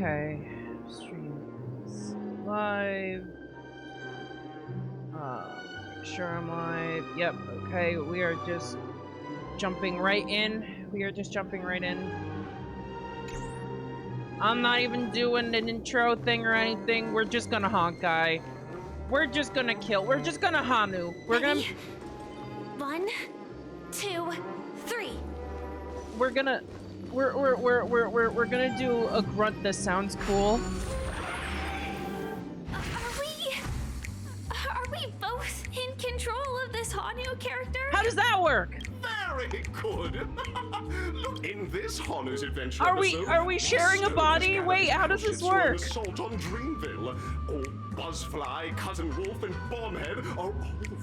Okay. Streams live. Sure I'm live. Yep, okay, we are just jumping right in. We are just jumping right in. I'm not even doing an intro thing or anything. We're just gonna Honkai. We're just gonna kill. We're just gonna Hanu. We're gonna... 1, 2, 3. We're gonna do a grunt that sounds cool. Are we both in control of this Hanu character? How does that work? Very good. Look, in this Hanu's adventure Are episode, we sharing a body? Wait, how does this work? Assault on Dreamville. All Buzzfly, Cousin Wolf, and Bombhead are all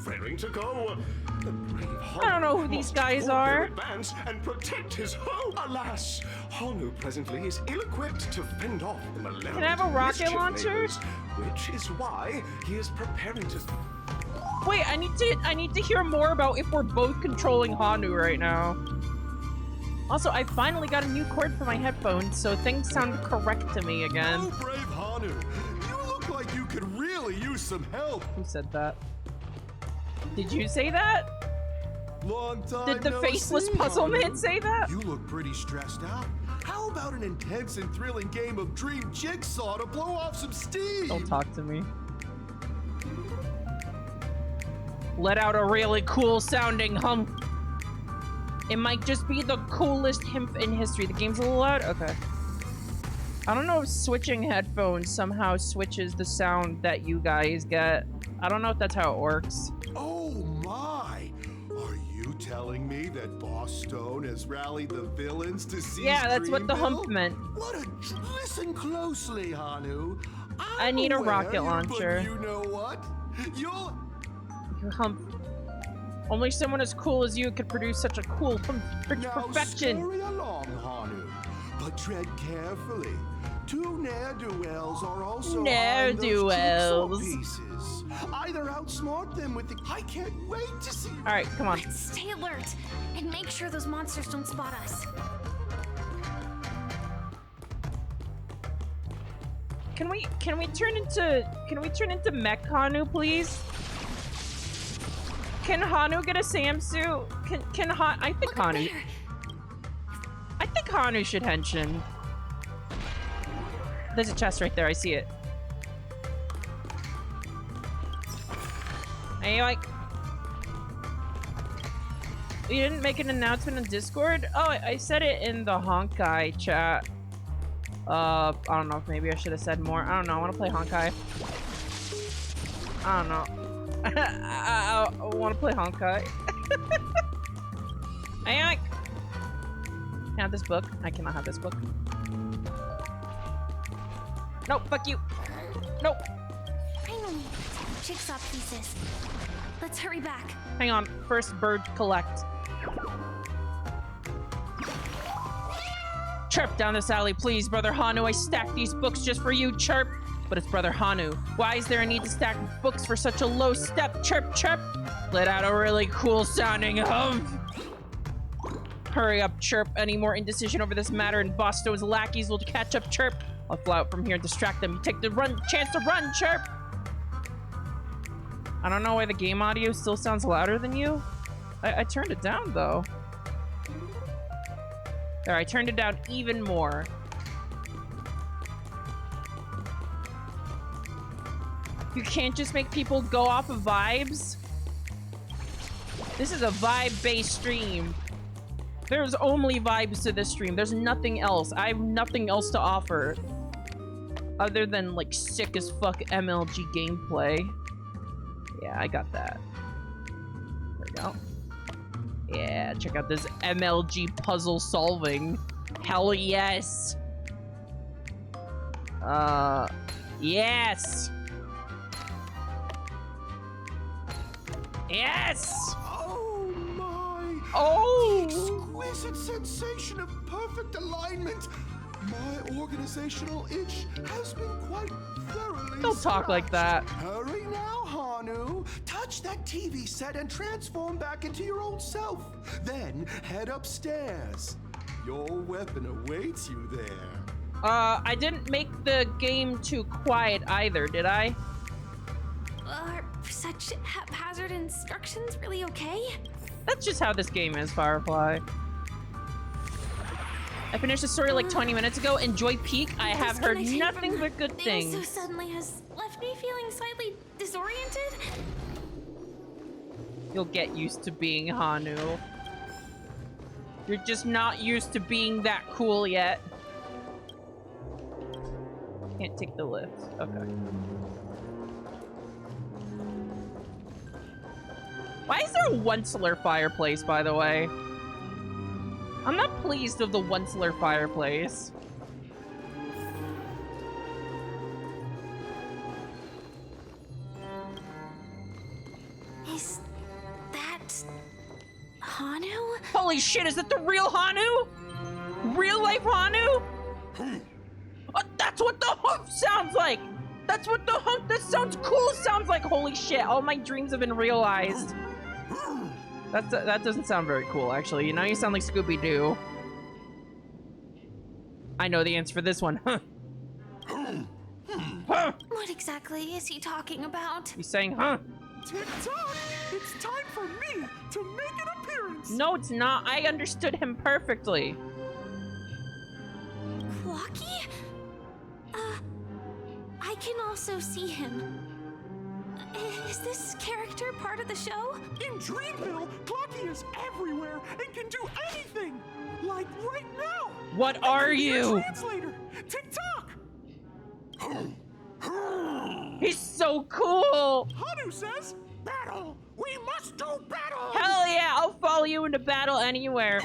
raring to go. The brave Hanu I don't know who these must guys halt their are. advance and protect his home. Alas, Hanu presently is ill-equipped to fend off the malevolent Can I have a rocket mischief launcher? makers, which is why he is preparing to... Wait, I need to hear more about if we're both controlling Hanu right now. Also, I finally got a new cord for my headphones, so things sound correct to me again. Oh, brave Hanu! You look like you could really use some help. Who said that? Did you say that? Long time Did the no faceless see, puzzle Hanu. man say that? You look pretty stressed out. How about an intense and thrilling game of Dream Jigsaw to blow off some steam? Don't talk to me. Let out a really cool sounding hum. It might just be the coolest hymn in history. The game's a little loud? Okay. I don't know if switching headphones somehow switches the sound that you guys get. I don't know if that's how it works. Oh my! Are you telling me that Boss Stone has rallied the villains to seize Yeah, that's what the hump Dreamville? meant. What a... Listen closely, Hanu. I need a I'm rocket aware, launcher. But you know what? You'll... Hump. Only someone as cool as you could produce such a cool perfection. Now scurry along, Hanu, but tread carefully. Two ne'er-do-wells are also on those Ne'er-do-wells. jigsaw pieces. Either outsmart them with the... I can't wait to see... All right, come on. Let's stay alert and make sure those monsters don't spot us. Can we turn into Mech Hanu, please? Can Hanu get a Samsu? I think Look up Hanu. there. I think Hanu should henshin. There's a chest right there. I see it. Hey, like, you didn't make an announcement on Discord? Oh, I said it in the Honkai chat. I don't know if maybe I should have said more. I don't know. I want to play Honkai. I don't know. I want to play Honkai. Can I have this book? I cannot have this book. Nope, fuck you. Nope. Finally, jigsaw pieces. Let's hurry back. Hang on. First bird collect. Chirp down this alley, please, Brother Hanu. I stacked these books just for you, chirp. But it's Brother Hanu. Why is there a need to stack books for such a low step? Chirp, chirp. Let out a really cool sounding hum. Hurry up, chirp. Any more indecision over this matter and Bosto's lackeys will catch up, chirp. I'll fly out from here and distract them. You take the chance to run, chirp. I don't know why the game audio still sounds louder than you. I turned it down, though. There, I turned it down even more. You can't just make people go off of vibes. This is a vibe-based stream. There's only vibes to this stream. There's nothing else. I have nothing else to offer. Other than, like, sick as fuck MLG gameplay. Yeah, I got that. There we go. Yeah, check out this MLG puzzle solving. Hell yes. Yes. Yes! Oh my! Oh! Exquisite sensation of perfect alignment. My organizational itch has been quite thoroughly Don't talk like that. Hurry now, Hanu. Touch that TV set and transform back into your old self. Then head upstairs. Your weapon awaits you there. I didn't make the game too quiet either, did I? Are such haphazard instructions really okay? That's just how this game is, Firefly. I finished the story like 20 minutes ago. Enjoy Peak. I have heard Disconnection nothing from but good things things. so suddenly has left me feeling slightly disoriented. You'll get used to being Hanu. You're just not used to being that cool yet. Can't take the lift. Okay. Why is there a Onceler fireplace, by the way? I'm not pleased with the Onceler fireplace. Is that Hanu? Holy shit, is that the real Hanu? Real life Hanu? That's what the hump sounds like! That's what the hump, that sounds cool sounds like! Holy shit, all my dreams have been realized. That doesn't sound very cool, actually. You know, you sound like Scooby-Doo. I know the answer for this one. Huh. Huh. What exactly is he talking about? He's saying, huh? Tick-tock! It's time for me to make an appearance! No, it's not. I understood him perfectly. Clocky? I can also see him. Is this character part of the show? In Dreamville, Clocky is everywhere and can do anything! Like right now! What are you? Translator! Tick-tock! He's so cool. Hanu says, battle! We must do battle! Hell yeah, I'll follow you into battle anywhere.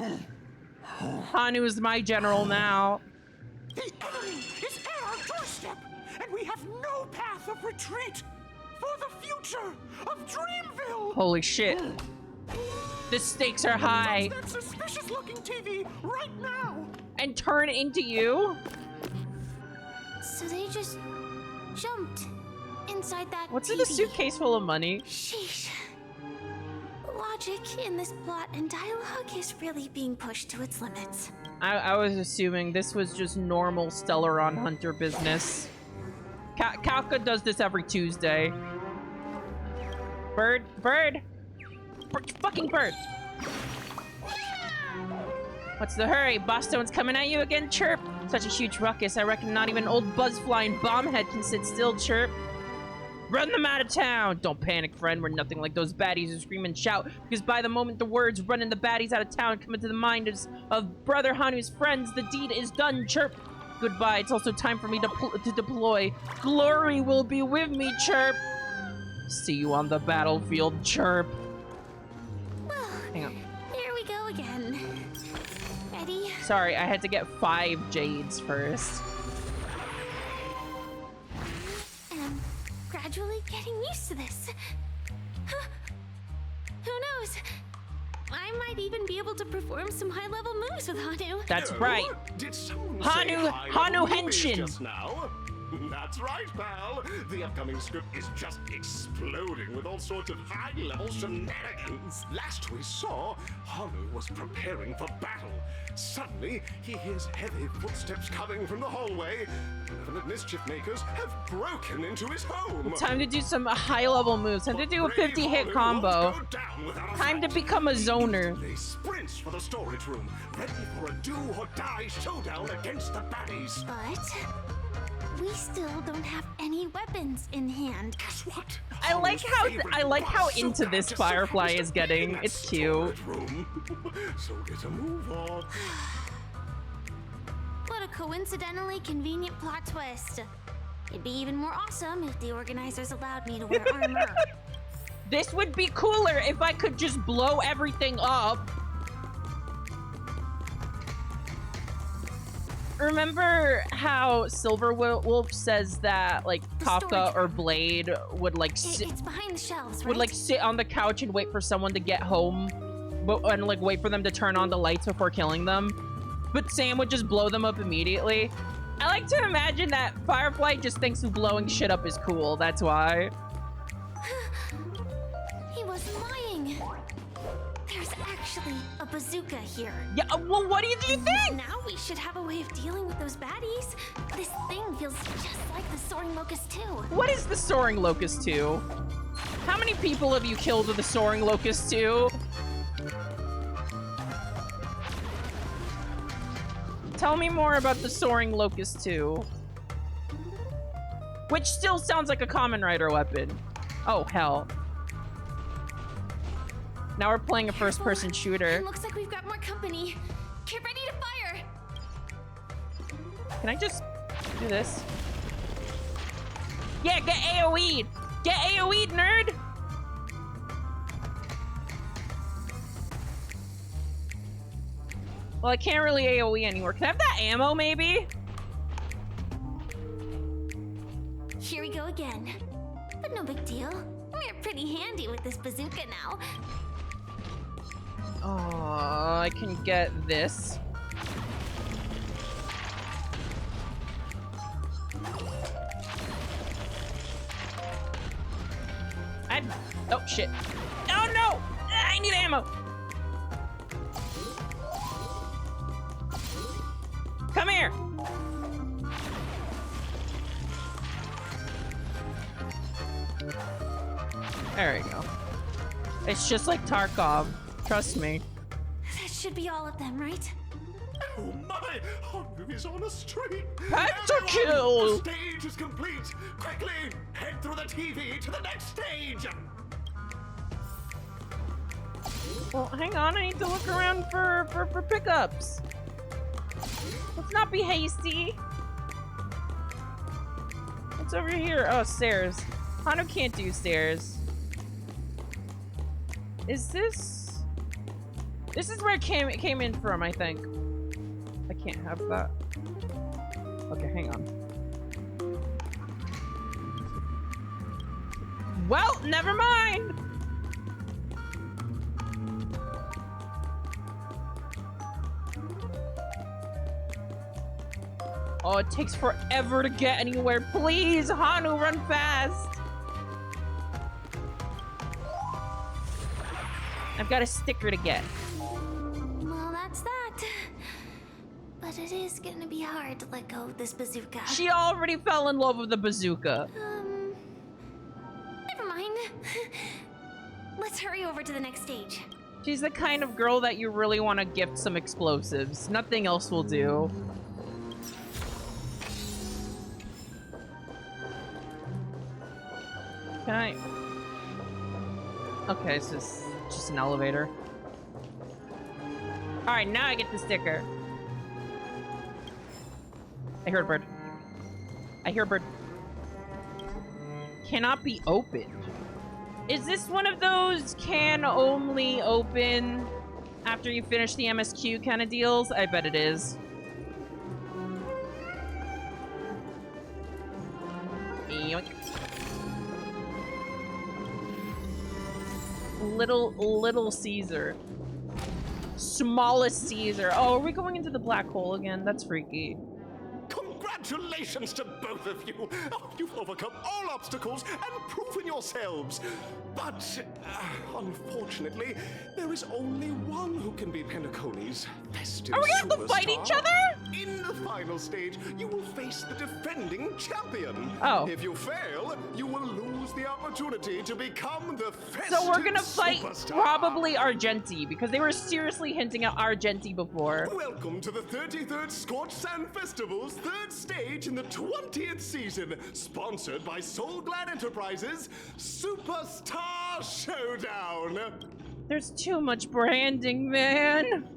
Hanu is my general now. The enemy is at our doorstep, and we have no path of retreat for the future of Dreamville! Holy shit. The stakes are high. Touch that suspicious-looking TV right now! And turn into you? So they just jumped inside that What's TV. in the suitcase full of money? Sheesh. Logic in this plot and dialogue is really being pushed to its limits. I was assuming this was just normal Stellaron Hunter business. Kafka does this every Tuesday. Bird. Fucking bird. What's the hurry? Bosstone's coming at you again, Chirp? Such a huge ruckus, I reckon not even old Buzzfly and Bombhead can sit still, Chirp. Run them out of town! Don't panic, friend. We're nothing like those baddies who scream and shout, because by the moment the words running the baddies out of town come into the mind of Brother Hanu's friends, the deed is done, Chirp. Goodbye. It's also time for me to deploy. Glory will be with me, Chirp. See you on the battlefield, Chirp. Well, Hang on. here we go again. Ready? Sorry, I had to get 5 jades first. And I'm gradually getting used to this. Huh. Who knows? I might even be able to perform some high-level moves with Hanu. That's Oh, right. Did someone Hanu- say high Hanu level movies Henshin. just now? That's right, pal. The upcoming script is just exploding with all sorts of high-level shenanigans. Last we saw, Hanu was preparing for battle. Suddenly, he hears heavy footsteps coming from the hallway. Malevolent mischief makers have broken into his home. Time to do some high-level moves. Time to do a 50-hit combo. Time to become a zoner. They sprints for the storage room, ready for a do-or-die showdown against the baddies. But we still don't have any weapons in hand. Guess what? I like how into this Firefly is getting. It's cute. So get a move on. What a coincidentally convenient plot twist. It'd be even more awesome if the organizers allowed me to wear armor. This would be cooler if I could just blow everything up. Remember how Silver Wolf says that, like, The Kafka storage or room. Blade would, like, sit, It's behind the shelves, right? would, like, sit on the couch and wait for someone to get home, and, like, wait for them to turn on the lights before killing them? But Sam would just blow them up immediately. I like to imagine that Firefly just thinks blowing shit up is cool, that's why. He wasn't lying. There's actually actually a bazooka here. Yeah, well, what do you think? Now we should have a way of dealing with those baddies. This thing feels just like the Soaring Locust too. What is the Soaring Locust 2? How many people have you killed with the Soaring Locust 2? Tell me more about the Soaring Locust 2. Which still sounds like a Kamen Rider weapon. Oh, hell. Now we're playing a first-person shooter. It looks like we've got more company. Get ready to fire! Can I just do this? Yeah, get AoE'd! Get AoE'd, nerd! Well, I can't really AoE anymore. Can I have that ammo, maybe? Here we go again. But no big deal. We're pretty handy with this bazooka now. Oh, I can get this. Oh, shit. Oh, no! I need ammo! Come here! There we go. It's just like Tarkov. Trust me. That should be all of them, right? Oh my! Honu is on a streak! Pentakill! The stage is complete! Quickly! Head through the TV to the next stage! Well, hang on. I need to look around for pickups. Let's not be hasty. What's over here? Oh, stairs. Hanu can't do stairs. Is this... This is where it came in from, I think. I can't have that. Okay, hang on. Well, never mind! Oh, it takes forever to get anywhere. Please, Hanu, run fast! I've got a sticker to get. Well, that's that. But it is gonna be hard to let go of this bazooka. She already fell in love with the bazooka. Never mind. Let's hurry over to the next stage. She's the kind of girl that you really want to gift some explosives. Nothing else will do. Can I? Okay, it's just an elevator. All right, now I get the sticker. I hear a bird. I hear a bird. Cannot be opened. Is this one of those can only open after you finish the MSQ kind of deals? I bet it is. Yoink. Little Caesar. Smallest Caesar. Oh, are we going into the black hole again? That's freaky. Congratulations to both of you! Oh, you've overcome all obstacles and proven yourselves! But, unfortunately, there is only one who can be Pentaconi's festive Are we gonna have to fight each superstar. other? In the final stage, you will face the defending champion. Oh. If you fail, you will lose the opportunity to become the festive So we're gonna fight superstar. probably Argenti, because they were seriously hinting at Argenti before. Welcome to the 33rd Scorched Sand Festival's third stage in the 20th season, sponsored by Soul Glad Enterprises Superstar Showdown. There's too much branding, man.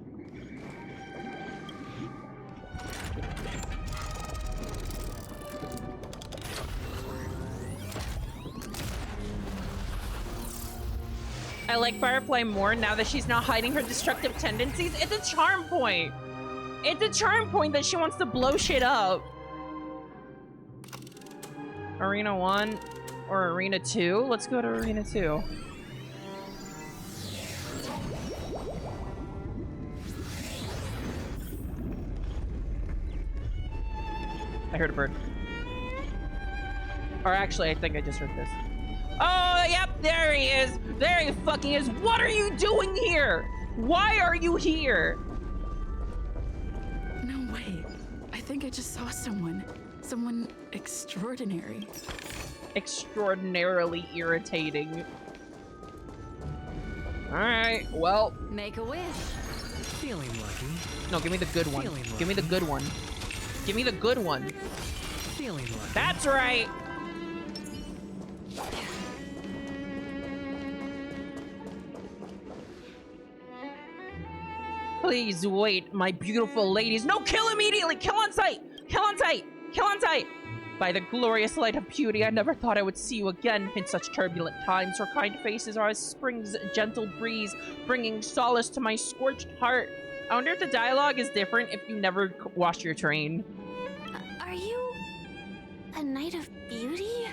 I like Firefly more now that she's not hiding her destructive tendencies. It's a charm point. It's a charm point that she wants to blow shit up. Arena 1 or Arena 2? Let's go to Arena 2. I heard a bird. Or actually, I think I just heard this. Oh, yep, there he is. There he fucking is. What are you doing here? Why are you here? No way. I think I just saw someone. Someone extraordinary. Extraordinarily irritating. Alright, well. Make a wish. Feeling lucky. No, give me the good one. Feeling Give me the good one. Give me the good one. Feeling lucky. That's right! Please wait, my beautiful ladies. No, kill immediately! Kill on sight! Kill on sight! Kill on sight! By the glorious light of beauty, I never thought I would see you again. In such turbulent times, your kind faces are as spring's gentle breeze, bringing solace to my scorched heart. I wonder if the dialogue is different if you never wash your train. Are you a knight of beauty?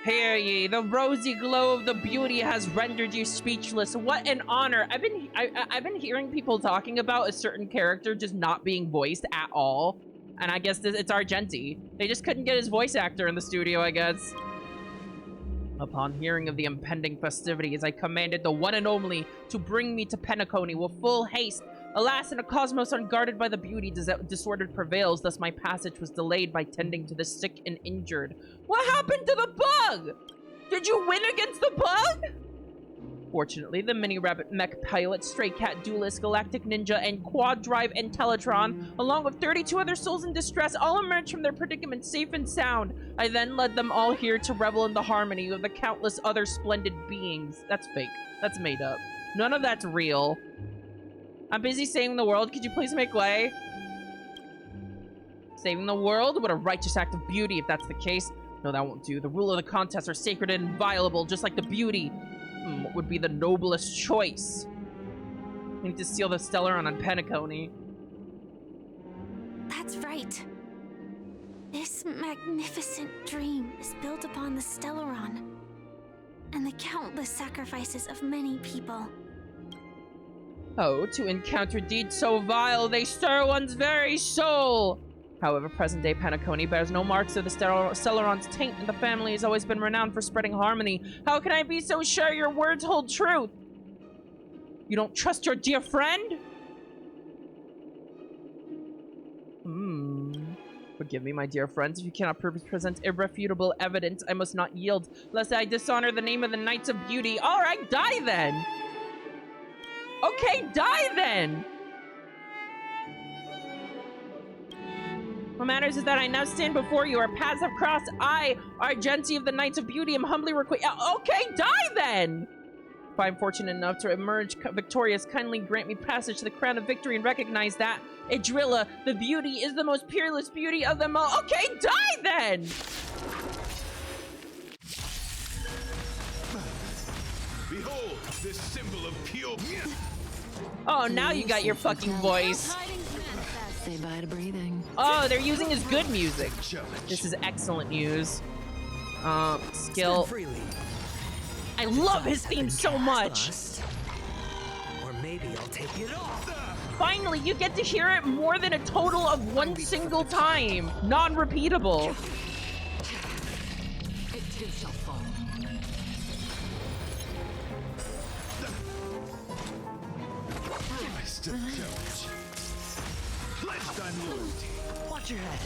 Hear ye, the rosy glow of the beauty has rendered you speechless. What an honor! I've been hearing people talking about a certain character just not being voiced at all, and I guess it's Argenti. They just couldn't get his voice actor in the studio, I guess. Upon hearing of the impending festivities, I commanded the one and only to bring me to Penacony with full haste. Alas, in a cosmos unguarded by the beauty, disorder prevails, thus my passage was delayed by tending to the sick and injured. What happened to the bug? Did you win against the bug? Fortunately, the mini rabbit mech pilot, stray cat duelist, galactic ninja, and quad drive Intellatron, along with 32 other souls in distress, all emerged from their predicament safe and sound. I then led them all here to revel in the harmony of the countless other splendid beings. That's fake. That's made up. None of that's real. I'm busy saving the world. Could you please make way? Saving the world? What a righteous act of beauty, if that's the case. No, that won't do. The rule of the contest are sacred and inviolable, just like the beauty. What would be the noblest choice? We need to seal the Stellaron on Penacony. That's right. This magnificent dream is built upon the Stellaron and the countless sacrifices of many people. Oh, to encounter deeds so vile, they stir one's very soul! However, present-day Penacony bears no marks of the Stellaron's taint, and the family has always been renowned for spreading harmony. How can I be so sure your words hold truth? You don't trust your dear friend? Forgive me, my dear friends. If you cannot present irrefutable evidence, I must not yield, lest I dishonor the name of the Knights of Beauty. Alright, die then! Okay, die then! What matters is that I now stand before you. Our paths have crossed. I, Argenti of the Knights of Beauty, am humbly request. Okay, die then! If I'm fortunate enough to emerge victorious, kindly grant me passage to the crown of victory and recognize that Idrilla, the beauty, is the most peerless beauty of them all. Okay, die then! Behold, this symbol of pure. Oh, now you got your fucking voice. Say bye to breathing. Oh, they're using his good music. This is excellent news. Skill. I love his theme so much. Or maybe I'll take it off. Finally, you get to hear it more than a total of one single time. Non-repeatable. It too shall fall. Mr. Jones. Pledged on loyalty. Watch your head.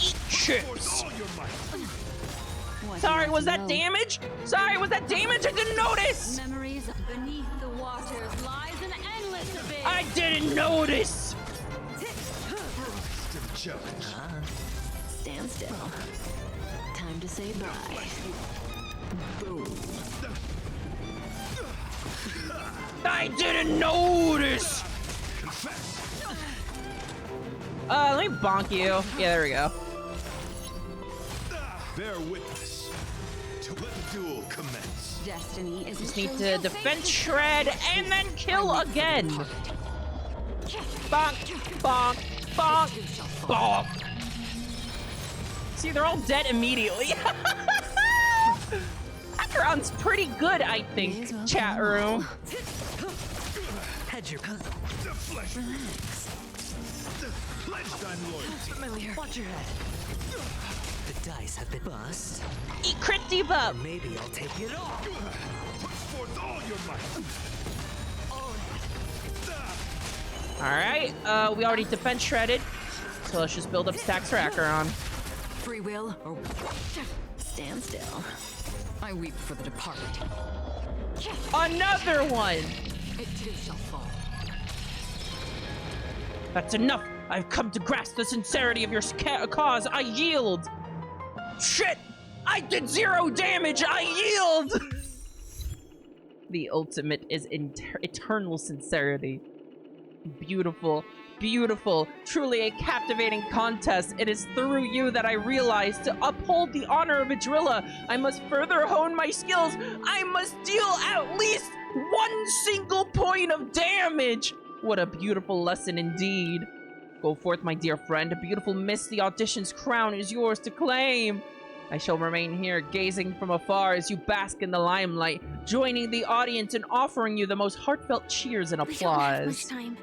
Eat chips. All your might. Sorry, was that damage? Sorry, was that damage? I didn't notice. Memories beneath the waters lies an endless abyss. I didn't notice. Mr. Jones. Stand still. Time to say bye. Boom. I didn't notice. Let me bonk you. Yeah, there we go. Bear witness to let the duel commence. Destiny is Just need to defense shred and then kill again. Bonk, bonk, bonk, bonk. See, they're all dead immediately. That round's pretty good, I think, chat room. Head your Deflection. pledged on loyalty. Familiar. Watch your head. The dice have been bust. Eat crit debuff. Maybe I'll take it off. Put forth all your might. Alright, we already defense shredded. So let's just build up stacks for Acheron. Free will or stand still. I weep for the departed. Another one! It too shall fall. That's enough! I've come to grasp the sincerity of your cause. I yield! Shit! I did 0 damage! I yield! The ultimate is eternal sincerity. Beautiful, beautiful, truly a captivating contest. It is through you that I realize to uphold the honor of Adrilla, I must further hone my skills. I must deal at least 1 single point of damage. What a beautiful lesson indeed. Go forth, my dear friend. A beautiful miss, the audition's crown is yours to claim. I shall remain here, gazing from afar as you bask in the limelight, joining the audience and offering you the most heartfelt cheers and We don't have applause. much time.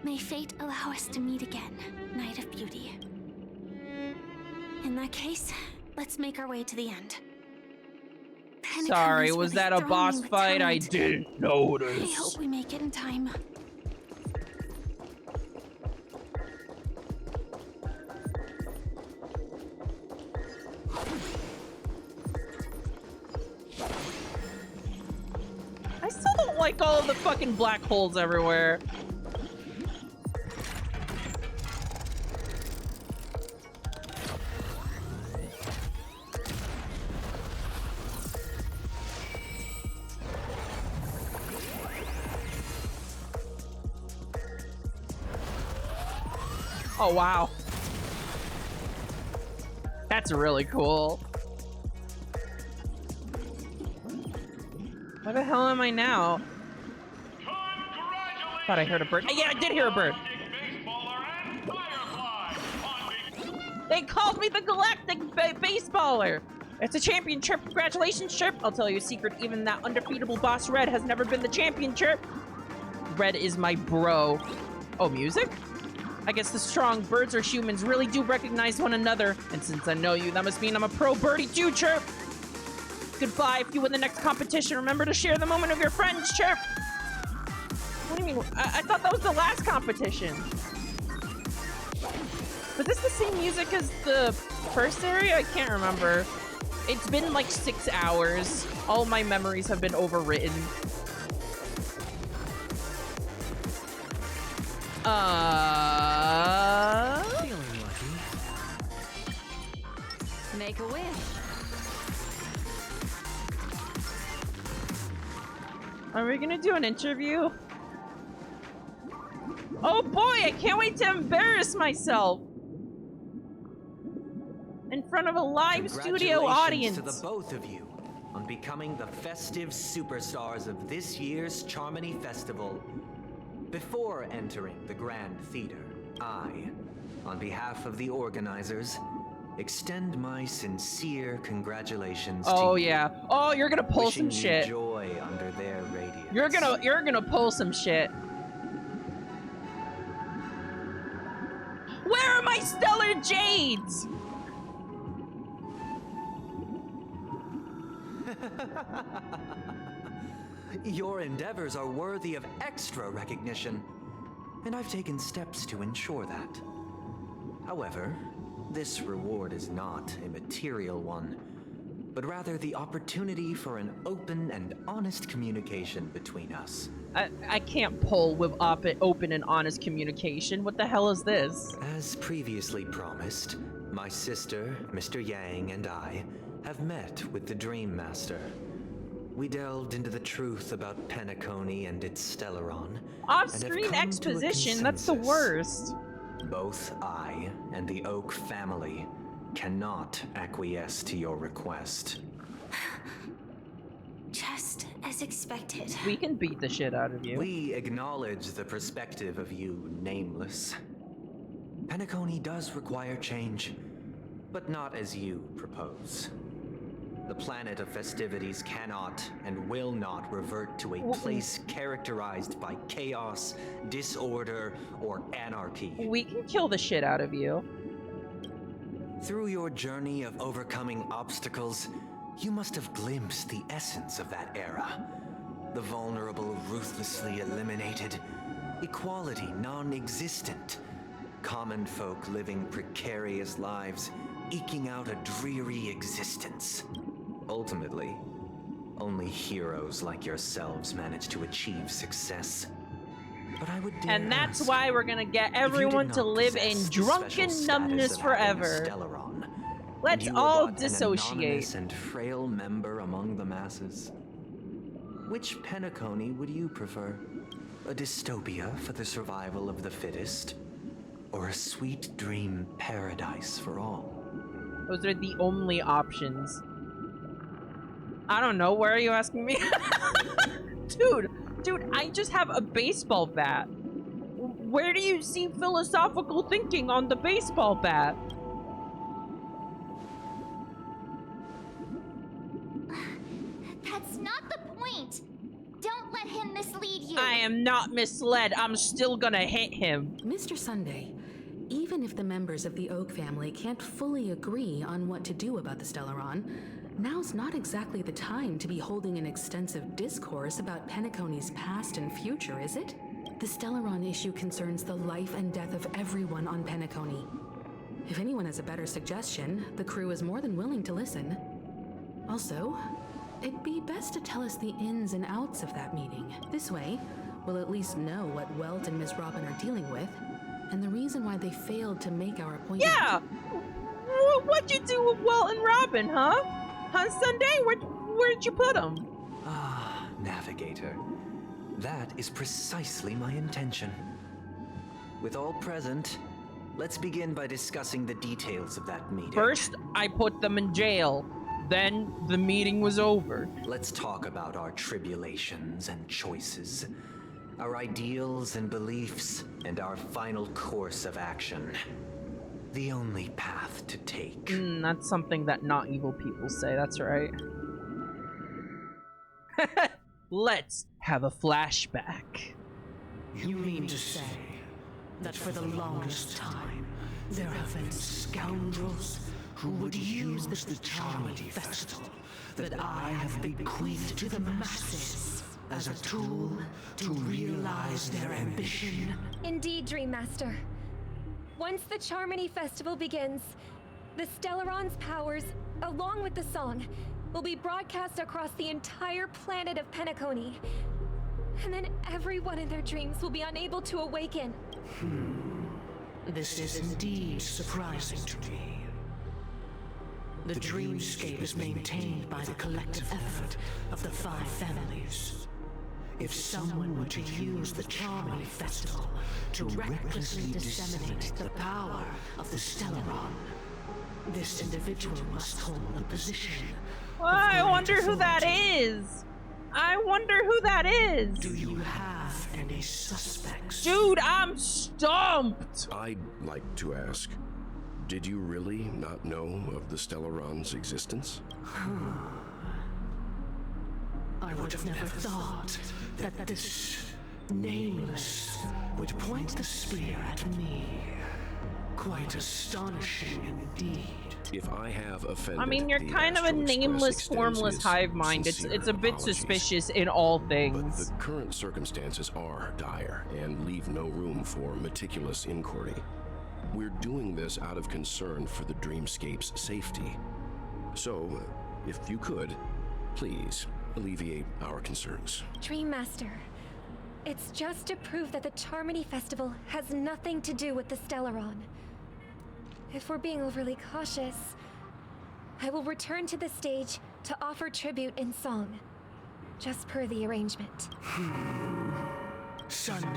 May fate allow us to meet again, Knight of Beauty. In that case, let's make our way to the end. Pentagon Sorry, is was really that a throwing boss me with fight? I talent. didn't I notice. hope we make it in time. I still don't like all of the fucking black holes everywhere. Oh, wow. That's really cool. Where the hell am I now? Thought I heard a bird. Yeah, I did hear a bird. They called me the Galactic Baseballer. It's a championship. Congratulations, Chirp. I'll tell you a secret. Even that undefeatable boss Red has never been the champion, Chirp. Red is my bro. Oh, music? I guess the strong birds or humans really do recognize one another. And since I know you, that must mean I'm a pro birdie too, Chirp. Goodbye. If you win the next competition, remember to share the moment of your friends, Chirp. What do you mean? I thought that was the last competition. Was this the same music as the first area? I can't remember. It's been like 6 hours. All my memories have been overwritten. Feeling lucky. Make a wish. Are we gonna do an interview? Oh boy, I can't wait to embarrass myself in front of a live studio audience. To the both of you on becoming the festive superstars of this year's Charmony Festival. Before entering the Grand Theater, I, on behalf of the organizers, extend my sincere congratulations to you. Yeah. Oh, you're gonna pull Wishing some you shit. joy under their radiance. You're gonna pull some shit. Where are my stellar jades? Your endeavors are worthy of extra recognition, and I've taken steps to ensure that. However, this reward is not a material one, but rather the opportunity for an open and honest communication between us. I can't pull with open and honest communication. What the hell is this? As previously promised, my sister, Mr. Yang, and I have met with the Dream Master. We delved into the truth about Penacony and its Stellaron. Off-screen exposition, that's the worst. Both I and the Oak family cannot acquiesce to your request. Just as expected. We can beat the shit out of you. We acknowledge the perspective of you, Nameless. Penacony does require change, but not as you propose. The planet of festivities cannot and will not revert to a place characterized by chaos, disorder, or anarchy. We can kill the shit out of you. Through your journey of overcoming obstacles, you must have glimpsed the essence of that era. The vulnerable ruthlessly eliminated, equality non-existent, common folk living precarious lives, eking out a dreary existence. Ultimately, only heroes like yourselves manage to achieve success. But I would dare And that's ask, why we're gonna get if you did everyone not to live possess in the drunken special status numbness of having a forever. Stellaron, and Let's you were all but an dissociate. anonymous and frail member among the masses, which Penacony would you prefer? A dystopia for the survival of the fittest? Or a sweet dream paradise for all? Those are the only options. I don't know. Why are you asking me? Dude, I just have a baseball bat. Where do you see philosophical thinking on the baseball bat? That's not the point. Don't let him mislead you. I am not misled. I'm still gonna hit him. Mr. Sunday, even if the members of the Oak family can't fully agree on what to do about the Stellaron, now's not exactly the time to be holding an extensive discourse about Penacony's past and future, is it? The Stellaron issue concerns the life and death of everyone on Penacony. If anyone has a better suggestion, the crew is more than willing to listen. Also, it'd be best to tell us the ins and outs of that meeting. This way, we'll at least know what Welt and Miss Robin are dealing with, and the reason why they failed to make our appointment. Yeah! What'd you do with Welt and Robin, huh? On Sunday? Where'd you put them? Ah, Navigator. That is precisely my intention. With all present, let's begin by discussing the details of that meeting. First, I put them in jail. Then, the meeting was over. Let's talk about our tribulations and choices, our ideals and beliefs, and our final course of action. The only path to take. That's something that not evil people say, that's right. Let's have a flashback. You mean to say that for the longest time, there have been scoundrels who would use this Charmity Festival that I have bequeathed to the masses as a tool to realize their ambition? Indeed, Dream Master. Once the Charmony Festival begins, the Stellaron's powers, along with the song, will be broadcast across the entire planet of Penacony. And then everyone in their dreams will be unable to awaken. This is indeed surprising to me. The dreamscape is maintained by the collective effort of the 5 families. If someone were to use the Charmony Festival to recklessly disseminate the power of the Stellaron, this individual must hold a position. Well, I wonder who that is. I wonder who that is. Do you have any suspects? Dude, I'm stumped. I'd like to ask, did you really not know of the Stellaron's existence? I would have never thought that this nameless would point the spear at me. Quite astonishing indeed. If I have offended, I mean, you're kind of a nameless, formless hive mind. It's a bit suspicious in all things. But the current circumstances are dire and leave no room for meticulous inquiry. We're doing this out of concern for the dreamscape's safety. So, if you could, please alleviate our concerns. Dream Master, it's just to prove that the Charmony Festival has nothing to do with the Stellaron. If we're being overly cautious, I will return to the stage to offer tribute in song, just per the arrangement. Sunday,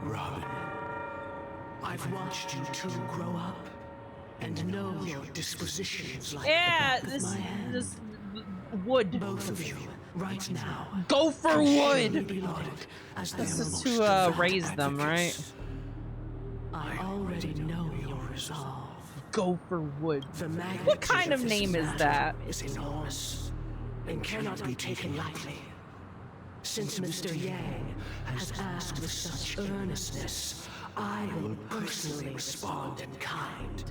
Robin, I've watched you two grow up and know your dispositions like the back of my hand. this wood. Both of you, right now, Go for can surely wood. be lauded as This their is most to devout raise them, right? advocates. I already know your resolve. Gopher Woods. The magnitude What kind of this name is matter that? is enormous and cannot be taken lightly. Since Mr. Yang has asked with such earnestness, I will personally respond in kind.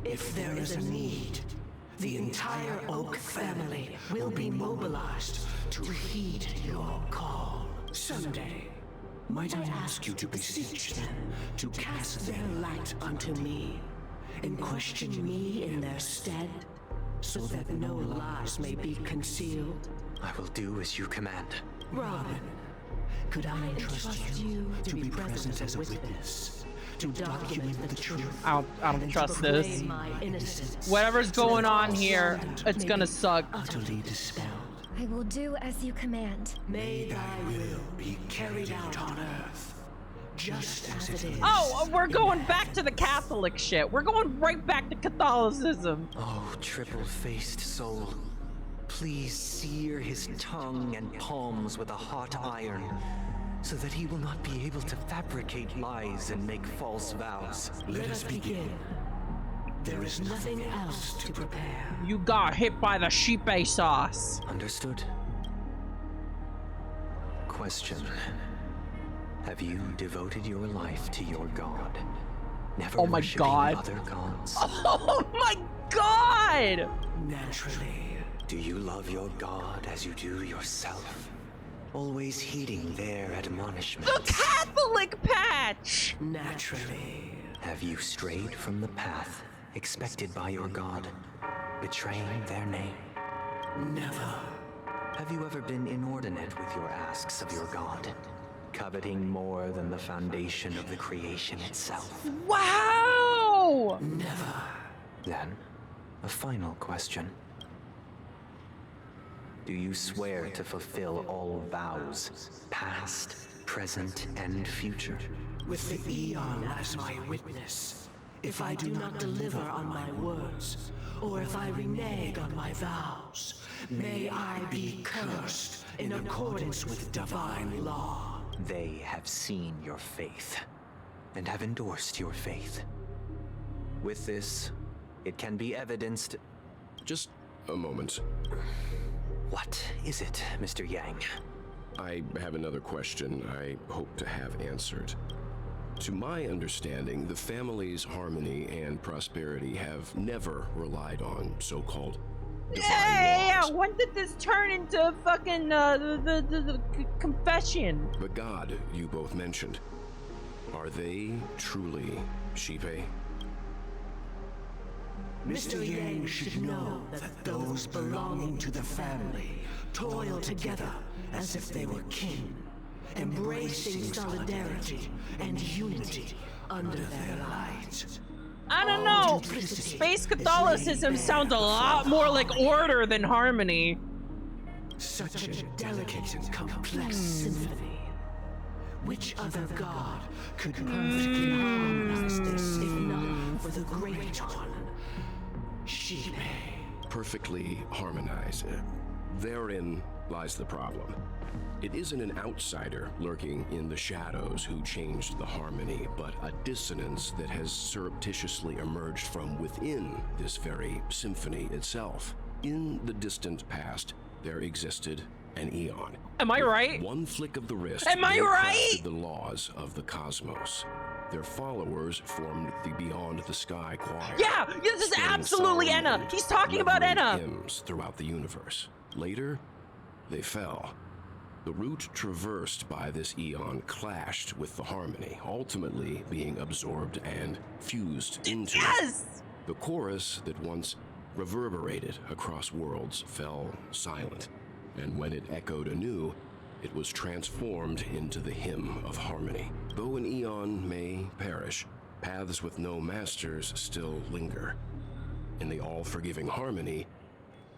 If there is a need, the entire Oak family will be mobilized to heed your call. Someday, might I ask you to beseech them to cast their light unto me and question me in their stead, so that no lies may be concealed? I will do as you command. Robin, could I entrust you to be present as a witness, to document the truth? I don't trust this. My innocence. Whatever's going on here, it's gonna suck. Utterly dispelled. I will do as you command. May thy will be carried out on earth, just as it is. Oh, we're going back to the Catholic shit. We're going right back to Catholicism. Oh, triple-faced soul. Please sear his tongue and palms with a hot iron, so that he will not be able to fabricate lies and make false vows. Let us begin. There is nothing else to prepare. You got hit by the sheepay sauce. Understood. Question. Have you devoted your life to your god? Never Oh my worshiping god. other gods? Oh my god! Naturally. Do you love your god as you do yourself? Always heeding their admonishments? The Catholic patch! Naturally. Have you strayed from the path expected by your god, betraying their name? Never. Have you ever been inordinate with your asks of your god, coveting more than the foundation of the creation itself? Wow! Never. Then, a final question. Do you swear to fulfill all vows, past, present, and future? With the Eon as my witness, if I do not deliver on my words, or if I renege on my vows, may I be cursed in accordance with divine law. They have seen your faith, and have endorsed your faith. With this, it can be evidenced... Just a moment. What is it, Mr. Yang? I have another question I hope to have answered. To my understanding, the family's harmony and prosperity have never relied on so-called divine Yeah, laws. when did this turn into fucking the confession? The god you both mentioned, are they truly Shipe? Mr. Yang should know that those belonging to the family toil together as if they were kin, embracing solidarity and unity under their light. I don't know. Space Catholicism sounds a lot more like order than harmony. Such a delicate and complex symphony. Which other god could perfectly harmonize this, if not for the great one? Shipe. Perfectly harmonized. Therein lies the problem. It isn't an outsider lurking in the shadows who changed the harmony, but a dissonance that has surreptitiously emerged from within this very symphony itself. In the distant past, there existed an Eon. Am I right? One flick of the wrist. Am I they right? crafted the laws of the cosmos. Their followers formed the Beyond the Sky choir. Yeah, this is spanning absolutely solemn Enna. and He's talking about reverent Enna. hymns throughout the universe. Later, they fell. The route traversed by this Eon clashed with the harmony, ultimately being absorbed and fused into it. The chorus that once reverberated across worlds fell silent, and when it echoed anew, it was transformed into the hymn of harmony. Though an Eon may perish, paths with no masters still linger. In the all-forgiving harmony,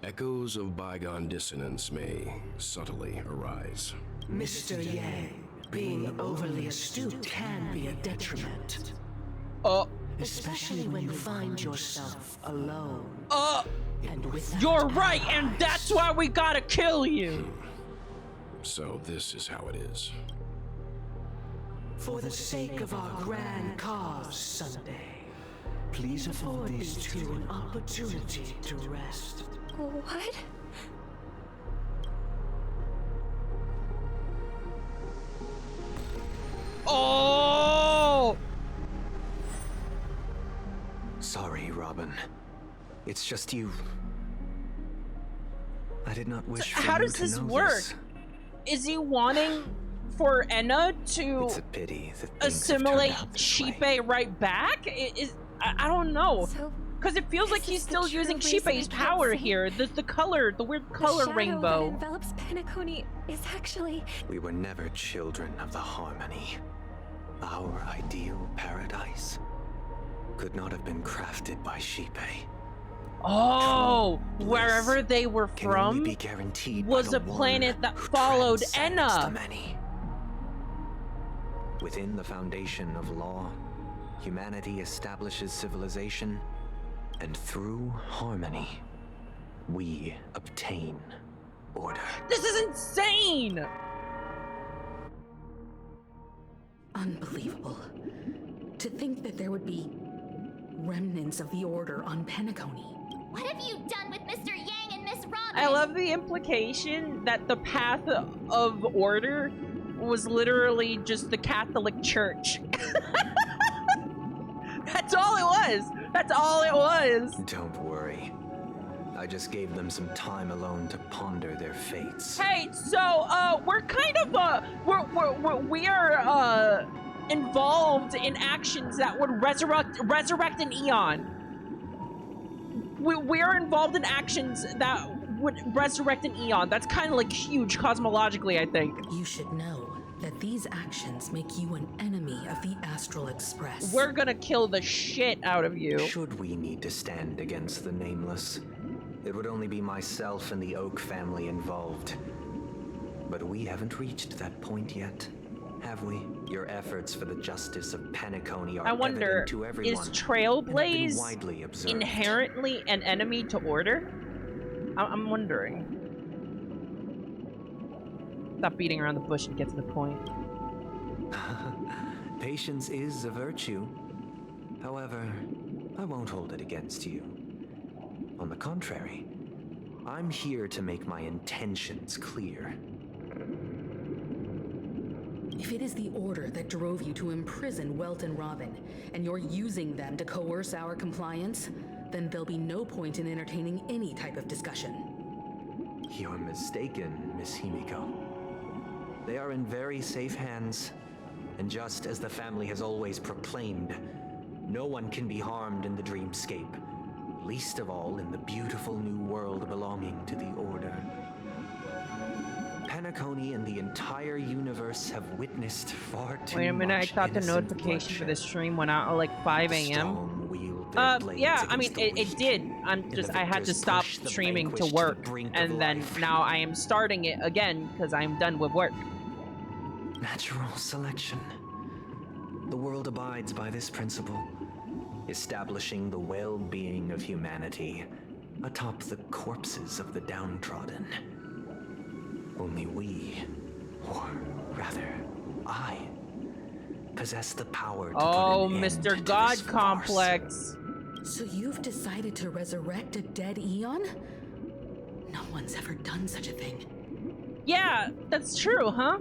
echoes of bygone dissonance may subtly arise. Mr. Yang, being overly astute can be a detriment. Especially when you find yourself alone. And without You're right, and that's why we gotta kill you. So this is how it is. For the sake of our grand cause, Sunday, Please afford these two an opportunity to rest. What? Oh! Sorry, Robin. It's just you. I did not wish for How you does to this know work? this. Is he wanting for Enna to It's a pity that things have assimilate turned out this way. Shipe right back? I don't know. So, Because it feels like this he's is the still true using reason I Shipe's can't power see? here. The color, the weird color the shadow rainbow. that envelops Penacony is actually... We were never children of the harmony. Our ideal paradise could not have been crafted by Shipe. Oh, True wherever bliss they were can only from be guaranteed by was the a planet one that who followed transcends the Enna. many. Within the foundation of law, humanity establishes civilization, and through harmony, we obtain order. This is insane! Unbelievable. To think that there would be remnants of the Order on Penacony. What have you done with Mr. Yang and Miss Robin? I love the implication that the path of order was literally just the Catholic Church. That's all it was. That's all it was. Don't worry. I just gave them some time alone to ponder their fates. Hey, so we're kind of we are involved in actions that would resurrect an eon. We are involved in actions that would resurrect an eon. That's kind of like huge cosmologically, I think. You should know that these actions make you an enemy of the Astral Express. We're gonna kill the shit out of you. Should we need to stand against the Nameless, it would only be myself and the Oak family involved. But we haven't reached that point yet, have we? Your efforts for the justice of Penacony are I wonder, evident to everyone, is and have been Trailblaze widely observed. inherently an enemy to Order? I'm wondering. Stop beating around the bush and get to the point. Patience is a virtue. However, I won't hold it against you. On the contrary, I'm here to make my intentions clear. If it is the Order that drove you to imprison Welt and Robin, and you're using them to coerce our compliance, then there'll be no point in entertaining any type of discussion. You're mistaken, Miss Himiko. They are in very safe hands, and just as the family has always proclaimed, no one can be harmed in the dreamscape, least of all in the beautiful new world belonging to the Order. Penacony and the entire universe have witnessed far too much. Wait a minute, I thought the innocent notification for bloodshed. this stream went out at like 5 a.m. Stone wield their blades Yeah, I against mean, the it weak, did. I had to victors stop push the streaming to vanquished work, the brink of and then life. now I am starting it again because I'm done with work. Natural selection. The world abides by this principle, establishing the well-being of humanity atop the corpses of the downtrodden. Only we, or rather, I, possess the power to Oh, put an end Mr. to God this farce. Complex. So you've decided to resurrect a dead Eon? No one's ever done such a thing. Yeah, that's true, huh?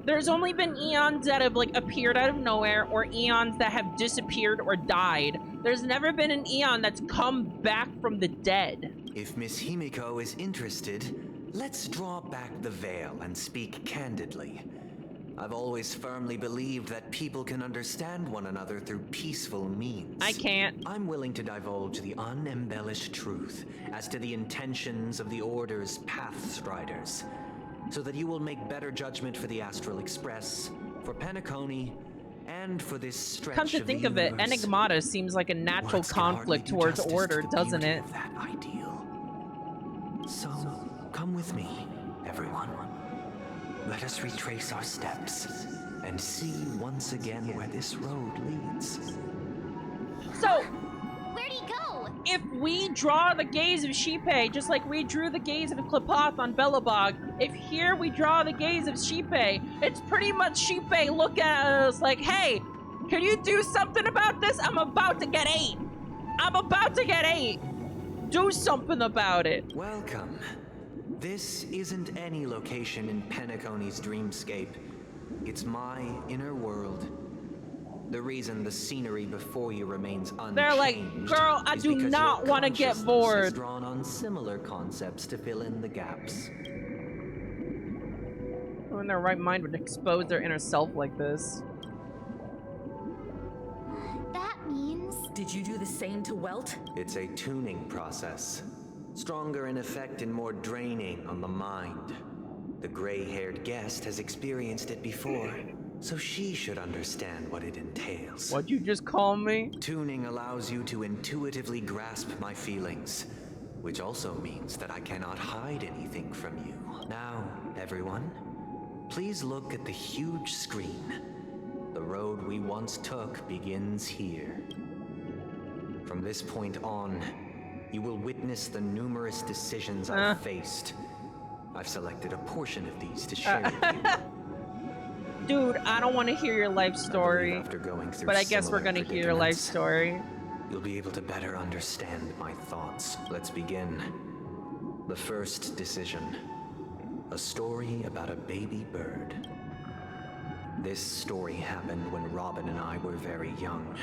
There's only been eons that have like appeared out of nowhere, or eons that have disappeared or died. There's never been an eon that's come back from the dead. If Miss Himiko is interested, let's draw back the veil and speak candidly. I've always firmly believed that people can understand one another through peaceful means. I can't. I'm willing to divulge the unembellished truth as to the intentions of the Order's Pathstriders, so that you will make better judgment for the Astral Express, for Penacony, and for this stretch Come to of think the of it, universe. Enigmata seems like a natural Words can hardly conflict do towards justice Order, to the doesn't beauty it? of that ideal. So, come with me, everyone. Let us retrace our steps and see once again where this road leads. So, Where'd he go? if we draw the gaze of Shipe, just like we drew the gaze of Klipoth on Belobog, if here we draw the gaze of Shipe, it's pretty much Shipe looking at us like, hey, can you do something about this? I'm about to get ate. I'm about to get 8. Do something about it. Welcome. This isn't any location in Penacony's dreamscape. It's my inner world. The reason the scenery before you remains unchanged. They're like, girl, I do not want to get bored. Has drawn on similar concepts to fill in the gaps. Who in their right mind would expose their inner self like this? That means... Did you do the same to Welt? It's a tuning process. Stronger in effect and more draining on the mind. The gray-haired guest has experienced it before, so she should understand what it entails. What'd you just call me? Tuning allows you to intuitively grasp my feelings, which also means that I cannot hide anything from you. Now, everyone, please look at the huge screen. The road we once took begins here. From this point on, you will witness the numerous decisions I've faced. I've selected a portion of these to share with you. Dude, I don't want to hear your life story. After going through but I guess we're gonna hear your life story. You'll be able to better understand my thoughts. Let's begin. The first decision. A story about a baby bird. This story happened when Robin and I were very young.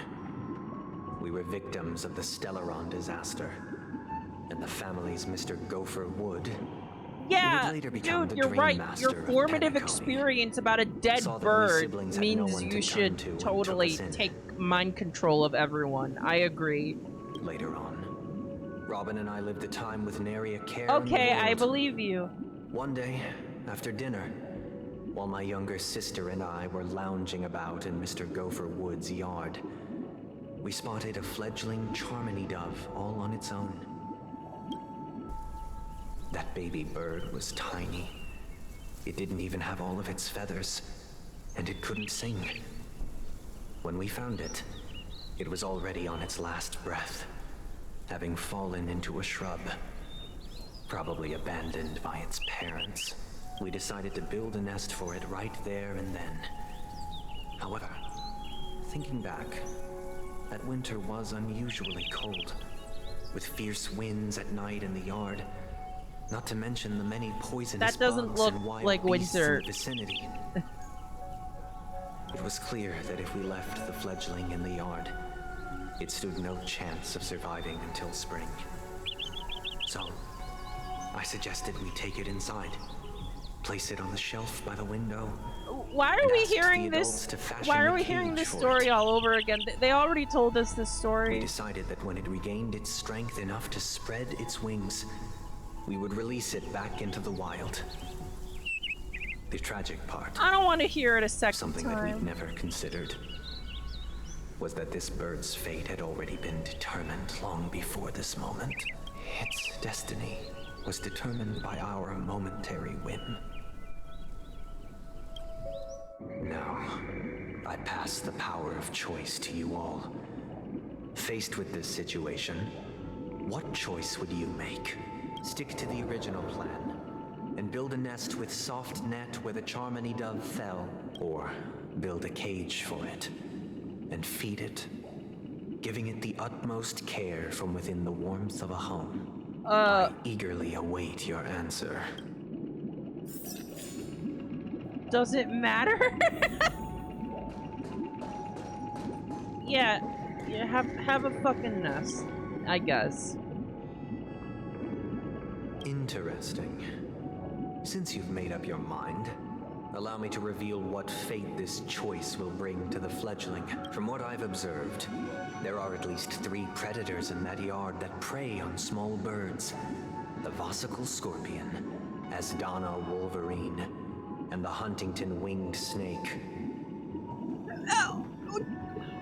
We were victims of the Stellaron disaster, and the family's Mr. Gopher Wood. Yeah, dude, you're right. Your formative experience about a dead bird means you should totally take mind control of everyone. I agree. Later on, Robin and I lived a time with nary a care. Okay, I believe you. One day, after dinner, while my younger sister and I were lounging about in Mr. Gopher Wood's yard, we spotted a fledgling Charmony dove all on its own. That baby bird was tiny. It didn't even have all of its feathers, and it couldn't sing. When we found it, it was already on its last breath, having fallen into a shrub, probably abandoned by its parents. We decided to build a nest for it right there and then. However, thinking back, that winter was unusually cold, with fierce winds at night in the yard. Not to mention the many poisonous bugs and wild beasts in the vicinity. It was clear that if we left the fledgling in the yard, it stood no chance of surviving until spring. So, I suggested we take it inside, place it on the shelf by the window. Why are we hearing this? Why are we hearing this story all over again? They already told us this story. We decided that when it regained its strength enough to spread its wings, we would release it back into the wild. The tragic part, I don't want to hear it a second something time. that we'd never considered, was that this bird's fate had already been determined long before this moment. Its destiny was determined by our momentary whim. Now, I pass the power of choice to you all. Faced with this situation, what choice would you make? Stick to the original plan and build a nest with soft net where the Charmony dove fell, or build a cage for it and feed it, giving it the utmost care from within the warmth of a home. I eagerly await your answer. Does it matter? Yeah, have a fucking nest, I guess. Interesting. Since you've made up your mind, allow me to reveal what fate this choice will bring to the fledgling. From what I've observed, there are at least 3 predators in that yard that prey on small birds. The Vossicle scorpion, Asdana wolverine, and the Huntington winged snake. Oh,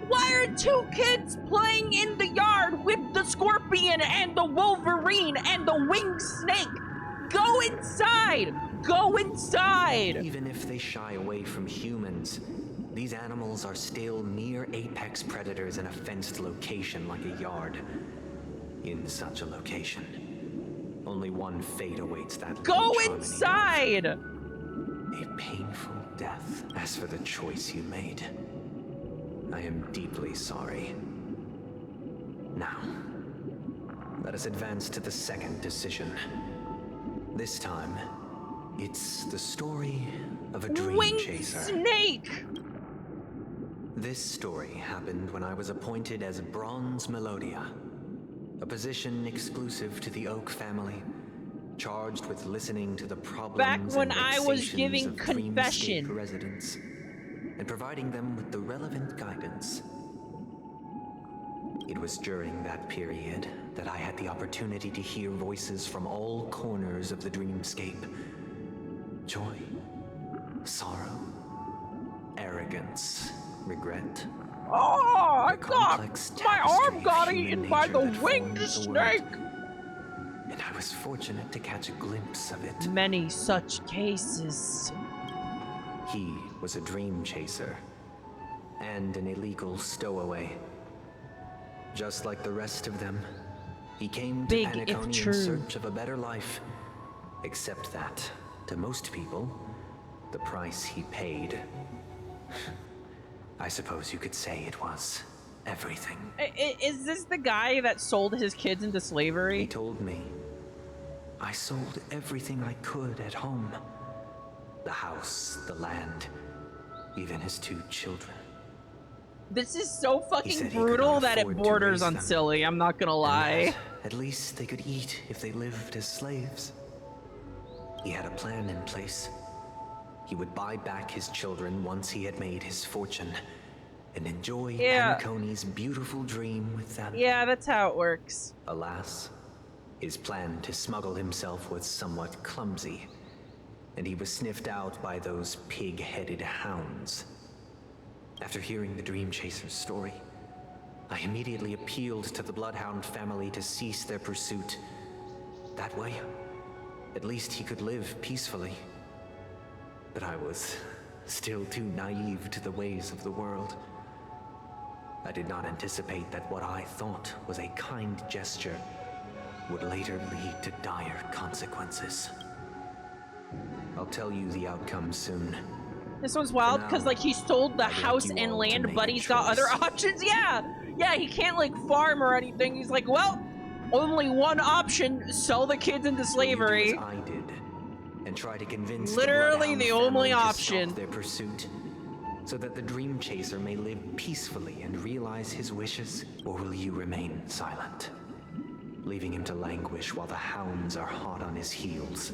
why are 2 kids playing in the yard with the scorpion and the wolverine and the winged snake? Go inside! Go inside! Even if they shy away from humans, these animals are still near apex predators in a fenced location like a yard. In such a location, only one fate awaits that. Go inside! A painful death. As for the choice you made, I am deeply sorry. Now, let us advance to the second decision. This time, it's the story of a dream Winged chaser. snake! This story happened when I was appointed as Bronze Melodia, a position exclusive to the Oak family, charged with listening to the problems Back when and I was vexations giving of confession. Dreamscape residents, and providing them with the relevant guidance. It was during that period that I had the opportunity to hear voices from all corners of the dreamscape. Joy, sorrow, arrogance, regret. Oh, I The got complex my arm tapestry got of human eaten by nature the that winged forms the snake. world. And I was fortunate to catch a glimpse of it. Many such cases. He was a dream chaser and an illegal stowaway. Just like the rest of them, he came to Big if Penacony in true. search of a better life. Except that, to most people, the price he paid, I suppose you could say it was everything. Is this the guy that sold his kids into He slavery? told me, I sold everything I could at home. The house, the land, even his 2 children. This is so He fucking said he could brutal not that it afford to borders raise on them. silly, I'm not gonna And lie. that, at least they could eat if they lived as slaves. He had a plan in place. He would buy back his children once he had made his fortune, and enjoy Penacony's beautiful dream with them. Yeah, that's how it works. Alas, his plan to smuggle himself was somewhat clumsy, and he was sniffed out by those pig-headed hounds. After hearing the Dream Chaser's story, I immediately appealed to the Bloodhound family to cease their pursuit. That way, at least he could live peacefully. But I was still too naive to the ways of the world. I did not anticipate that what I thought was a kind gesture would later lead to dire consequences. I'll tell you the outcome soon. This one's wild For because, now, like, he sold the I'd like house you and all to land, make but a he's got other choice. options. Yeah, he can't, like, farm or anything. He's like, well, only one option, sell the kids into slavery. Will you do as I did and try to convince Literally the the Bloodhound only family option. to stop their pursuit, so that the Dream Chaser may live peacefully and realize his wishes? Or will you remain silent, leaving him to languish while the hounds are hot on his heels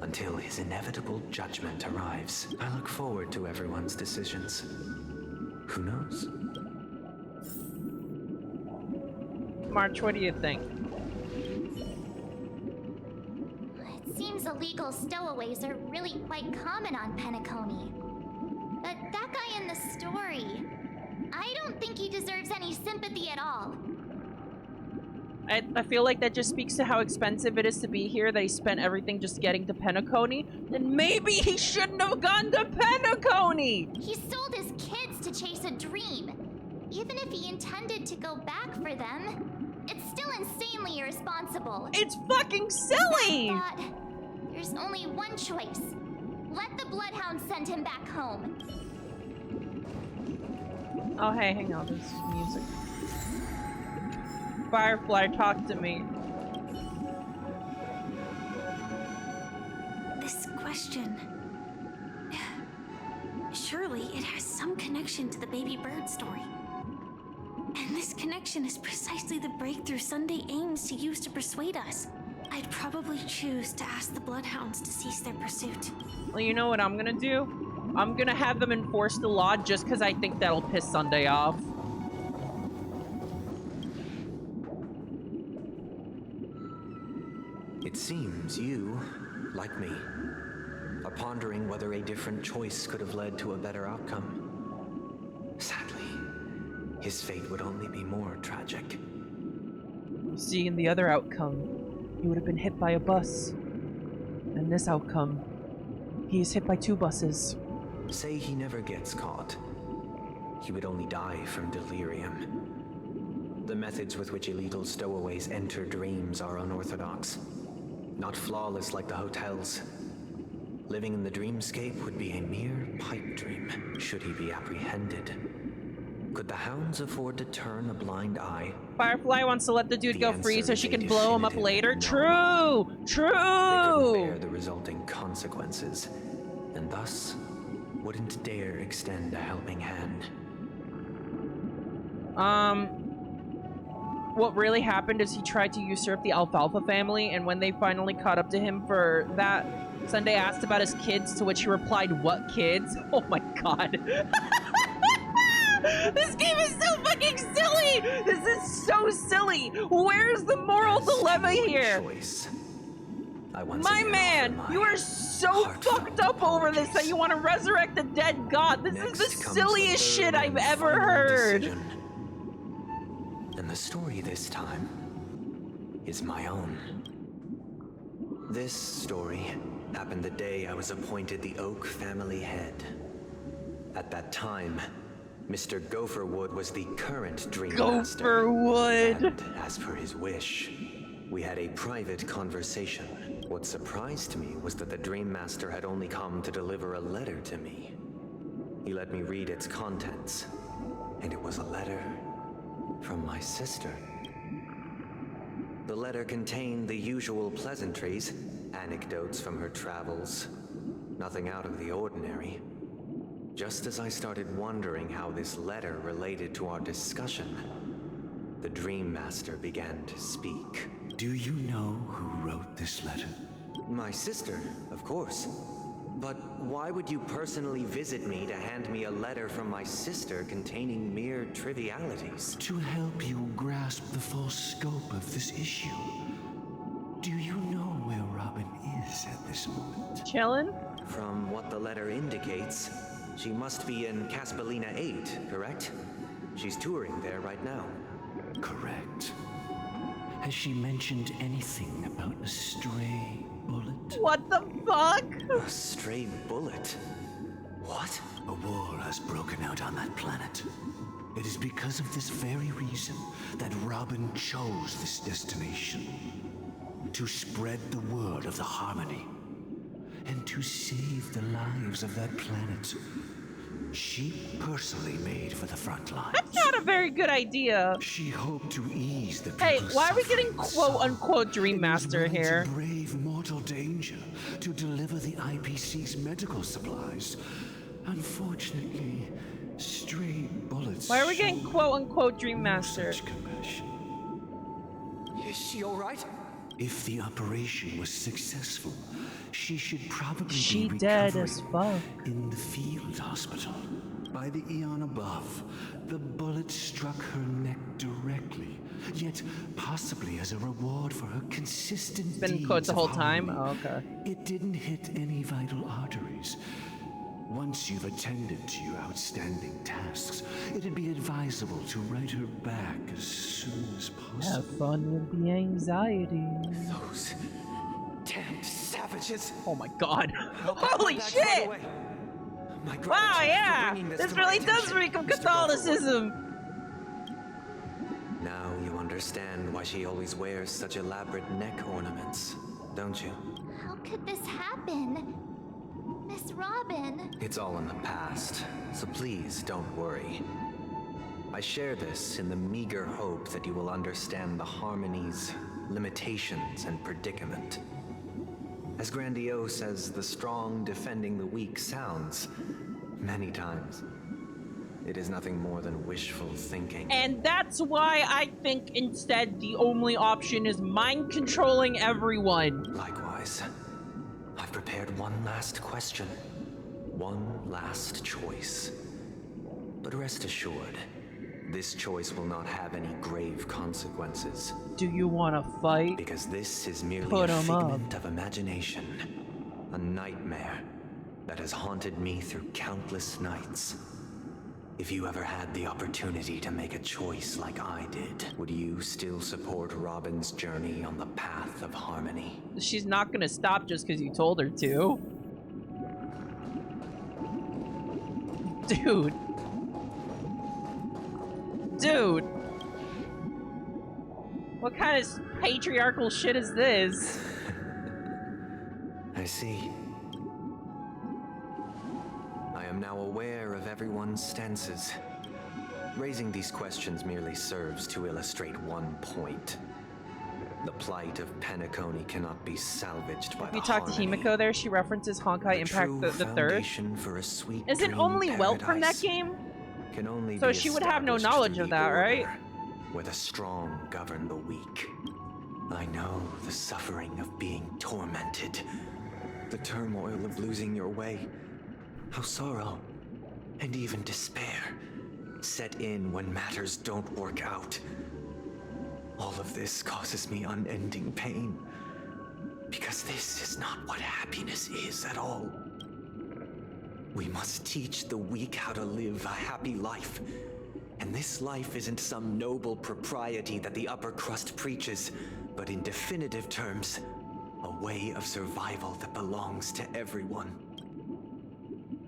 until his inevitable judgment arrives? I look forward to everyone's decisions. Who knows? March, what do you think? It seems illegal stowaways are really quite common on Penacony. But that guy in the story, I don't think he deserves any sympathy at all. I feel like that just speaks to how expensive it is to be here, that he spent everything just getting to Penacony. And maybe he shouldn't have gone to Penacony! He sold his kids to chase a dream. Even if he intended to go back for them, it's still insanely irresponsible. It's fucking silly! I thought, there's only one choice. Let the Bloodhound send him back home. Oh, hey, hang on, there's music. Firefly, talk to me. This question... Surely it has some connection to the baby bird story. And this connection is precisely the breakthrough Sunday aims to use to persuade us. I'd probably choose to ask the Bloodhounds to cease their pursuit. Well, you know what I'm gonna do? I'm gonna have them enforce the law just because I think that'll piss Sunday off. It seems you, like me, are pondering whether a different choice could have led to a better outcome. Sadly, his fate would only be more tragic. See, in the other outcome, he would have been hit by a bus. And this outcome, he is hit by 2 buses. Say he never gets caught. He would only die from delirium. The methods with which illegal stowaways enter dreams are unorthodox. Not flawless like the hotels. Living in the dreamscape would be a mere pipe dream, should he be apprehended. Could the hounds afford to turn a blind eye? Firefly wants to let the dude go free so answer she is a can blow him up definitive later. no. True! True! They couldn't bear the resulting consequences, and thus wouldn't dare extend a helping hand. What really happened is he tried to usurp the Alfalfa family, and when they finally caught up to him for that, Sunday asked about his kids, to which he replied, "What kids?" Oh my god. This game is so fucking silly! This is so silly! Where's the moral dilemma here? Choice. My man, you are so fucked up over this that you want to resurrect the dead god. This is the silliest shit I've ever heard. And the story this time is my own. This story happened the day I was appointed the Oak family head. At that time, Mr. Gopherwood was the current Dream Master. Gopherwood! And as per his wish, we had a private conversation. What surprised me was that the Dream Master had only come to deliver a letter to me. He let me read its contents, and it was a letter from my sister. The letter contained the usual pleasantries, anecdotes from her travels, nothing out of the ordinary. Just as I started wondering how this letter related to our discussion, the Dream Master began to speak. Do you know who wrote this letter? My sister, of course. But why would you personally visit me to hand me a letter from my sister containing mere trivialities? To help you grasp the full scope of this issue. Do you know where Robin is at this moment? Chillin'? From what the letter indicates, she must be in Caspelina 8, correct? She's touring there right now. Correct. Has she mentioned anything about a stray bullet? What the fuck? A stray bullet? What? A war has broken out on that planet. It is because of this very reason that Robin chose this destination. To spread the word of the harmony. And to save the lives of that planet. She personally made for the front lines. That's not a very good idea. She hoped to ease the Hey, why are we getting quote-unquote Dream Master here? To brave mortal danger to deliver the IPC's medical supplies. Unfortunately, stray bullets. Why are we getting quote-unquote Dream Master? Such compassion. Is she all right? If the operation was successful, she should probably She be dead recovering as fuck. in the field hospital. By the eon above, the bullet struck her neck directly, yet possibly as a reward for her consistent Been deeds quote the of whole time? harmony. Oh, okay. It didn't hit any vital arteries. Once you've attended to your outstanding tasks, it'd be advisable to write her back as soon as possible. Have fun with the anxiety. Those damned savages. Oh my god. I'll pack Holy my bags shit! right away. My Wow, gratitude for yeah! bringing This to my really does attention, reek of Mr. Catholicism. Now you understand why she always wears such elaborate neck ornaments, don't you? How could this happen? Miss Robin. It's all in the past, so please don't worry. I share this in the meager hope that you will understand the harmony's limitations and predicament. As grandiose as the strong defending the weak sounds, many times, it is nothing more than wishful thinking. And that's why I think instead the only option is mind controlling everyone. Likewise, I've prepared one last question, one last choice. But rest assured, this choice will not have any grave consequences. Do you want to fight? Because this is merely Put a 'em up. figment of imagination. A nightmare that has haunted me through countless nights. If you ever had the opportunity to make a choice like I did, would you still support Robin's journey on the path of harmony? She's not gonna stop just because you told her to. Dude. Dude. What kind of patriarchal shit is this? I see. I am now aware of everyone's stances. Raising these questions merely serves to illustrate one point. The plight of Penacony cannot be salvaged by If you the talk to harmony. Himiko there, she references Honkai Impact the third. Foundation for a sweet Isn't dream only Welt from that paradise game? can only So be she would have no established knowledge through of the that, order, right? where the strong govern the weak. I know the suffering of being tormented, the turmoil of losing your way, how sorrow and even despair set in when matters don't work out. All of this causes me unending pain, because this is not what happiness is at all. We must teach the weak how to live a happy life. And this life isn't some noble propriety that the upper crust preaches, but in definitive terms, a way of survival that belongs to everyone.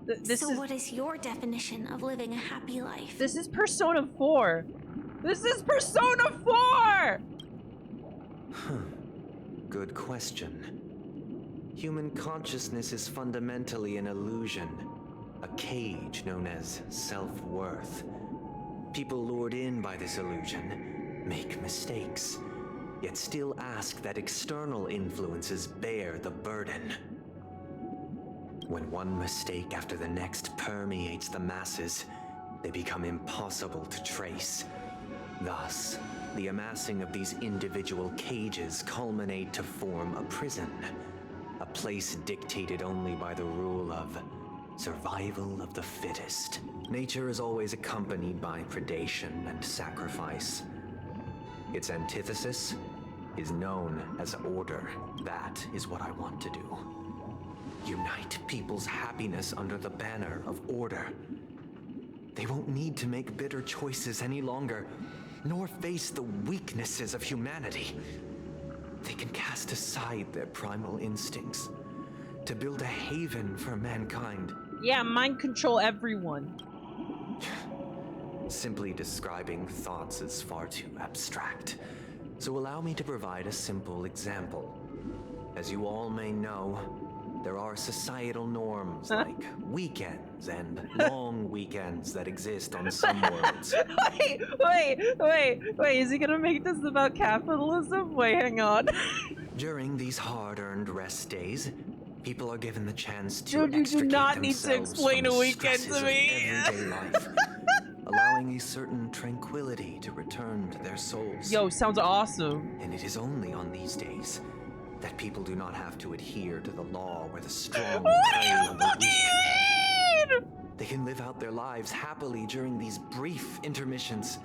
What is your definition of living a happy life? This is Persona 4. This is Persona 4! Good question. Human consciousness is fundamentally an illusion, a cage known as self-worth. People lured in by this illusion make mistakes, yet still ask that external influences bear the burden. When one mistake after the next permeates the masses, they become impossible to trace. Thus, the amassing of these individual cages culminate to form a prison, a place dictated only by the rule of survival of the fittest. Nature is always accompanied by predation and sacrifice. Its antithesis is known as order. That is what I want to do. Unite people's happiness under the banner of order. They won't need to make bitter choices any longer, nor face the weaknesses of humanity. They can cast aside their primal instincts to build a haven for mankind. Yeah, mind control everyone. Simply describing thoughts is far too abstract, so allow me to provide a simple example. As you all may know, there are societal norms like weekends and long weekends that exist on some worlds. Wait, is he gonna make this about capitalism? Wait, hang on. During these hard-earned rest days, people are given the chance to Dude, you do not need to themselves explain from a the weekend stresses to of me. everyday life, allowing a certain tranquility to return to their souls. Yo, sounds awesome. And it is only on these days that people do not have to adhere to the law where the strong prey on the weak. They can live out their lives happily during these brief intermissions.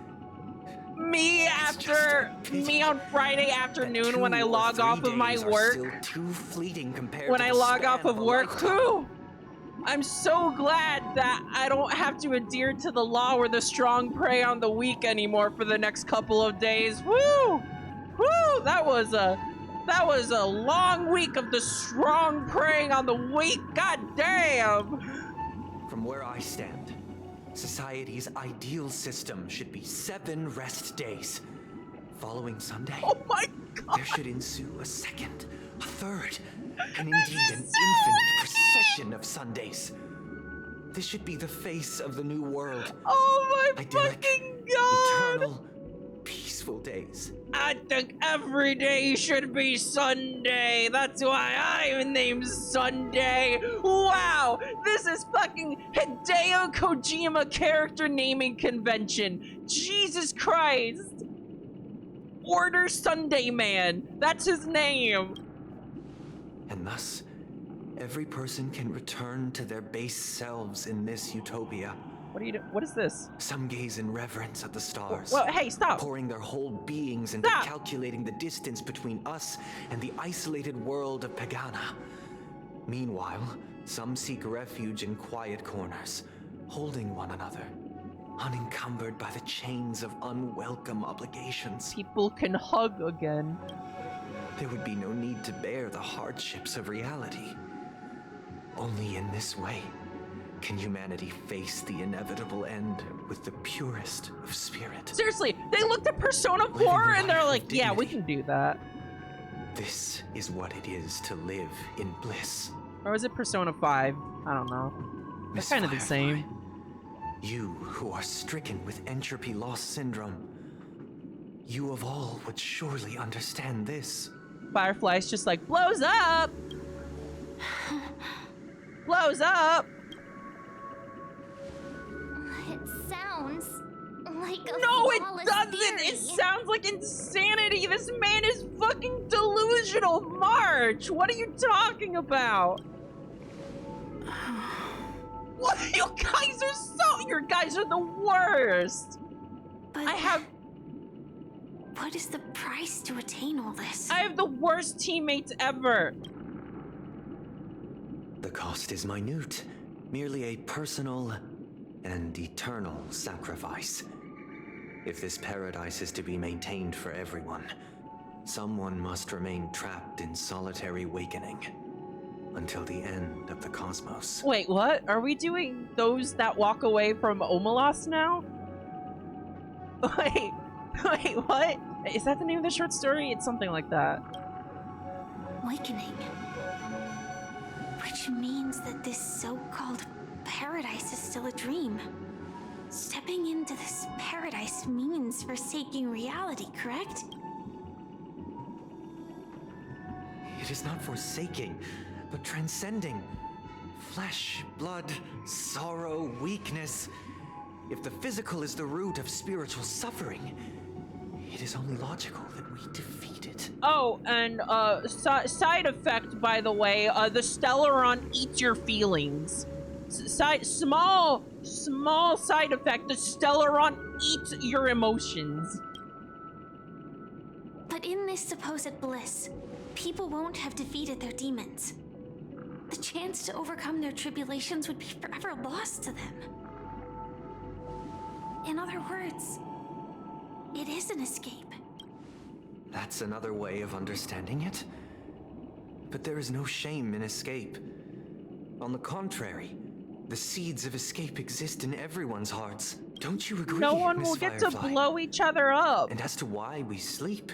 Me on Friday afternoon when I log off of my work. Still too fleeting compared When to I the log span off of a work, lifetime. whew, I'm so glad that I don't have to adhere to the law where the strong prey on the weak anymore for the next couple of days. Woo! Woo! That was a long week of the strong preying on the weak. God damn! From where I stand, society's ideal system should be 7 rest days. Following Sunday, oh my God, there should ensue a second, a third, and indeed an infinite procession of Sundays. This should be the face of the new world. Oh my Idyllic, fucking God! eternal, peaceful days. I think every day should be Sunday. That's why I'm named Sunday. Wow, this is fucking Hideo Kojima character naming convention. Jesus Christ. Order Sunday Man. That's his name. And thus, every person can return to their base selves in this utopia. What are you doing? What is this? Some gaze in reverence at the stars. Well, hey, stop. Pouring their whole beings into calculating the distance between us and the isolated world of Pagana. Meanwhile, some seek refuge in quiet corners, holding one another, unencumbered by the chains of unwelcome obligations. People can hug again. There would be no need to bear the hardships of reality. Only in this way can humanity face the inevitable end with the purest of spirit. Seriously, they looked at Persona 4 and they're like, yeah, we can do that. This is what it is to live in bliss. Or was it Persona 5? I don't know. They're kind of the same. You who are stricken with entropy loss syndrome. You of all would surely understand this. Firefly's just like, blows up! Blows up! It sounds like a No, it flawless doesn't! theory. It sounds like insanity! This man is fucking delusional! March! What are you talking about? What? You guys are the worst! But what is the price to attain all this? I have the worst teammates ever! The cost is minute, merely a personal and eternal sacrifice. If this paradise is to be maintained for everyone, someone must remain trapped in solitary awakening until the end of the cosmos. Wait, what? Are we doing those that walk away from Omelas now? Wait, what? Is that the name of the short story? It's something like that. Awakening. Which means that this so-called paradise is still a dream. Stepping into this paradise means forsaking reality, correct? It is not forsaking, but transcending. Flesh, blood, sorrow, weakness. If the physical is the root of spiritual suffering, it is only logical that we defeat it. Oh, and side effect, by the way, the Stellaron eats your feelings. Small side effect, the Stellaron eats your emotions. But in this supposed bliss, people won't have defeated their demons. The chance to overcome their tribulations would be forever lost to them. In other words, it is an escape. That's another way of understanding it. But there is no shame in escape. On the contrary, the seeds of escape exist in everyone's hearts. Don't you agree, No one Miss will get Firefly? to blow each other up. And as to why we sleep,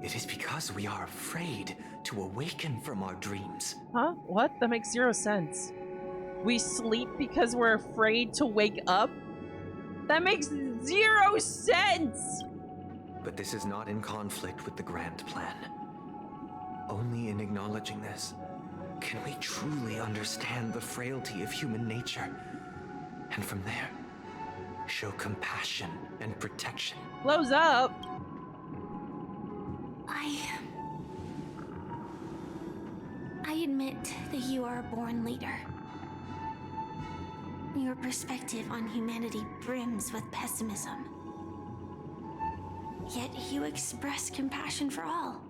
it is because we are afraid to awaken from our dreams. Huh? What? That makes zero sense. We sleep because we're afraid to wake up? That makes zero sense! But this is not in conflict with the grand plan. Only in acknowledging this can we truly understand the frailty of human nature, and from there, show compassion and protection. Blows up! I admit that you are a born leader. Your perspective on humanity brims with pessimism. Yet you express compassion for all.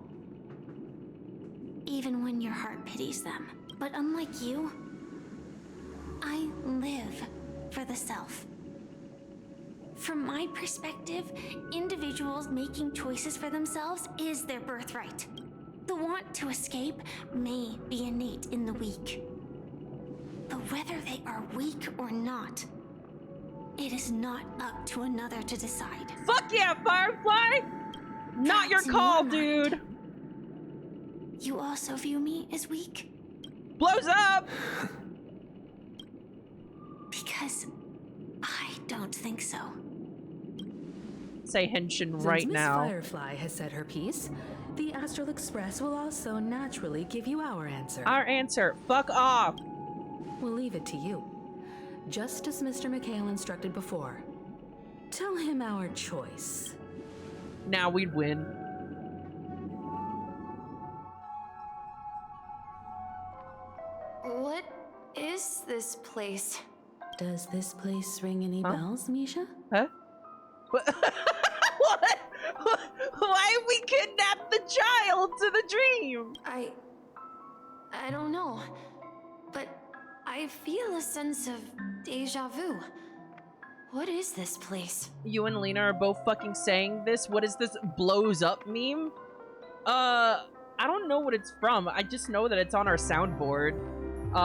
Even when your heart pities them. But unlike you, I live for the self. From my perspective, individuals making choices for themselves is their birthright. The want to escape may be innate in the weak. But whether they are weak or not, it is not up to another to decide. Fuck yeah, Firefly! Not your call, dude! You also view me as weak? Blows up! Because I don't think so. Say Henshin Since right Miss now. Firefly has said her piece, the Astral Express will also naturally give you our answer. Our answer, fuck off! We'll leave it to you. Just as Mr. McHale instructed before. Tell him our choice. Now we'd win. What is this place? Does this place ring any bells, Misha? Huh? What? Why we kidnapped the child to the dream? I don't know, but I feel a sense of deja vu. What is this place? You and Lena are both fucking saying this. What is this blows up meme? I don't know what it's from. I just know that it's on our soundboard.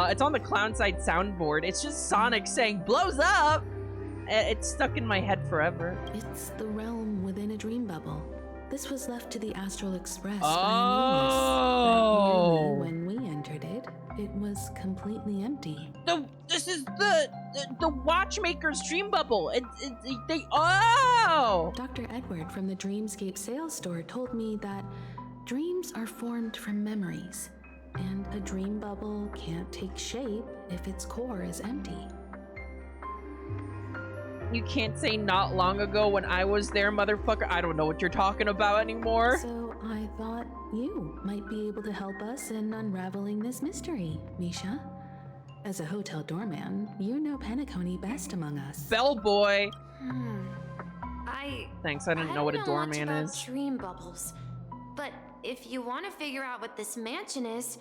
It's on the Clown Side soundboard. It's just Sonic saying blows up. It's stuck in my head forever. It's the realm within a dream bubble. This was left to the Astral Express Oh. by Nameless, when we entered it. it was completely empty. This is the watchmaker's dream bubble. Oh! Dr. Edward from the Dreamscape sales store told me that dreams are formed from memories, and a dream bubble can't take shape if its core is empty. You can't say not long ago when I was there, motherfucker. I don't know what you're talking about anymore. So I thought you might be able to help us in unraveling this mystery, Misha. As a hotel doorman, you know Penacony best among us. Bellboy. Thanks, I didn't know what a doorman much is. about dream bubbles, but if you want to figure out what this mansion is,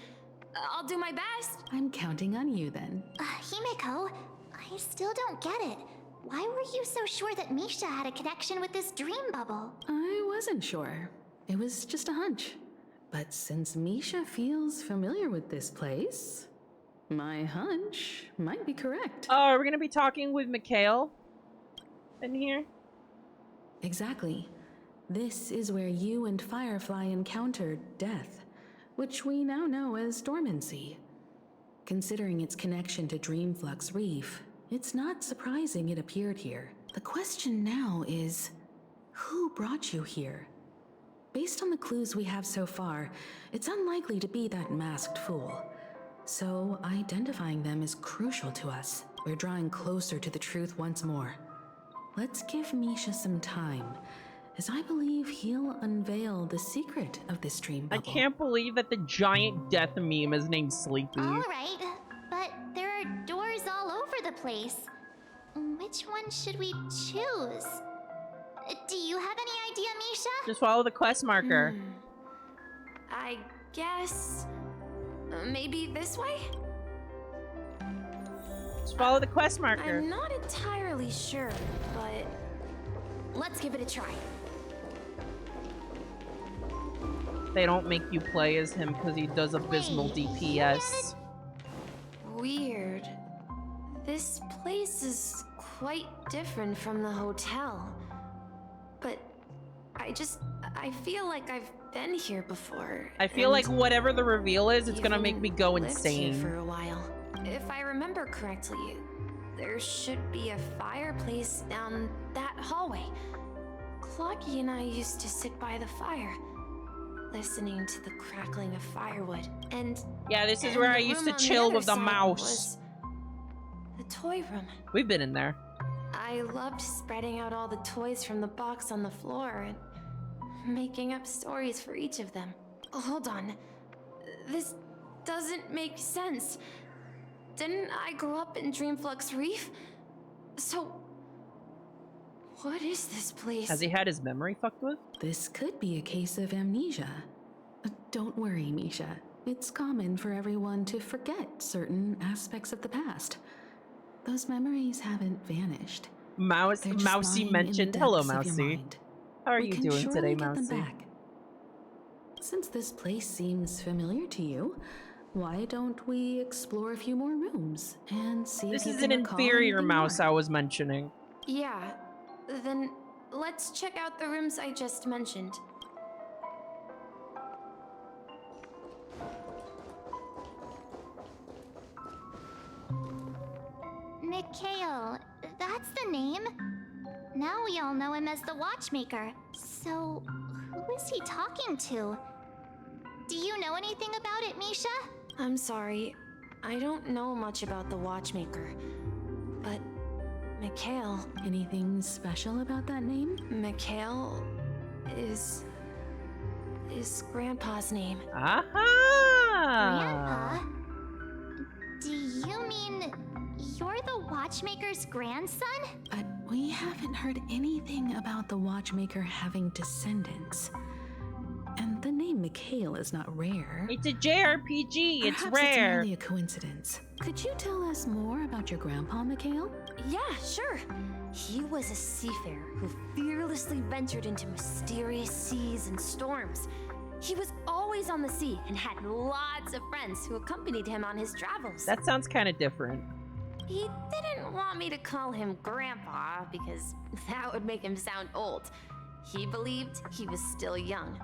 I'll do my best. I'm counting on you then. Himeko, I still don't get it. Why were you so sure that Misha had a connection with this dream bubble? I wasn't sure. It was just a hunch. But since Misha feels familiar with this place, my hunch might be correct. Oh, are we gonna be talking with Mikhail in here? Exactly. This is where you and Firefly encountered death, which we now know as dormancy. Considering its connection to Dreamflux Reef, it's not surprising it appeared here. The question now is, who brought you here? Based on the clues we have so far, it's unlikely to be that masked fool. So identifying them is crucial to us. We're drawing closer to the truth once more. Let's give Misha some time, as I believe he'll unveil the secret of this dream bubble. I can't believe that the giant death meme is named Sleepy. Alright, but there are doors all over the place. Which one should we choose? Do you have any idea, Misha? Just follow the quest marker. I guess maybe this way? Just follow the quest marker. I'm not entirely sure, but let's give it a try. They don't make you play as him because he does abysmal DPS. Weird. This place is quite different from the hotel. But I feel like I've been here before. I feel like whatever the reveal is, it's gonna make even me go lived insane. Here for a while. If I remember correctly, there should be a fireplace down that hallway. Clocky and I used to sit by the fire, listening to the crackling of firewood. And yeah, this is where I used to chill with the mouse. The toy room. We've been in there. I loved spreading out all the toys from the box on the floor and making up stories for each of them. Hold on. This doesn't make sense. Didn't I grow up in Dreamflux Reef? So, what is this place? Has he had his memory fucked with? This could be a case of amnesia. Don't worry, Misha. It's common for everyone to forget certain aspects of the past. Those memories haven't vanished. Mousy mentioned, hello, Mousy. How are you doing today, Mousy? Since this place seems familiar to you, why don't we explore a few more rooms and see if This you is can an recall inferior anything mouse more? I was mentioning. Yeah, then let's check out the rooms I just mentioned. Mikhail, that's the name. Now we all know him as the Watchmaker. So, who is he talking to? Do you know anything about it, Misha? I'm sorry, I don't know much about the Watchmaker, but Mikhail. Anything special about that name? Mikhail is Grandpa's name. Aha! Grandpa? Do you mean you're the Watchmaker's grandson? But we haven't heard anything about the Watchmaker having descendants. And the name Mikhail is not rare. It's a JRPG, it's Perhaps rare. It's only a coincidence. Could you tell us more about your grandpa, Mikhail? Yeah, sure. He was a seafarer who fearlessly ventured into mysterious seas and storms. He was always on the sea and had lots of friends who accompanied him on his travels. That sounds kind of different. He didn't want me to call him Grandpa because that would make him sound old. He believed he was still young.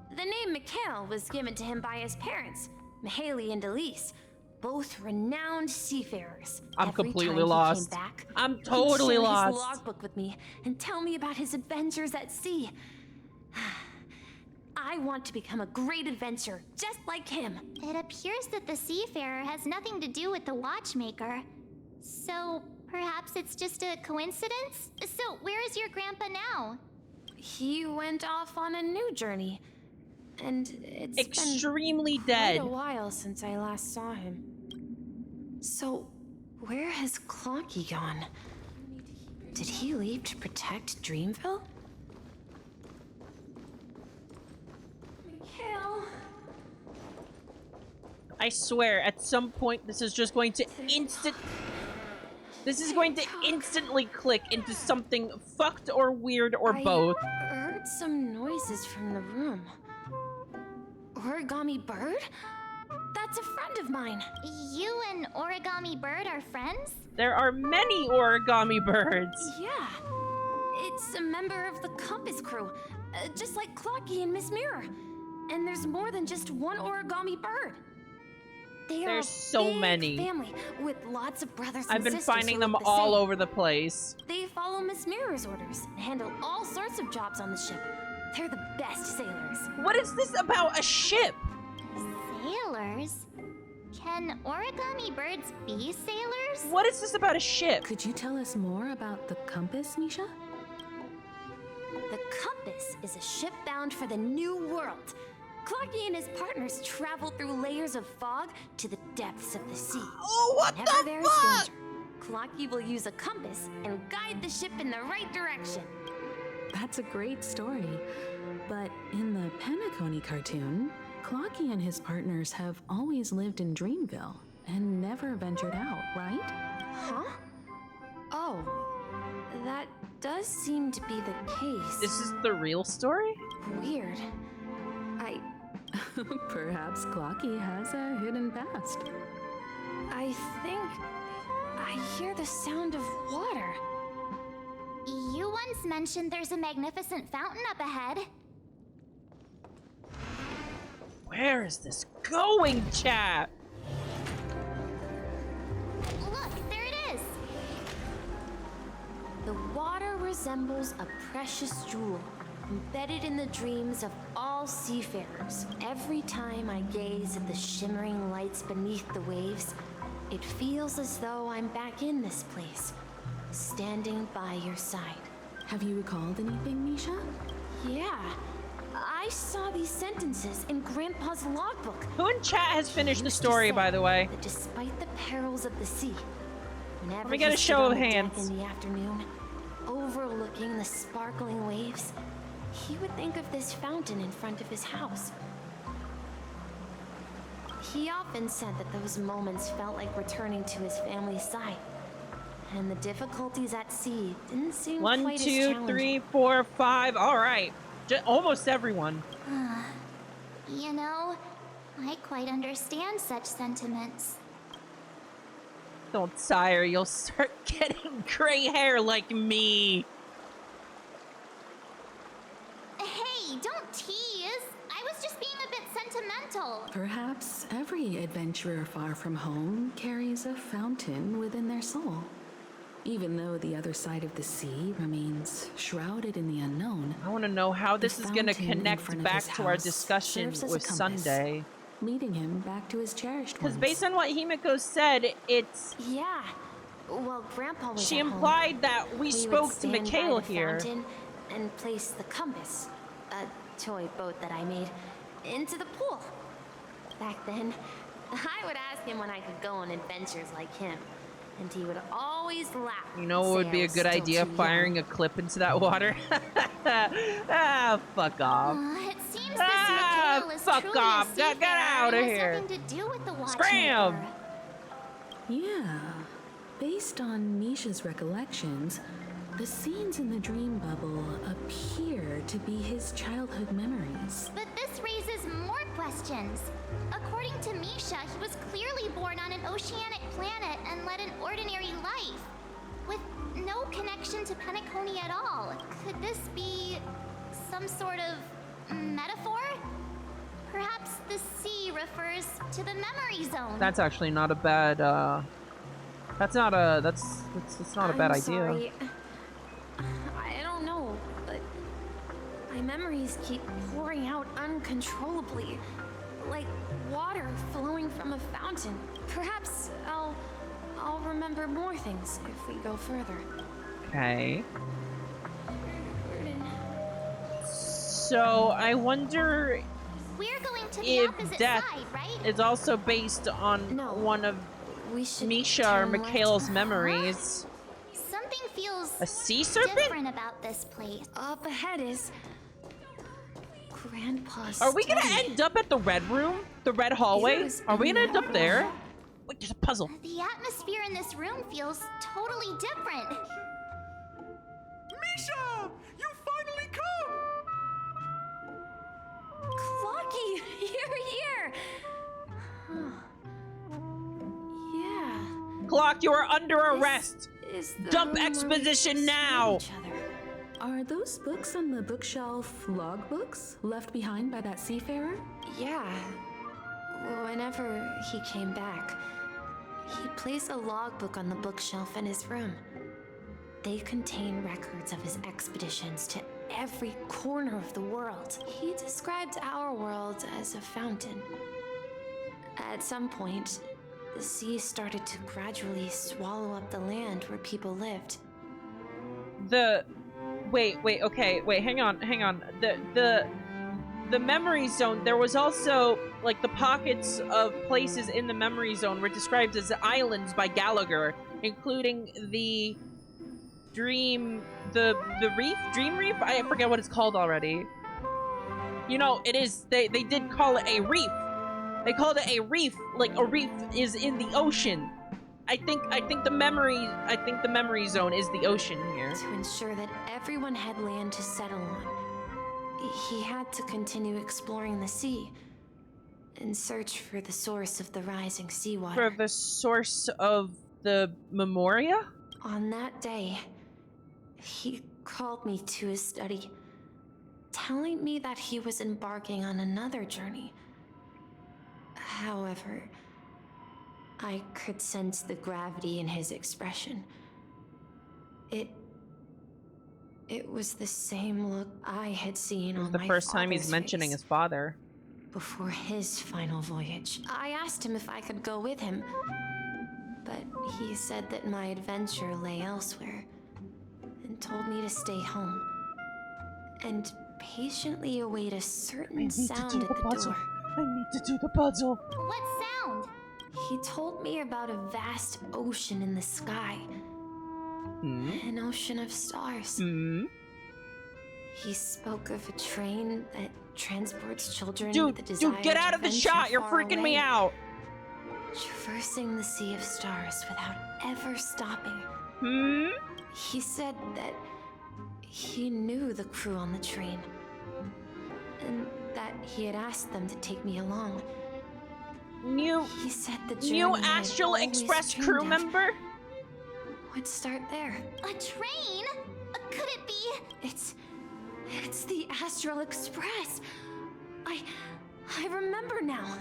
The name Mikhail was given to him by his parents, Mihaly and Elise, both renowned seafarers. I'm Every completely time lost. He came back, I'm totally he'd share lost. his logbook with me and tell me about his adventures at sea. I want to become a great adventurer, just like him. It appears that the seafarer has nothing to do with the watchmaker. So perhaps it's just a coincidence? So where is your grandpa now? He went off on a new journey. And it's extremely been dead. quite a while since I last saw him. So, where has Clocky gone? Did he leave to protect Dreamville? Mikhail. I swear, at some point, this is just going to This is going to instantly click into something fucked or weird or both. I heard some noises from the room. Origami Bird? That's a friend of mine. You and Origami Bird are friends? There are many origami birds. Yeah. It's a member of the Compass crew, just like Clocky and Miss Mirror. And there's more than just one origami bird. There's so many. Family with lots of brothers and I've been sisters finding who them look the all same. over the place. They follow Miss Mirror's orders and handle all sorts of jobs on the ship. They're the best sailors. What is this about a ship? Sailors? Can origami birds be sailors? What is this about a ship? Could you tell us more about the compass, Misha? The Compass is a ship bound for the new world. Clocky and his partners travel through layers of fog to the depths of the sea. Oh, what Whenever the there is fuck? danger, Clocky will use a compass and guide the ship in the right direction. That's a great story. But in the Penacony cartoon, Clocky and his partners have always lived in Dreamville and never ventured out, right? Huh? Oh, that does seem to be the case. This is the real story? Weird. Perhaps Clocky has a hidden past. I think I hear the sound of water. You once mentioned there's a magnificent fountain up ahead. Where is this going, chat? Look, there it is. The water resembles a precious jewel, embedded in the dreams of all seafarers. Every time I gaze at the shimmering lights beneath the waves, it feels as though I'm back in this place, standing by your side. Have you recalled anything, Misha? Yeah. I saw these sentences in Grandpa's logbook. Who in chat has finished the story, by the way? That despite the perils of the sea, whenever Let me get he a stood show on of the deck hands. in the afternoon, overlooking the sparkling waves, he would think of this fountain in front of his house. He often said that those moments felt like returning to his family's side, and the difficulties at sea didn't seem One, quite as two, challenging. 3, 4, 5. All right. Almost everyone. You know, I quite understand such sentiments. Don't sigh or you'll start getting gray hair like me. Hey, don't tease. I was just being a bit sentimental. Perhaps every adventurer far from home carries a fountain within their soul. Even though the other side of the sea remains shrouded in the unknown, I want to know how this is going to fountain in connect front of back his to our house discussion serves as a with compass, Sunday. leading him back to his cherished Because ones. based on what Himiko said, it's... Yeah. Well, Grandpa was She at home. implied that we would spoke to stand by Mikhail the here. fountain and place the compass, a toy boat that I made, into the pool. Back then, I would ask him when I could go on adventures like him, and he would always laugh. You know what would be a good idea? Firing a clip into that water? Ah, fuck off. It seems this Mikhail is fuck truly off. a Get seafarer out of and has here. nothing to do with the Scram! watchmaker. Yeah. Based on Misha's recollections, the scenes in the dream bubble appear to be his childhood memories. But this raises more questions. According to Misha, he was clearly born on an oceanic planet and led an ordinary life, with no connection to Penacony at all. Could this be some sort of metaphor? Perhaps the C refers to the memory zone. That's actually not a bad, that's not a bad idea. Sorry. I don't know, but my memories keep pouring out uncontrollably, like water flowing from a fountain. Perhaps I'll remember more things if we go further. Okay. So I wonder We're going to the if opposite death side, right? is also based on one of Misha or Mikhail's memories. Something feels A sea serpent? different about this place. Up ahead is Grandpa's Are we gonna study. end up at the red room? The red hallway? Are we gonna end up there? Wait, there's a puzzle. The atmosphere in this room feels totally different. Misha! You finally come! Clocky, you're here! Yeah. Clock, you are under arrest! Is the Dump room where we exposition saw now! each other. Are those books on the bookshelf logbooks left behind by that seafarer? Yeah. Whenever he came back, he placed a logbook on the bookshelf in his room. They contain records of his expeditions to every corner of the world. He described our world as a fountain. At some point, the sea started to gradually swallow up the land where people lived. Wait, hang on. The memory zone, there was also, like, the pockets of places in the memory zone were described as islands by Gallagher, including the dream reef? I forget what it's called already. You know, it is, they did call it a reef. They called it a reef, like a reef is in the ocean. I think the memory zone is the ocean here. To ensure that everyone had land to settle on, he had to continue exploring the sea and search for the source of the rising seawater. For the source of the Memoria? On that day, he called me to his study, telling me that he was embarking on another journey. However, I could sense the gravity in his expression. It was the same look I had seen on The my first time he's father's mentioning face his father. before his final voyage. I asked him if I could go with him, but he said that my adventure lay elsewhere and told me to stay home and patiently await a certain sound at the door. I need to do the puzzle. What sound? He told me about a vast ocean in the sky. An ocean of stars. He spoke of a train that transports children with the desire Dude, get out of the adventure shot! You're far freaking me away, out! traversing the sea of stars without ever stopping. He said that he knew the crew on the train, and that he had asked them to take me along. He said the journey New I had Astral always Express dreamed crew of member? would start there. A train? Could it be? It's the Astral Express. I remember now.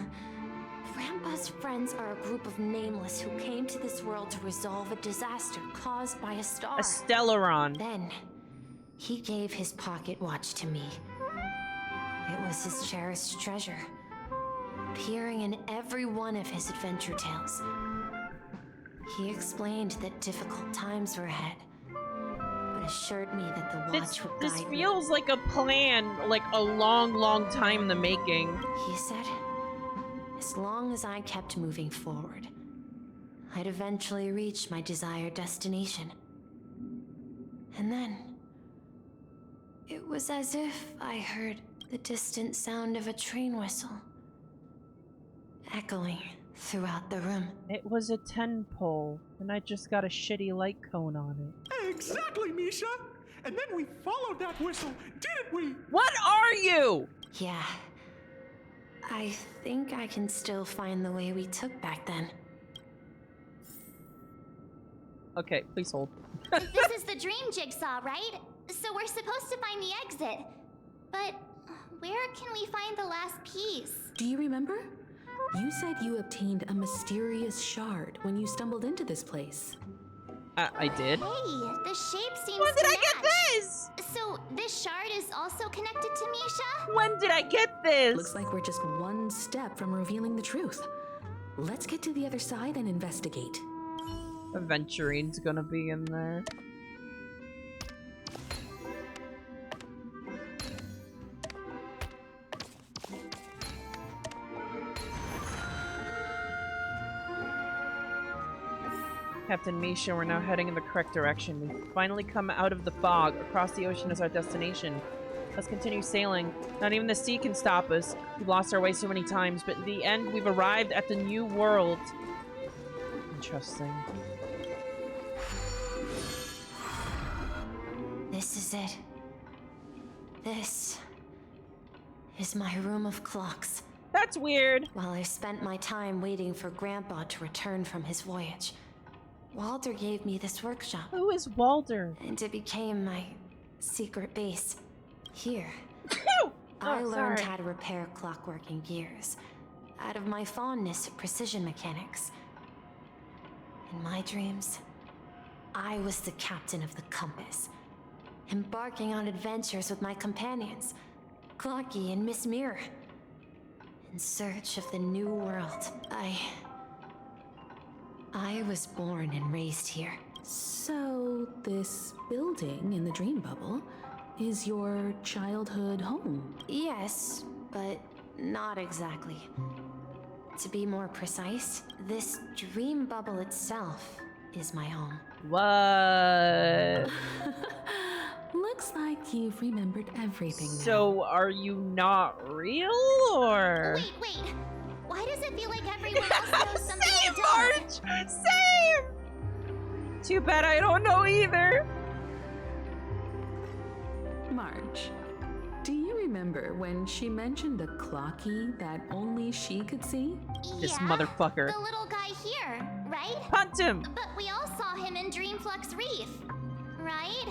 Grandpa's friends are a group of nameless who came to this world to resolve a disaster caused by a star. A Stellaron. Then, he gave his pocket watch to me. It was his cherished treasure, appearing in every one of his adventure tales. He explained that difficult times were ahead, but assured me that the watch would guide me. This feels like a plan, like a long time in the making. He said, as long as I kept moving forward, I'd eventually reach my desired destination. And then, it was as if I heard the distant sound of a train whistle, echoing throughout the room. It was a 10-pole, and I just got a shitty light cone on it. Exactly, Misha! And then we followed that whistle, didn't we? What are you? Yeah. I think I can still find the way we took back then. Okay, please hold. This is the dream jigsaw, right? So we're supposed to find the exit. But where can we find the last piece? Do you remember? You said you obtained a mysterious shard when you stumbled into this place. I did. Hey, the shape seems When did to I match. get this? So this shard is also connected to Misha? When did I get this? Looks like we're just one step from revealing the truth. Let's get to the other side and investigate. Aventurine's gonna be in there. Captain Misha, we're now heading in the correct direction. We've finally come out of the fog. Across the ocean is our destination. Let's continue sailing. Not even the sea can stop us. We've lost our way so many times, but in the end, we've arrived at the new world. Interesting. This is it. This is my room of clocks. That's weird. While I spent my time waiting for Grandpa to return from his voyage, Walter gave me this workshop. Who is Walter? And it became my secret base. Here, Oh, I learned sorry. how to repair clockwork and gears out of my fondness of precision mechanics. In my dreams, I was the captain of the compass, embarking on adventures with my companions, Clocky and Miss Mirror, in search of the new world. I was born and raised here. So, this building in the dream bubble is your childhood home? Yes, but not exactly. To be more precise, this dream bubble itself is my home. What? Looks like you've remembered everything now. So, are you not real, or? Wait. Why does it feel like everyone else knows something I Same, don't? March! Same! Too bad I don't know either. Marge, do you remember when she mentioned a clocky that only she could see? This Yeah, motherfucker. the little guy here, right? Hunt him! But we all saw him in Dreamflux Reef, right?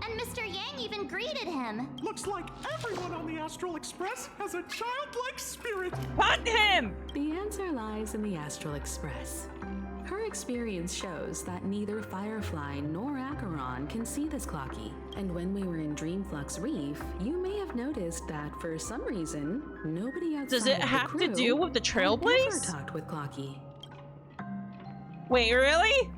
And Mr. Yang even greeted him. Looks like everyone on the Astral Express has a childlike spirit. Hunt him! The answer lies in the Astral Express. Her experience shows that neither Firefly nor Acheron can see this clocky. And when we were in Dreamflux Reef, you may have noticed that for some reason, nobody outside Does it of the have to crew do with the had ever Trailblaze? talked with Clocky. Wait, really?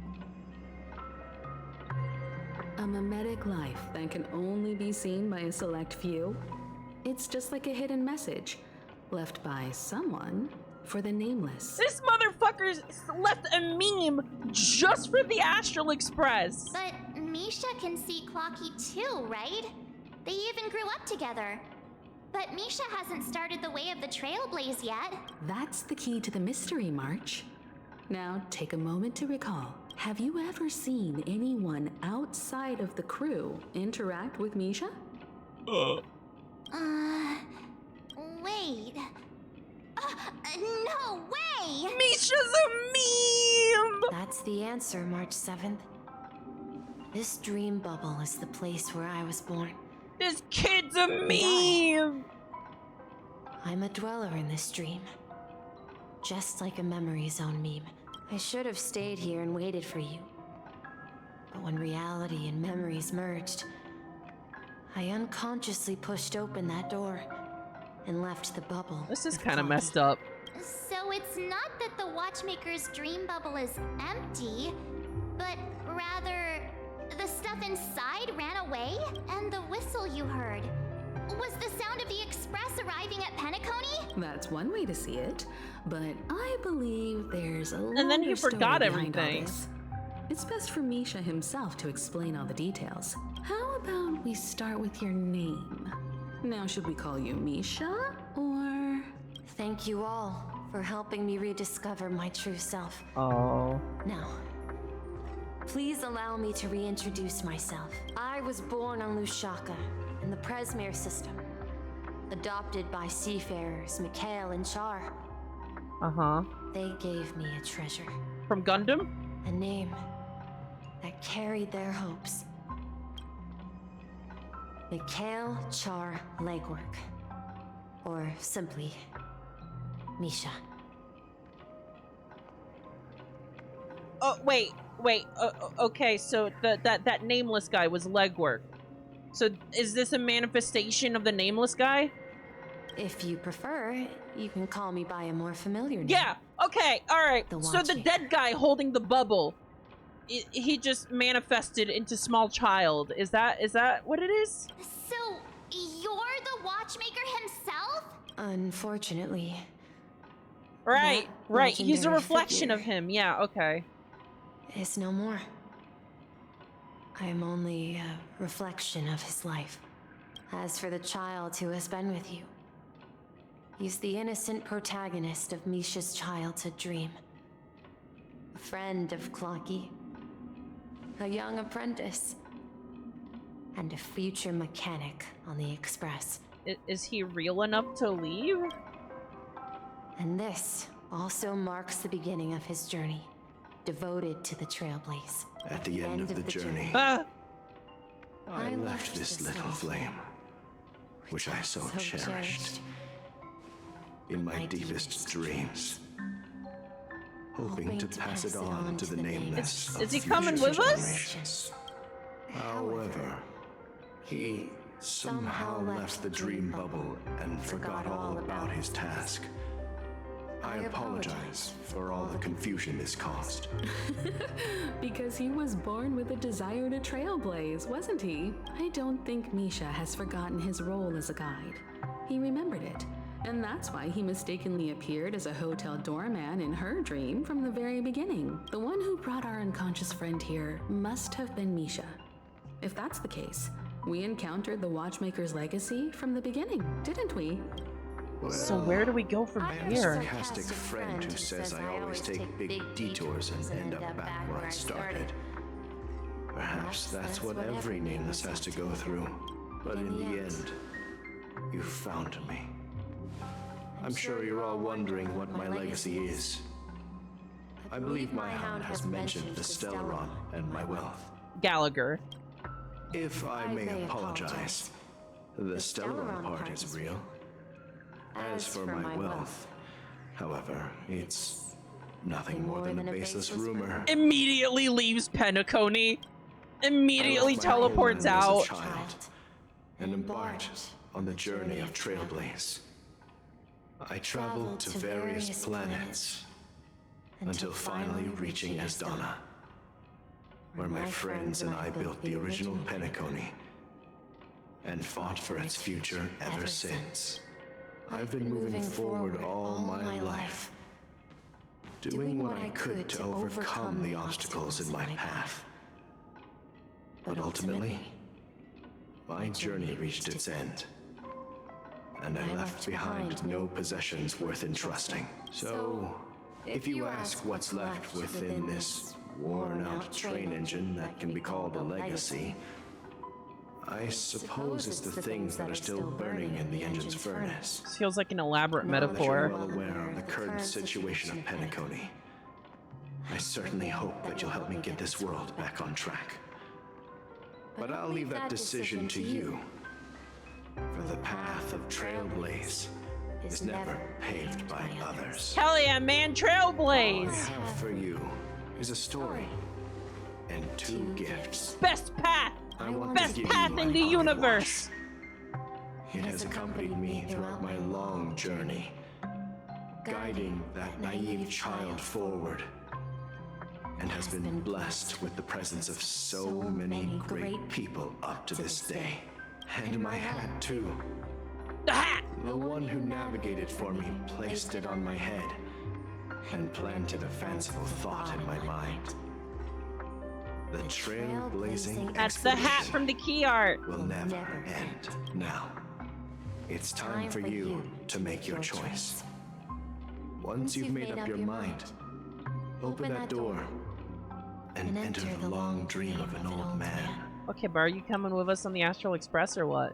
A mimetic life that can only be seen by a select few. It's just like a hidden message left by someone for the nameless. This motherfucker's left a meme just for the Astral Express. But Misha can see Clocky too, right? They even grew up together. But Misha hasn't started the way of the Trailblaze yet. That's the key to the mystery, March. Now, take a moment to recall. Have you ever seen anyone outside of the crew interact with Misha? Wait. No way! Misha's a meme! That's the answer, March 7th. This dream bubble is the place where I was born. This kid's a meme! I'm a dweller in this dream. Just like a memory zone meme. I should have stayed here and waited for you. But when reality and memories merged, I unconsciously pushed open that door and left the bubble. This is with kind of Clocky. messed up. So it's not that the Watchmaker's dream bubble is empty, but rather the stuff inside ran away? And the whistle you heard was the sound of the express arriving at Penacony? That's one way to see it, but I believe there's a And then you longer story forgot behind all everything. this. It's best for Misha himself to explain all the details. How about we start with your name? Now, should we call you Misha, or... Thank you all for helping me rediscover my true self. Oh. Now, please allow me to reintroduce myself. I was born on Lushaka, in the Presmere system. Adopted by seafarers Mikhail and Char. Uh-huh. They gave me a treasure. From Gundam? A name that carried their hopes. Mikhail Char Legwork. Or simply, Misha. Oh, wait. Okay, so that nameless guy was legwork. So is this a manifestation of the nameless guy? If you prefer, you can call me by a more familiar name. Yeah, okay, alright. So the Watchmaker. dead guy holding the bubble, he just manifested into small child. Is that what it is? So, you're the watchmaker himself? Unfortunately. Right, that right. He's a legendary reflection figure of him. Yeah, okay. is no more. I am only a reflection of his life. As for the child who has been with you, he's the innocent protagonist of Misha's childhood dream. A friend of Clocky, a young apprentice, and a future mechanic on the Express. Is he real enough to leave? And this also marks the beginning of his journey, devoted to the Trailblaze. At the end of the journey, Ah! I left this little flame, which I so cherished, in my deepest dreams, hoping to pass it on to the nameless. Is he of coming future with us? generations. However, he somehow left the dream bubble and forgot all about his task. I apologize for all the confusion this caused. Because he was born with a desire to trailblaze, wasn't he? I don't think Misha has forgotten his role as a guide. He remembered it, and that's why he mistakenly appeared as a hotel doorman in her dream from the very beginning. The one who brought our unconscious friend here must have been Misha. If that's the case, we encountered the Watchmaker's legacy from the beginning, didn't we? So where do we go from I have a here? sarcastic friend who says I always take big detours and end up back where I started. Perhaps that's what every nameless has to go through. But in the end, you found me. I'm sure you're all wondering what my legacy is. I believe my hound has mentioned the Stellaron and my wealth. Gallagher. If I may apologize, the Stellaron part is real. As for my wealth, however, it's nothing more than a baseless rumor. Immediately leaves Penacony. Immediately teleports out. As a child, and embarked on the journey of Trailblaze. I traveled to various planets until finally reaching Asdana, where my friends and I built the original Penacony and fought for its future ever since. I've been moving forward all my life, doing what I could to overcome the obstacles in my path. But ultimately, my journey reached its end, and I left behind no possessions worth entrusting. So, if you ask what's left within this worn-out train engine that can be called a legacy, I suppose it's the things that are still burning in the engine's furnace. This feels like an elaborate Now that metaphor. you're well aware of the current situation of Penacony, I certainly hope that you'll help me get this world back on track. But I'll leave that decision to you. For the path of Trailblaze is never paved by others. Hell yeah, man, All I Trailblaze! have for you is a story and two gifts. Best path! I want Best to give path you in the my universe! It has accompanied me throughout my long journey, guiding that naive child forward, and has been blessed with the presence of so many great people up to this day. And my hat, too. The hat! The one who navigated for me placed it on my head and planted a fanciful thought in my mind. The trailblazing That's the hat expedition from the key art. will never end. Now, it's time for you to make your choice. Once you've made up your mind, open that door and enter the long dream of an old man. Okay, but are you coming with us on the Astral Express or what?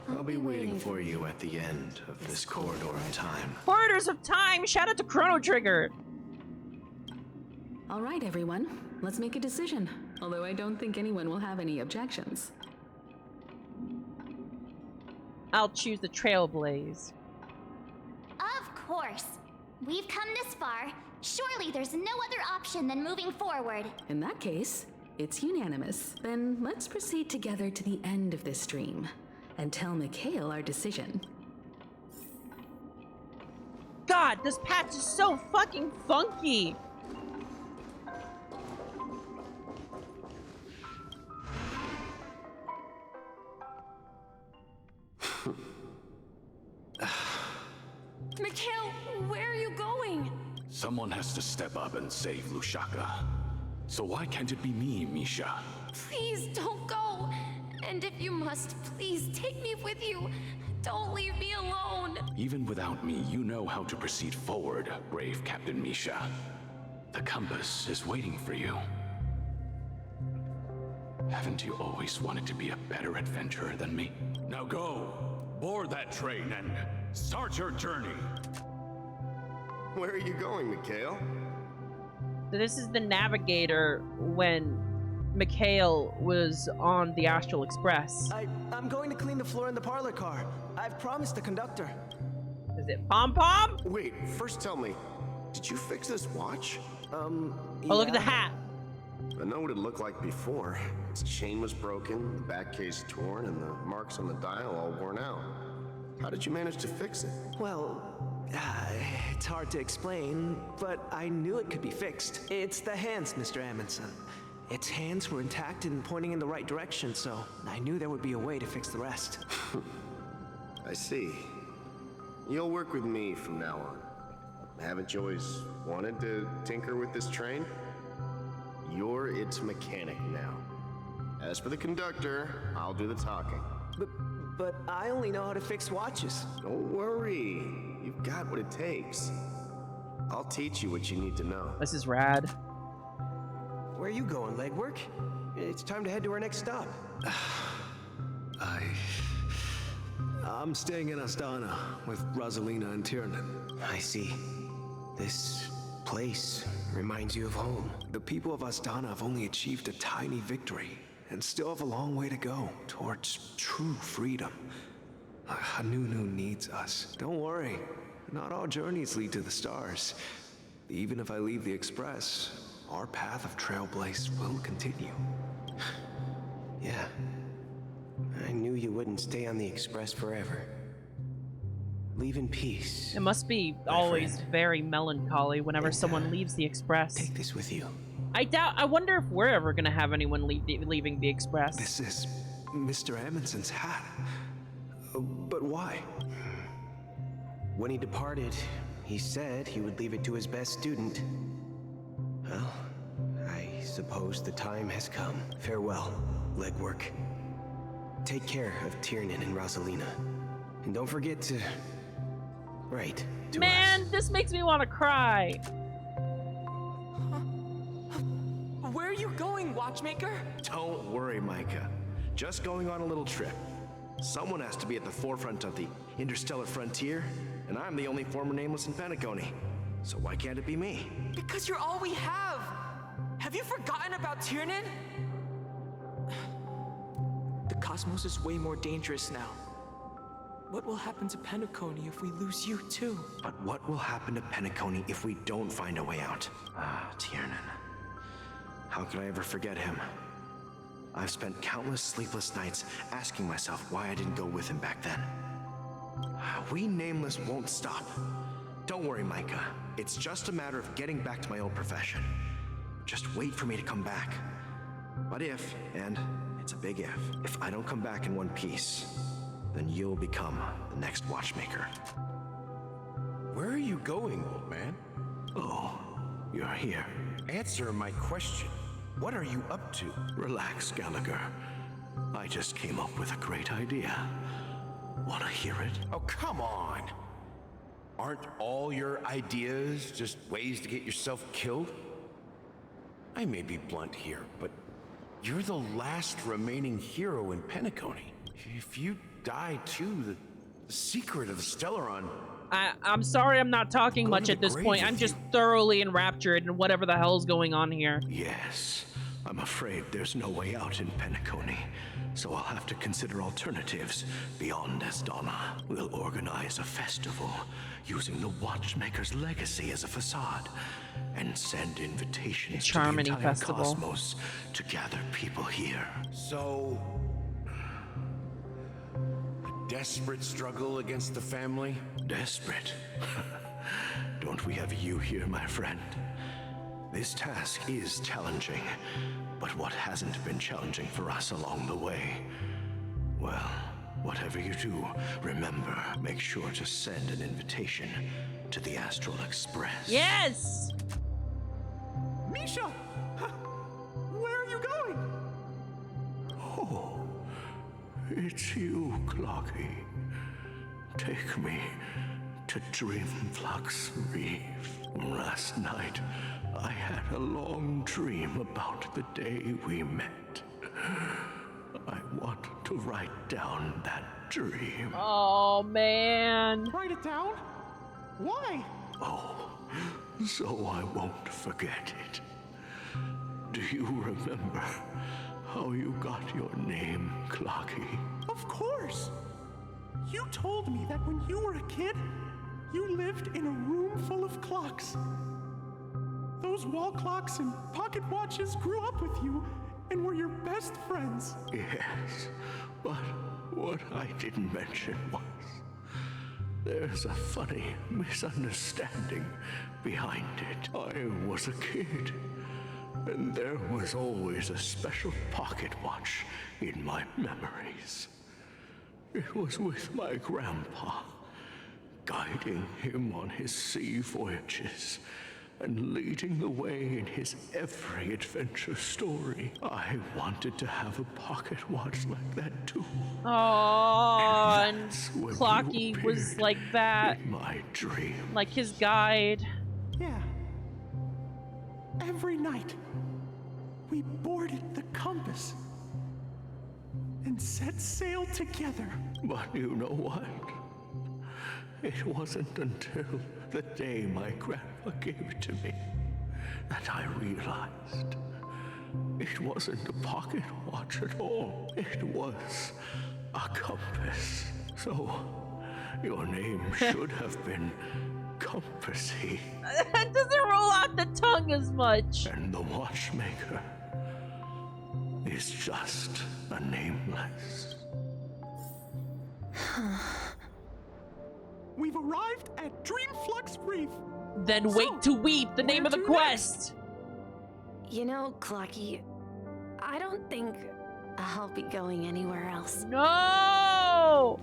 I'll be waiting for you at the end of this corridor of time. Corridors of Time! Shout out to Chrono Trigger! All right, everyone, let's make a decision. Although I don't think anyone will have any objections. I'll choose the Trailblaze. Of course. We've come this far. Surely there's no other option than moving forward. In that case, it's unanimous. Then let's proceed together to the end of this dream and tell Mikhail our decision. God, this patch is so fucking funky. Mikhail, where are you going? Someone has to step up and save Lushaka. So why can't it be me, Misha? Please don't go. And if you must, please take me with you. Don't leave me alone. Even without me, you know how to proceed forward, brave Captain Misha. The compass is waiting for you. Haven't you always wanted to be a better adventurer than me? Now go, board that train and start your journey. Where are you going, Mikhail? So this is the navigator when Mikhail was on the Astral Express. I'm going to clean the floor in the parlor car. I've promised the conductor. Is it Pom Pom? Wait, first tell me, did you fix this watch? Oh, look at the hat. I know what it looked like before. Its chain was broken, the back case torn, and the marks on the dial all worn out. How did you manage to fix it? Well, it's hard to explain, but I knew it could be fixed. It's the hands, Mr. Amundsen. Its hands were intact and pointing in the right direction, so I knew there would be a way to fix the rest. I see. You'll work with me from now on. Haven't you always wanted to tinker with this train? You're its mechanic now. As for the conductor, I'll do the talking. But I only know how to fix watches. Don't worry. You've got what it takes. I'll teach you what you need to know. This is rad. Where are you going, legwork? It's time to head to our next stop. I'm staying in Astana with Rosalina and Tiernan. I see. This place reminds you of home. The people of Astana have only achieved a tiny victory and still have a long way to go towards true freedom. Hanunu needs us. Don't worry, not all journeys lead to the stars. Even if I leave the Express, our path of Trailblaze will continue. Yeah. I knew you wouldn't stay on the Express forever. Leave in peace. It must be always very melancholy whenever someone leaves the Express. Take this with you. I wonder if we're ever gonna have anyone leaving the Express. This is Mr. Amundsen's hat. But why? When he departed, he said he would leave it to his best student. Well, I suppose the time has come. Farewell, legwork. Take care of Tiernan and Rosalina. And don't forget to write to Man, this makes me want to cry. Where are you going, Watchmaker? Don't worry, Micah. Just going on a little trip. Someone has to be at the forefront of the interstellar frontier, and I'm the only former nameless in Penacony. So why can't it be me? Because you're all we have. Have you forgotten about Tiernan? The cosmos is way more dangerous now. What will happen to Penacony if we lose you too? But what will happen to Penacony if we don't find a way out? Tiernan. How could I ever forget him? I've spent countless sleepless nights asking myself why I didn't go with him back then. We Nameless won't stop. Don't worry, Micah. It's just a matter of getting back to my old profession. Just wait for me to come back. But if, and it's a big if I don't come back in one piece, then you'll become the next Watchmaker. Where are you going, old man? Oh, you're here. Answer my question. What are you up to? Relax, Gallagher. I just came up with a great idea. Wanna hear it? Oh, come on. Aren't all your ideas just ways to get yourself killed? I may be blunt here, but you're the last remaining hero in Penacony. If you die too, the secret of the Stellaron... I'm sorry I'm not talking much at this point. I'm just thoroughly enraptured in whatever the hell's going on here. Yes, I'm afraid there's no way out in Penacony, so I'll have to consider alternatives beyond Asdana. We'll organize a festival using the Watchmaker's legacy as a facade and send invitations to the entire cosmos to gather people here. So, a desperate struggle against the family? Desperate? Don't we have you here, my friend? This task is challenging, but what hasn't been challenging for us along the way? Well, whatever you do, remember, make sure to send an invitation to the Astral Express. Yes! Misha! Where are you going? Oh, it's you, Clocky. Take me to Dreamflux Reef. Last night, I had a long dream about the day we met. I want to write down that dream. Oh, man. Write it down? Why? Oh, so I won't forget it. Do you remember how you got your name, Clocky? Of course. You told me that when you were a kid, you lived in a room full of clocks. Those wall clocks and pocket watches grew up with you and were your best friends. Yes, but what I didn't mention was there's a funny misunderstanding behind it. I was a kid, and there was always a special pocket watch in my memories. It was with my grandpa, guiding him on his sea voyages and leading the way in his every adventure story. I wanted to have a pocket watch like that too. Oh, and Clocky was like that. In my dream. Like his guide. Yeah. Every night, we boarded the compass and set sail together. But you know what? It wasn't until the day my grandpa gave it to me that I realized it wasn't a pocket watch at all. It was a compass. So your name should have been Compassy. That doesn't roll out the tongue as much. And the Watchmaker is just a nameless. We've arrived at Dreamflux Reef. Then wait to weep, the name of the quest. You know, Clocky, I don't think I'll be going anywhere else. No!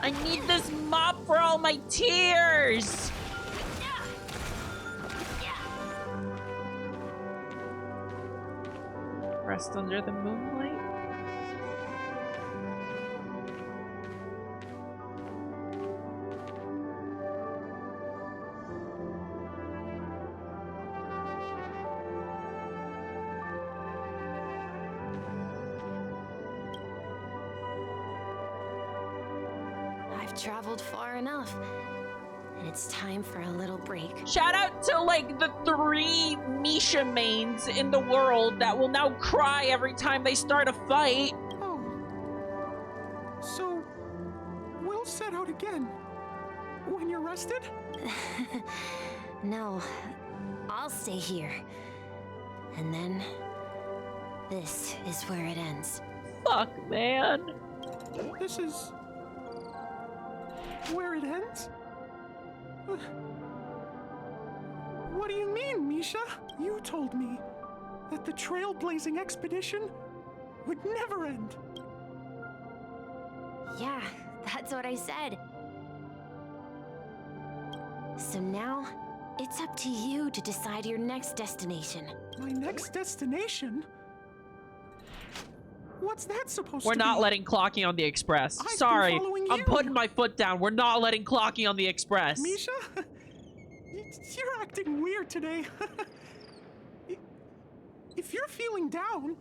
I need this mop for all my tears. Rest under the moonlight. I've traveled far enough, and it's time for a little break. Shout out to like the 3 Misha mains in the world that will now cry every time they start a fight. Oh. So, we'll set out again when you're rested? No, I'll stay here. And then, this is where it ends. Fuck, man. This is where it ends? What do you mean, Misha? You told me that the trailblazing expedition would never end. Yeah, that's what I said. So now, it's up to you to decide your next destination. My next destination? What's that supposed We're to not be? letting Clocky on the Express. I've been Sorry. following I'm you. putting my foot down. We're not letting Clocky on the Express. Misha? You're acting weird today. If you're feeling down,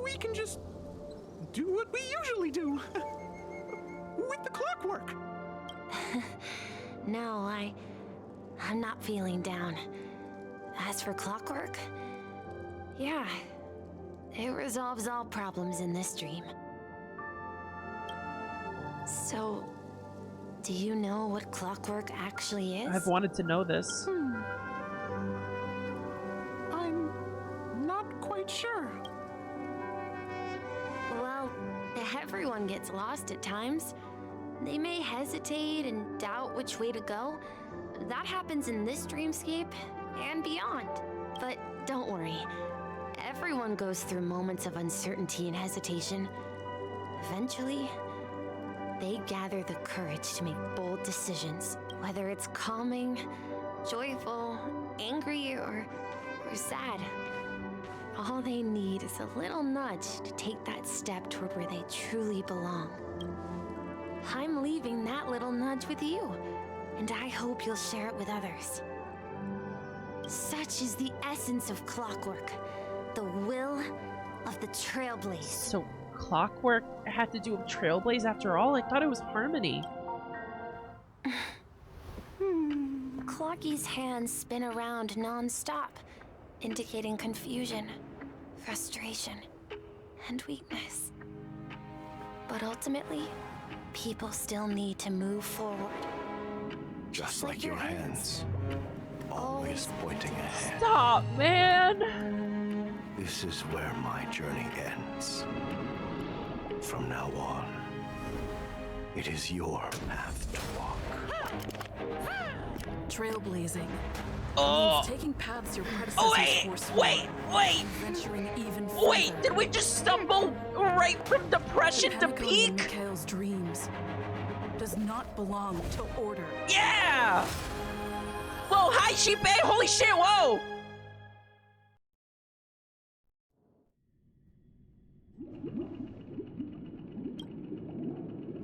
we can just do what we usually do. With the clockwork. No, I'm not feeling down. As for clockwork, yeah, it resolves all problems in this dream. So, do you know what clockwork actually is? I've wanted to know this. I'm not quite sure. Well, everyone gets lost at times. They may hesitate and doubt which way to go. That happens in this dreamscape and beyond. But don't worry. Everyone goes through moments of uncertainty and hesitation. Eventually, they gather the courage to make bold decisions. Whether it's calming, joyful, angry, or sad. All they need is a little nudge to take that step toward where they truly belong. I'm leaving that little nudge with you, and I hope you'll share it with others. Such is the essence of clockwork, the will of the Trailblaze. So clockwork had to do with Trailblaze after all? I thought it was Harmony. Clocky's hands spin around non-stop, indicating confusion, frustration, and weakness. But ultimately, people still need to move forward. Just like your hands. Always pointing ahead. Stop, man! This is where my journey ends. From now on, it is your path to walk. Trailblazing. Oh! Means taking paths your predecessors Oh, wait! Venturing even further. Wait, did we just stumble right from depression to peak? Mikhail's dreams does not belong to order. Yeah! Whoa, hi, Sheep! Holy shit, whoa!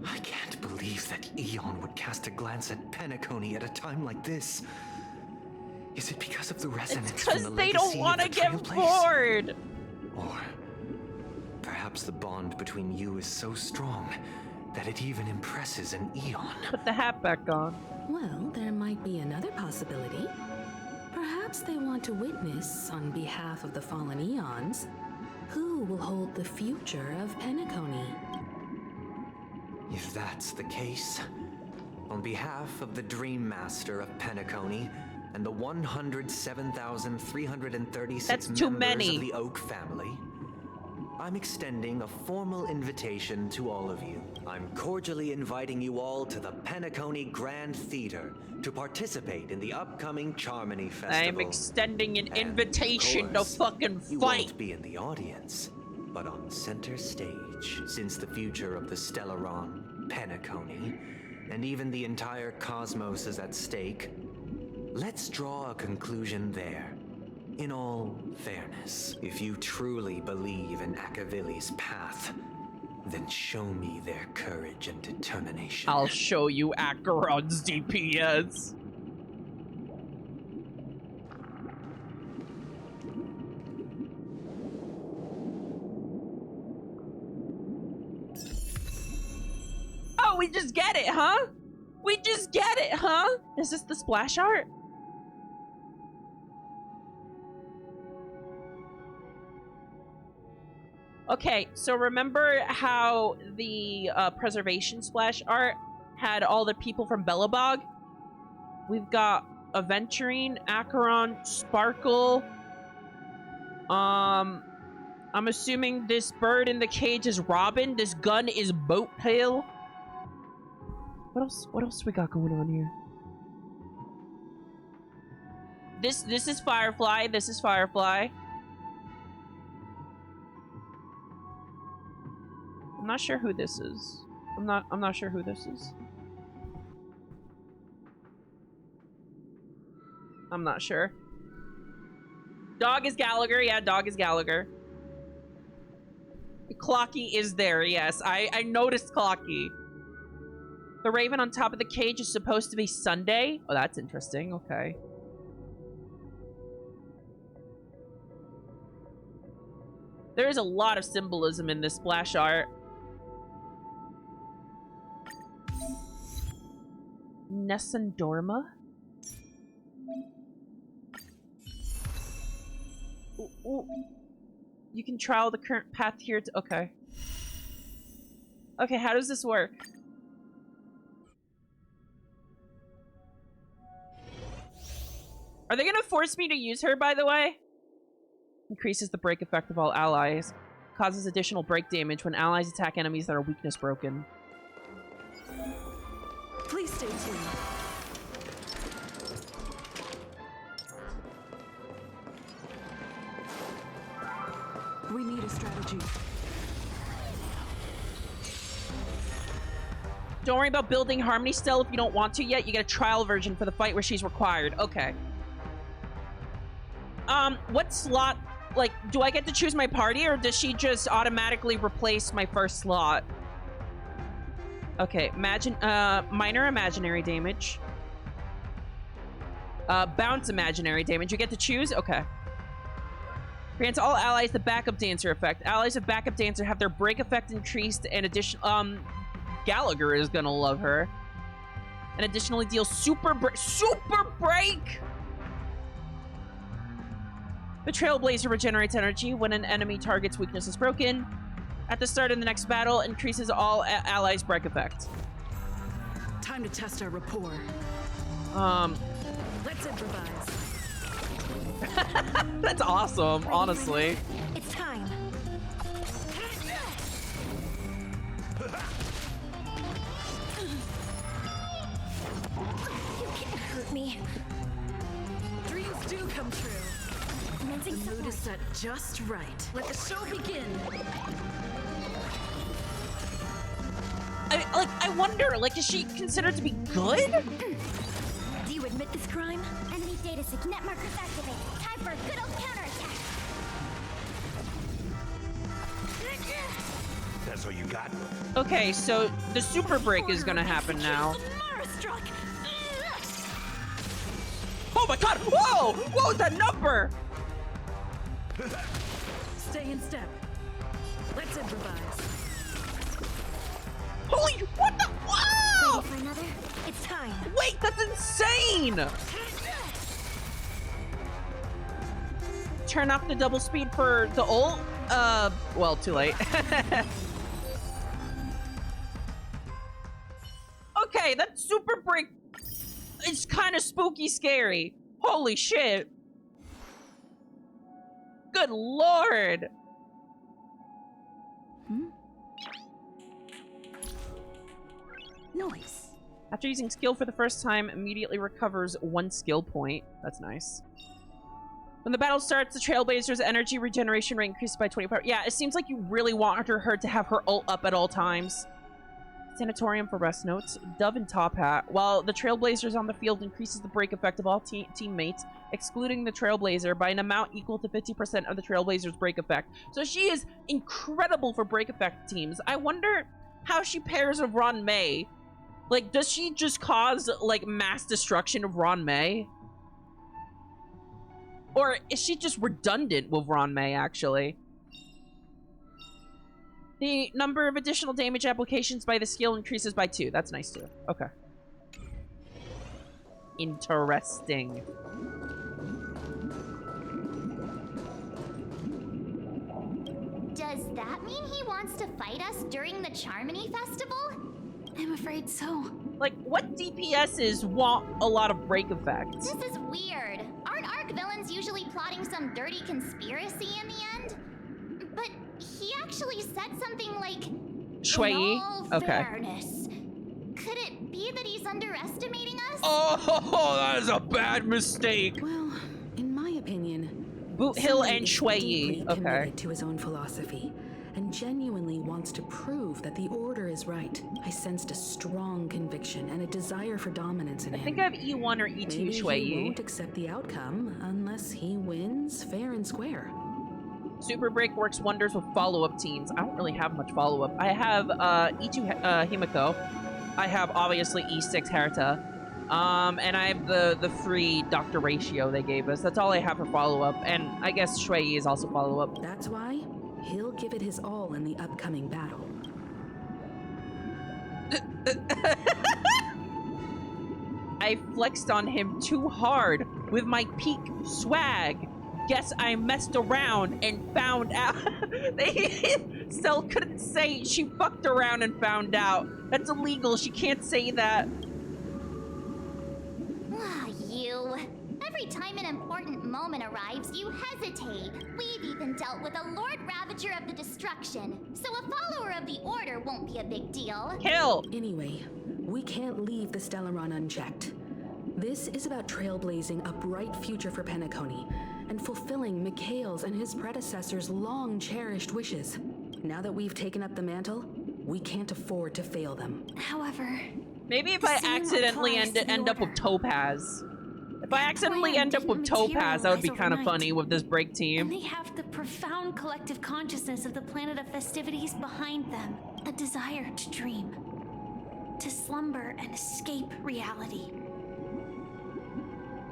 I can't believe that Eon would cast a glance at Penacony at a time like this. Is it because of the resonance It's from because the they legacy don't want to of the get Trailblaze? bored. Or perhaps the bond between you is so strong that it even impresses an Eon. Put the hat back on. Well, there might be another possibility. Perhaps they want to witness, on behalf of the fallen Eons, who will hold the future of Penacony. If that's the case, on behalf of the Dream Master of Penacony and the 107,336 That's too members many. of the Oak family, I'm extending a formal invitation to all of you. I'm cordially inviting you all to the Penacony Grand Theater to participate in the upcoming Charmony Festival. I'm extending an And, invitation of to course, fucking you fight. won't be in the audience, but on center stage, since the future of the Stellaron, Penacony, and even the entire cosmos is at stake. Let's draw a conclusion there. In all fairness, if you truly believe in Akavili's path, then show me their courage and determination. I'll show you Acheron's DPS. Oh, we just get it, huh? We just get it, huh? Is this the splash art? Okay, so remember how the preservation splash art had all the people from Belobog? We've got Aventurine, Acheron, Sparkle. I'm assuming this bird in the cage is Robin. This gun is Boatpail. What else we got going on here? This is Firefly. This is Firefly. I'm not sure who this is. I'm not sure who this is. I'm not sure. Dog is Gallagher. Yeah, Dog is Gallagher. Clocky is there. Yes, I noticed Clocky. The raven on top of the cage is supposed to be Sunday. Oh, that's interesting. Okay. There is a lot of symbolism in this splash art. Nessendorma? Ooh. You can trial the current path here to... Okay. Okay, how does this work? Are they gonna force me to use her, by the way? Increases the break effect of all allies. Causes additional break damage when allies attack enemies that are weakness broken. Please stay tuned. We need a strategy. Don't worry about building Harmony still if you don't want to yet. You get a trial version for the fight where she's required. Okay. What slot, like, do I get to choose my party or does she just automatically replace my first slot? Okay, minor imaginary damage. Bounce imaginary damage. You get to choose? Okay. Grants all allies the backup dancer effect. Allies of backup dancer have their break effect increased and Gallagher is gonna love her. And additionally deals super break! The Trailblazer regenerates energy when an enemy target's weakness is broken. At the start of the next battle, increases all allies' break effect. Time to test our rapport. Let's improvise. That's awesome, honestly. It's time. You can't hurt me. Dreams do come true. The mood is set just right. Let the show begin. I wonder, like, is she considered to be good? Do you admit this crime? Enemy data sig net markers activated. Time for a good old counterattack. That's all you got? Okay, so the super break is gonna happen now. Oh my god! Whoa! What was that number? Stay in step. Let's improvise. Holy, what the? Whoa! Ready for another? It's time. Wait, that's insane! Turn off the double speed for the ult? Well, too late. Okay, that super break is kind of spooky scary. Holy shit. Good lord. Noise. After using skill for the first time, immediately recovers 1 skill point. That's nice. When the battle starts, the Trailblazer's energy regeneration rate increases by 25. Yeah, it seems like you really want her to have her ult up at all times. Sanatorium for rest notes. Dove and Top Hat. While the Trailblazer's on the field, increases the break effect of all teammates, excluding the Trailblazer, by an amount equal to 50% of the Trailblazer's break effect. So she is incredible for break effect teams. I wonder how she pairs with Ron May. Like, does she just cause, like, mass destruction of Ron May? Or is she just redundant with Ron May, actually? The number of additional damage applications by the skill increases by 2. That's nice, too. Okay. Interesting. Does that mean he wants to fight us during the Charmony Festival? I'm afraid so. Like, what DPSs want a lot of break effects? This is weird. Aren't Arc villains usually plotting some dirty conspiracy in the end? But he actually said something like, Shui? in all Okay. fairness. Could it be that he's underestimating us? Oh, that is a bad mistake. Well, in my opinion, Boot Hill somebody and is Shui. deeply Okay. committed to his own philosophy and genuinely wants to prove that the Order is right. I sensed a strong conviction and a desire for dominance in him. I think I have E1 or E2 Maybe Shui. he won't accept the outcome unless he wins fair and square. Super Break works wonders with follow-up teams. I don't really have much follow-up. I have E2 Himiko. I have, obviously, E6 Herta. And I have the free Dr. Ratio they gave us. That's all I have for follow-up. And I guess Shui is also follow-up. That's why he'll give it his all in the upcoming battle. I flexed on him too hard with my peak swag. Guess I messed around and found out. Cell couldn't say she fucked around and found out. That's illegal. She can't say that. Ah, you. Every time an important moment arrives, you hesitate. We've even dealt with a Lord Ravager of the Destruction, so a follower of the Order won't be a big deal. Kill! Anyway, we can't leave the Stellaron unchecked. This is about trailblazing a bright future for Penacony and fulfilling Mikhail's and his predecessors' long-cherished wishes. Now that we've taken up the mantle, we can't afford to fail them. However, maybe if I accidentally end up with Topaz. If I accidentally end up with Topaz, that would be kind of funny with this break team. And they have the profound collective consciousness of the planet of festivities behind them. A desire to dream. To slumber and escape reality.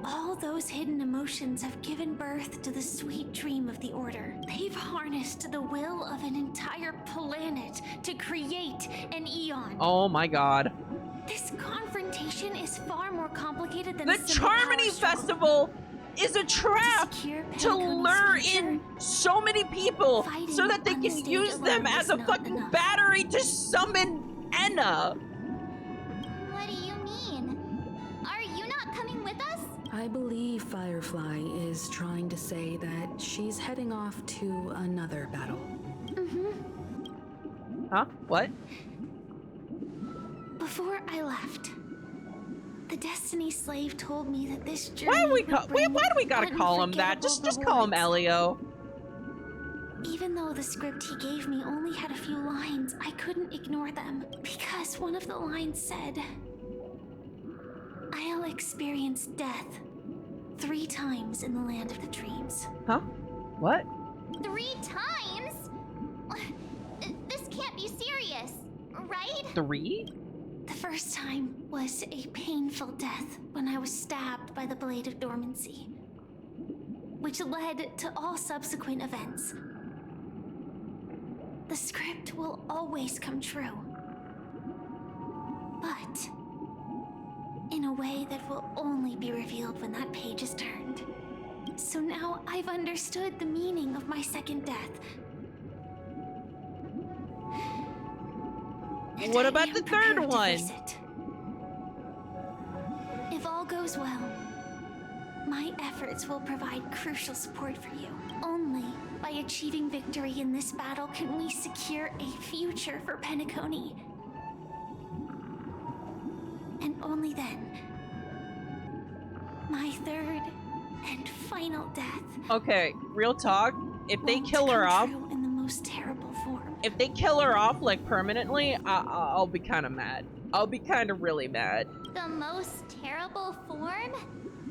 All those hidden emotions have given birth to the sweet dream of the Order. They've harnessed the will of an entire planet to create an eon. Oh my god. This confrontation is far more complicated than the Charmony Festival is a trap to lure in so many people so that they can use them as a fucking battery to summon Enna. What do you mean? Are you not coming with us? I believe Firefly is trying to say that she's heading off to another battle. Huh? What? Before I left, the Destiny Slave told me that this journey why do we gotta call him that? Just call him Elio. Even though the script he gave me only had a few lines, I couldn't ignore them. Because one of the lines said, I'll experience death 3 times in the land of the dreams. Huh? What? 3 times? This can't be serious, right? 3? The first time was a painful death when I was stabbed by the Blade of Dormancy, which led to all subsequent events. The script will always come true, but in a way that will only be revealed when that page is turned. So now I've understood the meaning of my second death. And what I about am the third prepared to one? face it. If all goes well, my efforts will provide crucial support for you. Only by achieving victory in this battle can we secure a future for Penacony. And only then, my third and final death. Okay, real talk. If they kill her off in the most terrible form. If they kill her off like permanently, I'll be kind of mad. I'll be kind of really mad. The most terrible form?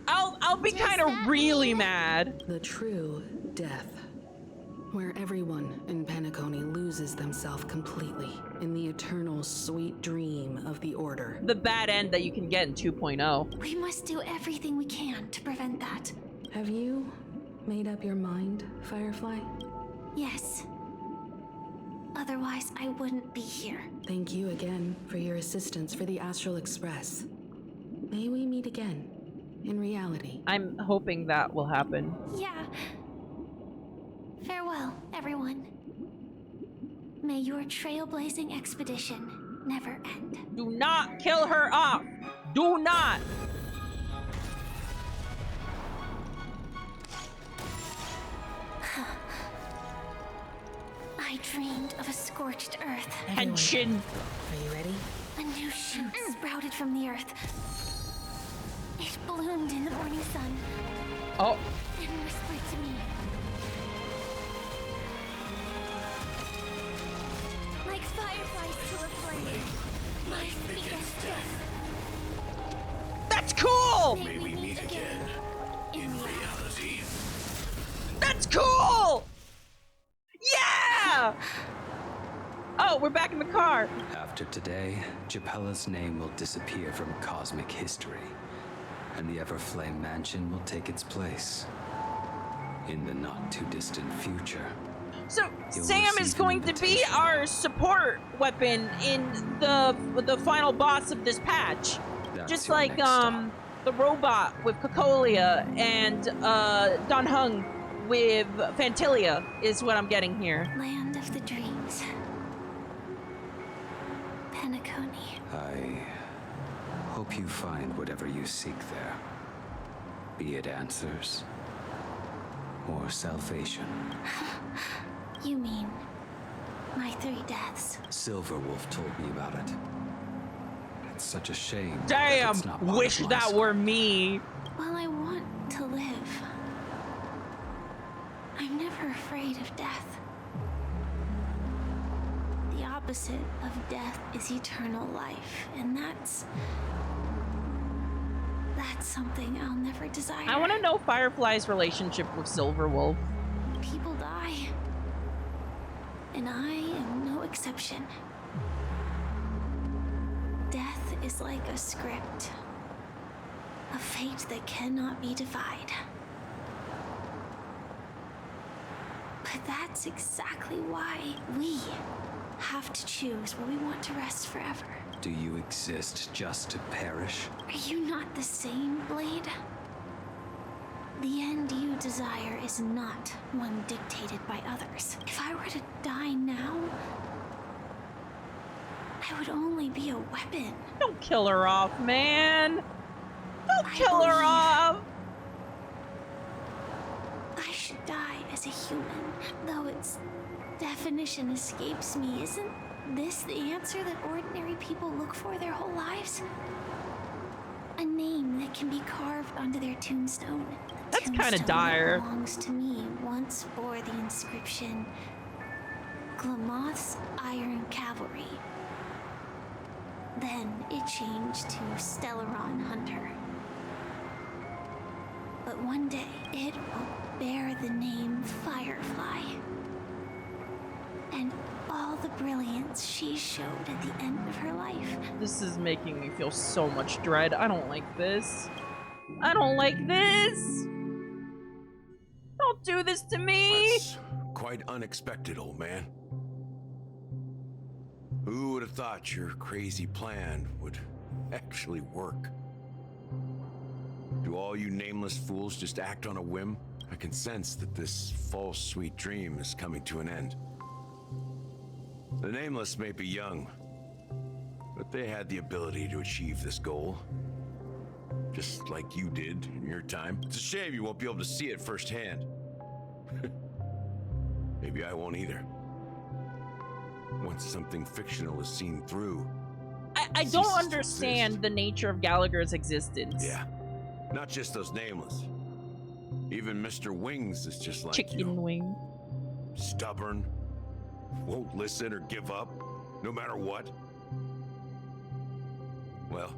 I'll be kind of really mad. The true death, where everyone in Penacony loses themselves completely in the eternal sweet dream of the Order. The bad end that you can get in 2.0. We must do everything we can to prevent that. Have you made up your mind, Firefly? Yes. Otherwise, I wouldn't be here. Thank you again for your assistance for the Astral Express. May we meet again, in reality. I'm hoping that will happen. Yeah. Farewell, everyone. May your trailblazing expedition never end. Do not kill her off! Do not! I dreamed of a scorched earth. Henshin! Are you ready? A new shoot sprouted from the earth. It bloomed in the morning sun. Oh. And whispered to me. Like fireflies to a flame. My biggest death. That's cool! May we meet again. In reality. That's cool! Yeah! Oh, we're back in the car. After today, Japella's name will disappear from cosmic history, and the Everflame Mansion will take its place. In the not-too-distant future. So, Sam is going to be our support weapon in the final boss of this patch. That's Just your like next stop. the robot with Cocolia and Don Hung with Fantilia is what I'm getting here. Land of the dreams. Penacony. I hope you find whatever you seek there. Be it answers or salvation. You mean my 3 deaths? Silverwolf told me about it. It's such a shame. Damn! That it's not part Wish of my that were me. Well, I want to live. I'm never afraid of death. The opposite of death is eternal life, and that's something I'll never desire. I want to know Firefly's relationship with Silverwolf. People die, and I am no exception. Death is like a script, a fate that cannot be defied. But that's exactly why we have to choose where we want to rest forever. Do you exist just to perish? Are you not the same, Blade? The end you desire is not one dictated by others. If I were to die now, I would only be a weapon. Don't kill her off, man. Don't kill her off. I should die as a human, though its definition escapes me. Isn't this the answer that ordinary people look for their whole lives? A name that can be carved onto their tombstone. That's kind of dire. That belongs to me once bore the inscription Glamoth's Iron Cavalry. Then it changed to Stellaron Hunter. But one day it will bear the name Firefly. And all the brilliance she showed at the end of her life. This is making me feel so much dread. I don't like this. I don't like this. Don't do this to me. That's quite unexpected, old man. Who would have thought your crazy plan would actually work? Do all you nameless fools just act on a whim? I can sense that this false sweet dream is coming to an end. The nameless may be young, but they had the ability to achieve this goal. Just like you did in your time. It's a shame you won't be able to see it firsthand. Maybe I won't either. Once something fictional is seen through. I don't understand the nature of Gallagher's existence. Yeah. Not just those nameless. Even Mr. Wings is just like Chicken you. Wing. Stubborn. Won't listen or give up, no matter what. Well,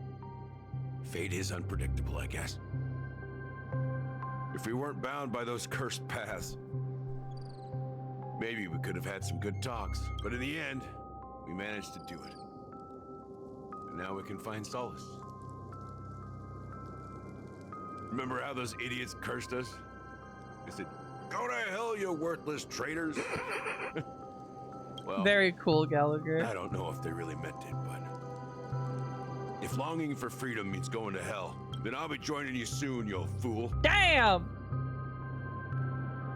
fate is unpredictable, I guess. If we weren't bound by those cursed paths, maybe we could have had some good talks. But in the end, we managed to do it. And now we can find solace. Remember how those idiots cursed us? They said, "Go to hell, you worthless traitors." Well, very cool, Gallagher. I don't know if they really meant it, but if longing for freedom means going to hell, then I'll be joining you soon, you fool. Damn!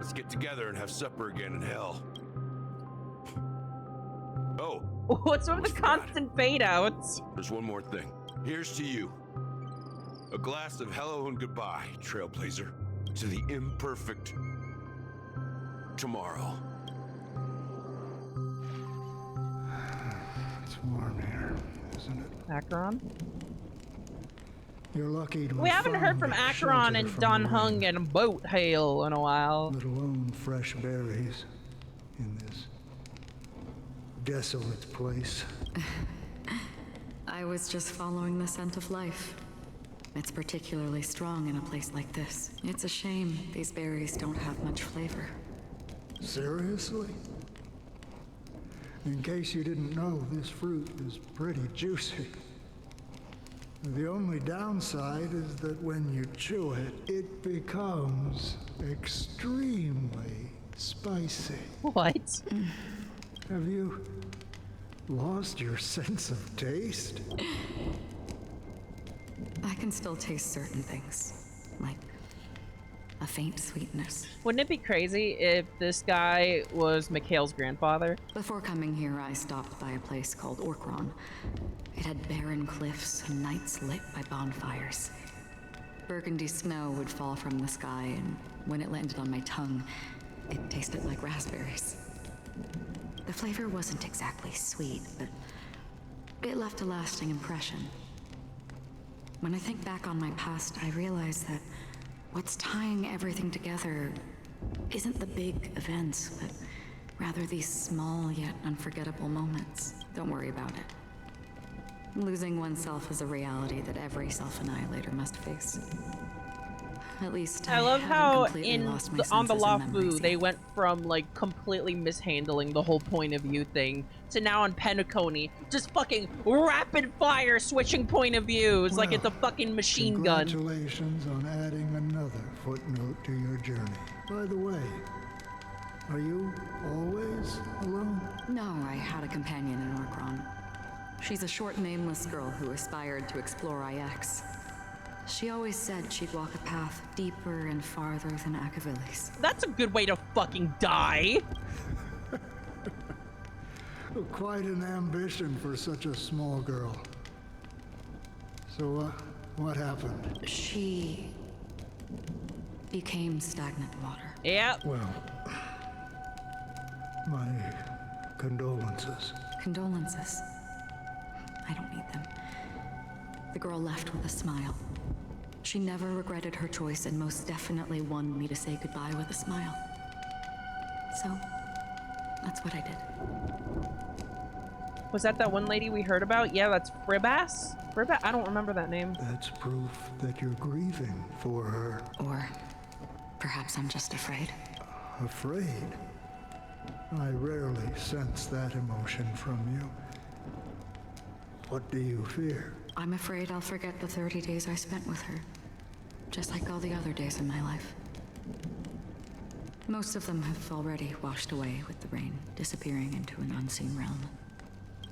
Let's get together and have supper again in hell. Oh. What's with the constant fade outs? There's one more thing. Here's to you. A glass of hello and goodbye, Trailblazer, to the imperfect tomorrow. It's warm here, isn't it? Acheron? You're lucky to We haven't heard from Acheron and Don Hung and Boat Hail in a while. Let alone fresh berries in this desolate place. I was just following the scent of life. It's particularly strong in a place like this. It's a shame these berries don't have much flavor. Seriously? In case you didn't know, this fruit is pretty juicy. The only downside is that when you chew it, it becomes extremely spicy. What? Have you lost your sense of taste? I can still taste certain things, like a faint sweetness. Wouldn't it be crazy if this guy was Mikhail's grandfather? Before coming here, I stopped by a place called Orkron. It had barren cliffs and nights lit by bonfires. Burgundy snow would fall from the sky, and when it landed on my tongue, it tasted like raspberries. The flavor wasn't exactly sweet, but it left a lasting impression. When I think back on my past, I realize that what's tying everything together isn't the big events, but rather these small yet unforgettable moments. Don't worry about it. Losing oneself is a reality that every self-annihilator must face. At least I love how in on the Lafu they went from like completely mishandling the whole point of view thing to now on Penacony just fucking rapid fire switching point of views like it's a fucking machine gun. Congratulations on adding another footnote to your journey. By the way, are you always alone? No, I had a companion in Orkron. She's a short, nameless girl who aspired to explore IX. She always said she'd walk a path deeper and farther than Akavilis. That's a good way to fucking die. Quite an ambition for such a small girl. So, what happened? She became stagnant water. Yep. Well, my condolences. Condolences. I don't need them. The girl left with a smile. She never regretted her choice and most definitely wanted me to say goodbye with a smile. So, that's what I did. Was that one lady we heard about? Yeah, that's Fribas? Fribas? I don't remember that name. That's proof that you're grieving for her. Or perhaps I'm just afraid. Afraid? I rarely sense that emotion from you. What do you fear? I'm afraid I'll forget the 30 days I spent with her, just like all the other days in my life. Most of them have already washed away with the rain, disappearing into an unseen realm.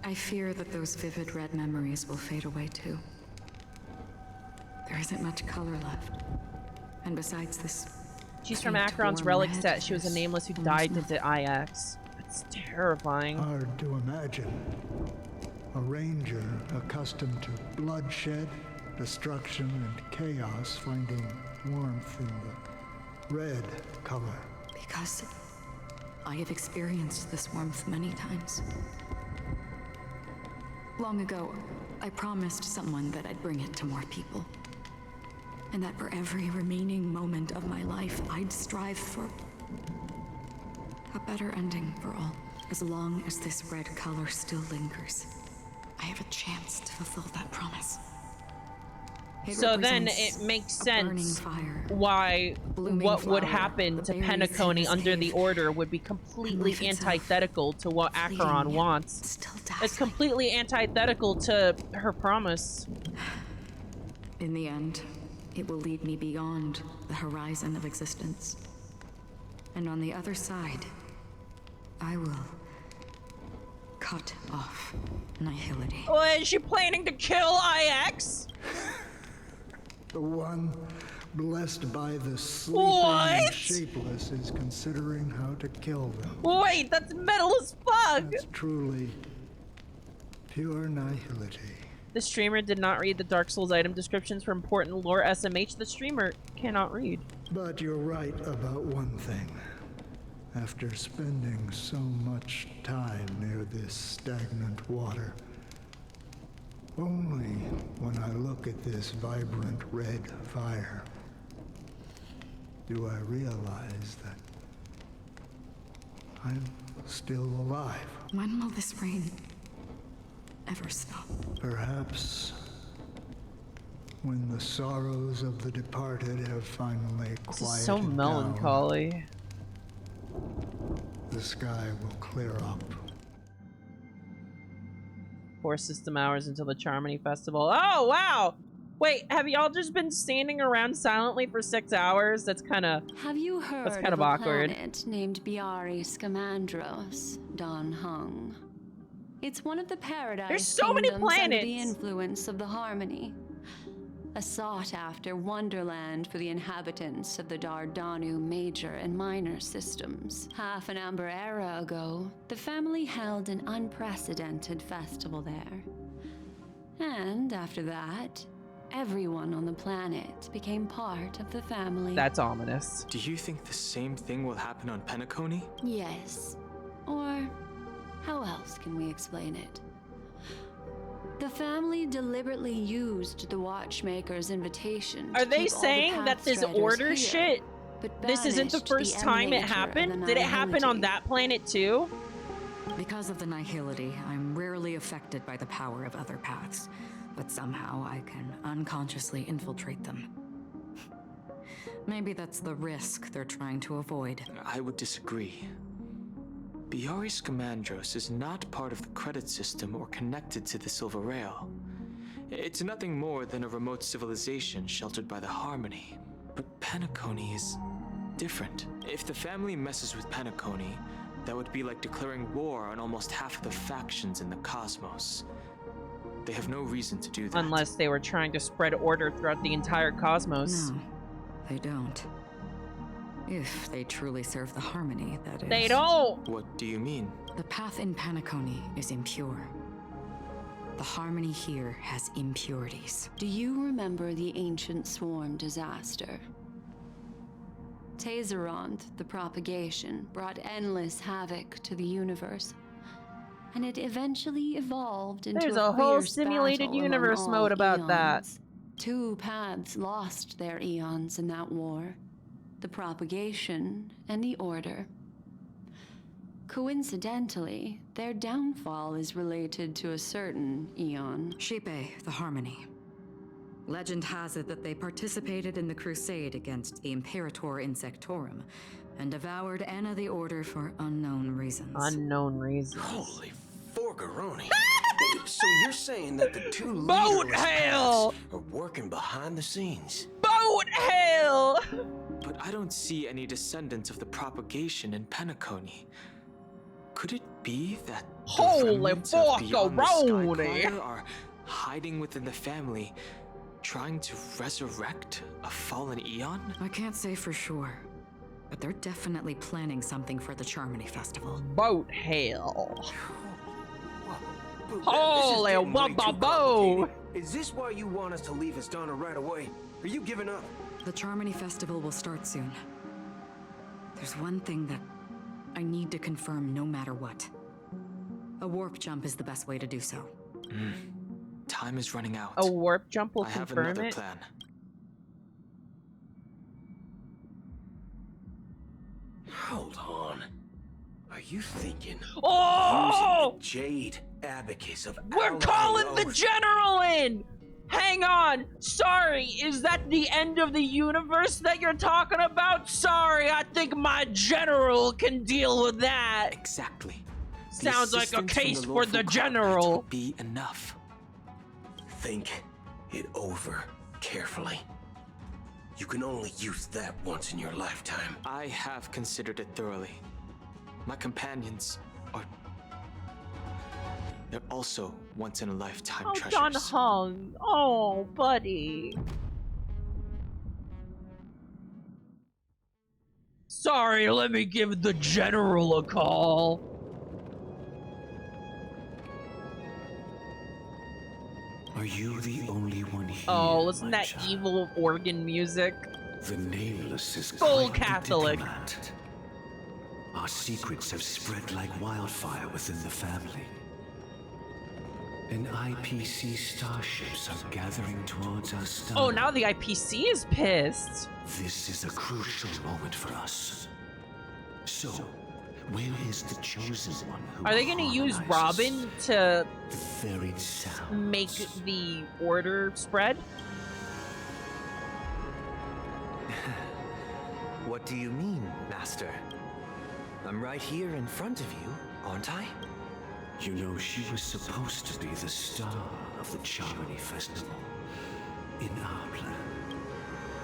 I fear that those vivid red memories will fade away too. There isn't much color left. And besides this... She's from Acheron's relic set. She was a nameless who died into IX. It's terrifying. Hard to imagine. A ranger accustomed to bloodshed, destruction, and chaos finding warmth in the red color. Because I have experienced this warmth many times. Long ago, I promised someone that I'd bring it to more people. And that for every remaining moment of my life, I'd strive for a better ending for all. As long as this red color still lingers, I have a chance to fulfill that promise. So then it makes sense why what would happen to Penacony under the Order would be completely antithetical to what Acheron wants. It's completely antithetical to her promise. In the end, it will lead me beyond the horizon of existence. And on the other side, I will cut off Nihility. Oh, is she planning to kill IX? The one blessed by the sleeping and shapeless is considering how to kill them. Wait, that's metal as fuck! That's truly pure nihility. The streamer did not read the Dark Souls item descriptions for important lore SMH. The streamer cannot read. But you're right about one thing. After spending so much time near this stagnant water, only when I look at this vibrant red fire do I realize that I'm still alive. When will this rain ever stop? Perhaps when the sorrows of the departed have finally quieted down. This is so melancholy. The sky will clear up. 4 system hours until the Charmony Festival. Oh, wow! Wait, have y'all just been standing around silently for 6 hours? That's kind of... Have you heard that's kind of of awkward. A planet named Biari Scamandros, Don Hung? It's one of the paradise There's so many kingdoms under the planets! influence of the Harmony. a sought-after wonderland for the inhabitants of the Dardanu major and minor systems. Half an Amber era ago, the family held an unprecedented festival there. And after that, everyone on the planet became part of the family. That's ominous. Do you think the same thing will happen on Penacony? Yes. Or how else can we explain it? The family deliberately used the Watchmaker's invitation. Are they saying that this order shit, this isn't the first time it happened? Did it happen on that planet too? Because of the nihility, I'm rarely affected by the power of other paths, but somehow I can unconsciously infiltrate them. Maybe that's the risk they're trying to avoid. I would disagree. Biari Scamandros is not part of the credit system or connected to the Silver Rail. It's nothing more than a remote civilization sheltered by the Harmony. But Penacony is different. If the family messes with Penacony, that would be like declaring war on almost half of the factions in the cosmos. They have no reason to do that. Unless they were trying to spread order throughout the entire cosmos. No, they don't. If they truly serve the Harmony, that is. They don't! What do you mean? The path in Penacony is impure. The Harmony here has impurities. Do you remember the Ancient Swarm disaster? Tazerond, the propagation, brought endless havoc to the universe. And it eventually evolved into There's a whole fierce simulated battle universe among mode all about that. eons. Two paths lost their eons in that war. The propagation and the order. Coincidentally, their downfall is related to a certain eon. Shipe, the Harmony. Legend has it that they participated in the crusade against the Imperator Insectorum and devoured Anna the Order for unknown reasons. Unknown reasons. Holy forgaroni. So you're saying that the two Boat leaderless hail! paths are working behind the scenes? Boat hail! But I don't see any descendants of the propagation in Penacony. Could it be that the Holy remnants of Beyond the fuckaroni! Skyclire are hiding within the family, trying to resurrect a fallen eon? I can't say for sure, but they're definitely planning something for the Charmony Festival. Boat hail. Holy wabba-bo! Is this why you want us to leave Astana right away? Are you giving up? The Charmony Festival will start soon. There's one thing that I need to confirm no matter what. A warp jump is the best way to do so. Time is running out. A warp jump will I have confirm another it? plan. Hold on. Are you thinking Oh! using the Jade Abacus of We're Ally calling the Oath? general in! Hang on! Sorry, is that the end of the universe that you're talking about? Sorry, I think my general can deal with that. Exactly. Sounds like a case for the general. Would be enough. Think it over carefully. You can only use that once in your lifetime. I have considered it thoroughly. My companions are... They're also once-in-a-lifetime Oh, treasures. John Hung. Oh, buddy. Sorry, let me give the general a call. Are you the only one here? Oh, listen to that evil organ music. The Nameless is Full quite the Catholic. diplomat. Our secrets have spread like wildfire within the family. And IPC starships are gathering towards us. Oh, now the IPC is pissed. This is a crucial moment for us. So, where is the chosen one who Are they gonna use harmonizes Robin to the varied sound? make the order spread? What do you mean, Master? I'm right here in front of you, aren't I? You know, she was supposed to be the star of the Charmony Festival. In our plan.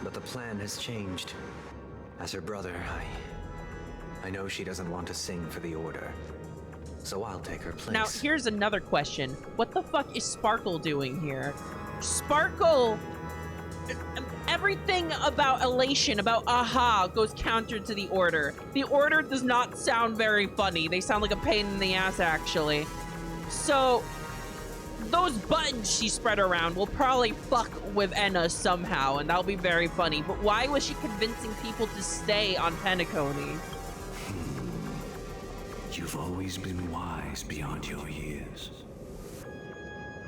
But the plan has changed. As her brother, I know she doesn't want to sing for the Order. So I'll take her place. Now, here's another question. What the fuck is Sparkle doing here? Sparkle everything about elation, about aha, goes counter to the order. The order does not sound very funny. They sound like a pain in the ass, actually. So, those buttons she spread around will probably fuck with Enna somehow, and that'll be very funny. But why was she convincing people to stay on Penacony? You've always been wise beyond your years.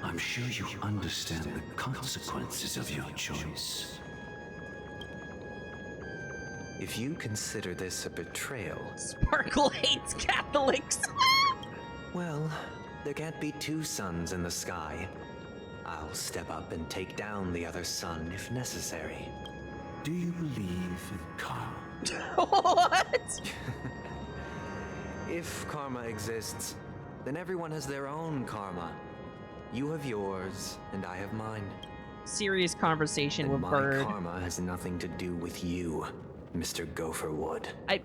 I'm sure you understand the consequences of your choice. If you consider this a betrayal... Sparkle hates Catholics! Well, there can't be two suns in the sky. I'll step up and take down the other sun if necessary. Do you believe in karma? What? If karma exists, then everyone has their own karma. You have yours, and I have mine. Serious conversation and with my Bird. Karma has nothing to do with you, Mr. Gopherwood. I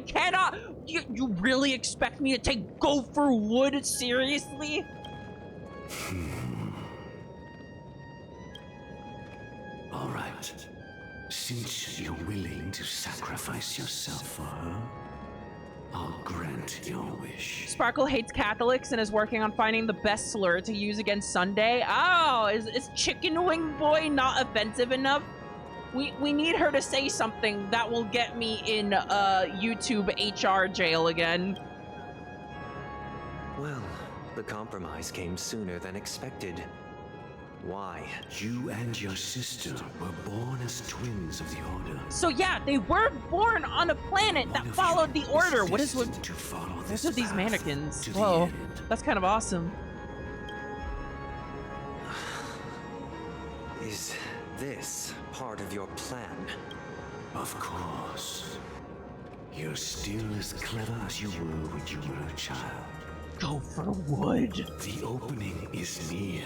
cannot. You really expect me to take Gopher Wood seriously? All right. Since you're willing to sacrifice yourself for her, I'll grant your wish. Sparkle hates Catholics and is working on finding the best slur to use against Sunday. Oh, is Chicken Wing Boy not offensive enough? We need her to say something that will get me in YouTube HR jail again. Well, the compromise came sooner than expected. Why? You and your sister were born as twins of the Order. So yeah, they were born on a planet that followed the Order. What is with these mannequins? Whoa, that's kind of awesome. Is this part of your plan? Of course. You're still as clever as you were when you were a child. Gopher Wood. The opening is near.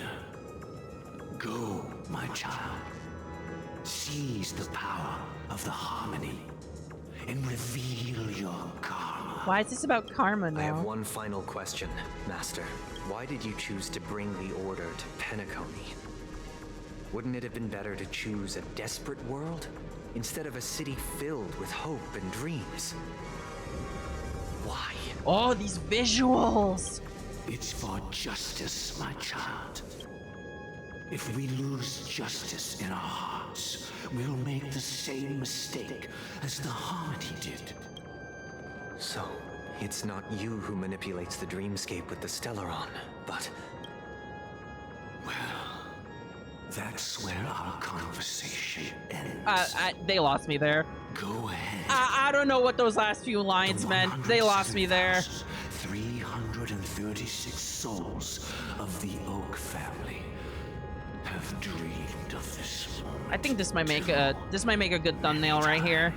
Go, my child. Seize the power of the harmony and reveal your karma. Why is this about karma now? I have one final question, Master. Why did you choose to bring the Order to Penacony? Wouldn't it have been better to choose a desperate world instead of a city filled with hope and dreams? Why? Oh, these visuals! It's for justice, my child. If we lose justice in our hearts, we'll make the same mistake as the Harmony did. So, it's not you who manipulates the dreamscape with the Stellaron, but... Well, that's where our conversation ends. They lost me there. Go ahead. I don't know what those last few lines meant. They lost me there. 336 souls of the Oak family have dreamed of this moment. I think this might make a good thumbnail right here.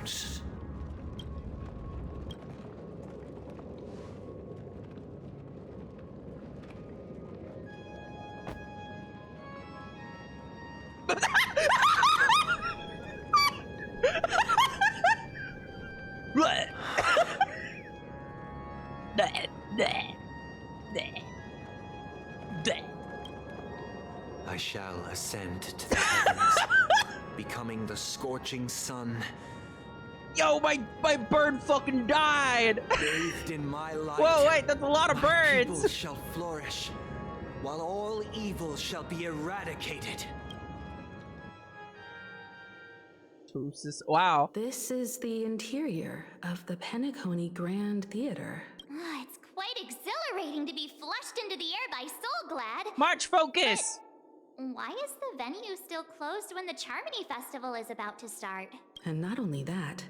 I shall ascend to the heavens, becoming the scorching sun. Yo, my bird fucking died! Bathed in my light. Whoa, wait, that's a lot of birds! People shall flourish, while all evil shall be eradicated. Wow. This is the interior of the Penacony Grand Theater. It's quite exhilarating to be flushed into the air by Soulglad. March focus! But why is the venue still closed when the Charmony Festival is about to start? And not only that,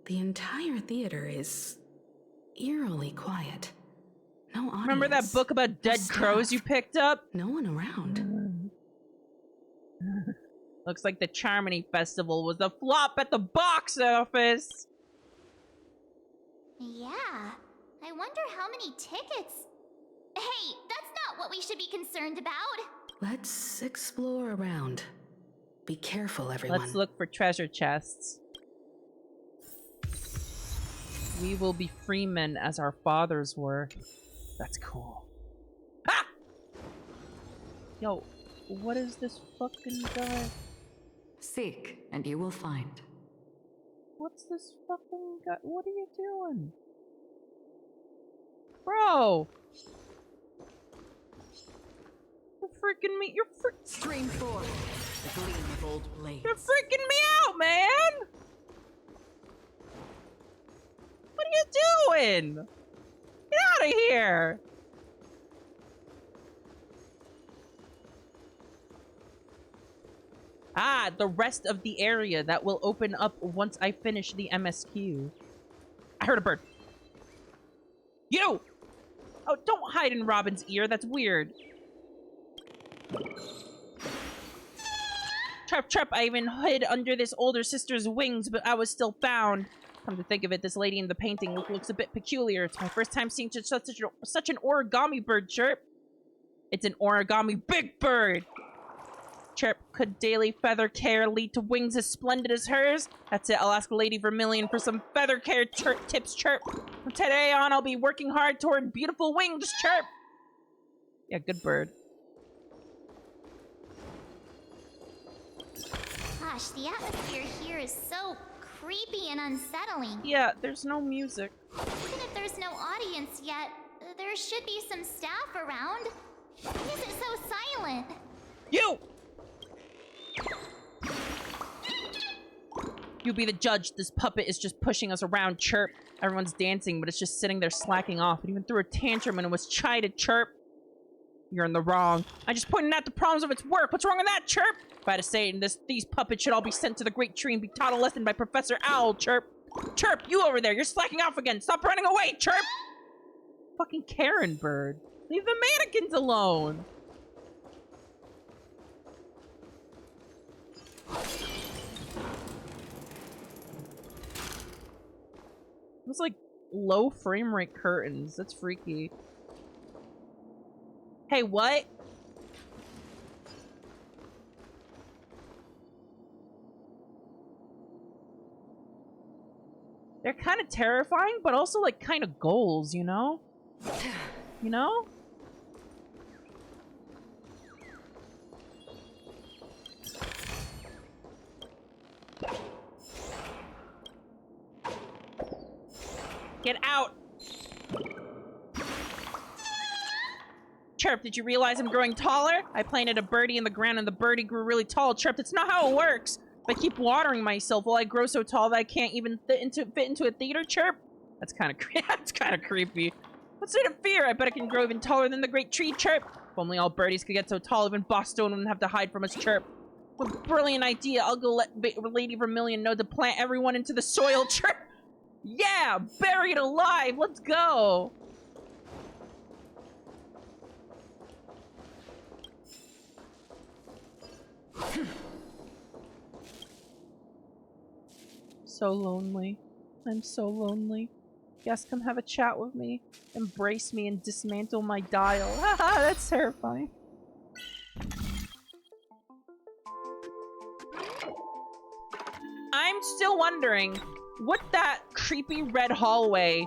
the entire theater is eerily quiet. No audience. Remember that book about dead crows you picked up? No one around. Looks like the Charmony Festival was a flop at the box office. Yeah, I wonder how many tickets. Hey, that's not what we should be concerned about. Let's explore around. Be careful, everyone. Let's look for treasure chests. We will be free men as our fathers were. That's cool. Ha! Yo, what is this fucking guy? Seek, and you will find. What's this fucking guy? What are you doing? Bro! You're freaking me. Stream forth. The gleam of old blades. You're freaking me out, man! What are you doing? Get out of here! Ah, the rest of the area that will open up once I finish the MSQ. I heard a bird. You! Oh, don't hide in Robin's ear. That's weird. Chirp, chirp. I even hid under this older sister's wings, but I was still found. Come to think of it, this lady in the painting looks a bit peculiar. It's my first time seeing such an origami bird, Chirp. It's an origami big bird. Chirp, could daily feather care lead to wings as splendid as hers? That's it, I'll ask Lady Vermilion for some feather care tips, Chirp. From today on, I'll be working hard toward beautiful wings, Chirp. Yeah, good bird. Gosh, the atmosphere here is so creepy and unsettling. Yeah, there's no music. Even if there's no audience yet, there should be some staff around. Why is it so silent? You! You be the judge. This puppet is just pushing us around, Chirp. Everyone's dancing, but it's just sitting there slacking off. It even threw a tantrum and it was chided, Chirp. You're in the wrong. I just pointed out the problems of its work. What's wrong with that, Chirp? If I had to say it, these puppets should all be sent to the Great Tree and be taught a lesson by Professor Owl, Chirp. Chirp, you over there. You're slacking off again. Stop running away, Chirp. Fucking Karen bird. Leave the mannequins alone. It's like low frame rate curtains. That's freaky. Hey, what? They're kind of terrifying, but also like kind of goals, you know? You know? Get out! Chirp, did you realize I'm growing taller? I planted a birdie in the ground and the birdie grew really tall. Chirp, that's not how it works. If I keep watering myself, will I grow so tall that I can't even fit into a theater, Chirp? That's kind of creepy. What's there to fear? I bet I can grow even taller than the great tree, Chirp. If only all birdies could get so tall, even Boston wouldn't have to hide from us, Chirp. What a brilliant idea. I'll go let Lady Vermilion know to plant everyone into the soil, Chirp. Yeah, buried alive. Let's go. So lonely. I'm so lonely. Yes, come have a chat with me. Embrace me and dismantle my dial. Haha, that's terrifying. I'm still wondering what that creepy red hallway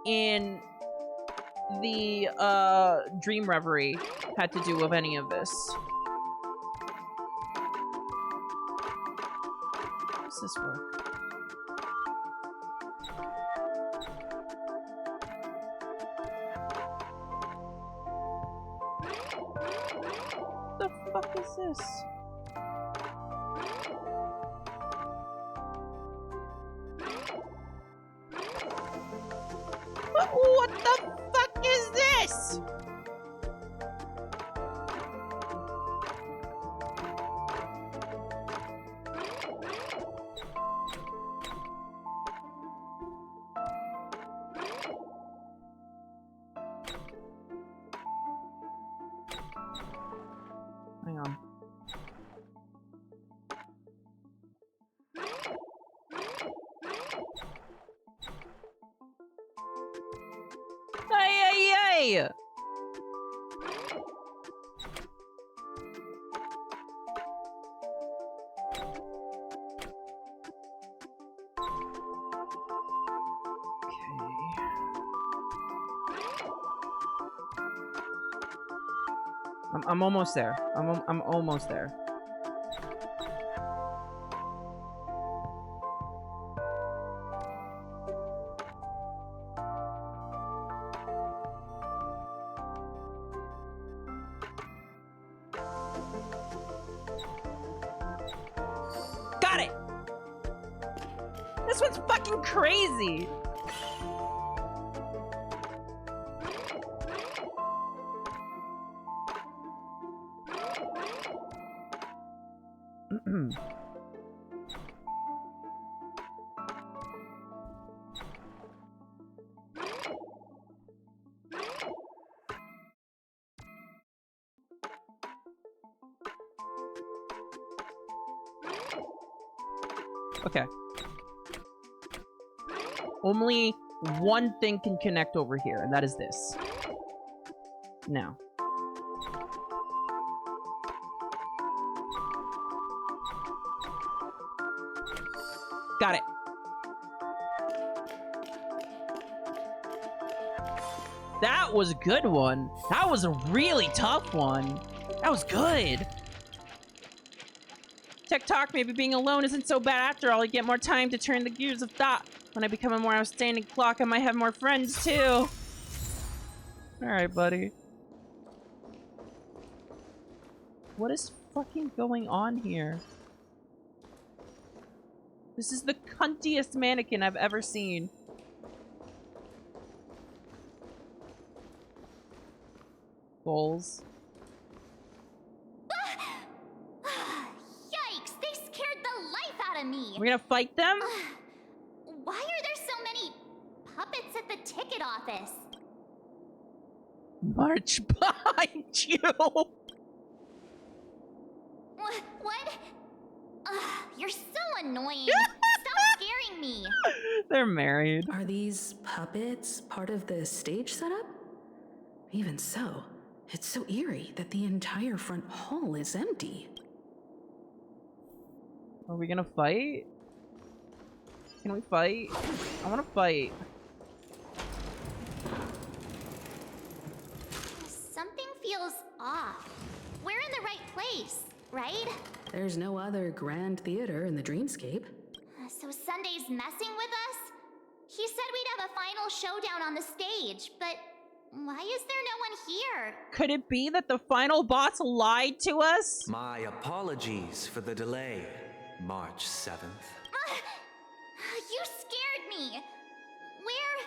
in the Dream Reverie had to do with any of this. How does this work? The fuck is this? What the fuck is this? Hang on. Ay, ay, ay! I'm almost there. I'm almost there. This one's fucking crazy. Okay. Only one thing can connect over here, and that is this. Now. Got it. That was a good one. That was a really tough one. That was good. TikTok, maybe being alone isn't so bad after all. You get more time to turn the gears of thought. When I become a more outstanding clock, I might have more friends too. Alright, buddy. What is fucking going on here? This is the cuntiest mannequin I've ever seen. Bowls. Yikes! They scared the life out of me! We're gonna fight them? Why are there so many puppets at the ticket office? March behind you! What? You're so annoying. Stop scaring me. They're married. Are these puppets part of the stage setup? Even so, it's so eerie that the entire front hall is empty. Are we gonna fight? Can we fight? I wanna fight. Something feels off. We're in the right place, right? There's no other grand theater in the dreamscape. So Sunday's messing with us? He said we'd have a final showdown on the stage, but why is there no one here? Could it be that the final boss lied to us? My apologies for the delay, March 7th. You scared me. Where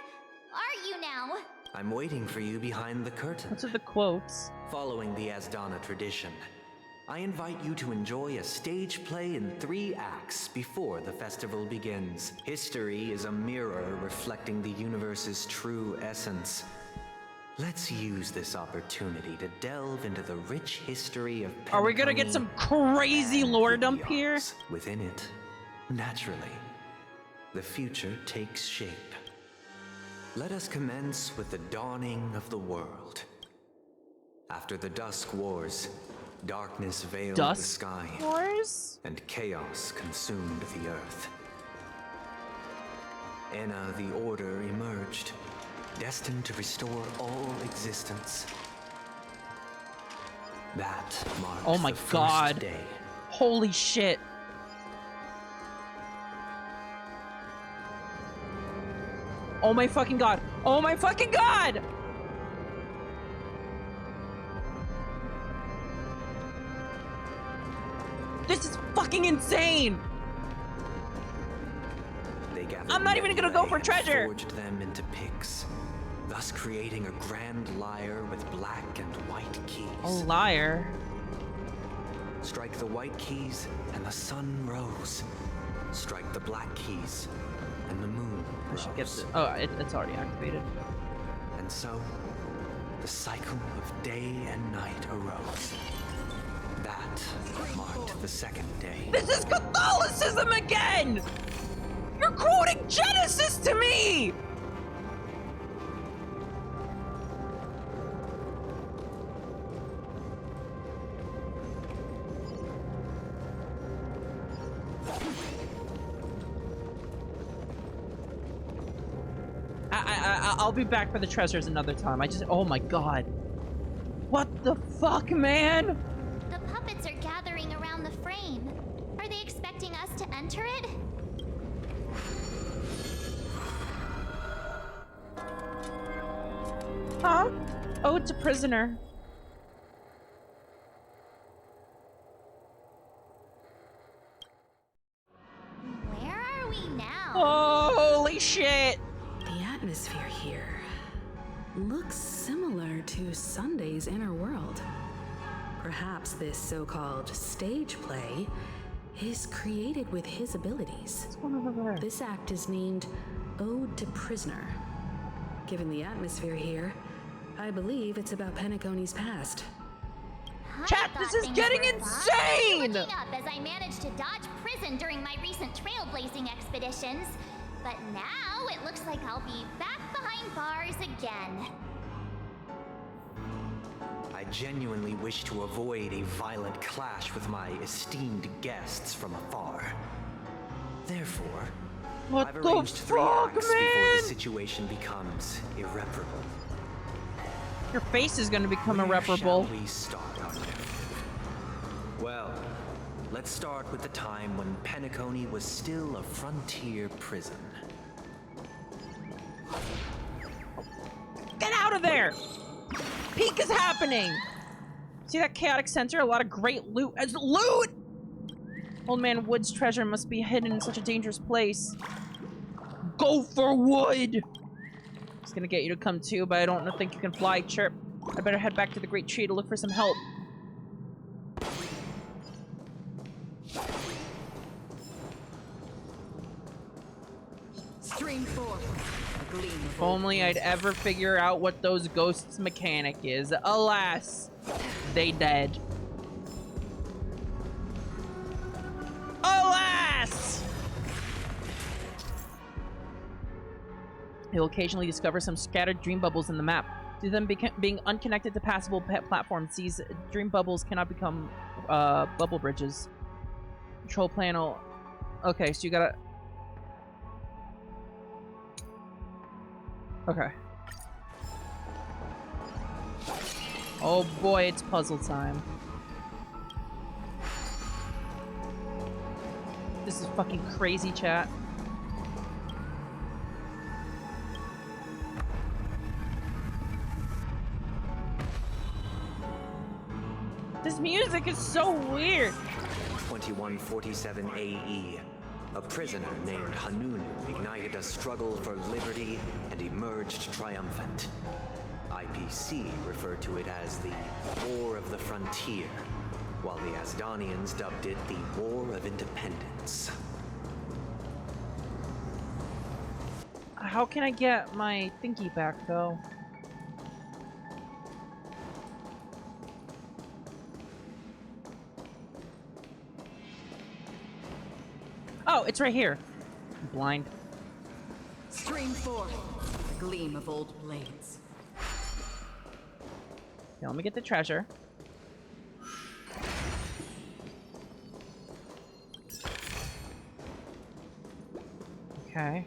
are you now? I'm waiting for you behind the curtain. What's with the quotes? Following the Asdana tradition, I invite you to enjoy a stage play in 3 acts before the festival begins. History is a mirror reflecting the universe's true essence. Let's use this opportunity to delve into the rich history of Are we gonna get some crazy lore dump here? Within it, naturally, the future takes shape. Let us commence with the dawning of the world. After the Dusk Wars, darkness veiled the sky, and chaos consumed the earth. Enna the Order emerged, destined to restore all existence. That marks Oh my the first god. day. Holy shit. Oh my fucking god. Oh my fucking god! This is fucking insane! They gathered I'm not even gonna go for and treasure! Forged them into picks, thus creating a grand lyre with black and white keys. A liar. Strike the white keys, and the sun rose. Strike the black keys, and the moon rose. Oh, it's already activated. And so, the cycle of day and night arose. That marked the second day. This is Catholicism again! You're quoting Genesis to me! I'll be back for the treasures another time. Oh my god. What the fuck, man? The puppets are gathering around the frame. Are they expecting us to enter it? Huh? Oh, it's a prisoner. Where are we now? Oh! my shit! The atmosphere here looks similar to Sunday's inner world. Perhaps this so-called stage play is created with his abilities. What's going on over there? This act is named Ode to Prisoner. Given the atmosphere here, I believe it's about Penacony's past. Chat, this is getting insane! Looking up as I managed to dodge prison during my recent trailblazing expeditions. But now it looks like I'll be back behind bars again. I genuinely wish to avoid a violent clash with my esteemed guests from afar. Therefore, I've arranged 3 acts before the situation becomes irreparable. Your face is gonna become irreparable. Shall we start our narrative? Well, let's start with the time when Penacony was still a frontier prison. Get out of there! Peek is happening! See that chaotic center? A lot of great loot. As loot! Old Man Wood's treasure must be hidden in such a dangerous place. Go for Wood! It's gonna get you to come too, but I don't think you can fly, Chirp. I better head back to the Great Tree to look for some help. Stream 4. If only I'd ever figure out what those ghosts' mechanic is. Alas, they dead. Alas! You'll occasionally discover some scattered dream bubbles in the map. Due to them being unconnected to passable platforms, these dream bubbles cannot become bubble bridges. Control panel. Okay, so you gotta... Okay. Oh boy, it's puzzle time. This is fucking crazy, chat. This music is so weird. 2147 AE. A prisoner named Hanunu ignited a struggle for liberty and emerged triumphant. IPC referred to it as the War of the Frontier, while the Asdanians dubbed it the War of Independence. How can I get my thingy back, though? Oh, it's right here. I'm blind. Stream 4. A gleam of old blades. Okay, let me get the treasure. Okay.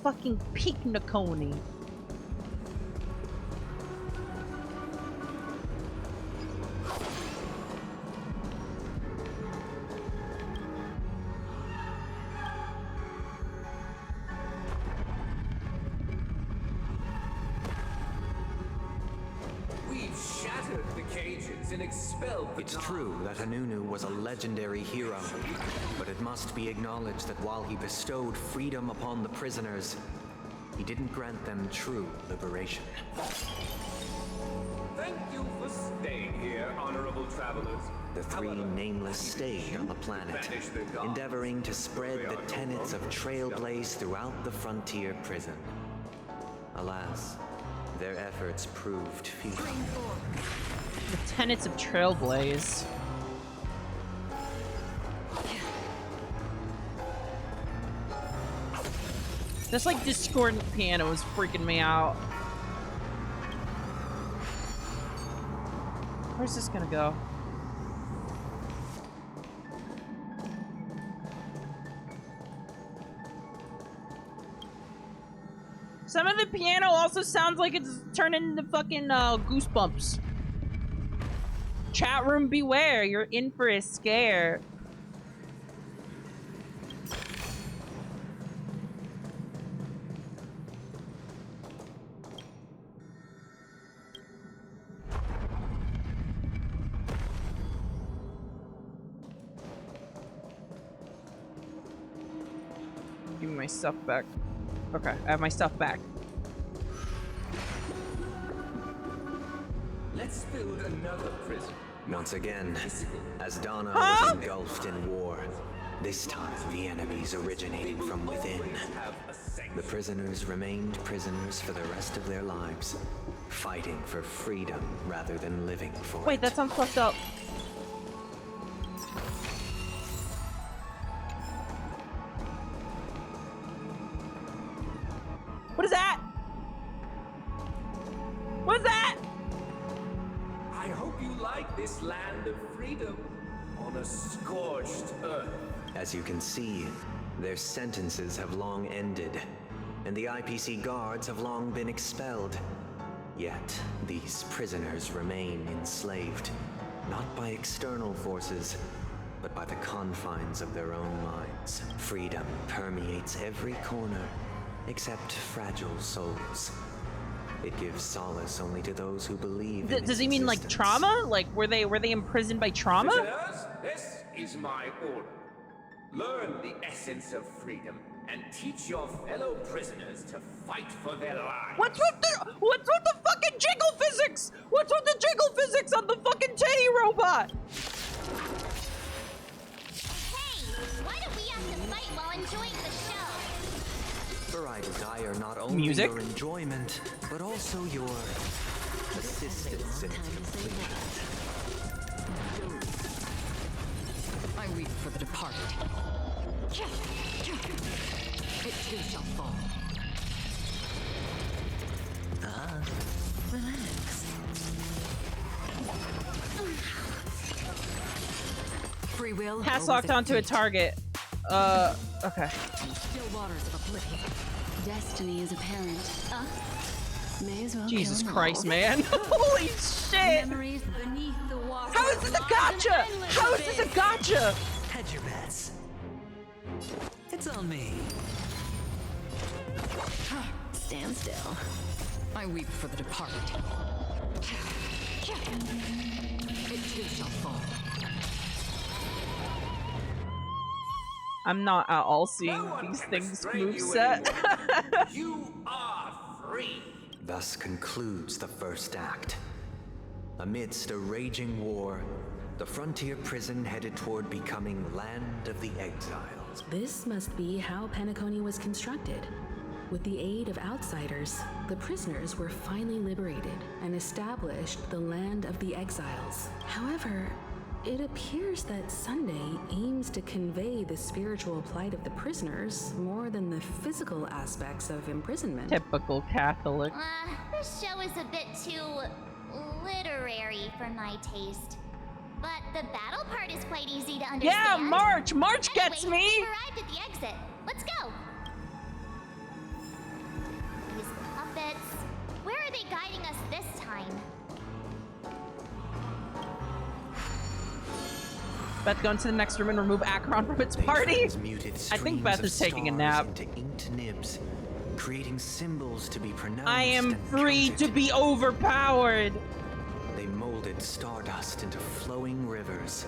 Fucking peak Nakoni. It's true that Hanunu was a legendary hero, but it must be acknowledged that while he bestowed freedom upon the prisoners, he didn't grant them true liberation. Thank you for staying here, honorable travelers. The 3 nameless stayed on the planet, endeavoring to spread the tenets of Trailblaze throughout the frontier prison. Alas, their efforts proved futile. The tenets of Trailblaze. This like discordant piano is freaking me out. Where's this gonna go? Some of the piano also sounds like it's turning into fucking Goosebumps. Chat room beware, you're in for a scare. Give me my stuff back. Okay, I have my stuff back. Let's build another prison. Once again, as Donna was engulfed in war, this time the enemies originating from within. The prisoners remained prisoners for the rest of their lives, fighting for freedom rather than living for it. Wait, that sounds fucked up. What is that? What is that? I hope you like this land of freedom on a scorched earth. As you can see, their sentences have long ended, and the IPC guards have long been expelled. Yet, these prisoners remain enslaved, not by external forces, but by the confines of their own minds. Freedom permeates every corner, except fragile souls. It gives solace only to those who believe in Does he mean like trauma? Like were they imprisoned by trauma? Prisoners, this is my order. Learn the essence of freedom and teach your fellow prisoners to fight for their lives. What's with the fucking jiggle physics? What's with the jiggle physics on the fucking titty robot? Hey, why don't we have to fight while enjoying the show? Variety desire not only Music? your enjoyment, but also your assistance in its completion. I weep for the departed. It too shall fall. Relax. Free will. Pass locked onto a target. Okay. Still waters of oblivion. Destiny is apparent. May as well Jesus kill them Christ, all. man. Holy shit! Memories beneath the water. How is this a gotcha? How is this a gotcha? Hedge your bets. It's on me. Stand still. I weep for the departed. It too shall fall. I'm not at all seeing these things moveset. You are free. Thus concludes the first act. Amidst a raging war, the frontier prison headed toward becoming Land of the Exiles. This must be how Penacony was constructed. With the aid of outsiders, the prisoners were finally liberated and established the Land of the Exiles. However, it appears that Sunday aims to convey the spiritual plight of the prisoners more than the physical aspects of imprisonment. Typical Catholic. This show is a bit too literary for my taste. But the battle part is quite easy to understand. Yeah, March gets Anyway, me. we've arrived at the exit. Let's go. These puppets. Where are they guiding us this time? Beth go into the next room and remove Akron from its party. I think Beth is taking a nap. Into inked nibs, creating symbols to be pronounced. I am and free counted. to be overpowered. They molded stardust into flowing rivers,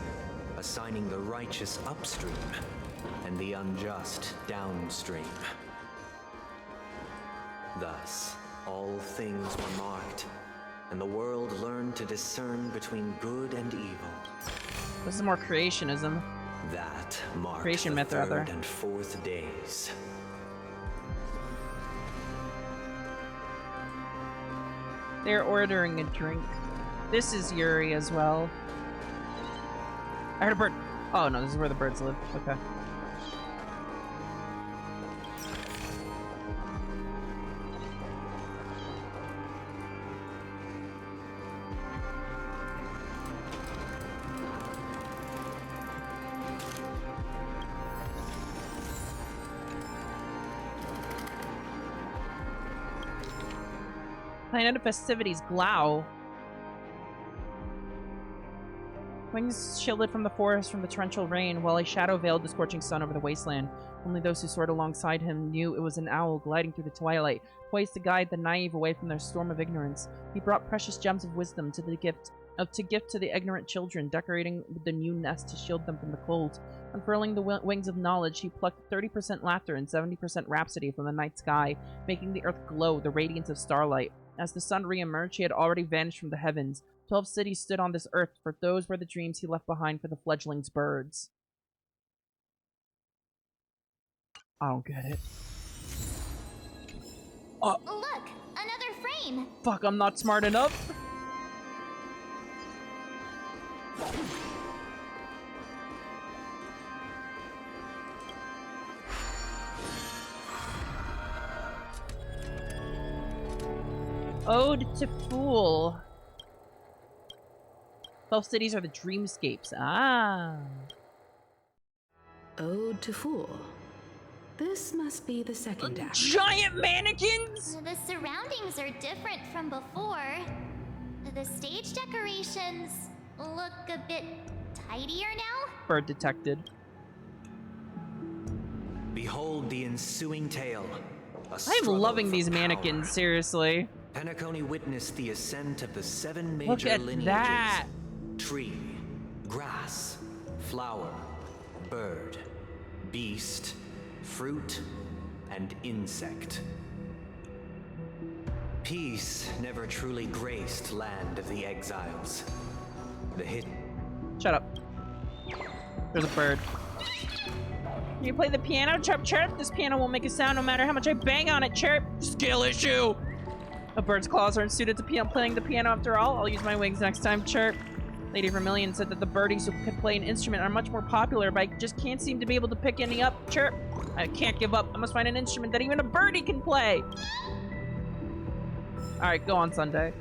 assigning the righteous upstream and the unjust downstream. Thus, all things were marked, and the world learned to discern between good and evil. This is more creationism. That marked Creation the myth, third rather. and fourth days. They're ordering a drink. This is Yuri as well. I heard a bird. Oh no, this is where the birds live. Okay. Planet of Festivities, Glau. Wings shielded from the forest from the torrential rain, while a shadow veiled the scorching sun over the wasteland. Only those who soared alongside him knew it was an owl gliding through the twilight, poised to guide the naive away from their storm of ignorance. He brought precious gems of wisdom to the gift to gift to the ignorant children, decorating the new nest to shield them from the cold. Unfurling the wings of knowledge, he plucked 30% laughter and 70% rhapsody from the night sky, making the earth glow, the radiance of starlight. As the sun re-emerged, he had already vanished from the heavens. 12 cities stood on this earth, for those were the dreams he left behind for the fledglings' birds. I don't get it. Look, another frame. Fuck, I'm not smart enough. Ode to Fool. 12 cities are the dreamscapes. Ah. Ode to Fool. This must be the second act. Giant mannequins? The surroundings are different from before. The stage decorations look a bit tidier now. Bird detected. Behold the ensuing tale. I'm loving these mannequins, seriously. Penacony witnessed the ascent of the 7 major Look at lineages. that. Tree, grass, flower, bird, beast, fruit, and insect. Peace never truly graced land of the exiles. Shut up. There's a bird. Can you play the piano? Chirp, chirp. This piano won't make a sound no matter how much I bang on it. Chirp. Skill issue. A bird's claws aren't suited to playing the piano after all. I'll use my wings next time. Chirp. Lady Vermilion said that the birdies who could play an instrument are much more popular, but I just can't seem to be able to pick any up. Chirp. I can't give up. I must find an instrument that even a birdie can play. Alright, go on, Sunday.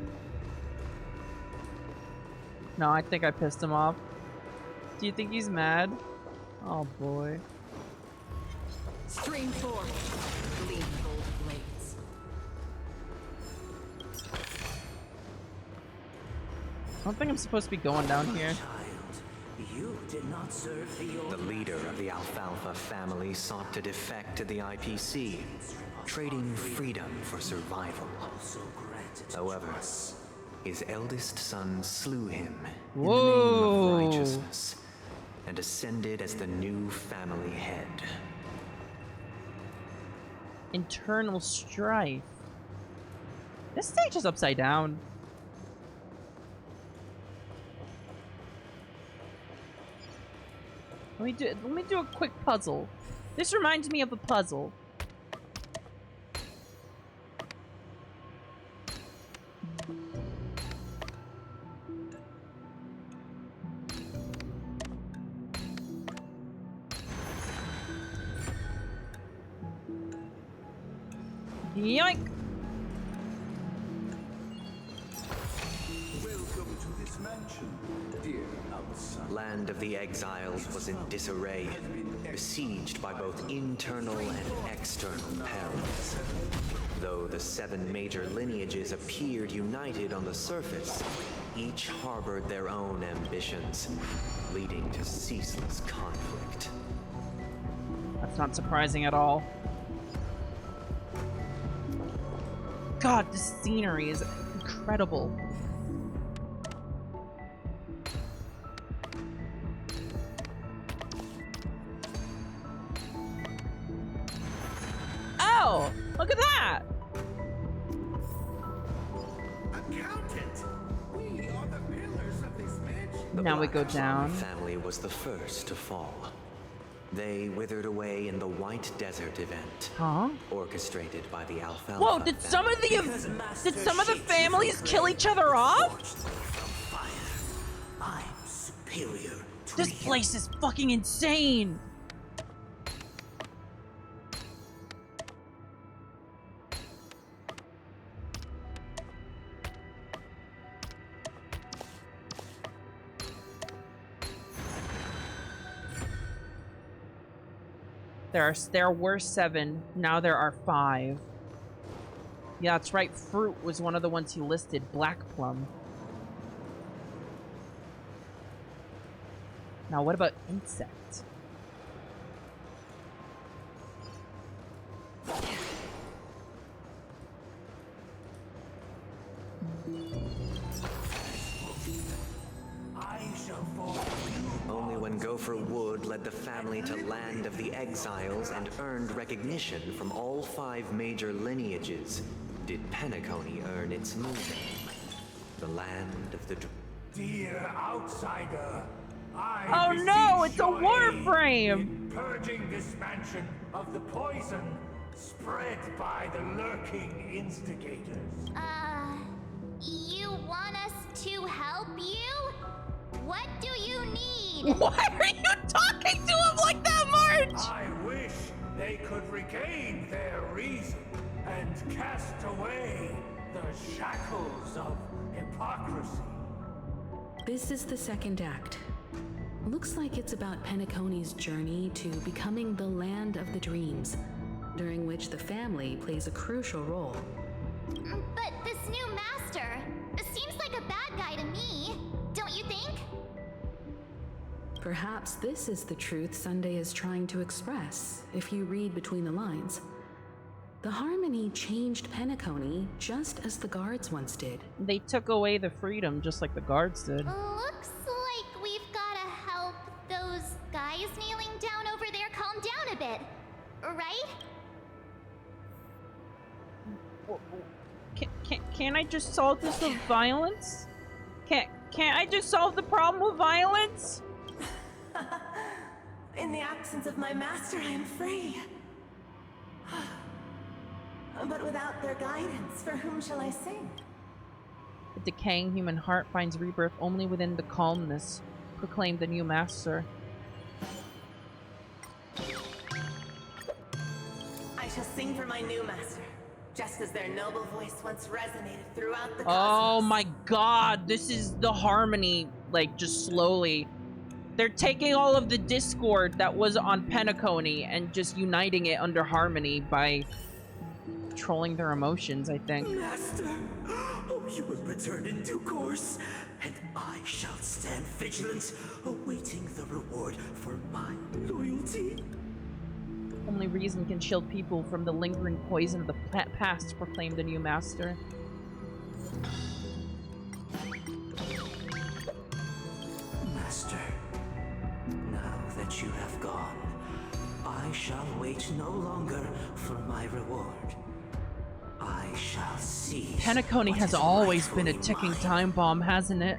No, I think I pissed him off. Do you think he's mad? Oh boy. Stream 4. Gleam gold blades. I don't think I'm supposed to be going down here. You did not serve the leader of the Alfalfa family sought to defect to the IPC, trading freedom for survival. However, his eldest son slew him in the name of righteousness and ascended as the new family head. Internal strife. This stage is upside down. Let me do a quick puzzle. This reminds me of a puzzle. Yoink! Welcome to this mansion, dear outsider. Land of the exiles was in disarray, besieged by both internal and external perils. Though the 7 major lineages appeared united on the surface, each harbored their own ambitions, leading to ceaseless conflict. That's not surprising at all. God, this scenery is incredible. Oh, look at that! Accountant, we are the pillars of this mansion. Now we go down. The family was the first to fall. They withered away in the White Desert event, orchestrated by the Alfalfa. Whoa! Did some of the families kill each other off? I'm superior to This place is fucking insane. There were 7, now there are 5. Yeah, that's right, fruit was one of the ones he listed, black plum. Now what about insect? I shall force you. Only when Gopher Wood led the family to Land of the Exiles and earned recognition from all 5 major lineages did Penacony earn its new name, the Land of the Dear outsider, Oh no, it's a warframe! in purging this mansion of the poison spread by the lurking instigators. You want us to help you? What do you need? Why are you talking to him like that, Marge? I wish they could regain their reason and cast away the shackles of hypocrisy. This is the second act. Looks like it's about Penacony's journey to becoming the Land of the Dreams, during which the family plays a crucial role. But this new master seems like a bad guy to me, don't you think? Perhaps this is the truth Sunday is trying to express, if you read between the lines. The Harmony changed Penacony just as the guards once did. They took away the freedom just like the guards did. Looks like we've gotta help those guys kneeling down over there calm down a bit, right? Can't I just solve this with violence? Can't I just solve the problem with violence? In the absence of my master, I am free. But without their guidance, for whom shall I sing? The decaying human heart finds rebirth only within the calmness, proclaimed the new master. I shall sing for my new master, just as their noble voice once resonated throughout the cosmos. Oh my god, this is the Harmony, like, just slowly. They're taking all of the discord that was on Penacony and just uniting it under Harmony by controlling their emotions, I think. Master, oh, you will return in due course, and I shall stand vigilant, awaiting the reward for my loyalty. Only reason can shield people from the lingering poison of the past, proclaimed the new master. Master, now that you have gone, I shall wait no longer for my reward. I shall see. Penacony has always been a ticking time bomb, hasn't it?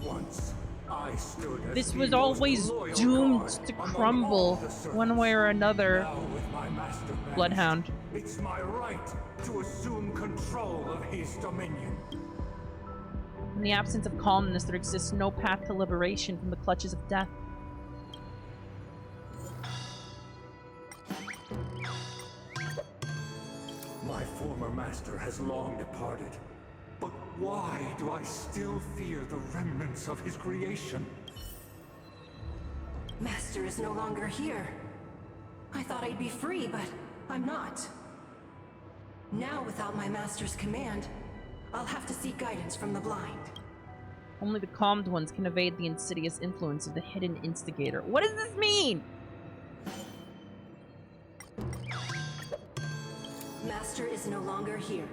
Once I stood as This the was most always loyal doomed guard to among crumble all the servants. one way or another. Now with my master Bloodhound. banished, it's my right to assume control of his dominion. In the absence of calmness, there exists no path to liberation from the clutches of death. My former master has long departed, but why do I still fear the remnants of his creation? Master is no longer here. I thought I'd be free, but I'm not. Now, without my master's command, I'll have to seek guidance from the blind. Only the calmed ones can evade the insidious influence of the hidden instigator. What does this mean? Master is no longer here.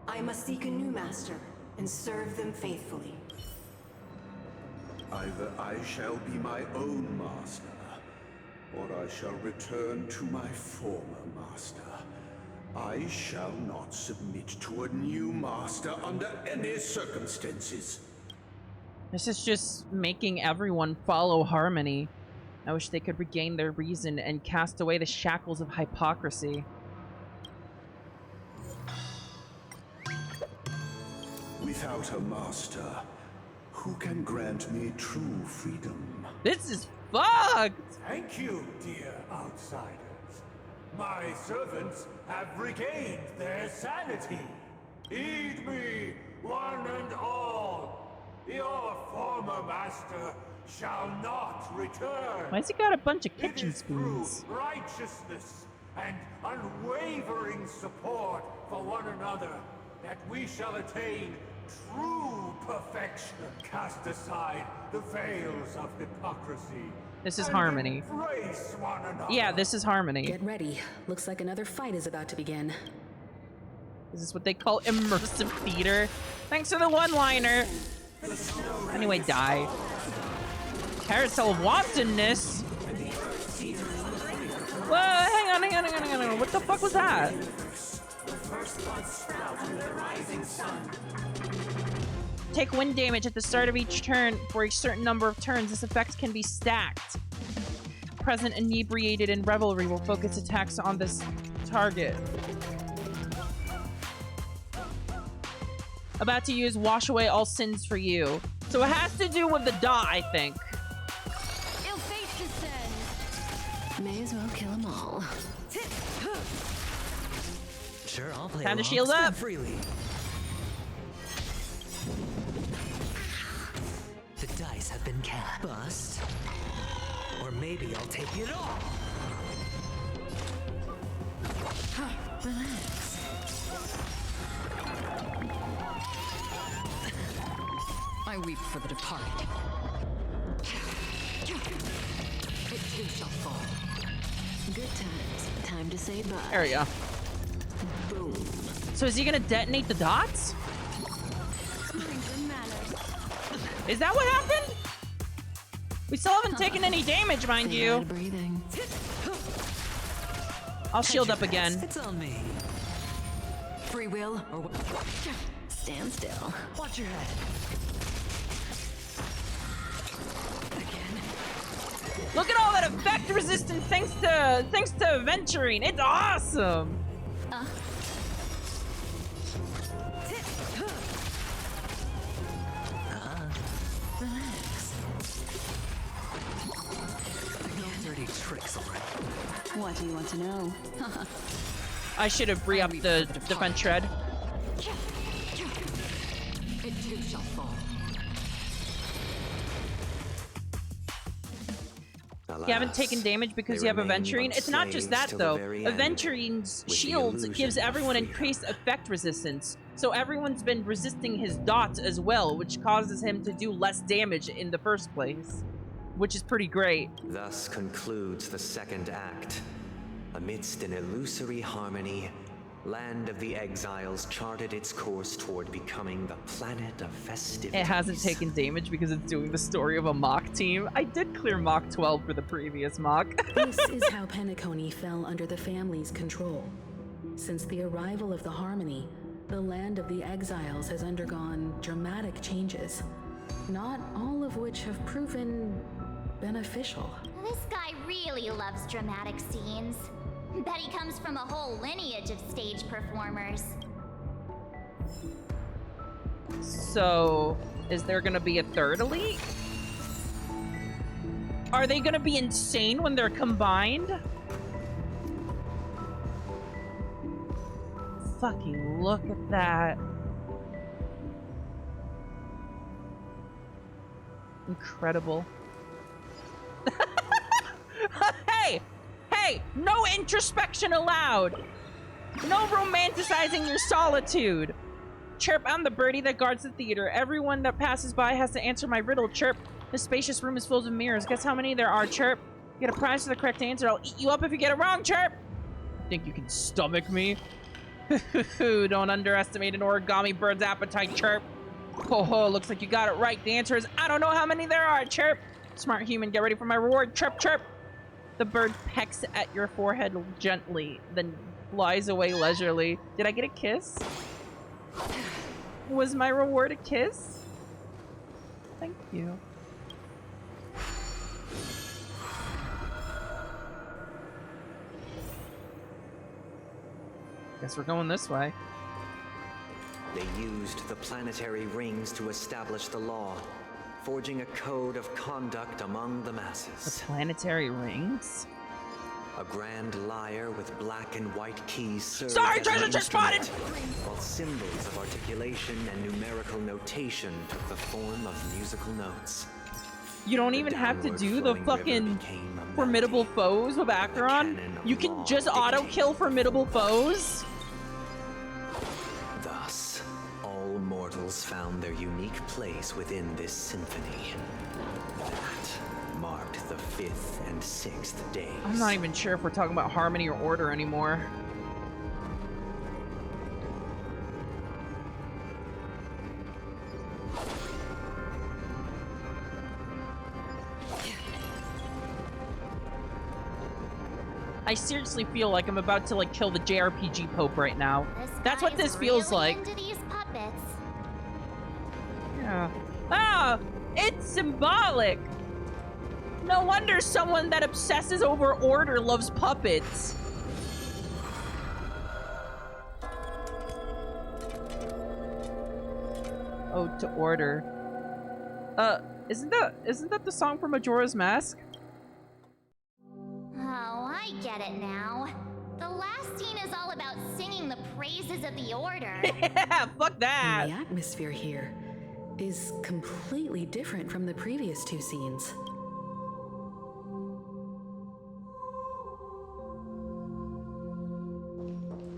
I must seek a new master and serve them faithfully. Either I shall be my own master, or I shall return to my former master. I shall not submit to a new master under any circumstances. This is just making everyone follow Harmony. I wish they could regain their reason and cast away the shackles of hypocrisy. Without a master, who can grant me true freedom? This is fucked! Thank you, dear outsiders. My servants have regained their sanity. Heed me, one and all. Your former master shall not return. Why's he got a bunch of It kitchen is through spoons? righteousness and unwavering support for one another that we shall attain true perfection. Cast aside the veils of hypocrisy. This is and Harmony. embrace one another. Yeah, this is Harmony. Get ready. Looks like another fight is about to begin. Is this what they call immersive theater? Thanks for the one-liner. Anyway, die. Carousel of wantonness. Whoa, hang on. What the fuck was that? Take wind damage at the start of each turn. For a certain number of turns, this effect can be stacked. Present inebriated in revelry will focus attacks on this target. About to use wash away all sins for you. So it has to do with the dot, I think. Ill fate descends. May as well kill them all. Sure, I'll play Time to along. shield Spend up. freely. The dice have been cast. Bust. Or maybe I'll take it all. Relax. I weep for the departed. It too shall fall. Good times. Time to say bye. There we go. Boom. So is he gonna detonate the dots? Is that what happened? We still haven't taken any damage, mind you. Breathing. I'll shield up again. It's on me. Free will or what? Stand still. Watch your head. Look at all that effect resistance thanks to venturing. It's awesome. Relax. No dirty tricks already. What do you want to know? I should have re-upped the defense shred. It too shall fall. You haven't taken damage because you have Aventurine. It's not just that, though. Aventurine's shield gives everyone increased effect resistance. So everyone's been resisting his dots as well, which causes him to do less damage in the first place. Which is pretty great. Thus concludes the second act. Amidst an illusory harmony, Land of the Exiles charted its course toward becoming the planet of festivities. It hasn't taken damage because it's doing the story of a mock team. I did clear mock 12 for the previous mock. This is how Penacony fell under the family's control. Since the arrival of the Harmony, the Land of the Exiles has undergone dramatic changes, not all of which have proven beneficial. This guy really loves dramatic scenes. Bet he comes from a whole lineage of stage performers. So, is there gonna be a third elite? Are they gonna be insane when they're combined? Fucking look at that. Incredible. Hey! Hey! No introspection allowed! No romanticizing your solitude! Chirp, I'm the birdie that guards the theater. Everyone that passes by has to answer my riddle. Chirp, the spacious room is filled with mirrors. Guess how many there are, Chirp? Get a prize for the correct answer. I'll eat you up if you get it wrong, Chirp! Think you can stomach me? Don't underestimate an origami bird's appetite, Chirp. Ho ho, looks like you got it right. The answer is, I don't know how many there are, Chirp. Smart human, get ready for my reward. Chirp, chirp. The bird pecks at your forehead gently, then flies away leisurely. Did I get a kiss? Was my reward a kiss? Thank you. Guess we're going this way. They used the planetary rings to establish the law, forging a code of conduct among the masses. The planetary rings? A grand lyre with black and white keys served Sorry, as treasure an chest instrument, spotted! while symbols of articulation and numerical notation took the form of musical notes. You don't even have to do the fucking formidable foes with Acheron. You can just auto-kill formidable foes. Thus, all mortals found their unique place within this symphony. That marked the 5th and 6th days. I'm not even sure if we're talking about harmony or order anymore. I seriously feel like I'm about to like kill the JRPG Pope right now. That's what this feels really like. into these puppets. Yeah. Ah! It's symbolic! No wonder someone that obsesses over order loves puppets. Ode to Order. Isn't that the song from Majora's Mask? Oh, I get it now. The last scene is all about singing the praises of the Order. Yeah, fuck that! And the atmosphere here is completely different from the previous two scenes.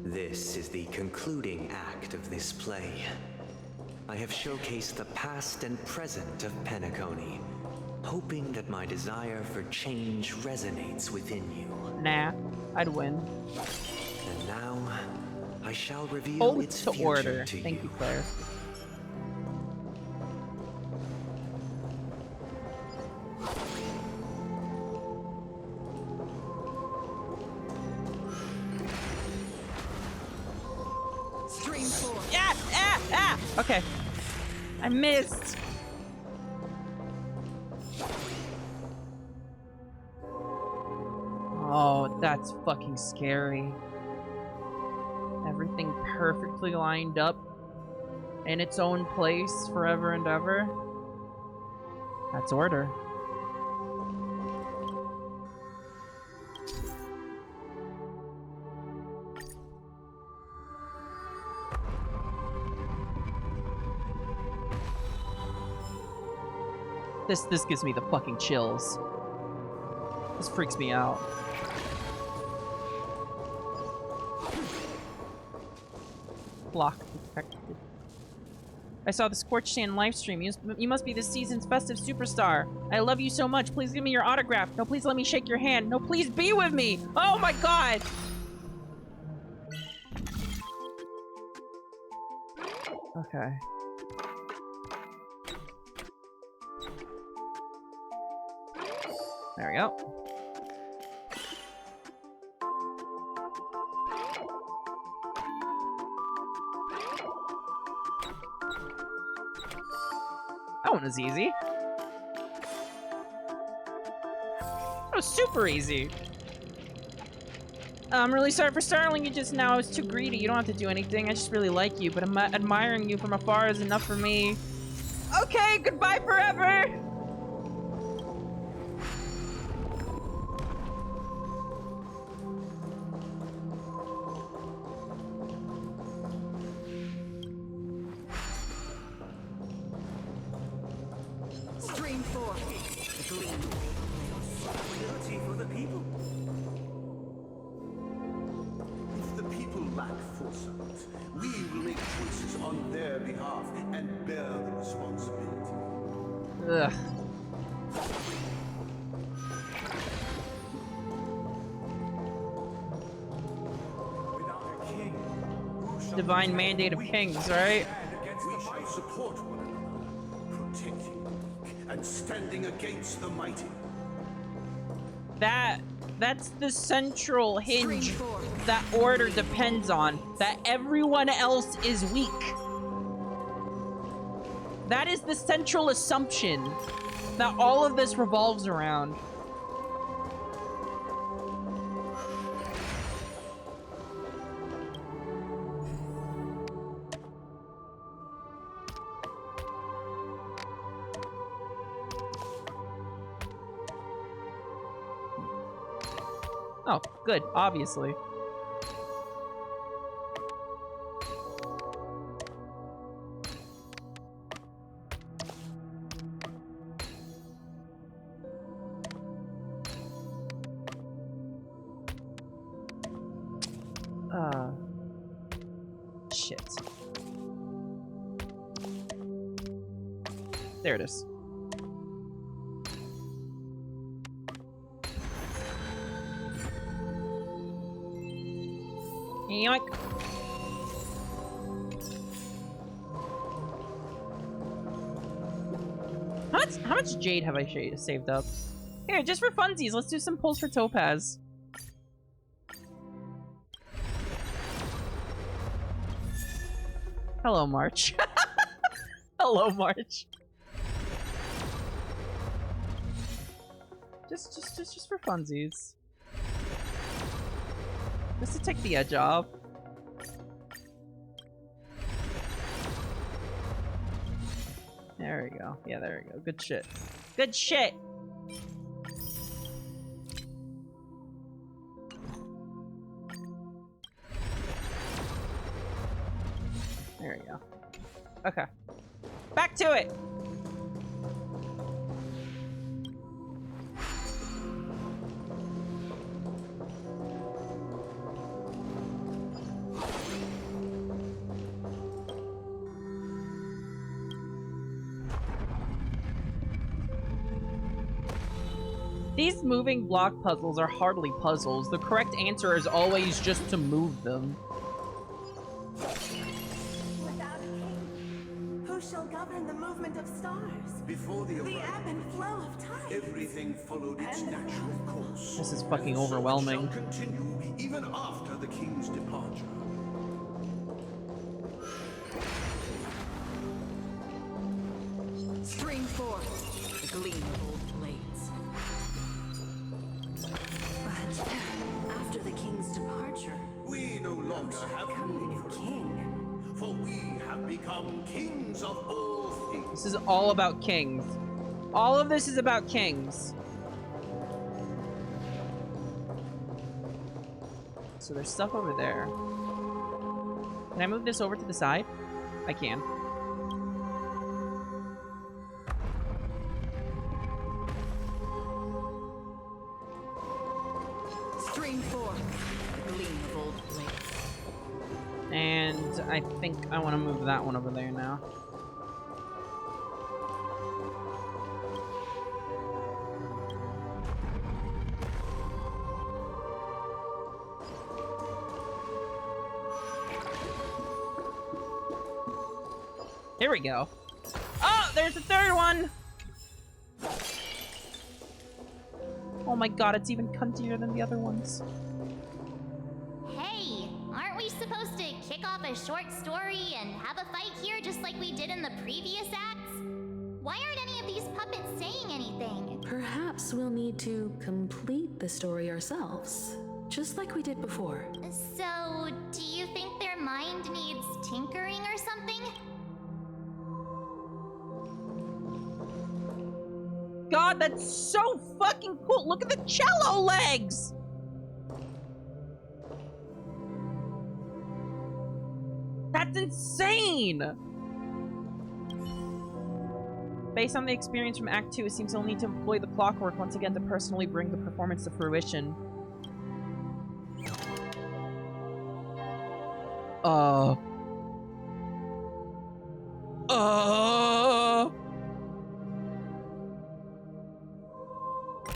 This is the concluding act of this play. I have showcased the past and present of Penacony, hoping that my desire for change resonates within you. Nah, I'd win. And now, I shall reveal Ode its to future Order. to Thank you. you, Claire. Stream 4. Yeah! Ah! Ah! Okay. I missed. Oh, that's fucking scary. Everything perfectly lined up in its own place forever and ever. That's Order. This gives me the fucking chills. This freaks me out. Block detected. I saw the Scorched Sand livestream. You must be this season's festive superstar. I love you so much. Please give me your autograph. No, please let me shake your hand. No, please be with me. Oh my god. Okay. There we go. That one was easy. That was super easy. I'm really sorry for startling you just now. I was too greedy. You don't have to do anything. I just really like you, but admiring you from afar is enough for me. Okay, goodbye forever! Stream 4. Responsibility for the people. If the people lack foresight, we will make choices on their behalf and bear the responsibility. Ugh. Without a king, who shall Divine mandate of kings, right? We shall support one another, protecting the weak and standing against the mighty. That's the central hinge that Order depends on. That everyone else is weak. That is the central assumption that all of this revolves around. Oh, good, obviously. Shit. There it is. Yoink. How much jade have I saved up? Here, just for funsies, let's do some pulls for Topaz. Hello, March. Hello, March. Just for funsies. Just to take the edge off. There we go. Yeah, there we go. Good shit. Good shit! There we go. Okay. Back to it! These moving block puzzles are hardly puzzles. The correct answer is always just to move them. Without a king, who shall govern the movement of stars? Before the ebb and flow of time. everything followed its natural course. This is fucking And so it overwhelming. shall continue even after the king's departure. Stream forth the gleam of old blades. But after the king's departure, We no longer have need for a king, for we have become kings of all things. This is all about kings. All of this is about kings. So there's stuff over there. Can I move this over to the side? I can. Stream forth the gleam of old blades. And I think I want to move that one over there now. Here we go. Oh, there's the third one! Oh my god, it's even cuntier than the other ones. Hey, aren't we supposed to kick off a short story and have a fight here just like we did in the previous acts? Why aren't any of these puppets saying anything? Perhaps we'll need to complete the story ourselves, just like we did before. So, do you think their mind needs tinkering or something? God, that's so fucking cool! Look at the cello legs! That's insane! Based on the experience from Act 2, it seems he'll need to employ the clockwork once again to personally bring the performance to fruition.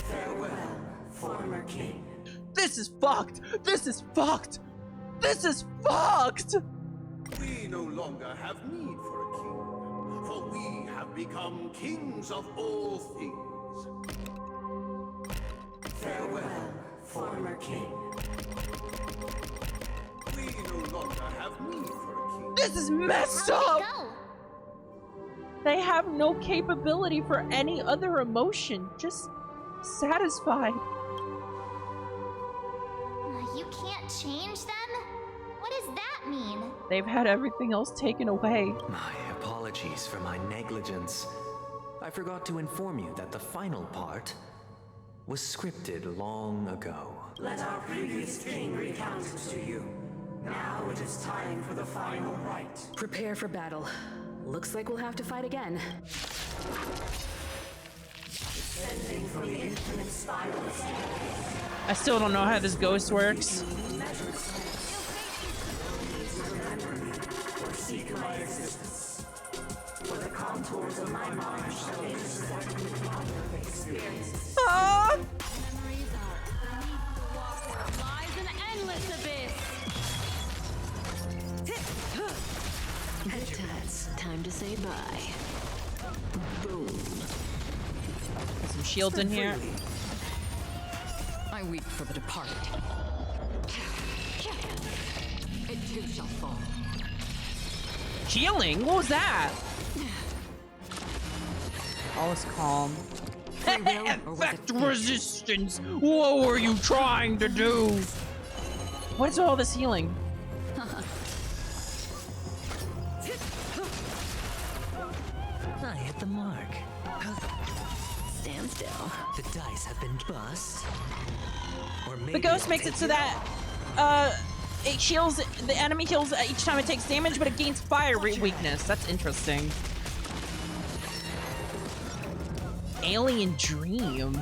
farewell, former king. This is fucked! This is fucked! This is fucked! We no longer have need for a king, for we have become kings of all things. Farewell, former king. We no longer have need for a king. This is messed up! They have no capability for any other emotion, just satisfied. You can't change them? What does that mean? They've had everything else taken away. My apologies for my negligence. I forgot to inform you that the final part was scripted long ago. Let our previous king recount it to you. Now it is time for the final rite. Prepare for battle. Looks like we'll have to fight again. Descending from the infinite spirals. I still don't know how this ghost works. Or seek my existence. For the contours of my mind shall intersect with the power of experiences. Lies an endless abyss. It's time to say bye. Boom. Got some shields in here. I weep for the departed. It too shall fall. Healing? What was that? All is calm. Effect resistance! What were you trying to do? What is all this healing? I hit the mark. Stand still. The dice have been bust. Or maybe The ghost I'll makes it take so that it shields the enemy heals each time it takes damage, but it gains fire weakness. That's interesting. Alien Dream.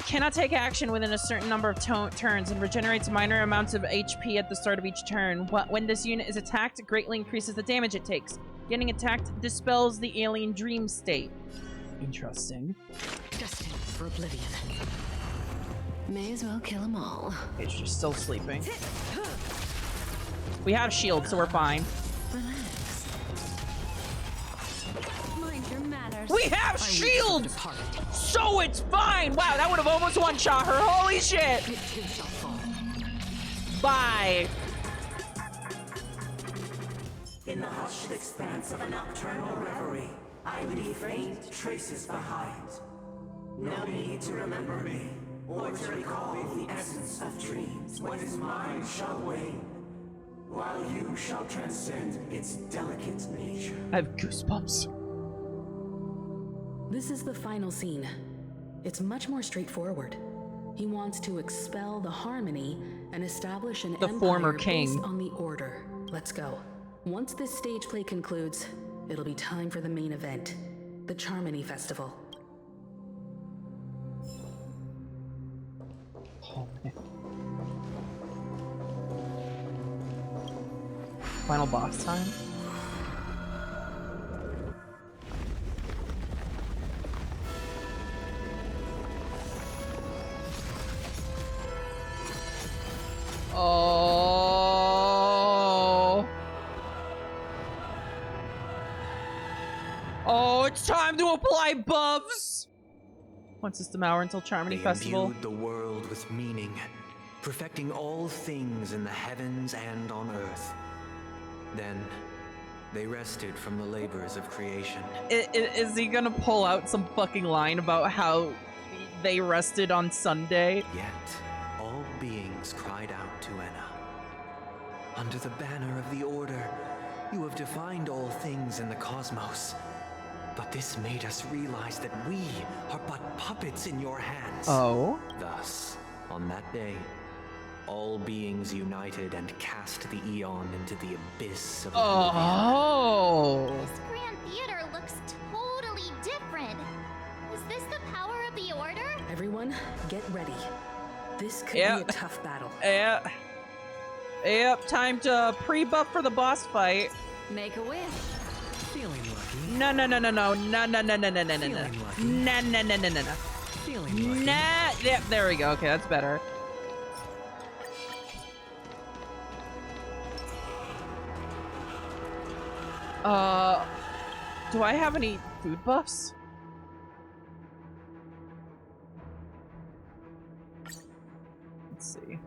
Cannot take action within a certain number of turns and regenerates minor amounts of HP at the start of each turn. When this unit is attacked, it greatly increases the damage it takes. Getting attacked dispels the alien dream state. Interesting. Destined for oblivion. May as well kill them all. Okay, she's still sleeping. We have shields, so we're fine. Relax. Mind your manners. We have shields! So it's fine! Wow, that would have almost one-shot her. Holy shit! Bye. In the hushed expanse of a nocturnal reverie, I leave faint traces behind. No need to remember me, or to recall the essence of dreams. What is mine shall wane, while you shall transcend its delicate nature. I have goosebumps. This is the final scene. It's much more straightforward. He wants to expel the Harmony and establish an empire former king. based on the Order. Let's go. Once this stage play concludes, it'll be time for the main event, the Charmony Festival. Final boss time? Oh. Oh, it's time to apply buffs! One system hour until Charmony They Festival. imbued the world with meaning, perfecting all things in the heavens and on earth. Then, they rested from the labors of creation. Is he gonna pull out some fucking line about how they rested on Sunday? Yet, all beings cried out to Enna. Under the banner of the Order, you have defined all things in the cosmos. But this made us realize that we are but puppets in your hands. Oh? Thus, on that day, all beings united and cast the Eon into the abyss of oblivion. Oh! This Grand Theater looks totally different. Is this the power of the Order? Everyone, get ready. This could Yep. be a tough battle. Yep, time to pre-buff for the boss fight. Make a wish. Feeling lucky. No. No. Feeling lucky. Nah. Yep, there we go. Okay, that's better. Do I have any food buffs? Let's see.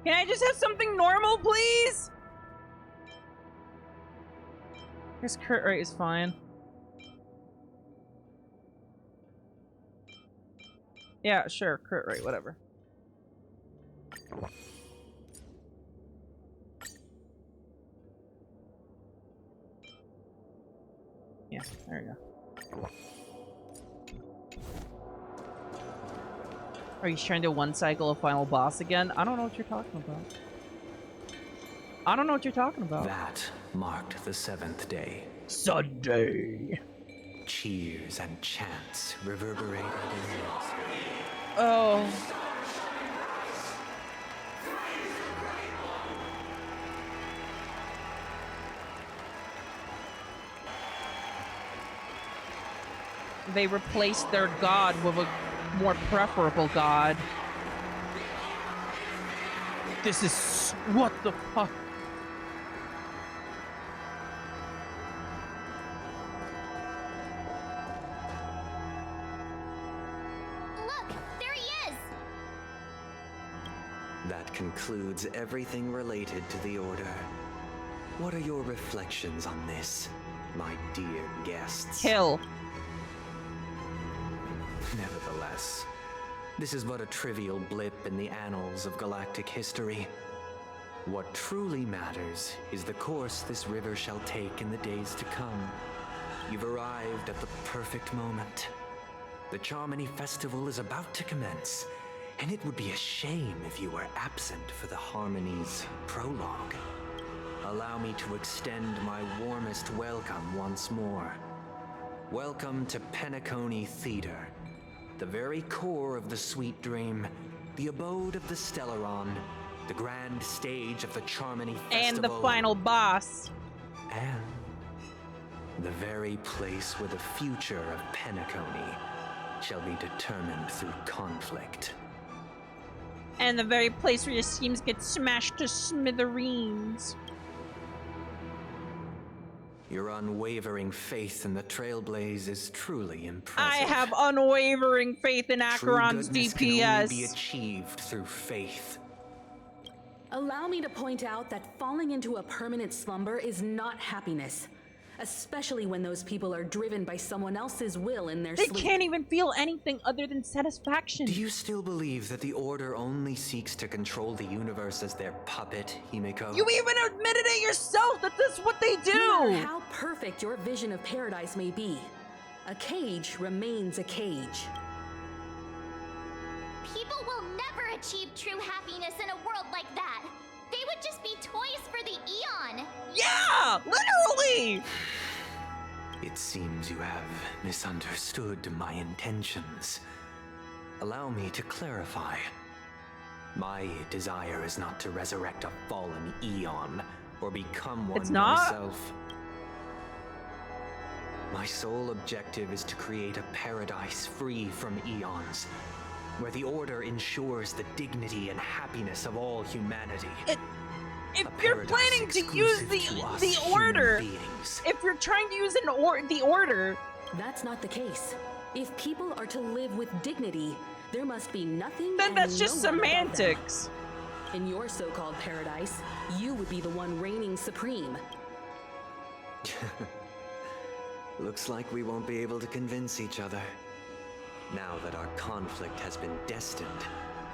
Can I just have something normal, please? His crit rate is fine. Yeah, sure, crit rate, whatever. Yeah, there we go. Are you trying to one cycle a final boss again? I don't know what you're talking about. I don't know what you're talking about. That marked the seventh day. Sunday. Cheers and chants reverberated in the Oh. They replaced their god with a more preferable god. This is... what the fuck? Look, there he is! That concludes everything related to the Order. What are your reflections on this, my dear guests? Kill. Nevertheless, this is but a trivial blip in the annals of galactic history. What truly matters is the course this river shall take in the days to come. You've arrived at the perfect moment. The Charmony Festival is about to commence, and it would be a shame if you were absent for the Harmony's prologue. Allow me to extend my warmest welcome once more. Welcome to Penacony Theater, the very core of the Sweet Dream, the abode of the Stellaron, the grand stage of the Charmony Festival. And the final boss. And the very place where the future of Penacony shall be determined through conflict. And the very place where your schemes get smashed to smithereens. Your unwavering faith in the Trailblaze is truly impressive. I have unwavering faith in Acheron's True goodness DPS. can only be achieved through faith. Allow me to point out that falling into a permanent slumber is not happiness. Especially when those people are driven by someone else's will in their sleep. They can't even feel anything other than satisfaction. Do you still believe that the Order only seeks to control the universe as their puppet, Himiko? You even admitted it yourself that that's what they do! No matter how perfect your vision of paradise may be, a cage remains a cage. People will never achieve true happiness in a world like that. They would just be toys for the Eon. Yeah! Literally! It seems you have misunderstood my intentions. Allow me to clarify. My desire is not to resurrect a fallen Eon or become one It's not? myself. My sole objective is to create a paradise free from Eons, where the Order ensures the dignity and happiness of all humanity. If you're planning to use the Order, if you're trying to use the Order, that's not the case. If people are to live with dignity, there must be nothing. Then and that's just no one above them. semantics. In your so-called paradise, you would be the one reigning supreme. Looks like we won't be able to convince each other. Now that our conflict has been destined,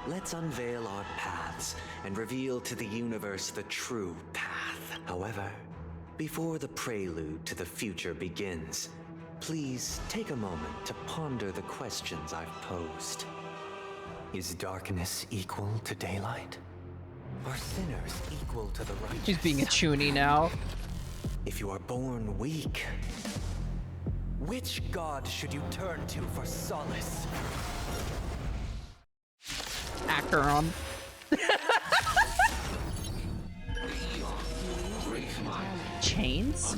let's unveil our paths and reveal to the universe the true path. However, before the prelude to the future begins, please take a moment to ponder the questions I've posed. Is darkness equal to daylight? Are sinners equal to the righteous? She's being a chuny now. If you are born weak, which god should you turn to for solace? Acheron. Chains?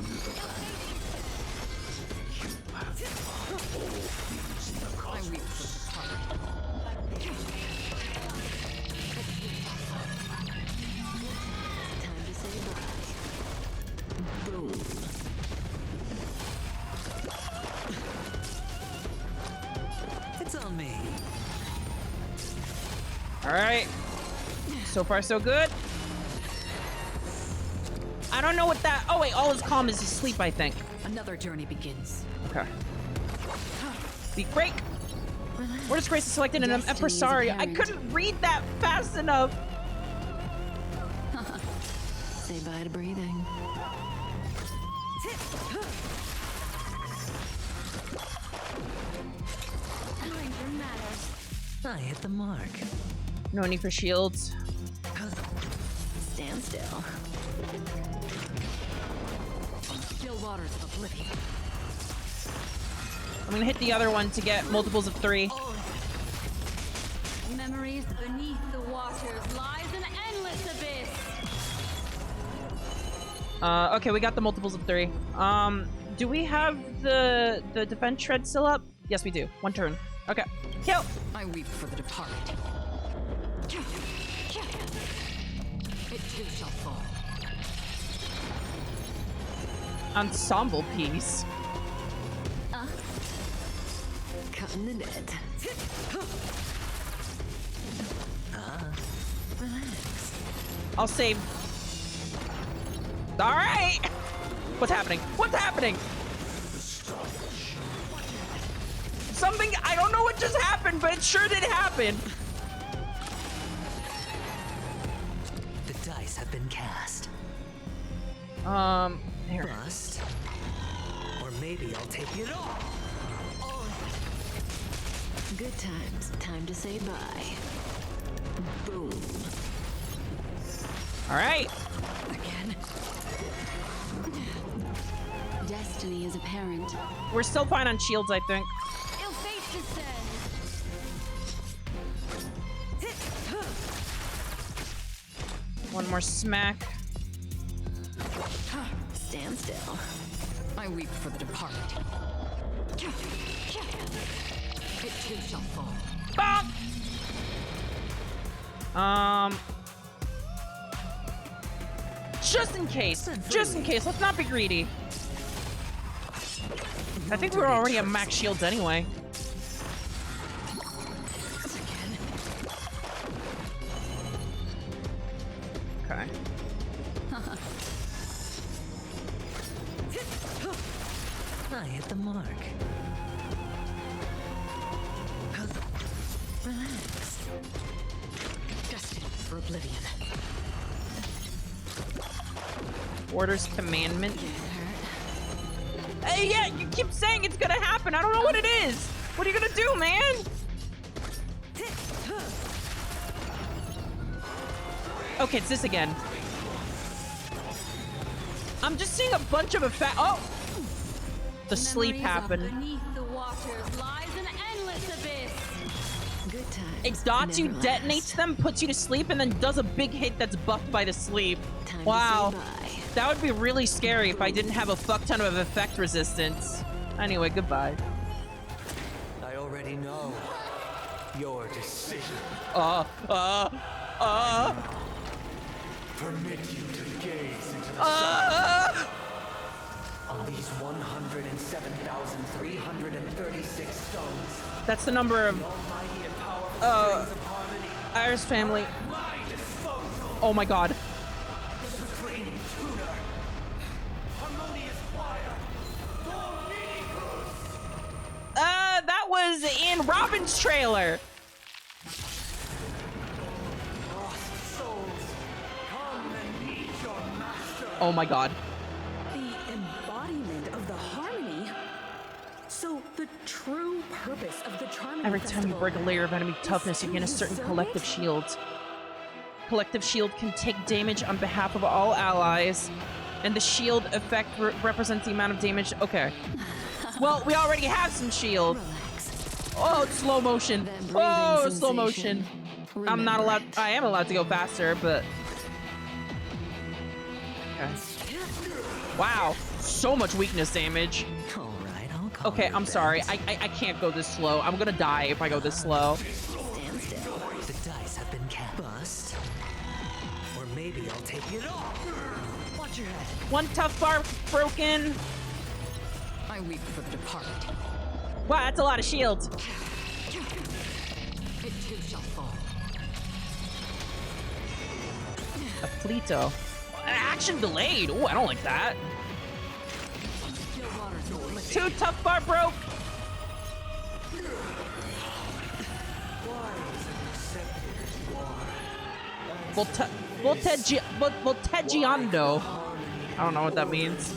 It's on me. Alright. So far, so good. I don't know what that... Oh, wait. All his calm is his sleep, I think. Another journey begins. Okay. Beat break. What is Grace selected in an Empresario? I couldn't read that fast enough. Say bye to breathing. I hit the mark. No need for shields. Stand still. Still waters of oblivion. I'm gonna hit the other one to get multiples of 3. Memories beneath the waters lies an endless abyss. Okay, we got the multiples of 3. Do we have the defense shred still up? Yes, we do. 1 turn. Okay. Kill! I weep for the departed. It too shall fall. Ensemble piece. Cutting the net. Relax. I'll save. All right. What's happening? What's happening? Something, I don't know what just happened, but it sure did happen. The dice have been cast. Here. Bust. Or maybe I'll take it all. Good times. Time to say bye. Boom. All right. Again. Destiny is apparent. We're still fine on shields, I think. Ill fate descends. One more smack. Stand still. I weep for the departed. It too shall fall. Bonk! Just in case, let's not be greedy. I think we were already at max shields anyway. Okay. I hit the mark. Relax. Destined for oblivion. Orders commandment. Hey, yeah, you keep saying it's gonna happen. I don't know what it is. What are you gonna do, man? Okay, it's this again. I'm just seeing a bunch of effect. Oh! The sleep happened. Beneath the waters lies an endless abyss. Good times. It dots you, detonates them, puts you to sleep, and then does a big hit that's buffed by the sleep. Wow. That would be really scary if I didn't have a fuck ton of effect resistance. Anyway, goodbye. I already know your decision. Permit you to gaze into the On these 107,336 stones. That's the number of Iris family. Oh my god. That was in Robin's trailer. Oh my god. The embodiment of the harmony. So the true purpose of the Charming Every time you Festival break a layer of enemy toughness, you gain a certain collective shield. Collective shield can take damage on behalf of all allies, and the shield effect represents the amount of damage. Okay. Well, we already have some shield. Oh, it's slow motion. Oh, slow motion. I'm not allowed. I am allowed to go faster, but. Okay. Wow, so much weakness damage. Okay, I'm sorry. I can't go this slow. I'm gonna die if I go this slow. Stand still. The dice have been cast. Bust. Or maybe I'll take it all. Watch your head. One tough bar broken. I weep for the departed. Wow, that's a lot of shields. It too shall fall. A Fleeto. Action delayed. Oh, I don't like that. Two tough bar broke. Volteggiando. I don't know what that means.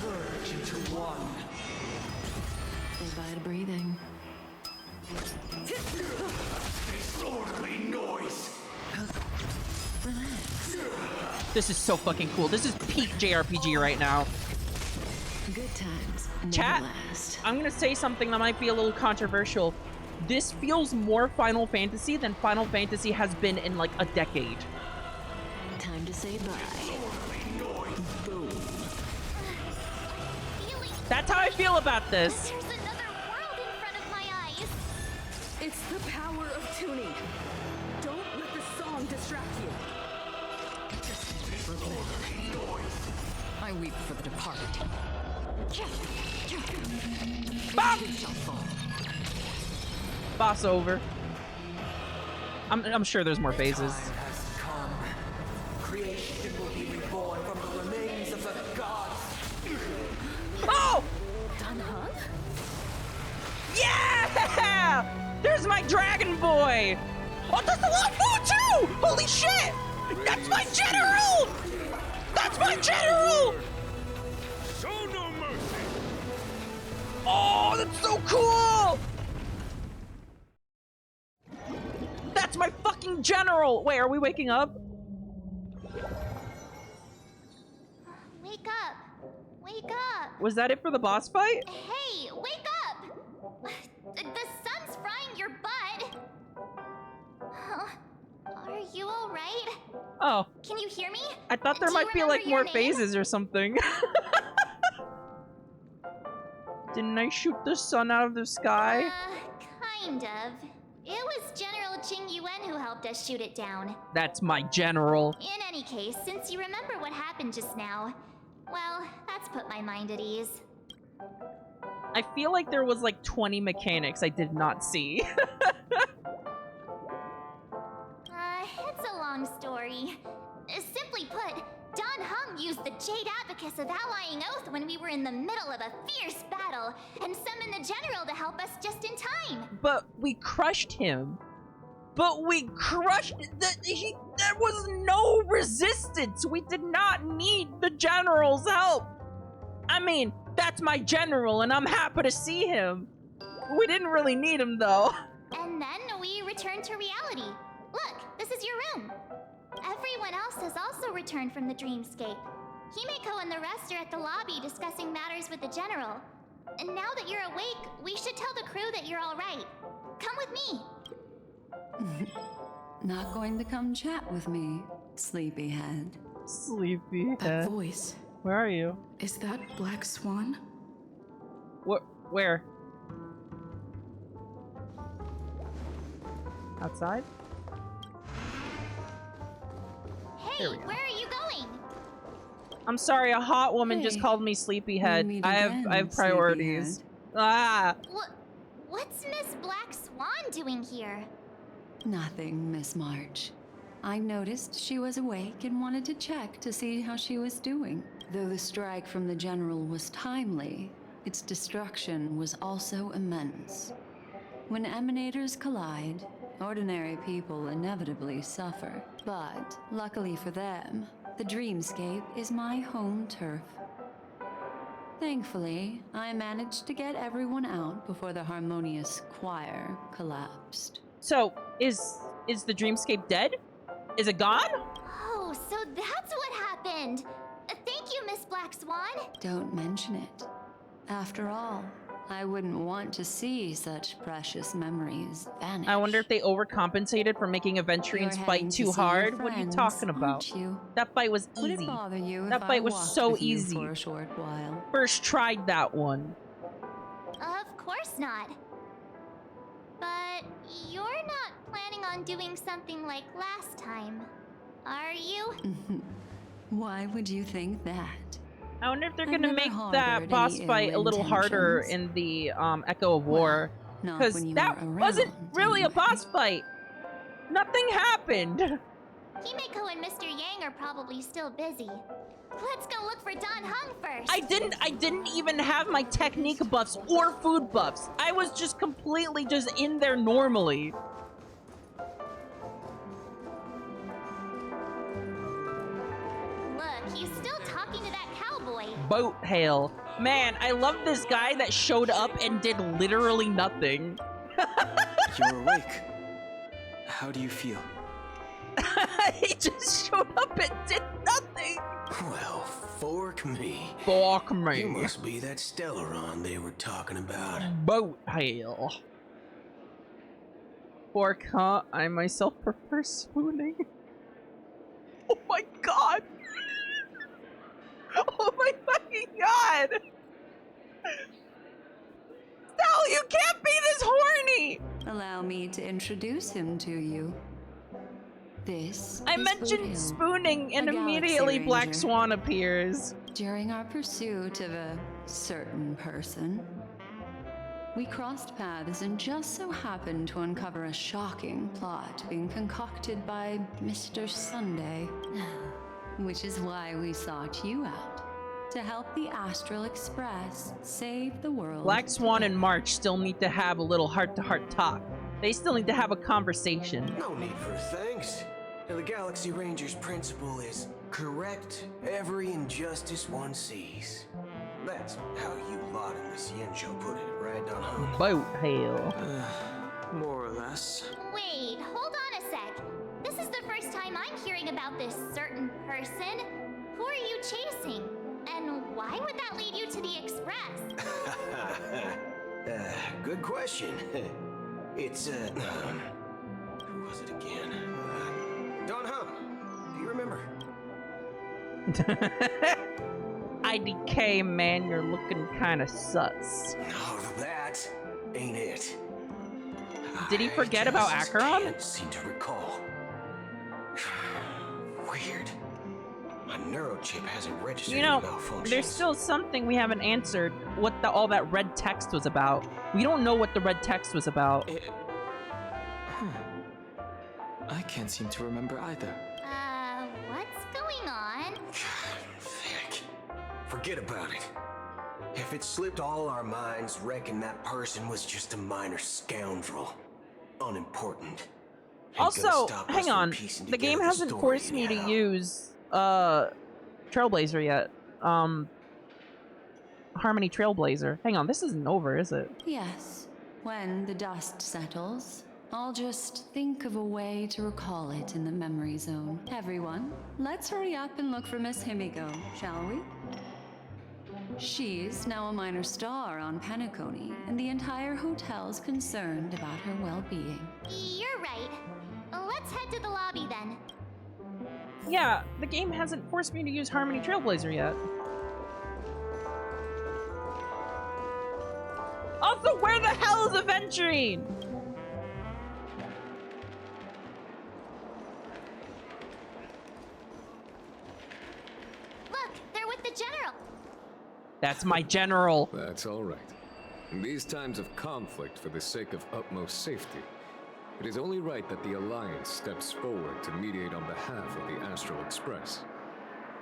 Divide breathing. Relax. This is so fucking cool. This is peak JRPG right now. Good times. Chat, I'm gonna say something that might be a little controversial. This feels more Final Fantasy than Final Fantasy has been in like a decade. Time to say bye. Boom. That's how I feel about this. There's another world in front of my eyes. It's the power of tuning. Don't let the song distract you. I weep for the departed. Bop! They too shall fall. Boss over. I'm sure there's more phases. Time has come. Creation will be reborn from the remains of the gods. Oh! Danhun? Yeah! There's my dragon boy! Oh, that's the Longbow too! Holy shit! That's my general! That's my general! Show no mercy! Oh, that's so cool! That's my fucking general! Wait, are we waking up? Wake up! Wake up! Was that it for the boss fight? Hey, wake up! The sun's frying your butt! Huh? Are you alright? Oh. Can you hear me? I thought there Do you might be remember like your more name? phases or something. Didn't I shoot the sun out of the sky? Kind of. It was General Qing Yuan who helped us shoot it down. That's my general. In any case, since you remember what happened just now, well, that's put my mind at ease. I feel like there was like 20 mechanics I did not see. It's a long story. Simply put, Don Hung used the Jade Abacus of Allying Oath when we were in the middle of a fierce battle, and summoned the General to help us just in time. But we crushed him. There was no resistance. We did not need the general's help. I mean, that's my general, and I'm happy to see him. We didn't really need him, though. And then we returned to reality. Look, this is your room. Everyone else has also returned from the dreamscape. Himeko and the rest are at the lobby discussing matters with the General. And now that you're awake, we should tell the crew that you're all right. Come with me. Not going to come chat with me, sleepyhead. Sleepyhead. That voice. Where are you? Is that Black Swan? Where? Outside? Hey, where are you going? I'm sorry, a hot woman just Hey, called me sleepyhead. meet I again, have priorities. Ah! What's Miss Black Swan doing here? Nothing, Miss March. I noticed she was awake and wanted to check to see how she was doing. Though the strike from the General was timely, its destruction was also immense. When emanators collide, ordinary people inevitably suffer. But, luckily for them, the dreamscape is my home turf. Thankfully, I managed to get everyone out before the harmonious choir collapsed. So, is the dreamscape dead? Is it gone? Oh, so that's what happened. Thank you, Miss Black Swan. Don't mention it. After all, I wouldn't want to see such precious memories vanish. I wonder if they overcompensated for making Aventurines You're fight heading to too see your hard. What are you friends, talking about? aren't you? That fight was Would easy. it bother you That if fight I was walked so with you easy. for a short while? First tried that one. Of course not. But you're not planning on doing something like last time, are you? Why would you think that? I wonder if they're I've gonna never make harbored that boss any fight a ill little harder intentions. in the Echo of War. not Because when you that were wasn't around, really a boss fight. Nothing happened. Himeko and Mr. Yang are probably still busy. Let's go look for Don Hung first. I didn't even have my technique buffs or food buffs. I was just completely just in there normally. Look, he's still talking to that cowboy. Boat hail. Man, I love this guy that showed up and did literally nothing. You're awake. How do you feel? He just showed up and did nothing. Well, fork me. Fork me. You must be that Stellaron they were talking about. Boat hail. Fork, huh? I myself prefer swooning. Oh my god. Oh my fucking god. Stell, you can't be this horny. Allow me to introduce him to you. This I is mentioned Boot Hill, spooning and a galaxy immediately Black ranger. Swan appears. During our pursuit of a certain person, we crossed paths and just so happened to uncover a shocking plot being concocted by Mr. Sunday. Which is why we sought you out, to help the Astral Express save the world. Black Swan and March still need to have a little heart-to-heart talk. They still need to have a conversation. No need for thanks. The Galaxy Ranger's principle is correct every injustice one sees. That's how you lot in the Ciencio put it, right, Don Home? Boat hail. More or less. Wait, hold on a sec. This is the first time I'm hearing about this certain person. Who are you chasing? And why would that lead you to the Express? Good question. It's, who was it again? Don Hum. Do you remember? IDK, man, you're looking kind of sus. Oh, that ain't it. Did he forget about Acheron? Can't seem to recall. Weird. My neurochip hasn't registered You know, any malfunctions. there's still something we haven't answered. What all that red text was about. We don't know what the red text was about. I can't seem to remember either. What's going on? Vic, forget about it. If it slipped all our minds, reckon that person was just a minor scoundrel. Unimportant. Ain't gonna Also, stop us hang from on. piecing The game together hasn't story forced me to anyhow. use Trailblazer yet. Harmony Trailblazer. Hang on, this isn't over, is it? Yes. When the dust settles, I'll just think of a way to recall it in the memory zone. Everyone, let's hurry up and look for Miss Himiko, shall we? She's now a minor star on Penacony, and the entire hotel's concerned about her well-being. You're right. Let's head to the lobby then. Yeah, the game hasn't forced me to use Harmony Trailblazer yet. Also, where the hell is Aventurine? Look, they're with the General. That's my general. That's all right. In these times of conflict for the sake of utmost safety, it is only right that the Alliance steps forward to mediate on behalf of the Astral Express.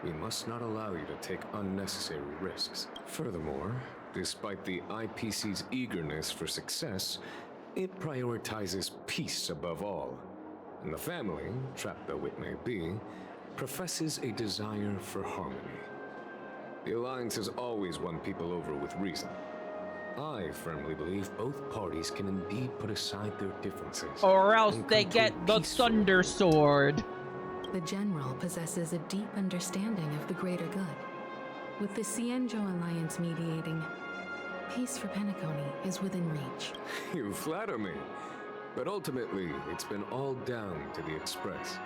We must not allow you to take unnecessary risks. Furthermore, despite the IPC's eagerness for success, it prioritizes peace above all. And the family, trapped though it may be, professes a desire for harmony. The Alliance has always won people over with reason. I firmly believe both parties can indeed put aside their differences. Or else and they come to get a the peaceful Thunder Sword. The General possesses a deep understanding of the greater good. With the Ciencio Alliance mediating, peace for Penacony is within reach. You flatter me. But ultimately, it's been all down to the Express.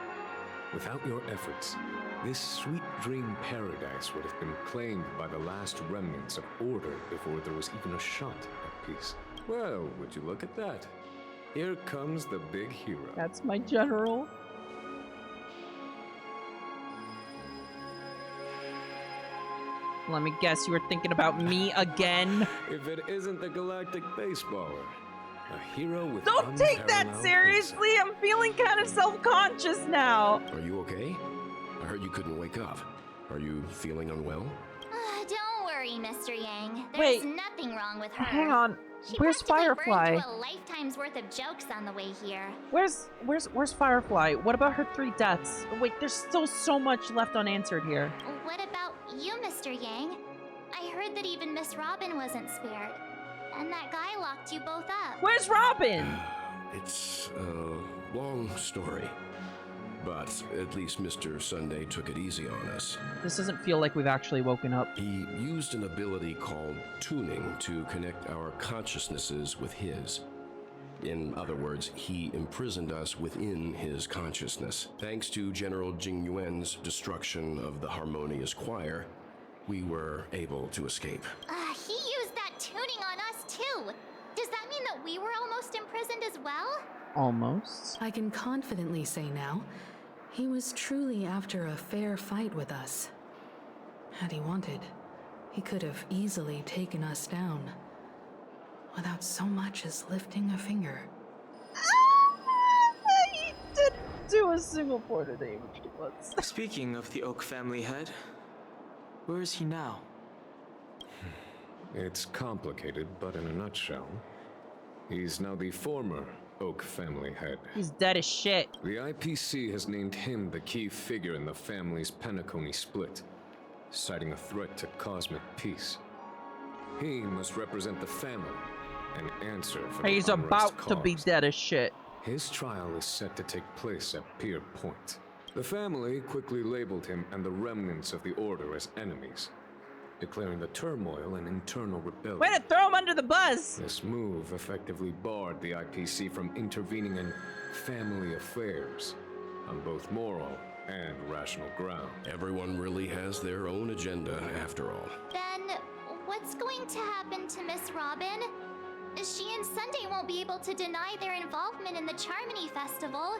Without your efforts, this sweet dream paradise would have been claimed by the last remnants of order before there was even a shot at peace. Well, would you look at that? Here comes the big hero. That's my general. Let me guess, you were thinking about me again? If it isn't the galactic baseballer, a hero with Don't take that unparalleled seriously! I'm feeling kind of self-conscious now. Are you okay? I heard you couldn't wake up. Are you feeling unwell? Don't worry, Mr. Yang. There's Wait. nothing wrong with her. Hang on. She Where's practically Firefly? burned through a lifetime's worth of jokes on the way here. Where's Firefly? What about her 3 deaths? Wait, there's still so much left unanswered here. What about you, Mr. Yang? I heard that even Miss Robin wasn't spared. And that guy locked you both up. Where's Robin? It's a long story. But at least Mr. Sunday took it easy on us. This doesn't feel like we've actually woken up. He used an ability called tuning to connect our consciousnesses with his. In other words, he imprisoned us within his consciousness. Thanks to General Jing Yuan's destruction of the Harmonious Choir, we were able to escape. He used that tuning on us too. Does that mean that we were almost imprisoned as well? Almost. I can confidently say now, He was truly after a fair fight with us. Had he wanted, he could have easily taken us down, without so much as lifting a finger. He didn't do a single point of damage to us. Speaking of the Oak family head, where is he now? It's complicated, but in a nutshell, he's now the former Oak family head. He's dead as shit. The IPC has named him the key figure in the family's Penacony split, citing a threat to cosmic peace. He must represent the family and answer for He's the unrest about to be caused. dead as shit. His trial is set to take place at Pier Point. The family quickly labeled him and the remnants of the Order as enemies, declaring the turmoil an internal rebellion. Way to throw him under the bus! This move effectively barred the IPC from intervening in family affairs on both moral and rational ground. Everyone really has their own agenda, after all. Then, what's going to happen to Miss Robin? She and Sunday won't be able to deny their involvement in the Charmony Festival.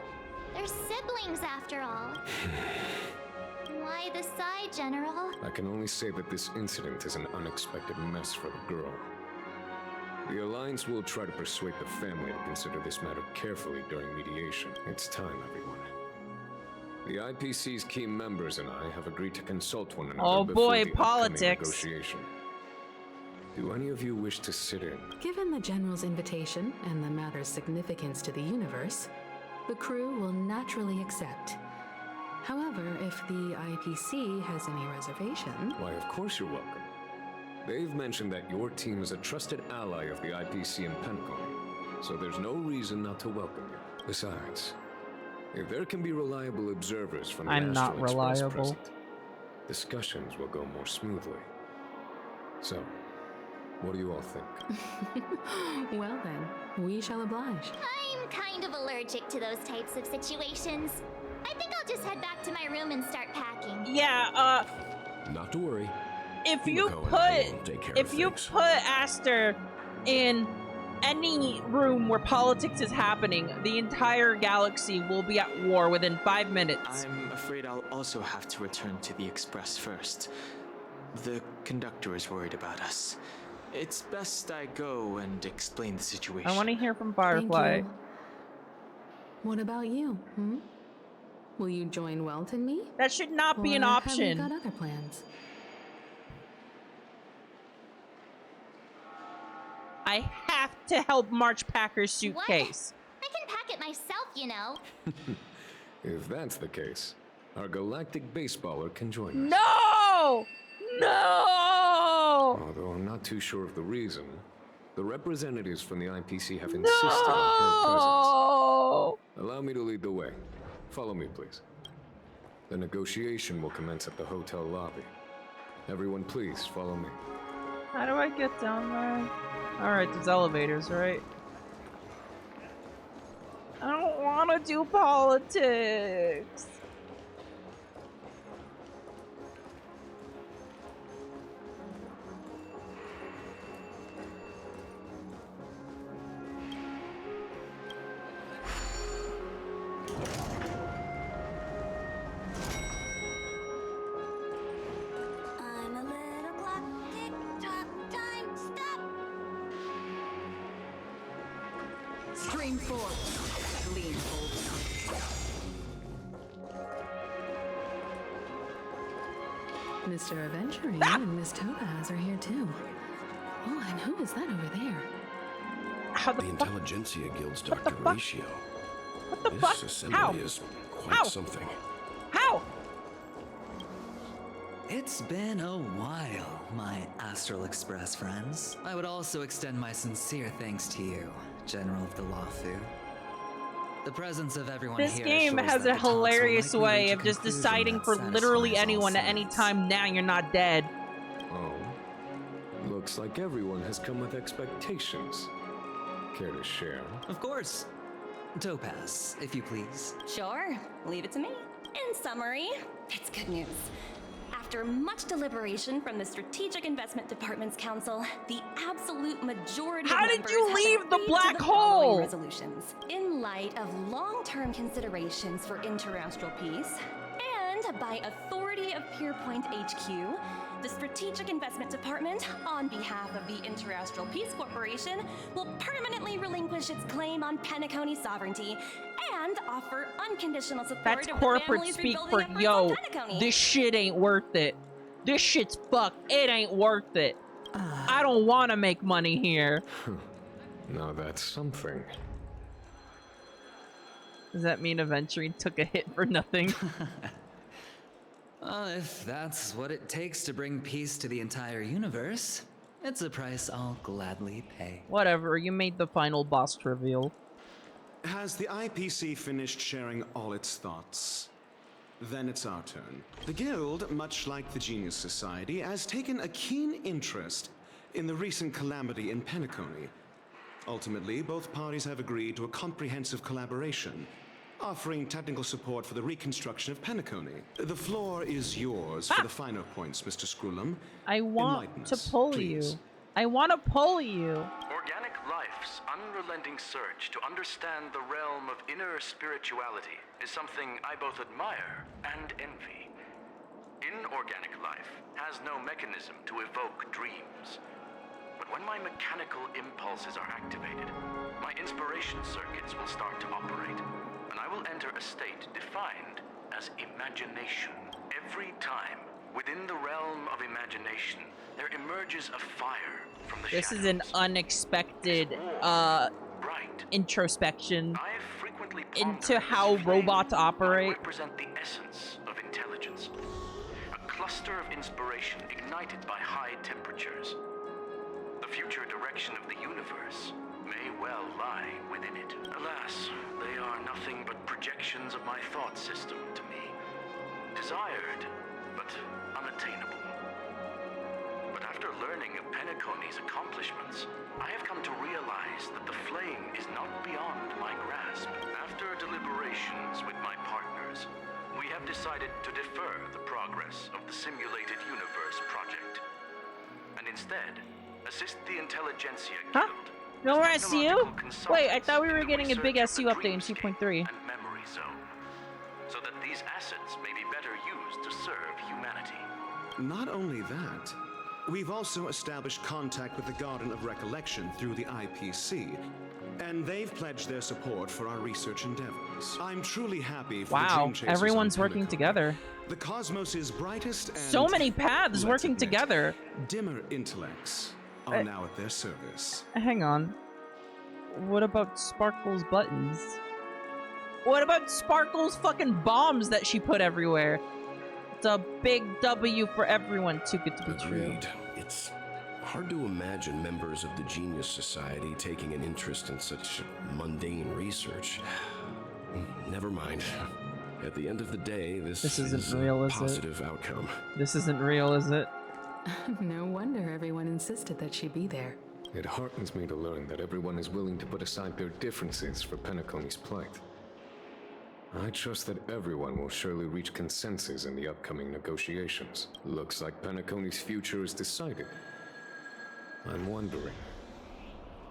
They're siblings, after all. Why the sigh, General? I can only say that this incident is an unexpected mess for the girl. The Alliance will try to persuade the family to consider this matter carefully during mediation. It's time, everyone. The IPC's key members and I have agreed to consult one another before the upcoming negotiation. Do any of you wish to sit in? Given the General's invitation and the matter's significance to the universe, the crew will naturally accept. However, if the IPC has any reservation... Why, of course you're welcome. They've mentioned that your team is a trusted ally of the IPC in Penacony, so there's no reason not to welcome you. Besides, if there can be reliable observers from the Astral Express present, discussions will go more smoothly. So, what do you all think? Well then, we shall oblige. I'm kind of allergic to those types of situations. I think I'll just head back to my room and start packing. Yeah, Not to worry. if you put Aster in any room where politics is happening, the entire galaxy will be at war within 5 minutes. I'm afraid I'll also have to return to the Express first. The conductor is worried about us. It's best I go and explain the situation. I want to hear from Firefly. Thank you. What about you? Will you join Welt and me? That should not be an Or option. Have you got other plans? I have to help March Packer's suitcase. I can pack it myself, you know. If that's the case, our galactic baseballer can join us. No! No! Although I'm not too sure of the reason, the representatives from the IPC have insisted on her presence. Allow me to lead the way. Follow me, please. The negotiation will commence at the hotel lobby. Everyone, please follow me. How do I get down there? Alright, there's elevators, right? I don't want to do politics. I'm a little clock, tick-tock, time, stop! Stream forth. Lean forward. Mr. Aventurine and Miss Topaz are here too. Oh, and who is that over there? The Intelligentsia Guild's Dr. Ratio. What the This fuck? assembly How? is quite something. How? It's been a while, my Astral Express friends. I would also extend my sincere thanks to you, General of the Lawfu. The presence of everyone This here game shows has that a the talks will hilarious likely way reach a of just conclusion deciding that for literally satisfies all anyone at any sides. time now you're not dead. Oh, looks like everyone has come with expectations. Care to share? Of course. Topaz, if you please. Sure, leave it to me. In summary, it's good news. After much deliberation from the Strategic Investment Department's Council, the absolute majority How of did members you have leave the agreed to black the following hole? resolutions. In light light of long-term considerations for interastral peace, and by authority of Pierpoint HQ, the Strategic Investment Department, on behalf of the Interastral Peace Corporation, will permanently relinquish its claim on Penacony sovereignty and offer unconditional support That's of the corporate family's speak rebuilding for, efforts yo, on Penacony. this shit ain't worth it. This shit's fucked. It ain't worth it. I don't want to make money here. Now that's something. Does that mean Aventurine took a hit for nothing? Well, if that's what it takes to bring peace to the entire universe, it's a price I'll gladly pay. Whatever, you made the final boss reveal. Has the IPC finished sharing all its thoughts? Then it's our turn. The Guild, much like the Genius Society, has taken a keen interest in the recent calamity in Penacony. Ultimately, both parties have agreed to a comprehensive collaboration, offering technical support for the reconstruction of Penacony. The floor is yours for the finer points, Mr. Scrulum. I want to pull you. I want to pull you. Organic life's unrelenting search to understand the realm of inner spirituality is something I both admire and envy. Inorganic life has no mechanism to evoke dreams. But when my mechanical impulses are activated, my inspiration circuits will start to operate, and I will enter a state defined as imagination. Every time, within the realm of imagination, there emerges a fire from the This shadows. is an unexpected introspection into how robots operate. Represent the essence of intelligence. A cluster of inspiration ignited by high temperatures. The future direction of the universe may well lie within it. Alas, they are nothing but projections of my thought system to me. Desired, but unattainable. But after learning of Penacony's accomplishments, I have come to realize that the flame is not beyond my grasp. After deliberations with my partners, we have decided to defer the progress of the Simulated Universe project, and instead assist the Intelligentsia Guild. No more SU? Wait, I thought we were getting a big SU update in 2.3. and memory zone, so that these assets may be better used to serve humanity. Not only that, we've also established contact with the Garden of Recollection through the IPC, and they've pledged their support for our research endeavors. I'm truly happy for the Wow, Dream Chasers everyone's on working Penacony. together. The cosmos's brightest and So many paths let's working admit, together. dimmer intellects are now at their service. Hang on. What about Sparkle's buttons? What about Sparkle's fucking bombs that she put everywhere? It's a big W for everyone, too good to be true. Agreed. It's hard to imagine members of the Genius Society taking an interest in such mundane research. Never mind. At the end of the day, this isn't is real, a is it? positive outcome. This isn't real, is it? No wonder everyone insisted that she be there. It heartens me to learn that everyone is willing to put aside their differences for Penacony's plight. I trust that everyone will surely reach consensus in the upcoming negotiations. Looks like Penacony's future is decided. I'm wondering,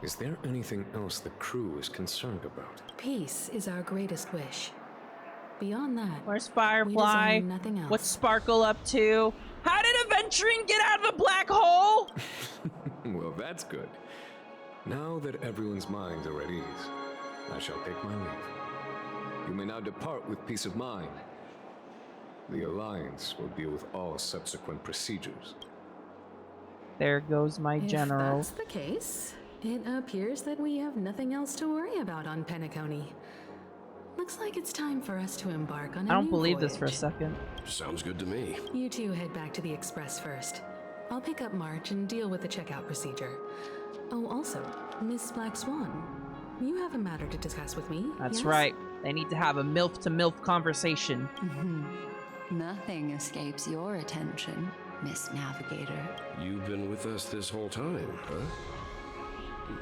is there anything else the crew is concerned about? Peace is our greatest wish. Beyond that, where's we Firefly? desire nothing else. What's Sparkle up to? How did Aventurine get out of the black hole? Well, that's good. Now that everyone's minds are at ease, I shall take my leave. You may now depart with peace of mind. The Alliance will deal with all subsequent procedures. There goes my general. If that's the case, it appears that we have nothing else to worry about on Penacony. Looks like it's time for us to embark on a I don't new believe this voyage. for a second. Sounds good to me. You two head back to the Express first. I'll pick up March and deal with the checkout procedure. Oh, also, Miss Black Swan, you have a matter to discuss with me. That's yes? right. They need to have a MILF to MILF conversation. Nothing escapes your attention, Miss Navigator. You've been with us this whole time, huh?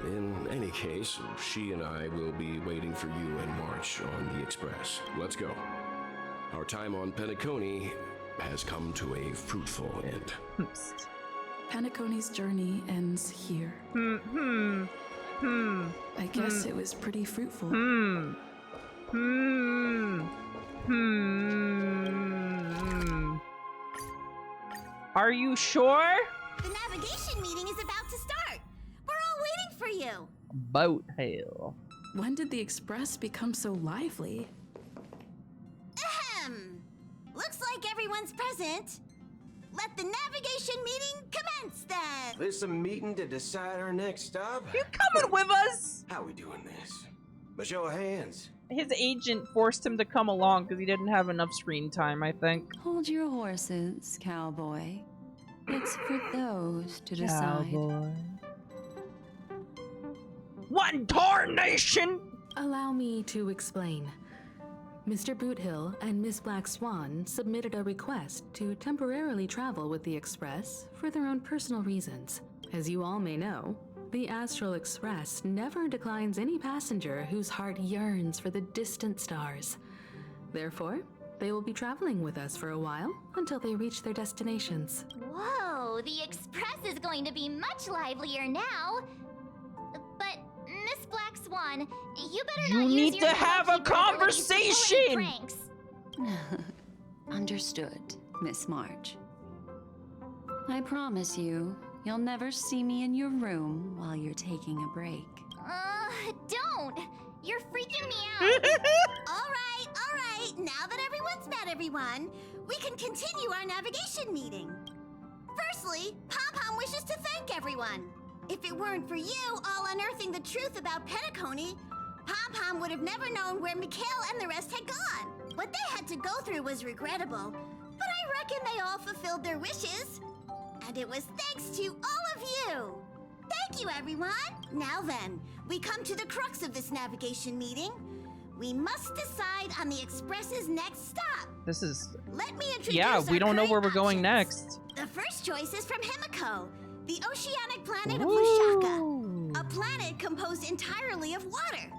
In any case, she and I will be waiting for you and March on the Express. Let's go. Our time on Penacony has come to a fruitful end. Penacony's journey ends here. I guess it was pretty fruitful. Are you sure? The navigation meeting is about to start. We're all waiting for you. Boat hail. When did the Express become so lively? Ahem. Looks like everyone's present. Let the navigation meeting commence then. This a meeting to decide our next stop? You coming with us? How we doing this? A show of hands. His agent forced him to come along because he didn't have enough screen time, I think. Hold your horses, cowboy. It's for those to decide. Cowboy. One tarnation! Allow me to explain. Mr. Boothill and Miss Black Swan submitted a request to temporarily travel with the Express for their own personal reasons. As you all may know, the Astral Express never declines any passenger whose heart yearns for the distant stars. Therefore, they will be traveling with us for a while until they reach their destinations. Whoa, the Express is going to be much livelier now. But, Miss Black Swan, you better not need use your to have a conversation! Pranks. Understood, Miss March. I promise you, you'll never see me in your room while you're taking a break. Don't! You're freaking me out! All right. Now that everyone's met everyone, we can continue our navigation meeting. Firstly, Pom-Pom wishes to thank everyone. If it weren't for you all unearthing the truth about Penacony, Pom-Pom would have never known where Mikhail and the rest had gone. What they had to go through was regrettable, but I reckon they all fulfilled their wishes. And it was thanks to all of you. Thank you, everyone. Now then, we come to the crux of this navigation meeting. We must decide on the Express's next stop. This is... Let me introduce Yeah, we don't know where we're going options. next. The first choice is from Himiko, the oceanic planet of Lushaka, a planet composed entirely of water.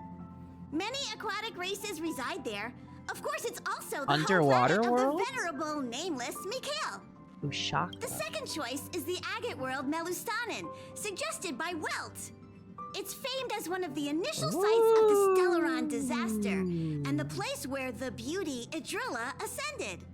Many aquatic races reside there. Of course, it's also the Underwater home planet world? of the venerable nameless Mikhail. Lushaka. The second choice is the agate world Melustanin, suggested by Welt. It's famed as one of the initial sites of the Stellaron disaster, and the place where the beauty Idrilla ascended.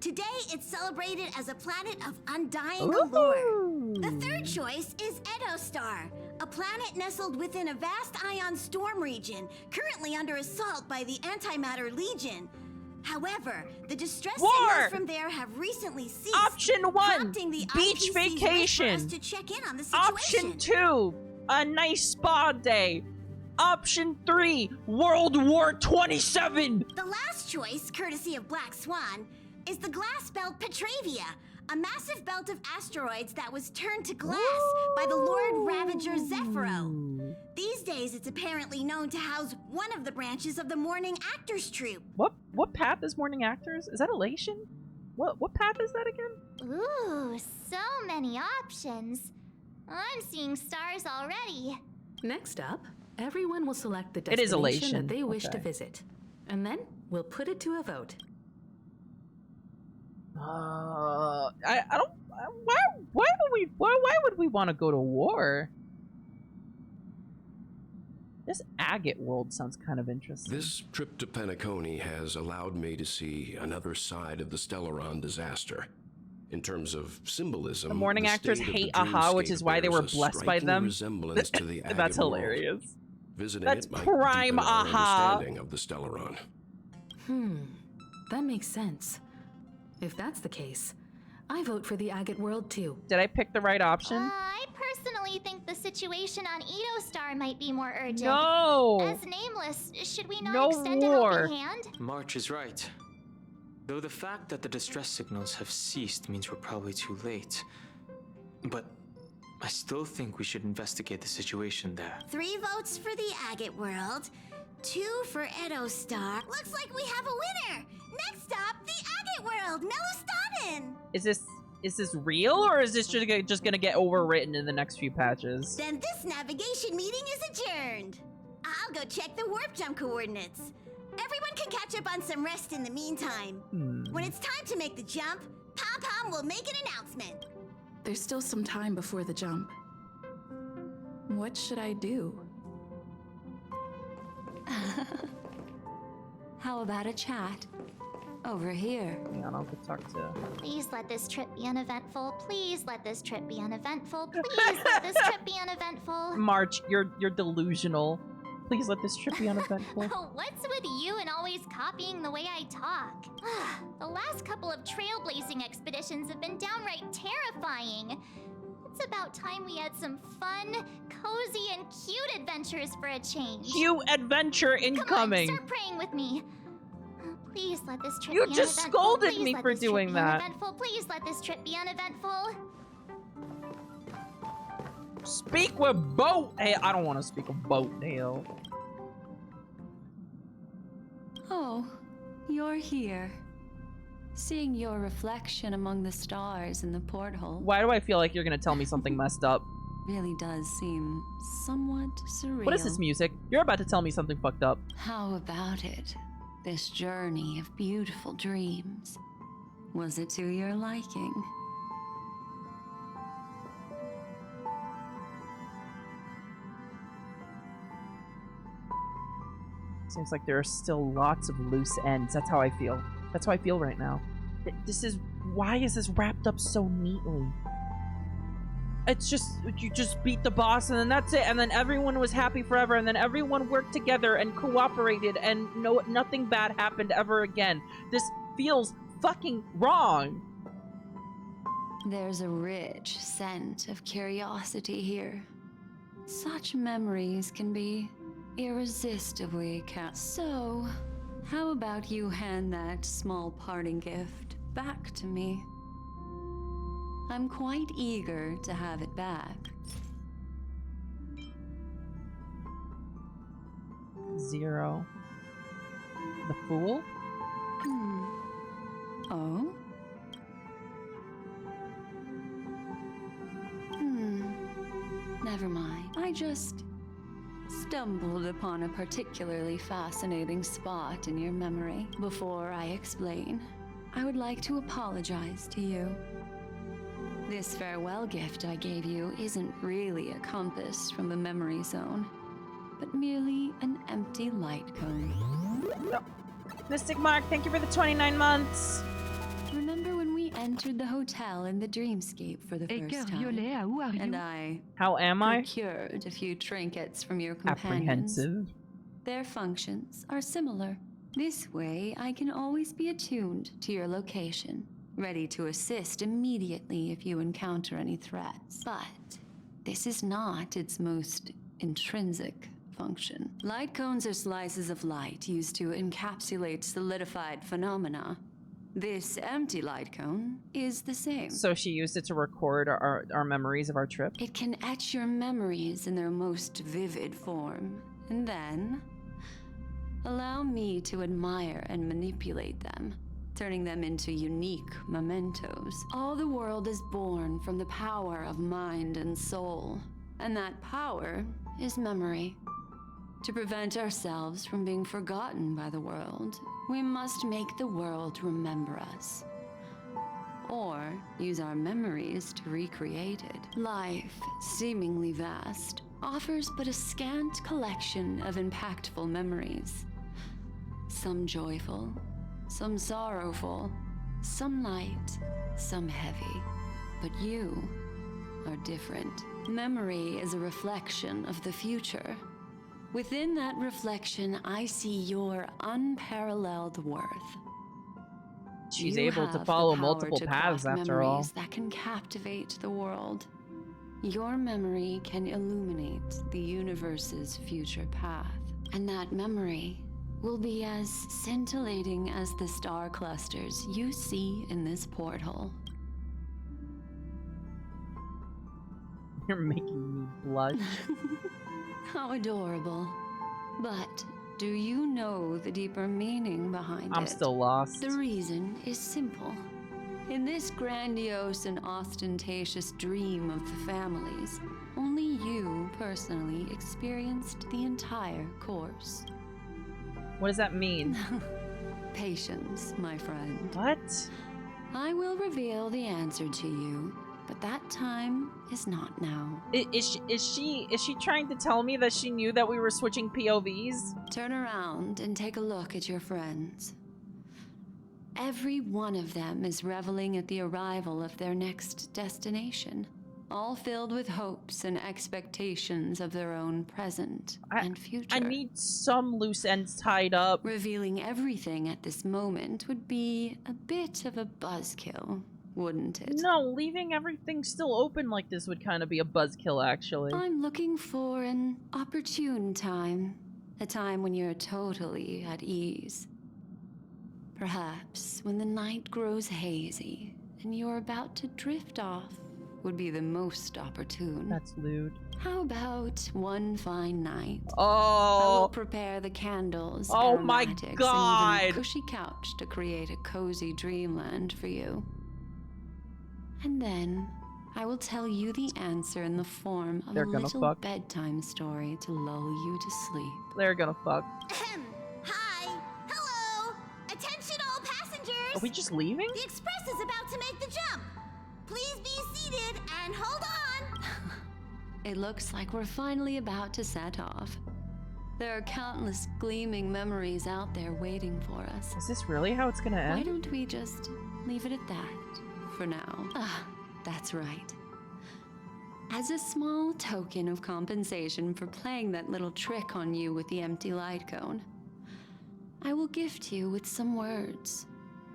Today, it's celebrated as a planet of undying allure. The third choice is Edostar, a planet nestled within a vast ion storm region, currently under assault by the Antimatter Legion. However, the distress signals from there have recently ceased. Option 1, prompting the beach IPC's wait for vacation. us to check in on the situation. Option 2, a nice spa day. Option 3, World War 27. The last choice, courtesy of Black Swan, is the glass belt Petravia, a massive belt of asteroids that was turned to glass by the Lord Ravager Zephyro. These days, it's apparently known to house one of the branches of the Morning Actors Troupe. What path is Morning Actors? Is that Elation? What path is that again? Ooh, so many options. I'm seeing stars already. Next up, everyone will select the It is destination Elation. that they wish to Okay. visit. And then we'll put it to a vote. I don't. Why would we want to go to war? This agate world sounds kind of interesting. This trip to Penacony has allowed me to see another side of the Stellaron disaster. In terms of symbolism, The Morning the Actors state of the hate Aha, which is why they were bears a blessed by striking them. resemblance to the That's agate world. hilarious. Visiting That's it might prime deepen our Aha. understanding of the Stellaron. That makes sense. If that's the case, I vote for the agate world too. Did I pick the right option? I personally think the situation on Edostar might be more urgent. No! As nameless, should we not No extend war. a helping hand? March is right. Though the fact that the distress signals have ceased means we're probably too late. But I still think we should investigate the situation there. 3 votes for the agate world, 2 for Edostar. Looks like we have a winner. Next up, the agate world, Melustanin. Is this real, or is this just gonna get overwritten in the next few patches? Then this navigation meeting is adjourned. I'll go check the warp jump coordinates. Everyone can catch up on some rest in the meantime. When it's time to make the jump, Pom-Pom will make an announcement. There's still some time before the jump. What should I do? How about a chat? Over here. Hang on, I'll go talk to... Please let this trip be uneventful. Please let this trip be uneventful. Please let this trip be uneventful. March, you're delusional. Please let this trip be uneventful. What's with you and always copying the way I talk? The last couple of trailblazing expeditions have been downright terrifying. It's about time we had some fun, cozy, and cute adventures for a change. Cute adventure incoming. Come on, start praying with me. Please let this trip You be just uneventful. scolded Please me let for this trip doing be that. Uneventful. Please let this trip be uneventful. Speak with boat. Hey, I don't want to speak with boat, Dale. Oh, you're here. Seeing your reflection among the stars in the porthole. Why do I feel like you're gonna tell me something messed up? Really does seem somewhat surreal. What is this music? You're about to tell me something fucked up. How about it? This journey of beautiful dreams. Was it to your liking? Seems like there are still lots of loose ends. That's how I feel. That's how I feel right now. Why is this wrapped up so neatly? It's just, you just beat the boss and then that's it. And then everyone was happy forever. And then everyone worked together and cooperated and nothing bad happened ever again. This feels fucking wrong. There's a rich scent of curiosity here. Such memories can be irresistibly cast. So, how about you hand that small parting gift back to me? I'm quite eager to have it back. 0. The Fool? Oh? Never mind. I just stumbled upon a particularly fascinating spot in your memory. Before I explain, I would like to apologize to you. This farewell gift I gave you isn't really a compass from the memory zone, but merely an empty light cone. No. Mystic Mark, thank you for the 29 months. Remember when we entered the hotel in the dreamscape for the first time? And I procured a few trinkets from your companions. Apprehensive. Their functions are similar. This way, I can always be attuned to your location, ready to assist immediately if you encounter any threats. But this is not its most intrinsic function. Light cones are slices of light used to encapsulate solidified phenomena. This empty light cone is the same. So she used it to record our memories of our trip? It can etch your memories in their most vivid form, and then allow me to admire and manipulate them, turning them into unique mementos. All the world is born from the power of mind and soul, and that power is memory. To prevent ourselves from being forgotten by the world, we must make the world remember us, or use our memories to recreate it. Life, seemingly vast, offers but a scant collection of impactful memories. Some joyful, some sorrowful, some light, some heavy. But you are different. Memory is a reflection of the future. Within that reflection, I see your unparalleled worth. She's You able to have follow the power multiple to paths craft after all. memories that can captivate the world. Your memory can illuminate the universe's future path, and that memory will be as scintillating as the star clusters you see in this porthole. You're making me blush. How adorable. But do you know the deeper meaning behind it? I'm still lost. The reason is simple. In this grandiose and ostentatious dream of the families, only you personally experienced the entire course. What does that mean? Patience, my friend. What? I will reveal the answer to you But that time is not now. Is she trying to tell me that she knew that we were switching POVs? Turn around and take a look at your friends. Every one of them is reveling at the arrival of their next destination, all filled with hopes and expectations of their own present and future. I need some loose ends tied up. Revealing everything at this moment would be a bit of a buzzkill, wouldn't it? No, leaving everything still open like this would kind of be a buzzkill, actually. I'm looking for an opportune time. A time when you're totally at ease. Perhaps when the night grows hazy and you're about to drift off would be the most opportune. That's lewd. How about one fine night? Oh! I will prepare the candles, oh my aromatics, god! and even a cushy couch to create a cozy dreamland for you. And then I will tell you the answer in the form of a little bedtime story to lull you to sleep. They're gonna fuck. Hi! Hello! Attention all passengers! Are we just leaving? The express is about to make the jump! Please be seated and hold on! It looks like we're finally about to set off. There are countless gleaming memories out there waiting for us. Is this really how it's gonna end? Why don't we just leave it at that for now? Ah, that's right. As a small token of compensation for playing that little trick on you with the empty light cone, I will gift you with some words.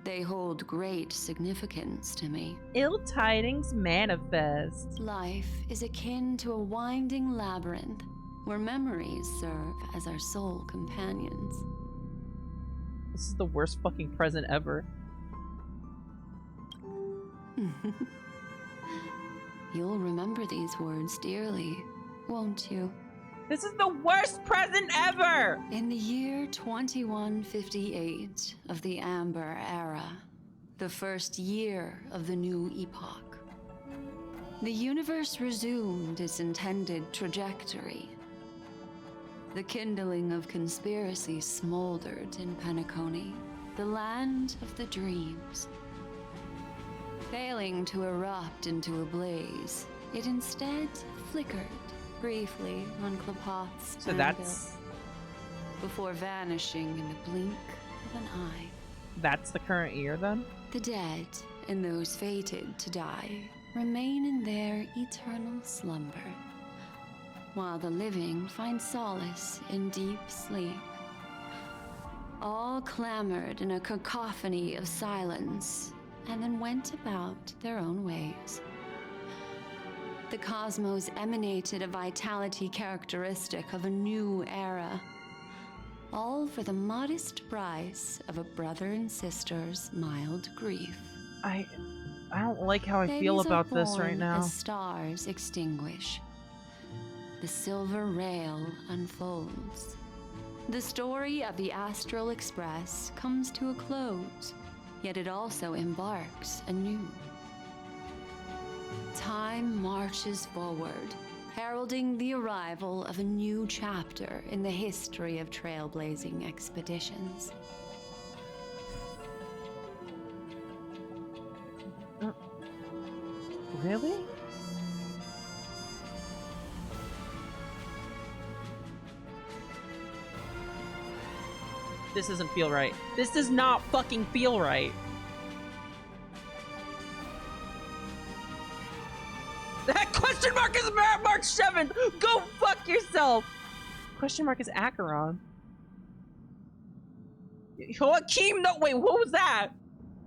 They hold great significance to me. Ill tidings manifest. Life is akin to a winding labyrinth where memories serve as our sole companions. This is the worst fucking present ever. You'll remember these words dearly, won't you? This is the worst present ever! In the year 2158 of the Amber Era, the first year of the new epoch, the universe resumed its intended trajectory. The kindling of conspiracy smoldered in Penacony, the land of the dreams. Failing to erupt into a blaze, it instead flickered briefly on Klapoth's So anvil, that's... before vanishing in the blink of an eye. That's the current year, then? The dead, and those fated to die, remain in their eternal slumber, while the living find solace in deep sleep. All clamored in a cacophony of silence, and then went about their own ways. The cosmos emanated a vitality characteristic of a new era, all for the modest price of a brother and sister's mild grief. I don't like how I feel about this right now. As stars extinguish, the silver rail unfolds. The story of the Astral Express comes to a close, yet it also embarks anew. Time marches forward, heralding the arrival of a new chapter in the history of trailblazing expeditions. Really? This doesn't feel right. This does not fucking feel right. That question mark is March 7th! Go fuck yourself! Question mark is Acheron. Joachim? No, wait, what was that?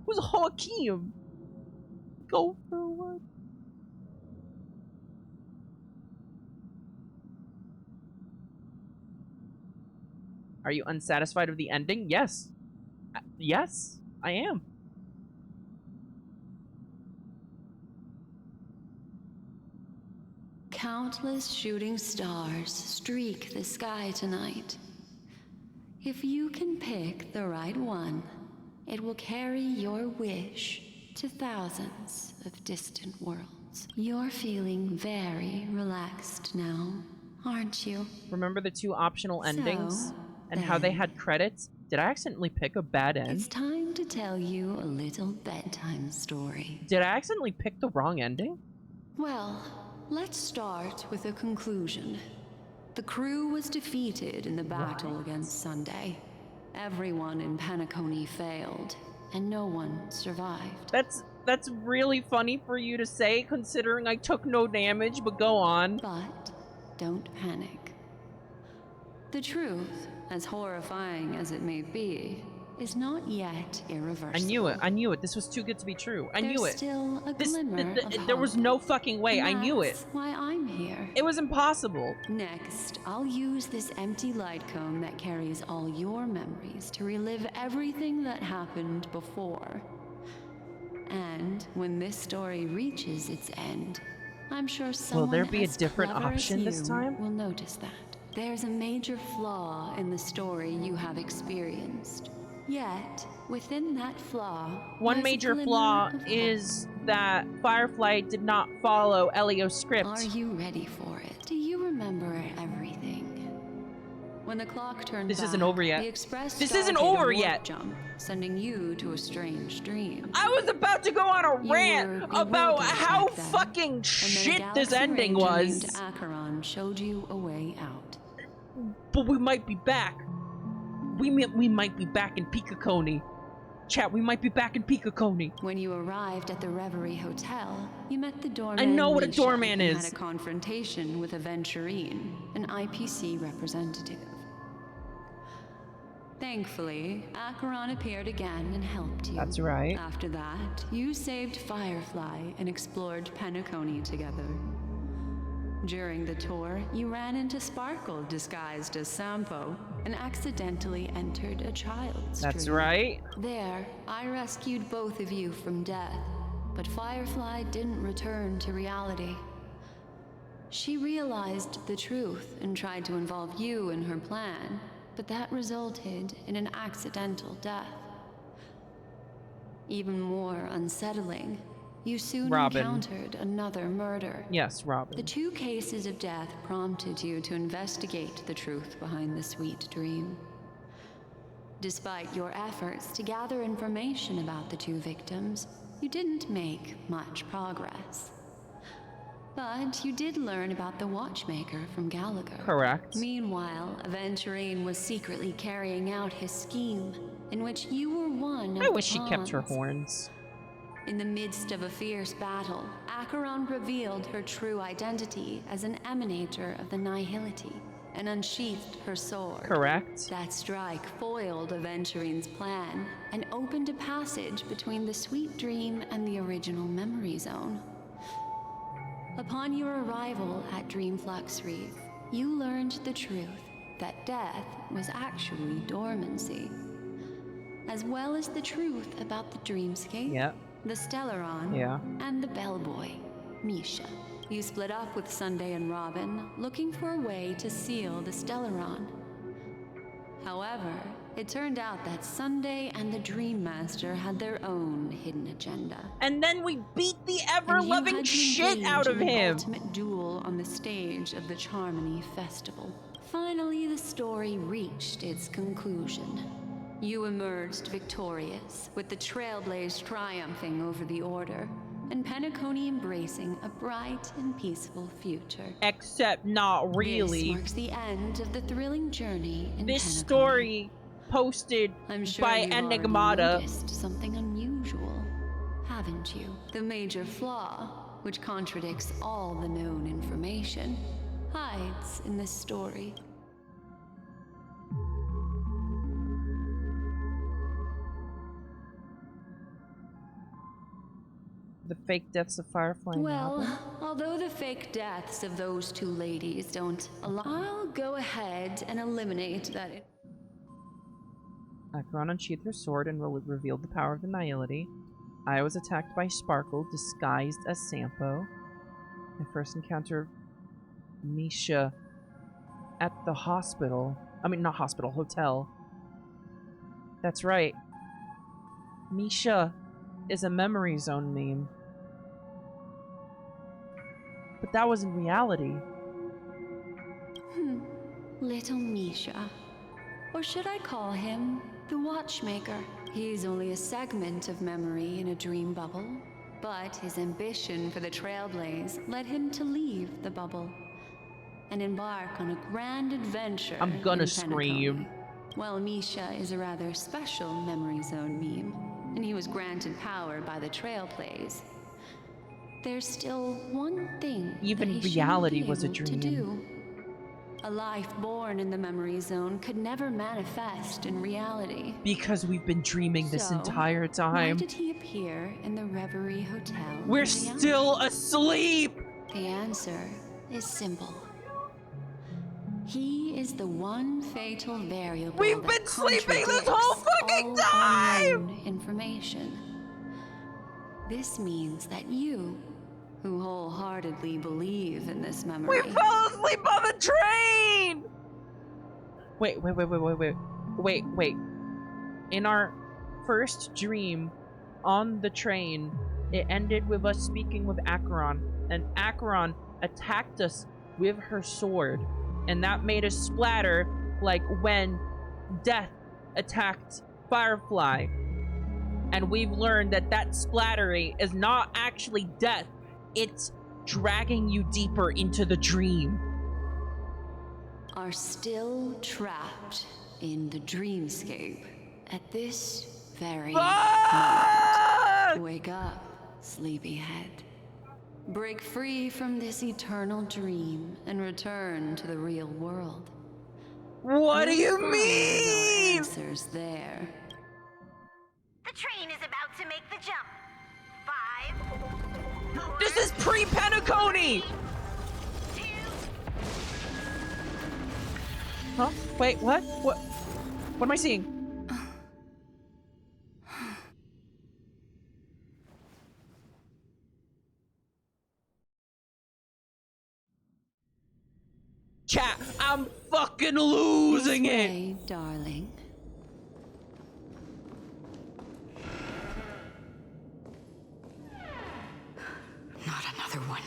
Who's Joachim? Go for what? Are you unsatisfied with the ending? Yes. Yes, I am. Countless shooting stars streak the sky tonight. If you can pick the right one, it will carry your wish to thousands of distant worlds. You're feeling very relaxed now, aren't you? Remember the two optional endings? And how they had credits? Did I accidentally pick a bad end? It's time to tell you a little bedtime story. Did I accidentally pick the wrong ending? Well, let's start with a conclusion. The crew was defeated in the battle against Sunday. Everyone in Penacony failed, and no one survived. That's really funny for you to say, considering I took no damage, but go on. But don't panic. The truth, as horrifying as it may be, is not yet irreversible. I knew it. This was too good to be true. I knew it. Still a glimmer of hope. There was no fucking way. I knew it. That's why I'm here. It was impossible. Next, I'll use this empty light cone that carries all your memories to relive everything that happened before. And when this story reaches its end, I'm sure someone will there be a as different clever option as this you time? will notice that. There's a major flaw in the story you have experienced. Yet, within that flaw, one lies a major glimmer flaw of hope. is that Firefly did not follow Elio's script. Are you ready for it? Do you remember everything? When the clock turned This back, isn't over yet. the Express This isn't started a over warp yet. Jump, sending you to a strange dream. I was about to go on a You rant were about bewildered how back then, fucking and then a shit this galaxy ending ranger was. named Acheron showed you a way out. But we might be back. We might be back in Pikakoni. Chat, we might be back in Pikakoni. When you arrived at the Reverie Hotel, you met the doorman. I know what a Misha, doorman and is. had a confrontation with Aventurine, an IPC representative. Thankfully, Acheron appeared again and helped you. That's right. After that, you saved Firefly and explored Penacony together. During the tour, you ran into Sparkle disguised as Sampo and accidentally entered a child's That's dream. right. There, I rescued both of you from death, but Firefly didn't return to reality. She realized the truth and tried to involve you in her plan, but that resulted in an accidental death. Even more unsettling, you soon Robin. encountered another murder. Yes, Robin. The two cases of death prompted you to investigate the truth behind the sweet dream. Despite your efforts to gather information about the two victims, you didn't make much progress. But you did learn about the watchmaker from Gallagher. Correct. Meanwhile, Aventurine was secretly carrying out his scheme, in which you were one of I the wish she kept her pawns. horns. In the midst of a fierce battle, Acheron revealed her true identity as an emanator of the Nihility and unsheathed her sword. Correct. That strike foiled Aventurine's plan and opened a passage between the sweet dream and the original memory zone. Upon your arrival at Dreamflux Reef, you learned the truth that death was actually dormancy, as well as the truth about the dreamscape, Yep. the Stellaron, Yeah. and the bellboy, Misha. You split up with Sunday and Robin, looking for a way to seal the Stellaron. However, it turned out that Sunday and the Dream Master had their own hidden agenda. And then we beat the And you ever-loving had to shit engage out of in the him. ultimate duel on the stage of the Charmony Festival. Finally, the story reached its conclusion. You emerged victorious, with the Trailblaze triumphing over the Order, and Penacony embracing a bright and peaceful future. Except not really. This marks the end of the thrilling journey in This Penacony. story posted I'm sure by you've already Enigmata. noticed something unusual, haven't you? The major flaw, which contradicts all the known information, hides in this story. The fake deaths of Firefly and Well, Robin. although the fake deaths of those two ladies don't align, I'll go ahead and eliminate that. Acheron unsheathed her sword and revealed the power of the Nihility. I was attacked by Sparkle, disguised as Sampo. I first encountered Misha at the hospital. I mean, not hospital, hotel. That's right. Misha is a memory zone meme. But that was in reality. Little Misha. Or should I call him the Watchmaker? He's only a segment of memory in a dream bubble, but his ambition for the Trailblaze led him to leave the bubble and embark on a grand adventure. I'm gonna in scream. Penacony. While Misha is a rather special memory zone meme, and he was granted power by the Trailblaze, there's still one thing Even that he reality shouldn't be was a able to dream. do. A life born in the memory zone could never manifest in reality. Because we've been dreaming this So, entire Why time. did he appear in the Reverie Hotel? We're in reality? still asleep! The answer is simple. He is the one fatal variable. We've that been sleeping this whole contradicts fucking all time! unknown information. This means that you, who wholeheartedly believe in this memory, We fell asleep on the train! Wait. In our first dream on the train, it ended with us speaking with Acheron, and Acheron attacked us with her sword, and that made us splatter like when Death attacked Firefly. And we've learned that that splattery is not actually death, it's dragging you deeper into the dream. are still trapped in the dreamscape at this very moment. Wake up, sleepyhead. Break free from this eternal dream and return to the real world. What do you You'll find mean? your answers there. The train is about to make the jump. 5. This is pre-Penacony! Huh? Wait, what? What am I seeing? Chat, I'm fucking losing it! Darling. Not another one.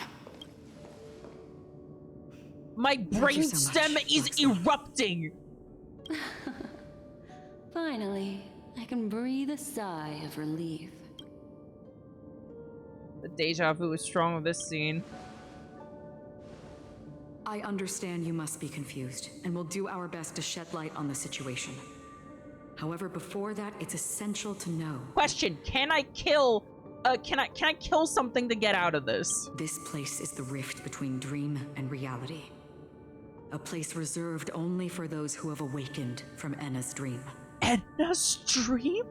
My you brain so stem much, is erupting! Finally, I can breathe a sigh of relief. The deja vu is strong with this scene. I understand you must be confused, and we'll do our best to shed light on the situation. However, before that, it's essential to know. Question, can I kill something to get out of this? This place is the rift between dream and reality. A place reserved only for those who have awakened from Enna's dream. Enna's dream?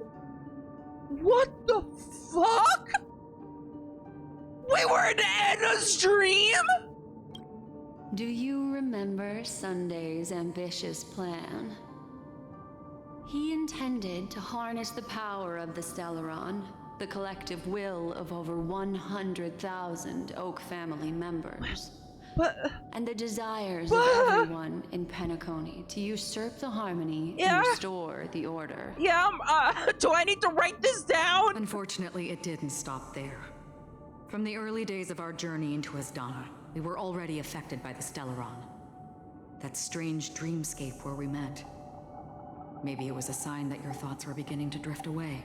What the fuck? We were in Enna's dream? Do you remember Sunday's ambitious plan? He intended to harness the power of the Stellaron, the collective will of over 100,000 Oak family members, and the desires of everyone in Penacony to usurp the harmony and restore the order. Yeah, do I need to write this down? Unfortunately, it didn't stop there. From the early days of our journey into Asdana, we were already affected by the Stellaron. That strange dreamscape where we met. Maybe it was a sign that your thoughts were beginning to drift away.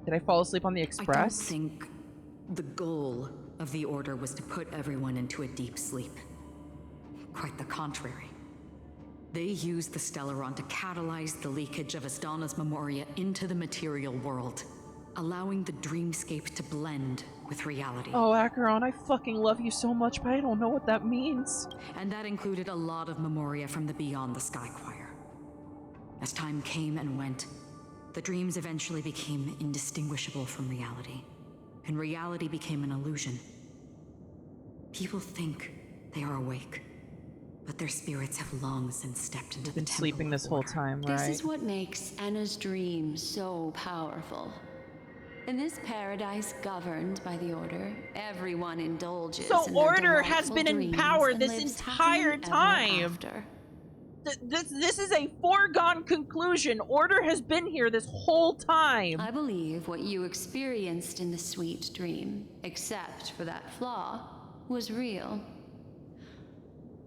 Did I fall asleep on the I express? don't think the goal of the Order was to put everyone into a deep sleep. Quite the contrary. They used the Stellaron to catalyze the leakage of Asdana's Memoria into the material world, allowing the dreamscape to blend with reality. Oh, Acheron, I fucking love you so much, but I don't know what that means. And that included a lot of Memoria from the Beyond the Sky Choir. As time came and went, the dreams eventually became indistinguishable from reality, and reality became an illusion. People think they are awake, but their spirits have long since stepped into the Been sleeping this whole time, right? This is what makes Enna's dream so powerful. In this paradise governed by the Order, everyone indulges So in their Order has delightful been in dreams power and this lives entire happily ever time. after. This is a foregone conclusion. Order has been here this whole time. I believe what you experienced in the sweet dream, except for that flaw, was real.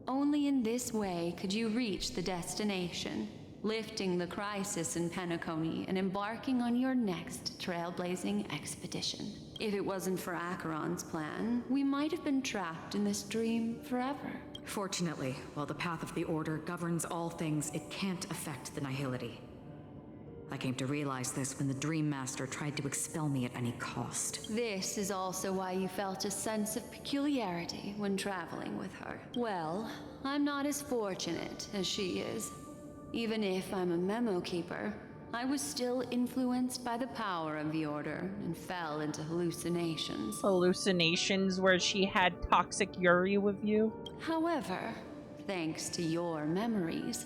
Only in this way could you reach the destination, lifting the crisis in Penacony and embarking on your next trailblazing expedition. If it wasn't for Acheron's plan, we might have been trapped in this dream forever. Fortunately, while the path of the Order governs all things, it can't affect the Nihility. I came to realize this when the Dream Master tried to expel me at any cost. This is also why you felt a sense of peculiarity when traveling with her. Well, I'm not as fortunate as she is. Even if I'm a memo keeper, I was still influenced by the power of the Order and fell into hallucinations. Hallucinations where she had toxic Yuri with you? However, thanks to your memories,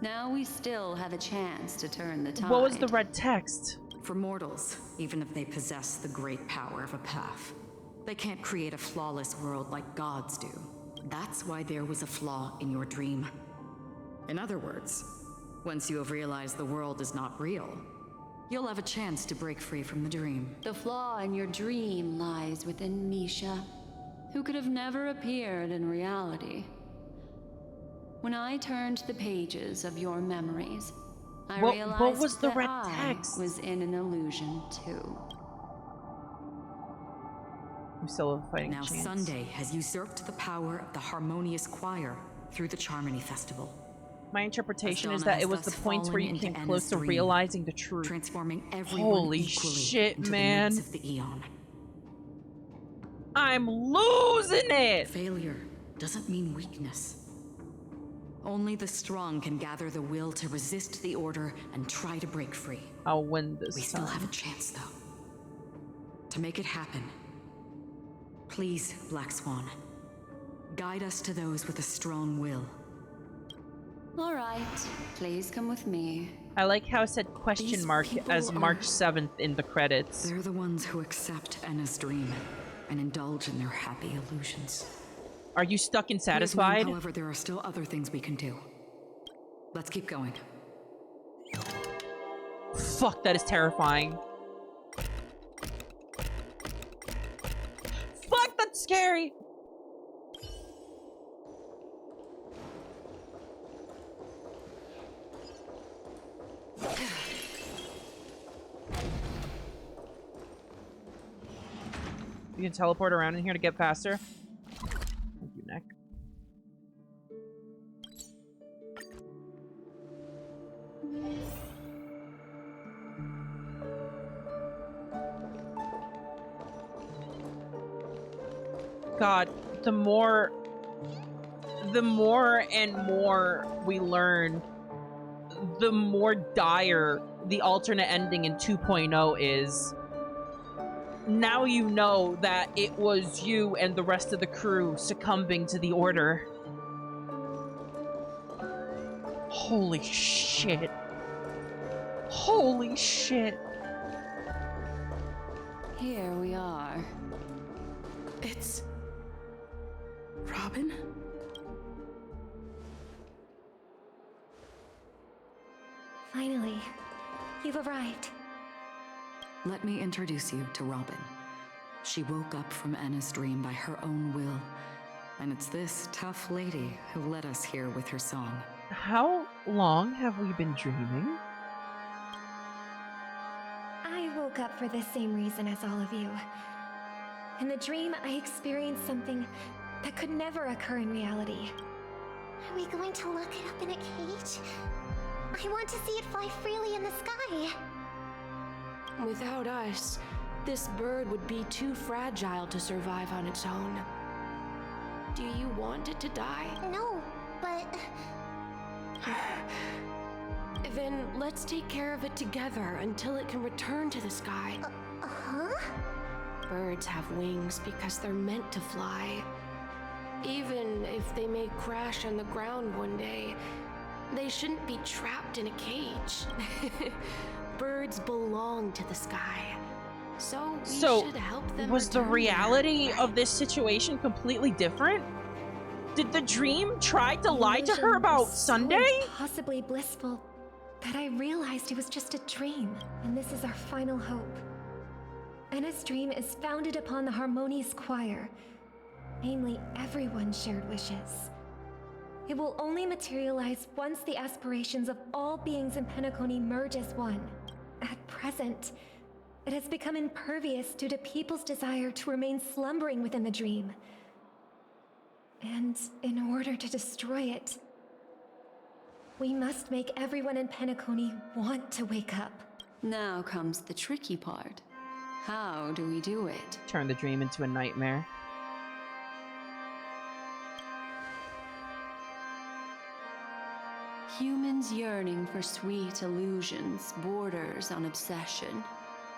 now we still have a chance to turn the tide. What was the red text? For mortals, even if they possess the great power of a path, they can't create a flawless world like gods do. That's why there was a flaw in your dream. In other words, once you have realized the world is not real, you'll have a chance to break free from the dream. The flaw in your dream lies within Misha, who could have never appeared in reality. When I turned the pages of your memories, I realized what was the that red I text? was in an illusion too. We still have a fighting Now chance. Sunday has usurped the power of the Harmonious Choir through the Charmony Festival. My interpretation As is Donna that it was has the thus points where you fallen came into close Anna's to dream, realizing the truth. transforming everyone Holy equally shit, into man. the nodes of the Eon. I'm losing it! Failure doesn't mean weakness. Only the strong can gather the will to resist the Order and try to break free. I'll win this We time. still have a chance, though. To make it happen, please, Black Swan, guide us to those with a strong will. All right, please come with me. I like how it said question These mark people as are- March 7th in the credits. They're the ones who accept Anna's dream and indulge in their happy illusions. Are you stuck and Please know, satisfied? however, there are still other things we can do. Let's keep going. Fuck, that is terrifying. Fuck, that's scary! You can teleport around in here to get faster. Thank you, Nick. God, the more and more we learn, the more dire the alternate ending in 2.0 is. Now you know that it was you and the rest of the crew succumbing to the Order. Holy shit. Holy shit. Here we are. It's... Robin? Finally, you've arrived. Let me introduce you to Robin. She woke up from Anna's dream by her own will, and it's this tough lady who led us here with her song. How long have we been dreaming? I woke up for the same reason as all of you. In the dream, I experienced something that could never occur in reality. Are we going to lock it up in a cage? I want to see it fly freely in the sky. Without us, this bird would be too fragile to survive on its own. Do you want it to die? No, but... Then let's take care of it together until it can return to the sky. Huh? Birds have wings because they're meant to fly. Even if they may crash on the ground one day, they shouldn't be trapped in a cage. Birds belong to the sky. So we should help them. Was the reality of this situation completely different? Did the dream try to lie to her about Sunday? Possibly blissful, that I realized it was just a dream, and this is our final hope. Anna's dream is founded upon the Harmonious Choir, namely everyone's shared wishes. It will only materialize once the aspirations of all beings in Penacony merge as one. At present, it has become impervious due to people's desire to remain slumbering within the dream. And in order to destroy it, we must make everyone in Penacony want to wake up. Now comes the tricky part. How do we do it? Turn the dream into a nightmare. Humans yearning for sweet illusions borders on obsession,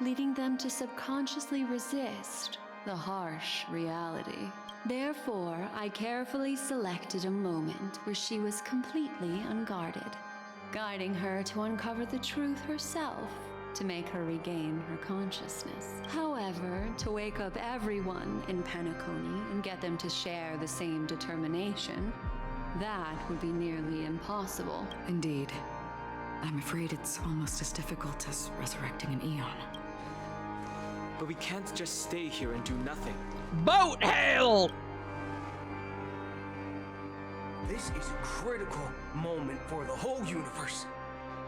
leading them to subconsciously resist the harsh reality. Therefore, I carefully selected a moment where she was completely unguarded, guiding her to uncover the truth herself to make her regain her consciousness. However, to wake up everyone in Penacony and get them to share the same determination, that would be nearly impossible. Indeed. I'm afraid it's almost as difficult as resurrecting an Eon. But we can't just stay here and do nothing. Boat hail! This is a critical moment for the whole universe.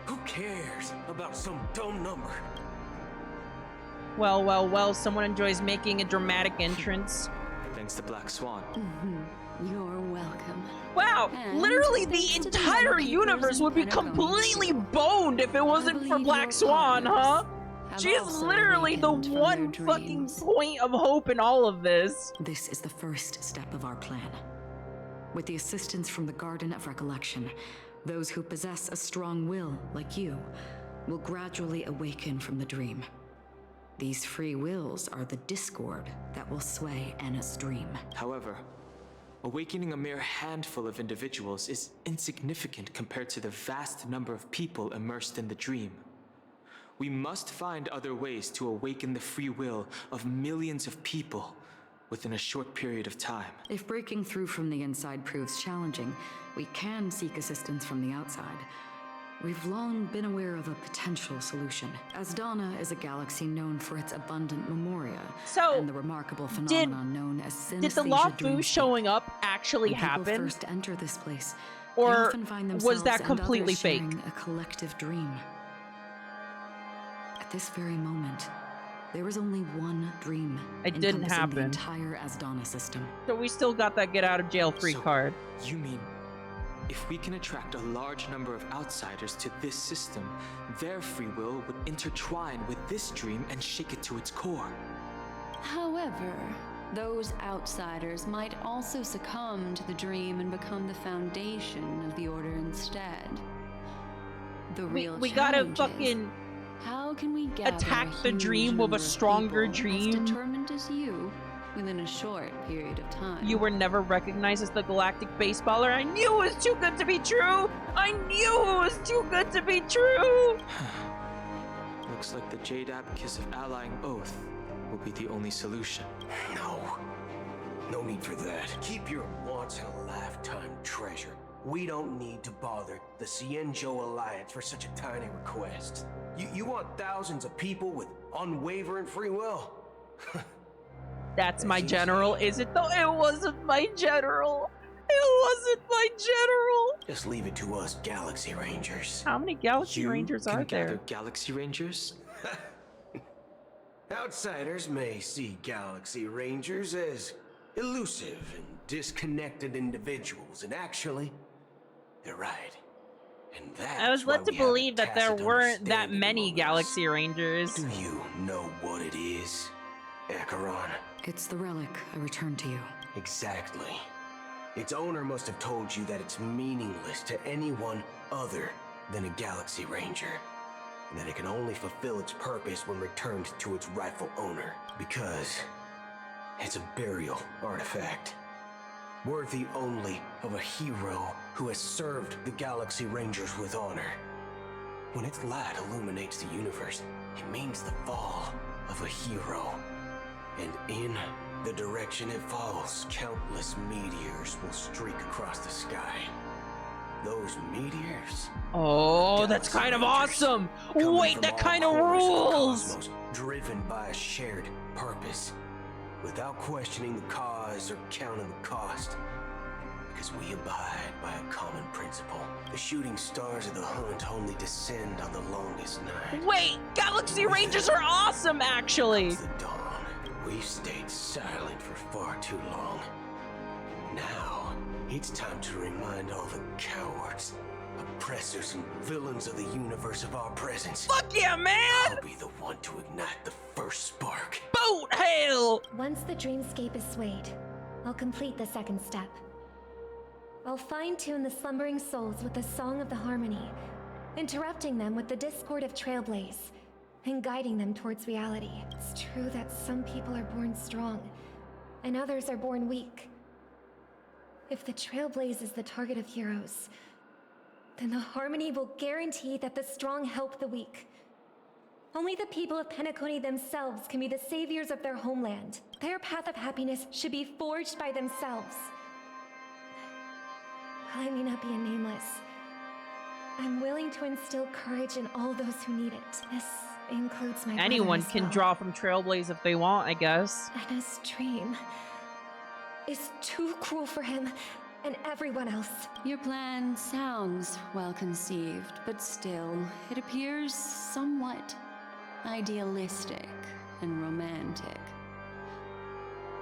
Who cares about some dumb number? Well, well, well, someone enjoys making a dramatic entrance. Thanks to Black Swan. You're welcome. Wow, And literally the thanks to the entire Keepers universe in would be Penacony, completely too. boned if it wasn't for believe Black your Swan, huh? partners have She is also literally the awakened from their one fucking dreams. point of hope in all of this. This is the first step of our plan. With the assistance from the Garden of Recollection, those who possess a strong will, like you, will gradually awaken from the dream. These free wills are the discord that will sway Anna's dream. However, awakening a mere handful of individuals is insignificant compared to the vast number of people immersed in the dream. We must find other ways to awaken the free will of millions of people within a short period of time. If breaking through from the inside proves challenging, we can seek assistance from the outside. We've long been aware of a potential solution. Asdana is a galaxy known for its abundant memoria, and the remarkable phenomenon known as synesthesia. Did the Lafu showing up actually When people happen? first enter this place, they Or often find was themselves that and completely others fake? sharing a collective dream. At this very moment, there was only one dream. It didn't encompassing happen. The entire Asdana system. So we still got that get out of jail free card. You mean, if we can attract a large number of outsiders to this system, their free will would intertwine with this dream and shake it to its core. However, those outsiders might also succumb to the dream and become the foundation of the Order instead. The real We gotta challenge is, fucking how can we gather attack a the huge dream with number a of stronger people dream. as determined as you within a short period of time? You were never recognized as the galactic baseballer. I knew it was too good to be true. I knew it was too good to be true. Looks like the Jade Abacus of Allying Oath will be the only solution. No need for that. Keep your once-in-a-lifetime treasure. We don't need to bother the Cienjo Alliance for such a tiny request. You want thousands of people with unwavering free will? That's my general, is it though? It wasn't my general. It wasn't my general. Just leave it to us Galaxy Rangers. How many Galaxy Rangers are there? Galaxy Rangers? Outsiders may see Galaxy Rangers as elusive and disconnected individuals, and actually, they're right. And that's I was why led to we have a believe that there tacit weren't that understanding many among us. Galaxy Rangers. Do you know what it is, Acheron? It's the relic I returned to you. Exactly. Its owner must have told you that it's meaningless to anyone other than a Galaxy Ranger, and that it can only fulfill its purpose when returned to its rightful owner, because it's a burial artifact, worthy only of a hero who has served the Galaxy Rangers with honor. When its light illuminates the universe, it means the fall of a hero. And in the direction it falls, countless meteors will streak across the sky. Those meteors? Oh, that's kind of awesome. Wait, that kind of rules. Cosmos, driven by a shared purpose, without questioning the cause or counting the cost. because we abide by a common principle. The shooting stars of the hunt only descend on the longest night. Wait, Galaxy Rangers are awesome, actually. The dawn. We've stayed silent for far too long. Now, it's time to remind all the cowards, oppressors, and villains of the universe of our presence. Fuck yeah, man! I'll be the one to ignite the first spark. Boat hail! Once the dreamscape is swayed, I'll complete the second step. I'll fine-tune the slumbering souls with the Song of the Harmony, interrupting them with the discord of Trailblaze, and guiding them towards reality. It's true that some people are born strong, and others are born weak. If the Trailblaze is the target of heroes, then the Harmony will guarantee that the strong help the weak. Only the people of Penacony themselves can be the saviors of their homeland. Their path of happiness should be forged by themselves. While I may not be a nameless, I'm willing to instill courage in all those who need it. This includes my Anyone brother as can well. draw from Trailblaze if they want, I guess. Anna's dream is too cruel for him and everyone else. Your plan sounds well conceived, but still, it appears somewhat idealistic and romantic.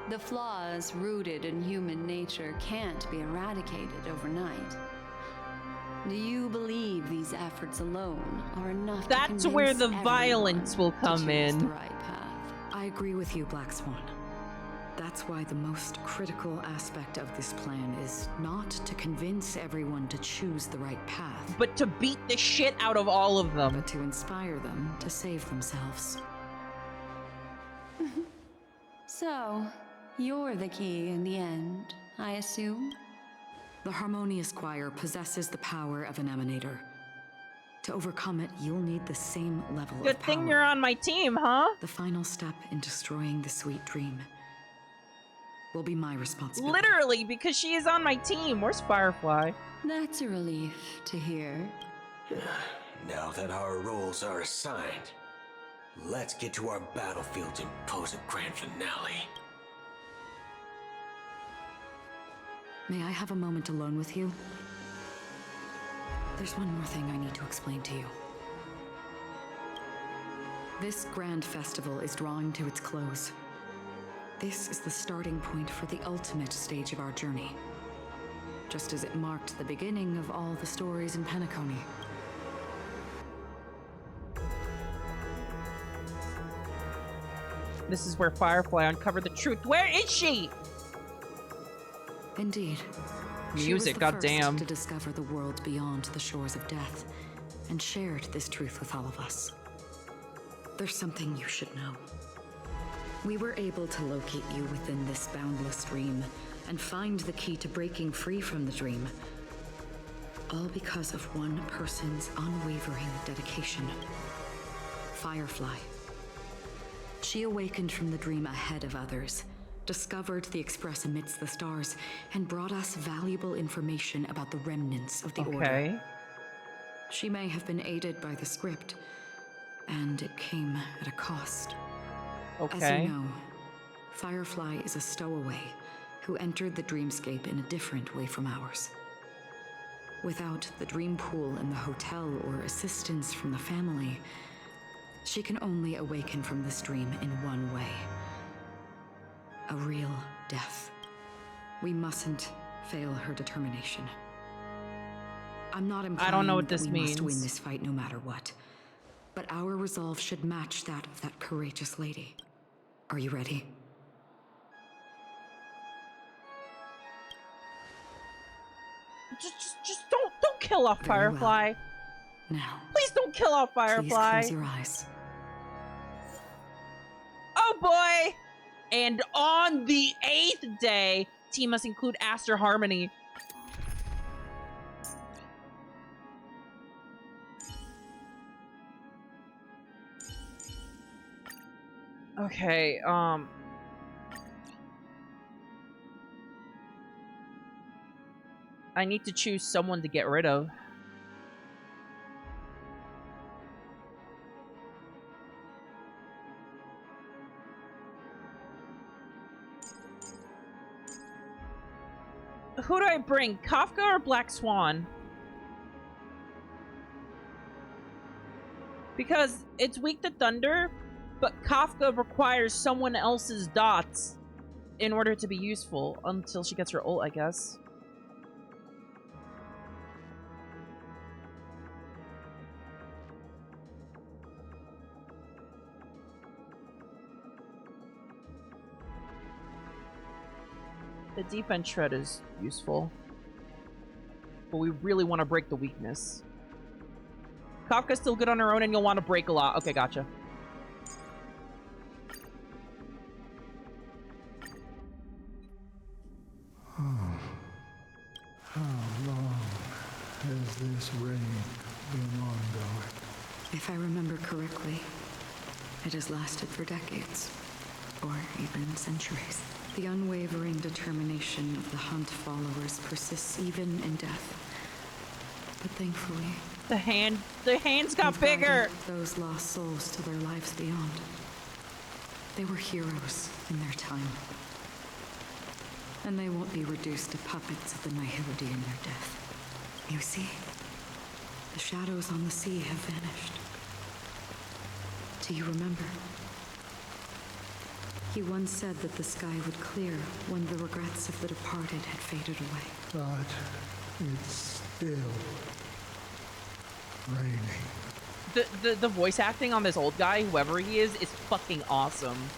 The flaws rooted in human nature can't be eradicated overnight. Do you believe these efforts alone are enough to That's where the convince violence will everyone to come choose in. the right path? I agree with you, Black Swan. That's why the most critical aspect of this plan is not to convince everyone to choose the right path, but to beat the shit out of all of them. But to inspire them to save themselves. So, you're the key in the end, I assume? The Harmonious Choir possesses the power of an emanator. To overcome it, you'll need the same level Good of power. thing you're on my team, huh? The final step in destroying the sweet dream will be my responsibility. Literally, because she is on my team. Where's Firefly? That's a relief to hear. Now that our roles are assigned, let's get to our battlefield and pose a grand finale. May I have a moment alone with you? There's one more thing I need to explain to you. This grand festival is drawing to its close. This is the starting point for the ultimate stage of our journey, just as it marked the beginning of all the stories in Penacony. This is where Firefly uncovered the truth. Where is she? Indeed. Music, goddamn. To discover the world beyond the shores of death, and shared this truth with all of us. There's something you should know. We were able to locate you within this boundless dream, and find the key to breaking free from the dream. All because of one person's unwavering dedication. Firefly. She awakened from the dream ahead of others, discovered the Express amidst the stars, and brought us valuable information about the remnants of the Order. She may have been aided by the script, and it came at a cost. As you know, Firefly is a stowaway who entered the dreamscape in a different way from ours. Without the dream pool in the hotel or assistance from the family, she can only awaken from this dream in one way. A real death. We mustn't fail her determination. I'm not implying I don't know what that this we must means. win this fight no matter what. But our resolve should match that of that courageous lady. Are you ready? Just don't kill off Very well. Firefly. Now, please don't kill off Firefly. Please close your eyes. Oh boy! And on the 8th day, team must include Aster Harmony. Okay, I need to choose someone to get rid of. Who do I bring? Kafka or Black Swan? Because it's weak to thunder, but Kafka requires someone else's dots in order to be useful until she gets her ult, I guess. The defense shred is useful, but we really want to break the weakness. Kafka's still good on her own, and you'll want to break a lot. Okay, gotcha. How long has this reign been ongoing? If I remember correctly, it has lasted for decades, or even centuries. The unwavering determination of the Hunt followers persists even in death. But thankfully, the hands got bigger. Those lost souls to their lives beyond. They were heroes in their time. And they won't be reduced to puppets of the Nihility in their death. You see, the shadows on the sea have vanished. Do you remember? He once said that the sky would clear when the regrets of the departed had faded away. But it's still raining. The voice acting on this old guy, whoever he is fucking awesome.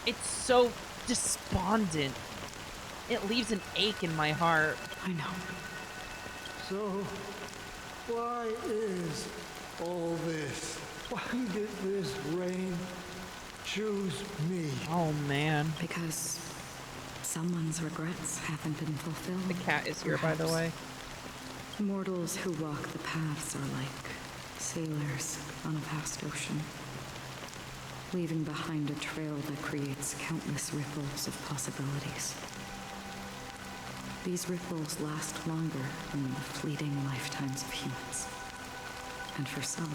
It's so despondent. It leaves an ache in my heart. I know. So, why is all this? Why did this rain choose me? Oh man. Because someone's regrets haven't been fulfilled. The cat is here, by the way. Mortals who walk the paths are like sailors on a vast ocean, leaving behind a trail that creates countless ripples of possibilities. These ripples last longer than the fleeting lifetimes of humans. And for some,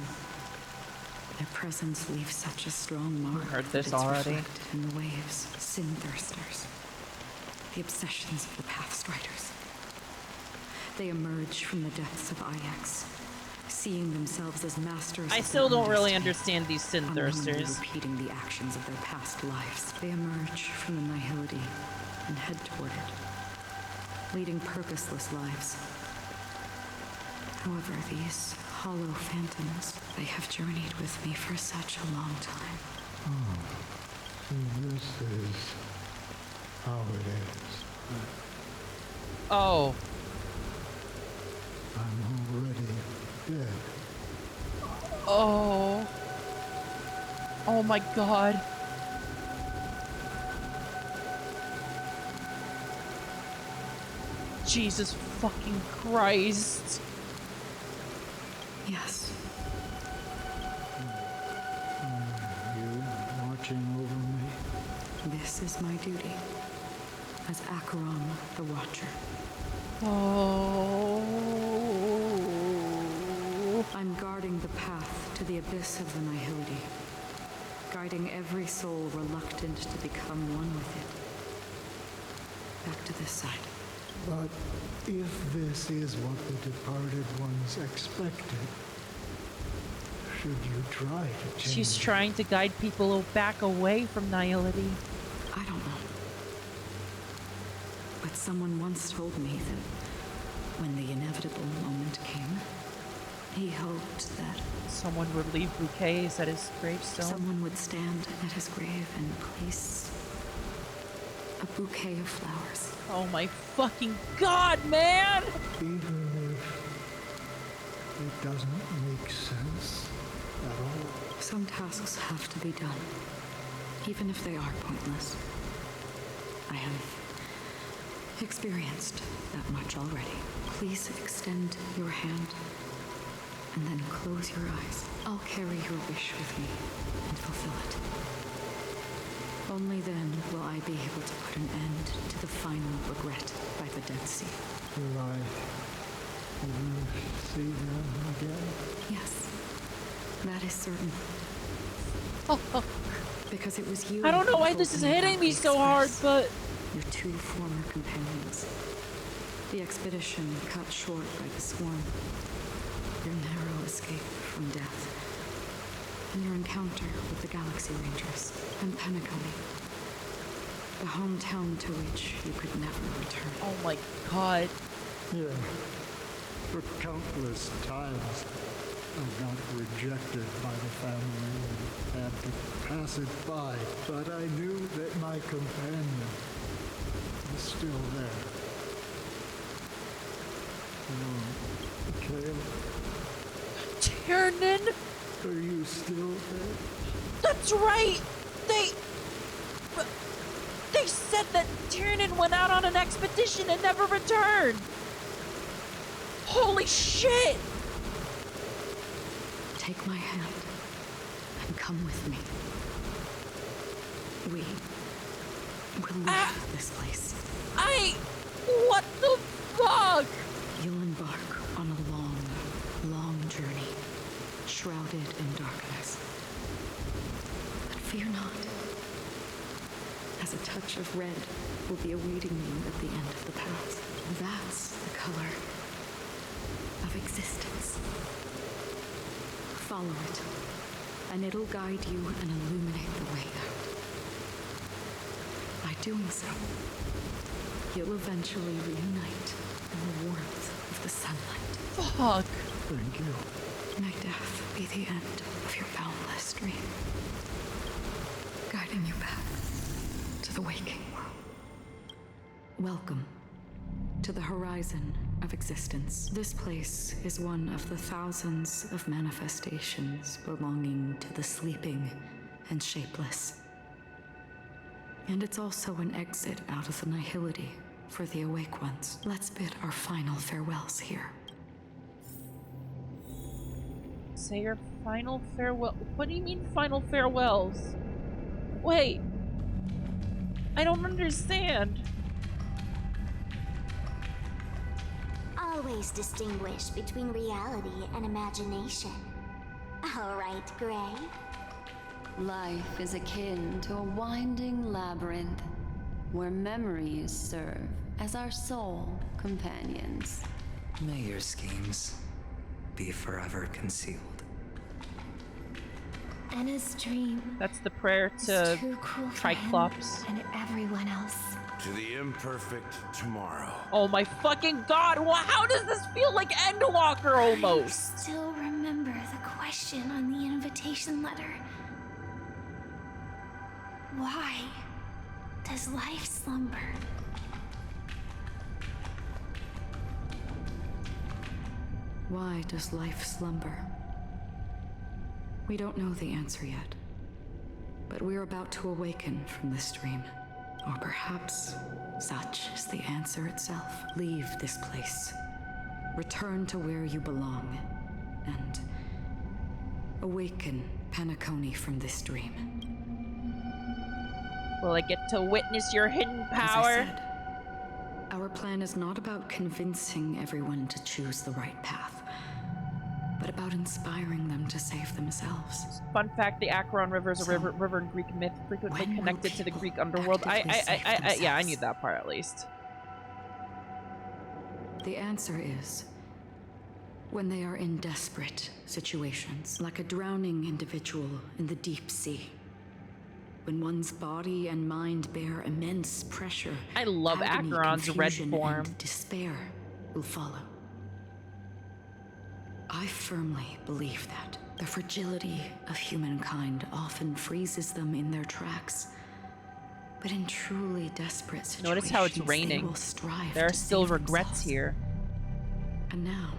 their presence leaves such a strong mark. Heard that this it's already. reflected in the waves, sin thirsters, the obsessions of the Pathstriders. They emerge from the depths of Ix, seeing themselves as masters. I of still their don't own really destiny, understand these sin unknowingly thirsters. repeating the actions of their past lives. They emerge from the Nihility and head toward it, leading purposeless lives. However, these hollow phantoms, they have journeyed with me for such a long time. So this is how it is. Oh. I'm already dead. Oh. Oh my god. Jesus fucking Christ. Yes. You watching over me? This is my duty as Acheron the Watcher. Oh. I'm guarding the path to the abyss of the Nihility, guiding every soul reluctant to become one with it. Back to this side. But if this is what the departed ones expected, should you try to change? She's trying to guide people back away from Nihility. I don't know. But someone once told me that when the inevitable moment came, he hoped that someone would leave bouquets at his gravestone. Someone would stand at his grave and place a bouquet of flowers. Oh my fucking god, man! Even if it doesn't make sense at all. Some tasks have to be done, even if they are pointless. I have experienced that much already. Please extend your hand and then close your eyes. I'll carry your wish with me and fulfill it. Only then will I be able to put an end to the final regret by the Dead Sea. Will I ever see them again? Yes, that is certain. Because it was you. I don't know why who this is told me hitting about me the so hard, Express. but Your two former companions. The expedition cut short by the swarm. Your narrow escape from death. And your encounter with the Galaxy Rangers and Penacony. The hometown to which you could never return. Oh my god. Yeah. For countless times, I got rejected by the family and had to pass it by. But I knew that my companion was still there. Oh, Kale. Tiernan? Are you still there? That's right! They said that Tiernan went out on an expedition and never returned! Holy shit! Take my hand and come with me. We will leave this place. What the fuck? You'll embark on a long, long journey, shrouded in darkness. But fear not, as a touch of red will be awaiting you at the end of the path. That's the color of existence. Follow it, and it'll guide you and illuminate the way out. By doing so, you'll eventually reunite in the warmth of the sunlight. Fuck. Thank you. May death be the end of your boundless dream, guiding you back to the waking world. Welcome to the horizon of existence. This place is one of the thousands of manifestations belonging to the sleeping and shapeless. And it's also an exit out of the nihility for the awake ones. Let's bid our final farewells here. Say your final farewell. What do you mean final farewells? Wait. I don't understand. Always distinguish between reality and imagination. All right, Gray. Life is akin to a winding labyrinth where memories serve as our sole companions. May your schemes be forever concealed. Anna's dream. That's the prayer to too cruel for Triclops. him and everyone else. To the imperfect tomorrow. Oh my fucking god! Well, how does this feel like Endwalker almost? I still remember the question on the invitation letter. Why does life slumber? Why does life slumber? We don't know the answer yet, but we're about to awaken from this dream. Or perhaps such is the answer itself. Leave this place. Return to where you belong. And awaken Penacony from this dream. Will I get to witness your hidden power? As I said, our plan is not about convincing everyone to choose the right path, but about inspiring them to save themselves. Fun fact, the Acheron River is a river in Greek myth frequently connected to the Greek underworld. Yeah, I knew that part at least. The answer is when they are in desperate situations, like a drowning individual in the deep sea. When one's body and mind bear immense pressure, I love agony, Acheron's red confusion, form. and despair will follow. I firmly believe that the fragility of humankind often freezes them in their tracks. But in truly desperate situations, Notice how it's they raining. will strive There are to still save regrets themselves. here. And now,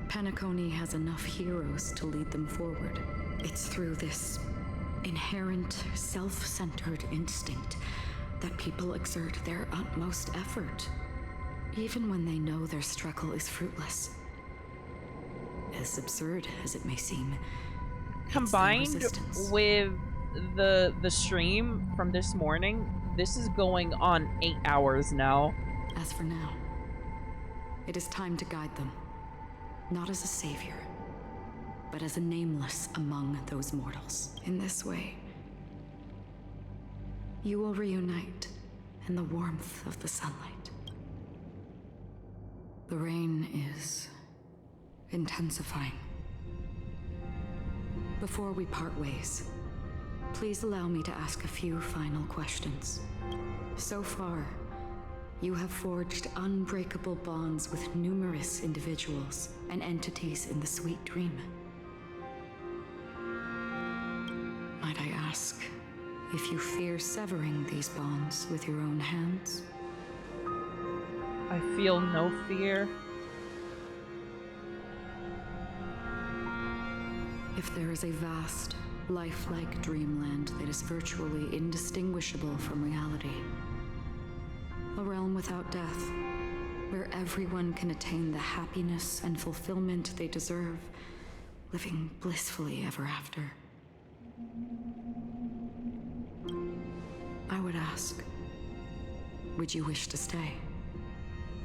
Penacony has enough heroes to lead them forward. It's through this inherent, self-centered instinct that people exert their utmost effort, even when they know their struggle is fruitless. As absurd as it may seem, Combined with the stream from this morning, this is going on 8 hours now. As for now, it is time to guide them, not as a savior, but as a nameless among those mortals. In this way, you will reunite in the warmth of the sunlight. The rain is intensifying. Before we part ways, please allow me to ask a few final questions. So far, you have forged unbreakable bonds with numerous individuals and entities in the Sweet Dream. Might I ask if you fear severing these bonds with your own hands? I feel no fear. If there is a vast, lifelike dreamland that is virtually indistinguishable from reality, a realm without death, where everyone can attain the happiness and fulfillment they deserve, living blissfully ever after, I would ask, would you wish to stay?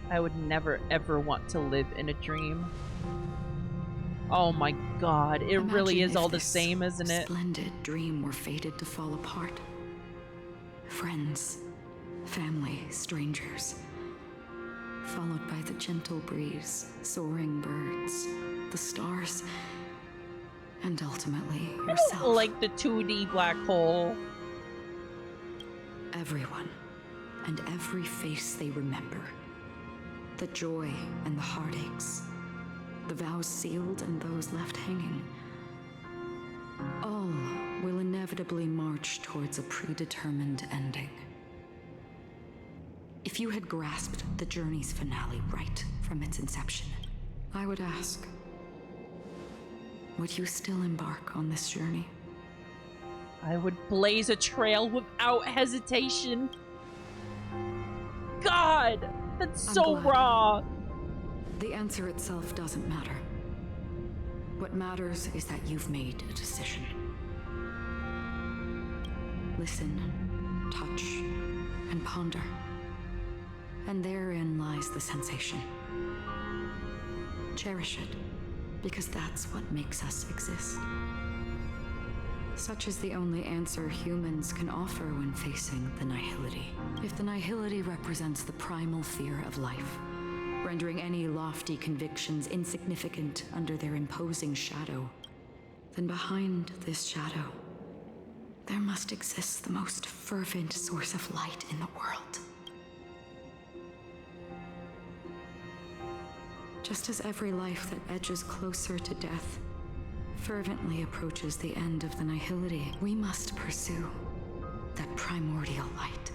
I would never ever want to live in a dream. Oh my god, it really is all the same, isn't it? Splendid dream were fated to fall apart. Friends, family, strangers, followed by the gentle breeze, soaring birds, the stars, and ultimately yourself. Like the 2D black hole. Everyone, and every face they remember. The joy and the heartaches. The vows sealed and those left hanging. All will inevitably march towards a predetermined ending. If you had grasped the journey's finale right from its inception, I would ask, would you still embark on this journey? I would blaze a trail without hesitation. God, that's so raw. The answer itself doesn't matter. What matters is that you've made a decision. Listen, touch, and ponder. And therein lies the sensation. Cherish it, because that's what makes us exist. Such is the only answer humans can offer when facing the nihility. If the nihility represents the primal fear of life, rendering any lofty convictions insignificant under their imposing shadow, then behind this shadow, there must exist the most fervent source of light in the world. Just as every life that edges closer to death fervently approaches the end of the nihility, we must pursue that primordial light.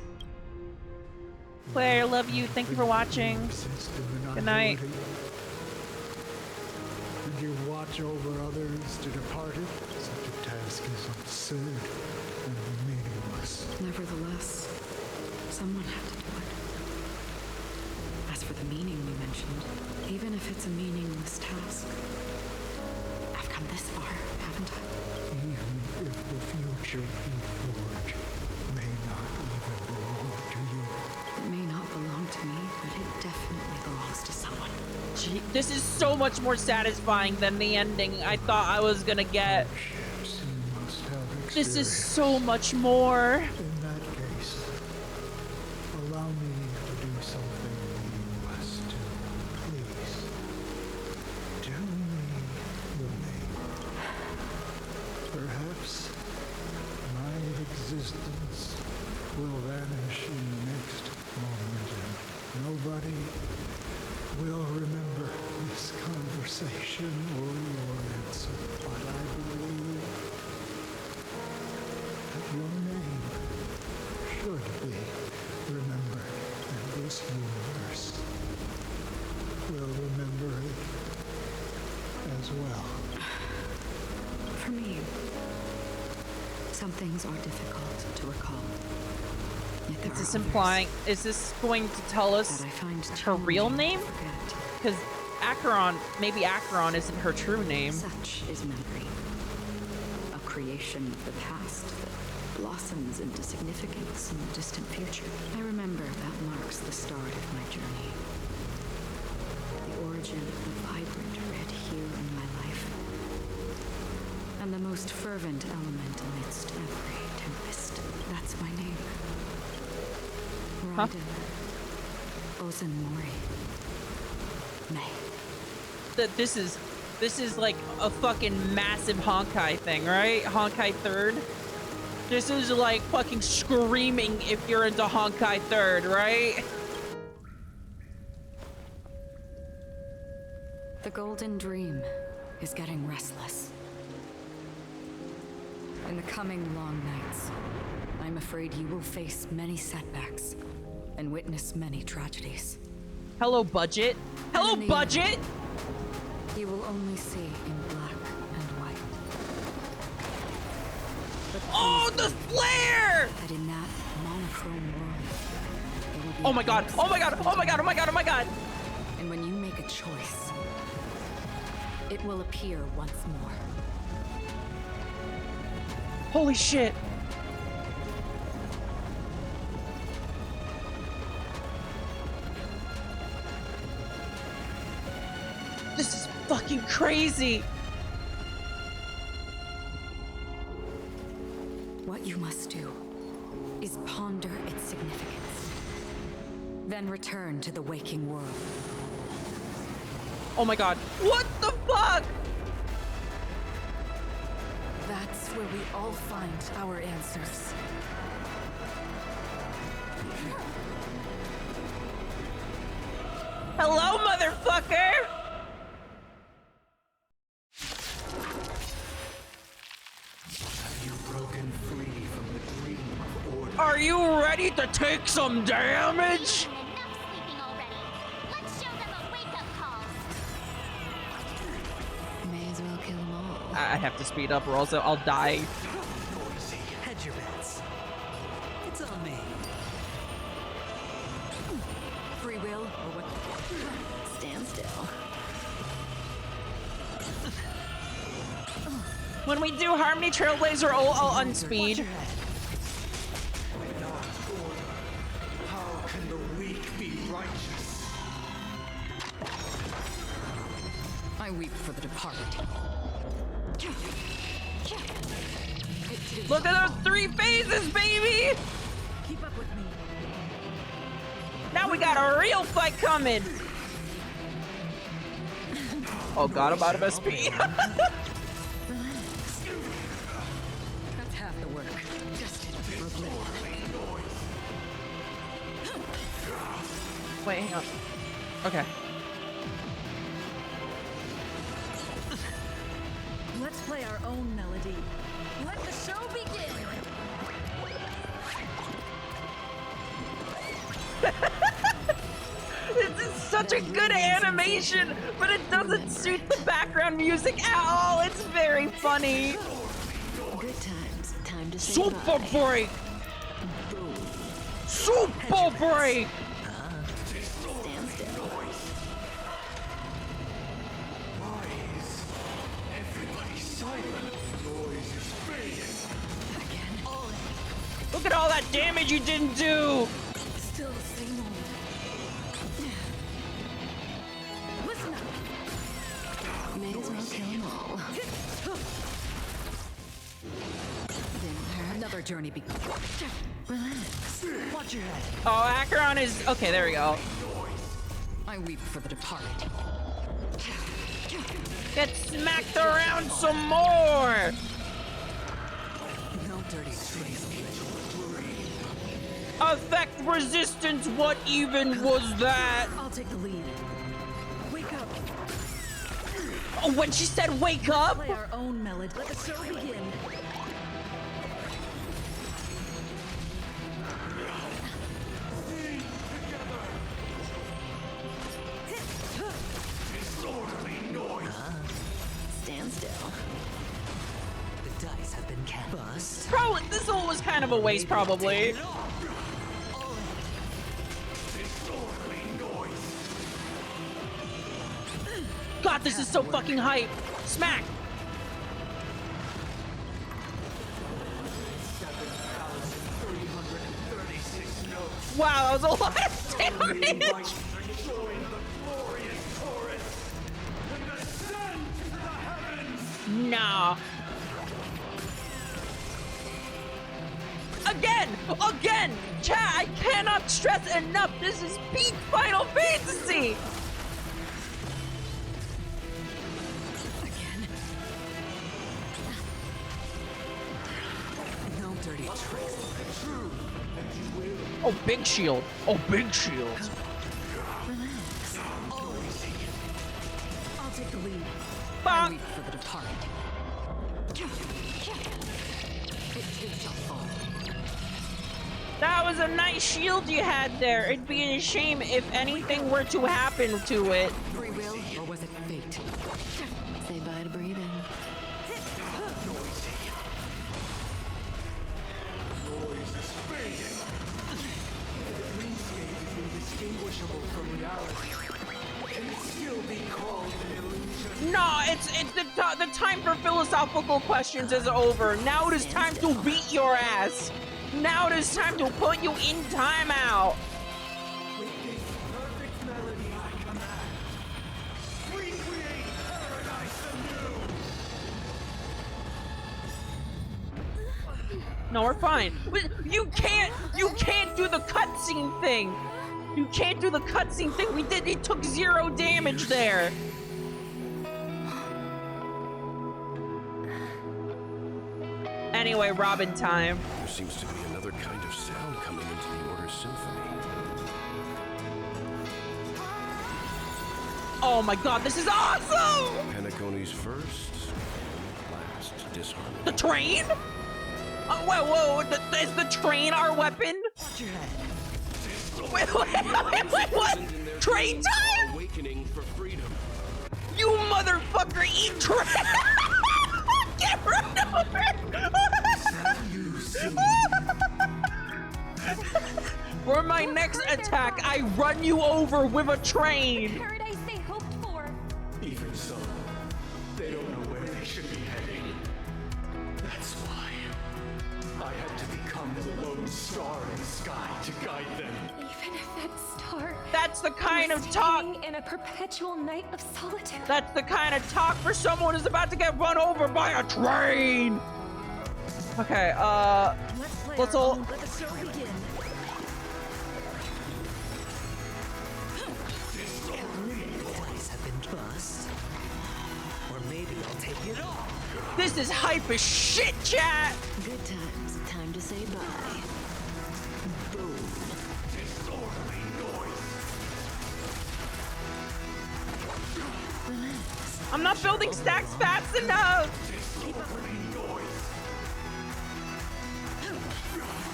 Claire, love you. Thank you for watching. Good night. And you watch over others to depart it. Such a task is absurd and meaningless. Nevertheless, someone had to do it. As for the meaning you mentioned, even if it's a meaningless task, I've come this far, haven't I? Even if the future you forge may not even belong to you. It may not belong to me, but it definitely belongs to someone. Gee, this is so much more satisfying than the ending I thought I was gonna get. This is so much more. In that case, allow me to do something meaningless too. Please, tell me your name. Perhaps my existence will vanish in the next moment, and nobody will remember this conversation or your answer. But I believe that your name should be remembered, and this universe will remember it as well. For me, some things are difficult to recall. Yet there Is this are implying? Is this going to tell us her real name? Because Acheron, maybe Acheron isn't her true name. Such is memory. A creation of the past that blossoms into significance in the distant future. I remember that marks the start of my journey. The origin of the vibrant red hue in my life. And the most fervent element amidst every tempest. That's my name. Raiden Ozanmori. May. That this is like a fucking massive Honkai thing, right? Honkai 3rd. This is like fucking screaming if you're into Honkai 3rd, right? The Golden Dream is getting restless. In the coming long nights, I'm afraid you will face many setbacks and witness many tragedies. Hello, budget. Hello, budget! You will only see in black and white. Oh, the flare! That in that monochrome world, there will be oh my god! Oh my god! Oh my god! Oh my god! Oh my god! And when you make a choice, it will appear once more. Holy shit! This is fucking crazy! What you must do is ponder its significance, then return to the waking world. Oh my god. What the fuck? That's where we all find our answers. Hello, motherfucker! Have you broken free from the dream of order? Are you ready to take some damage? May as well kill them all. I have to speed up or else I'll die. Hedge your bets. It's on me. Free will or what? Stand still. When we do Harmony Trailblazer, I'll unspeed. How can the weak be righteous? I weep for the departed. Look at those 3 phases, baby! Keep up with me. Now we got a real fight coming! Oh god, I'm out of SP. That's half the work. Just for oblivion. Wait, hang on. Okay. Let's play our own melody. Let the show begin! This is such a good animation, but it doesn't suit the background music at all. It's very funny. Good times. Time to say Super bye. break! Super break! Stand still. Everybody silent. Noise is fading. Again. Look at all that damage you didn't do! Still the same old. Listen up. May as well kill them all. Another journey begins. Relax. Watch your head. Oh, Acheron is... Okay, there we go. I weep for the departed. Get smacked around some more! No dirty tricks. Effect resistance, what even was that? I'll take the lead. Wake up. Oh, when she said wake up? Play our own melody. Let the show begin. Stand still. The dice have been cast. Bust. Probably, this all was kind of a waste, probably. God, this is so fucking hype. Smack! Wow, that was a lot of damage! Nah. Again! Chat, I cannot stress enough, this is peak Final Fantasy! dirty tricks. Oh, big shield. Oh, big shield. Relax. I'll take the lead. Bonk. I weep for the departed. It too shall fall. That was a nice shield you had there. It'd be a shame if anything were to happen to it. Free will, or was it fate? Say bye to breathing. Indistinguishable from reality. Can it still be called an illusion? No, it's the time for philosophical questions is over. Now it is time to beat your ass. Now it is time to put you in timeout. With this perfect melody I command, recreate paradise anew! No, we're fine. You can't do the cutscene thing. You can't do the cutscene thing. It took 0 damage there. Anyway, Robin time. There seems to be another kind of sound coming into the Order Symphony. Oh my god, this is awesome! Penacony's first and last disharmony. The train? Oh, whoa, is the train our weapon? Watch your head. Wait, what? Train time? Awakening for freedom. You motherfucker, eat train! Get run over! For my next attack, I run you over with a train! Paradise they hoped for. Even so, they don't know where they should be heading. That's why I had to become the lone star in the sky to guide them. Even if that star. That's the kind was of talk. staying in a perpetual night of solitude. That's the kind of talk for someone who's about to get run over by a train! Okay, let's all. Let the show begin. Have been bust. Or maybe I'll take it all. This is hype as shit, chat! Good times. Time to say bye. Boom. Disorderly noise. Relax. I'm not building stacks fast enough! Disorderly noise.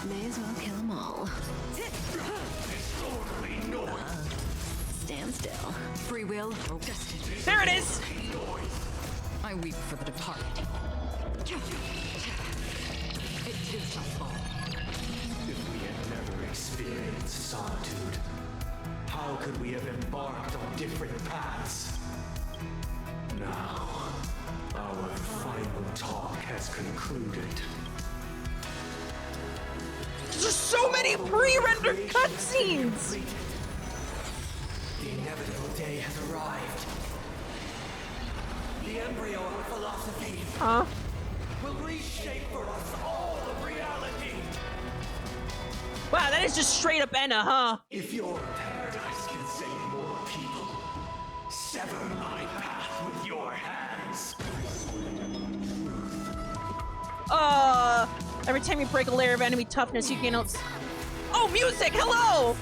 May as well kill them all. Disorderly noise. Stand still. Free will, or destiny. There it is! I weep for the departed. It too shall fall. If we had never experienced solitude, how could we have embarked on different paths? Now, our final talk has concluded. There's so many pre-rendered cutscenes! The inevitable day has arrived. The embryo of philosophy will reshape for us all of reality. Wow, that is just straight up Enna, huh? If your paradise can save more people, sever my path with your hands. Every time you break a layer of enemy toughness, you gain Oh, music! Hello!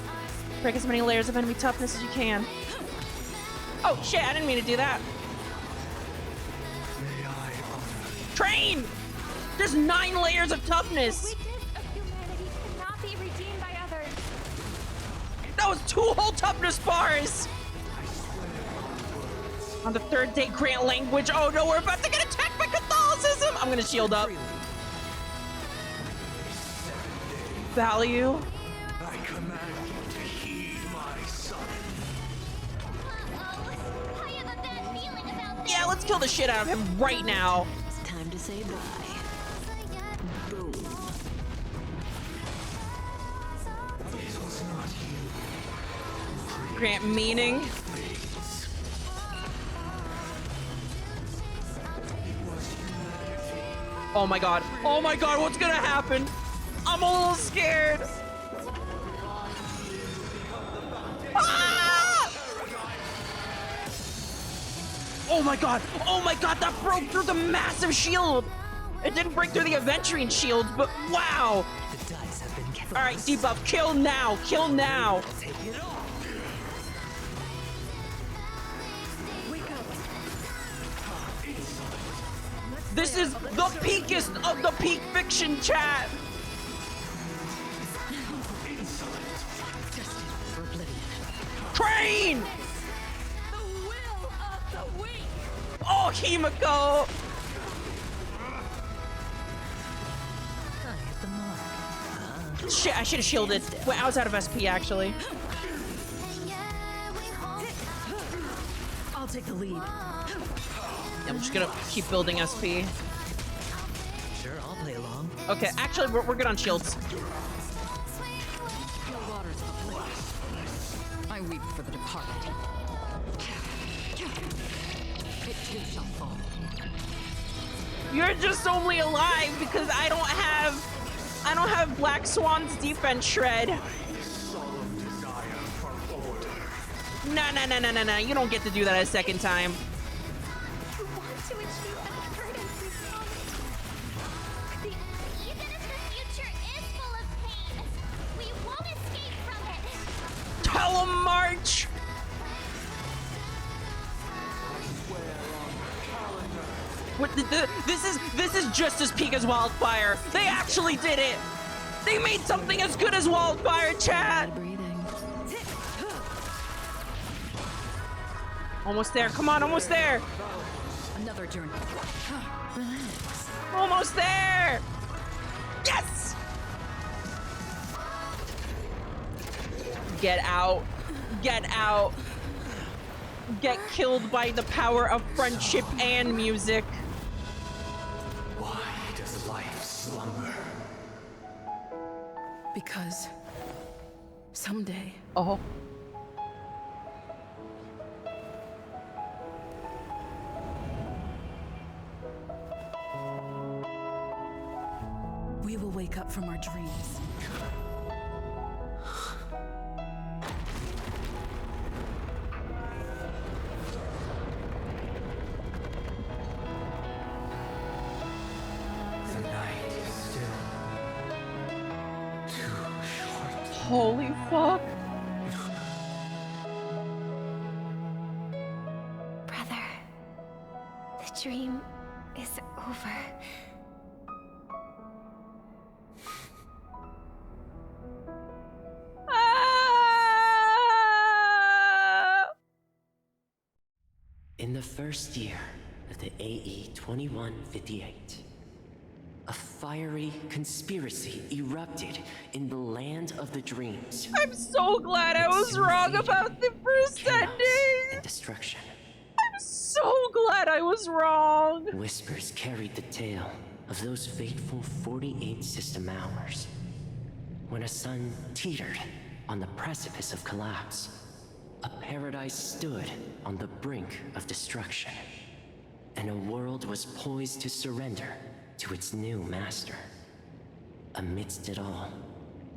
Break as many layers of enemy toughness as you can. Oh, shit, I didn't mean to do that. Train! There's 9 layers of toughness! Weakness of humanity cannot be redeemed by others. That was 2 whole toughness bars! On the 3rd day, grant language. Oh no, we're about to get attacked by Catholicism! I'm gonna shield up. Value. I command you to heed my son. I have a bad feeling about this. Yeah, let's kill the shit out of him right now. It's time to say bye. Boom. It was not you. Grant meaning. Oh my god. Oh my god, what's gonna happen? I'm a little scared. Ah! Oh my god. Oh my god, that broke through the massive shield. It didn't break through the Aventurine shield, but wow! The dice have been cast. Alright, debuff, kill now! Kill now! Take it off. This is the peakest of the peak fiction, chat! Train! Oh, Himiko! Shit, I should have shielded. Wait, I was out of SP, actually. I'll take the lead. I'm just gonna keep building SP. Sure, I'll play along. Okay, actually, we're good on shields. I weep for the departed. It too shall fall. You're just only alive because I don't have Black Swan's defense shred. No. You don't get to do that a second time. You want to achieve that currency song. Even if the future is full of pain, we won't escape from it. Telemarch! What this is just as peak as Wildfire. They actually did it. They made something as good as Wildfire, chat. Almost there. Come on, almost there. Another journey. Relax. Almost there. Yes. Get out. Get out. Get killed by the power of friendship and music. Why does life slumber? Because someday. Oh. We will wake up from our dreams. The night is still too short. Holy fuck. Brother, the dream is over. In the first year of the AE 2158, a fiery conspiracy erupted in the land of the dreams. I'm so glad I was wrong about the first ending. And destruction. I'm so glad I was wrong. Whispers carried the tale of those fateful 48 system hours, when a sun teetered on the precipice of collapse. A paradise stood on the brink of destruction, and a world was poised to surrender to its new master. Amidst it all,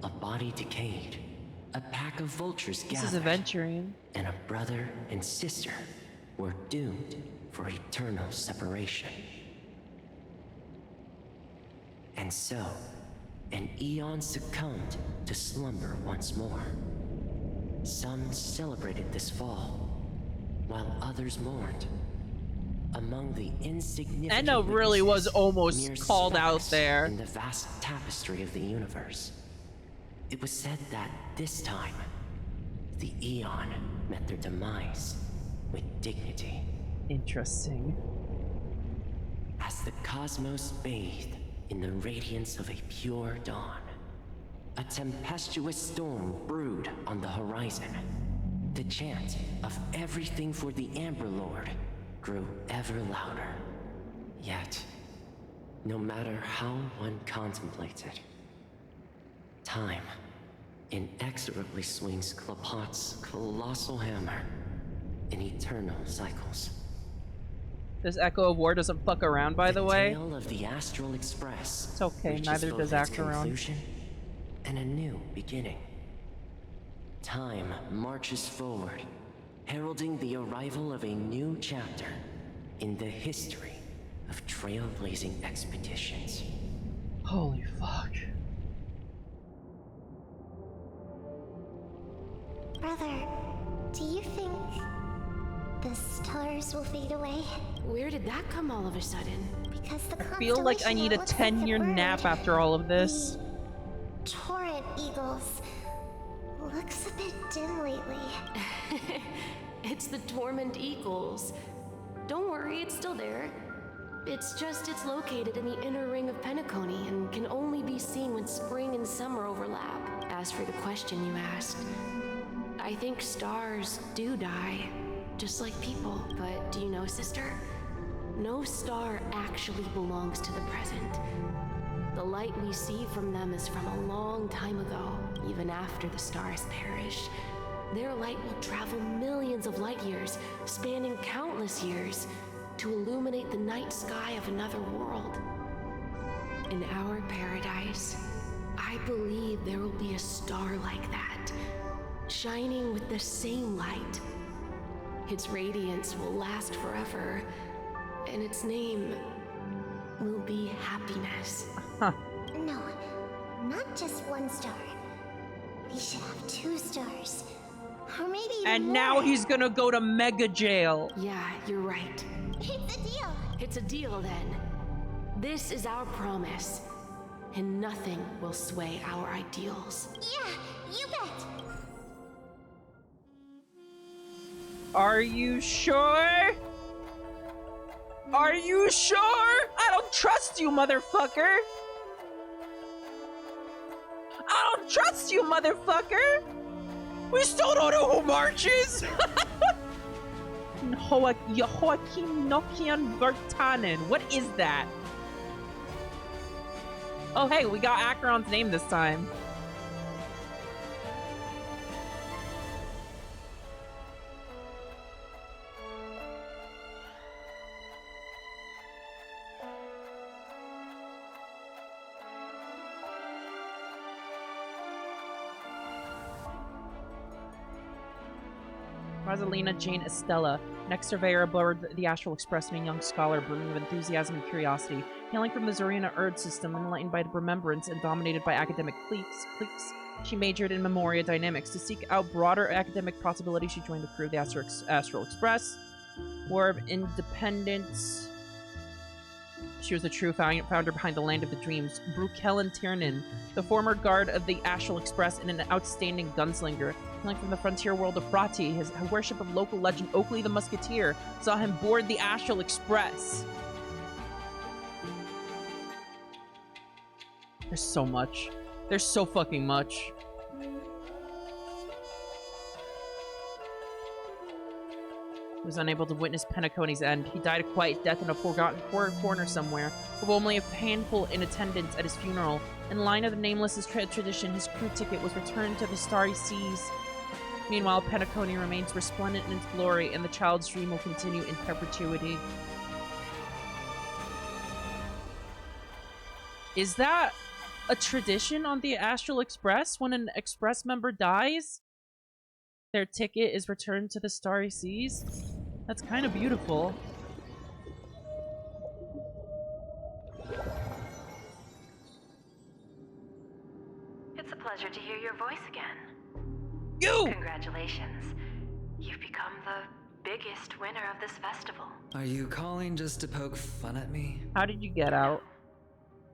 a body decayed, a pack of vultures gathered. This is Aventurine. And a brother and sister were doomed for eternal separation. And so, an eon succumbed to slumber once more. Some celebrated this fall, while others mourned. Among the insignificant Enna really was almost mere called out specks there. in the vast tapestry of the universe. It was said that this time, the Eon met their demise with dignity. Interesting. As the cosmos bathed in the radiance of a pure dawn, a tempestuous storm brewed on the horizon. The chant of everything for the Amber Lord grew ever louder. Yet, no matter how one contemplated, time inexorably swings Klapot's colossal hammer in eternal cycles. This Echo of War doesn't fuck around, by the way. Tale of the Astral Express. It's okay, reaches neither both does its Acheron. conclusion and a new beginning. Time marches forward, heralding the arrival of a new chapter in the history of trailblazing expeditions. Holy fuck. Brother, do you think the stars will fade away? Where did that come all of a sudden? Because the I feel like I need a 10-year nap after all of this. Torrent eagles looks a bit dim lately. It's the Torment Eagles. Don't worry, it's still there. It's located in the inner ring of Penacony and can only be seen when spring and summer overlap. As for the question you asked, I think stars do die, just like people. But do you know, sister? No star actually belongs to the present. The light we see from them is from a long time ago. Even after the stars perish, their light will travel millions of light years, spanning countless years, to illuminate the night sky of another world. In our paradise, I believe there will be a star like that, shining with the same light. Its radiance will last forever, and its name will be happiness. Huh. No, not just one star. We should have 2 stars. Or maybe even And more. now he's gonna go to mega jail. Yeah, you're right. It's a deal. It's a deal then. This is our promise, and nothing will sway our ideals. Yeah, you bet. Are you sure? Are you sure? I don't trust you, motherfucker. I don't trust you, motherfucker. We still don't know who marches. Joachim Nokian Vertanen. What is that? Oh, hey, we got Acheron's name this time. Rosalina Jane Estella, next surveyor aboard the Astral Express, and a young scholar brimming with enthusiasm and curiosity. Hailing from the Zorina Erd system, enlightened by remembrance and dominated by academic cliques, she majored in Memoria Dynamics. To seek out broader academic possibilities, she joined the crew of the Astral Express. War of Independence. She was the true founder behind the Land of the Dreams. Brukellen Tiernan, the former guard of the Astral Express and an outstanding gunslinger. Hailing from the frontier world of Frati, his worship of local legend Oakley the Musketeer saw him board the Astral Express. There's so much. There's so fucking much. He was unable to witness Penacony's end. He died a quiet death in a forgotten corner somewhere, with only a handful in attendance at his funeral. In line of the Nameless's tradition, his crew ticket was returned to the Starry Seas. Meanwhile, Penacony remains resplendent in its glory, and the child's dream will continue in perpetuity. Is that a tradition on the Astral Express? When an Express member dies, their ticket is returned to the Starry Seas? That's kind of beautiful. It's a pleasure to hear your voice again. You! Congratulations. You've become the biggest winner of this festival. Are you calling just to poke fun at me? How did you get out?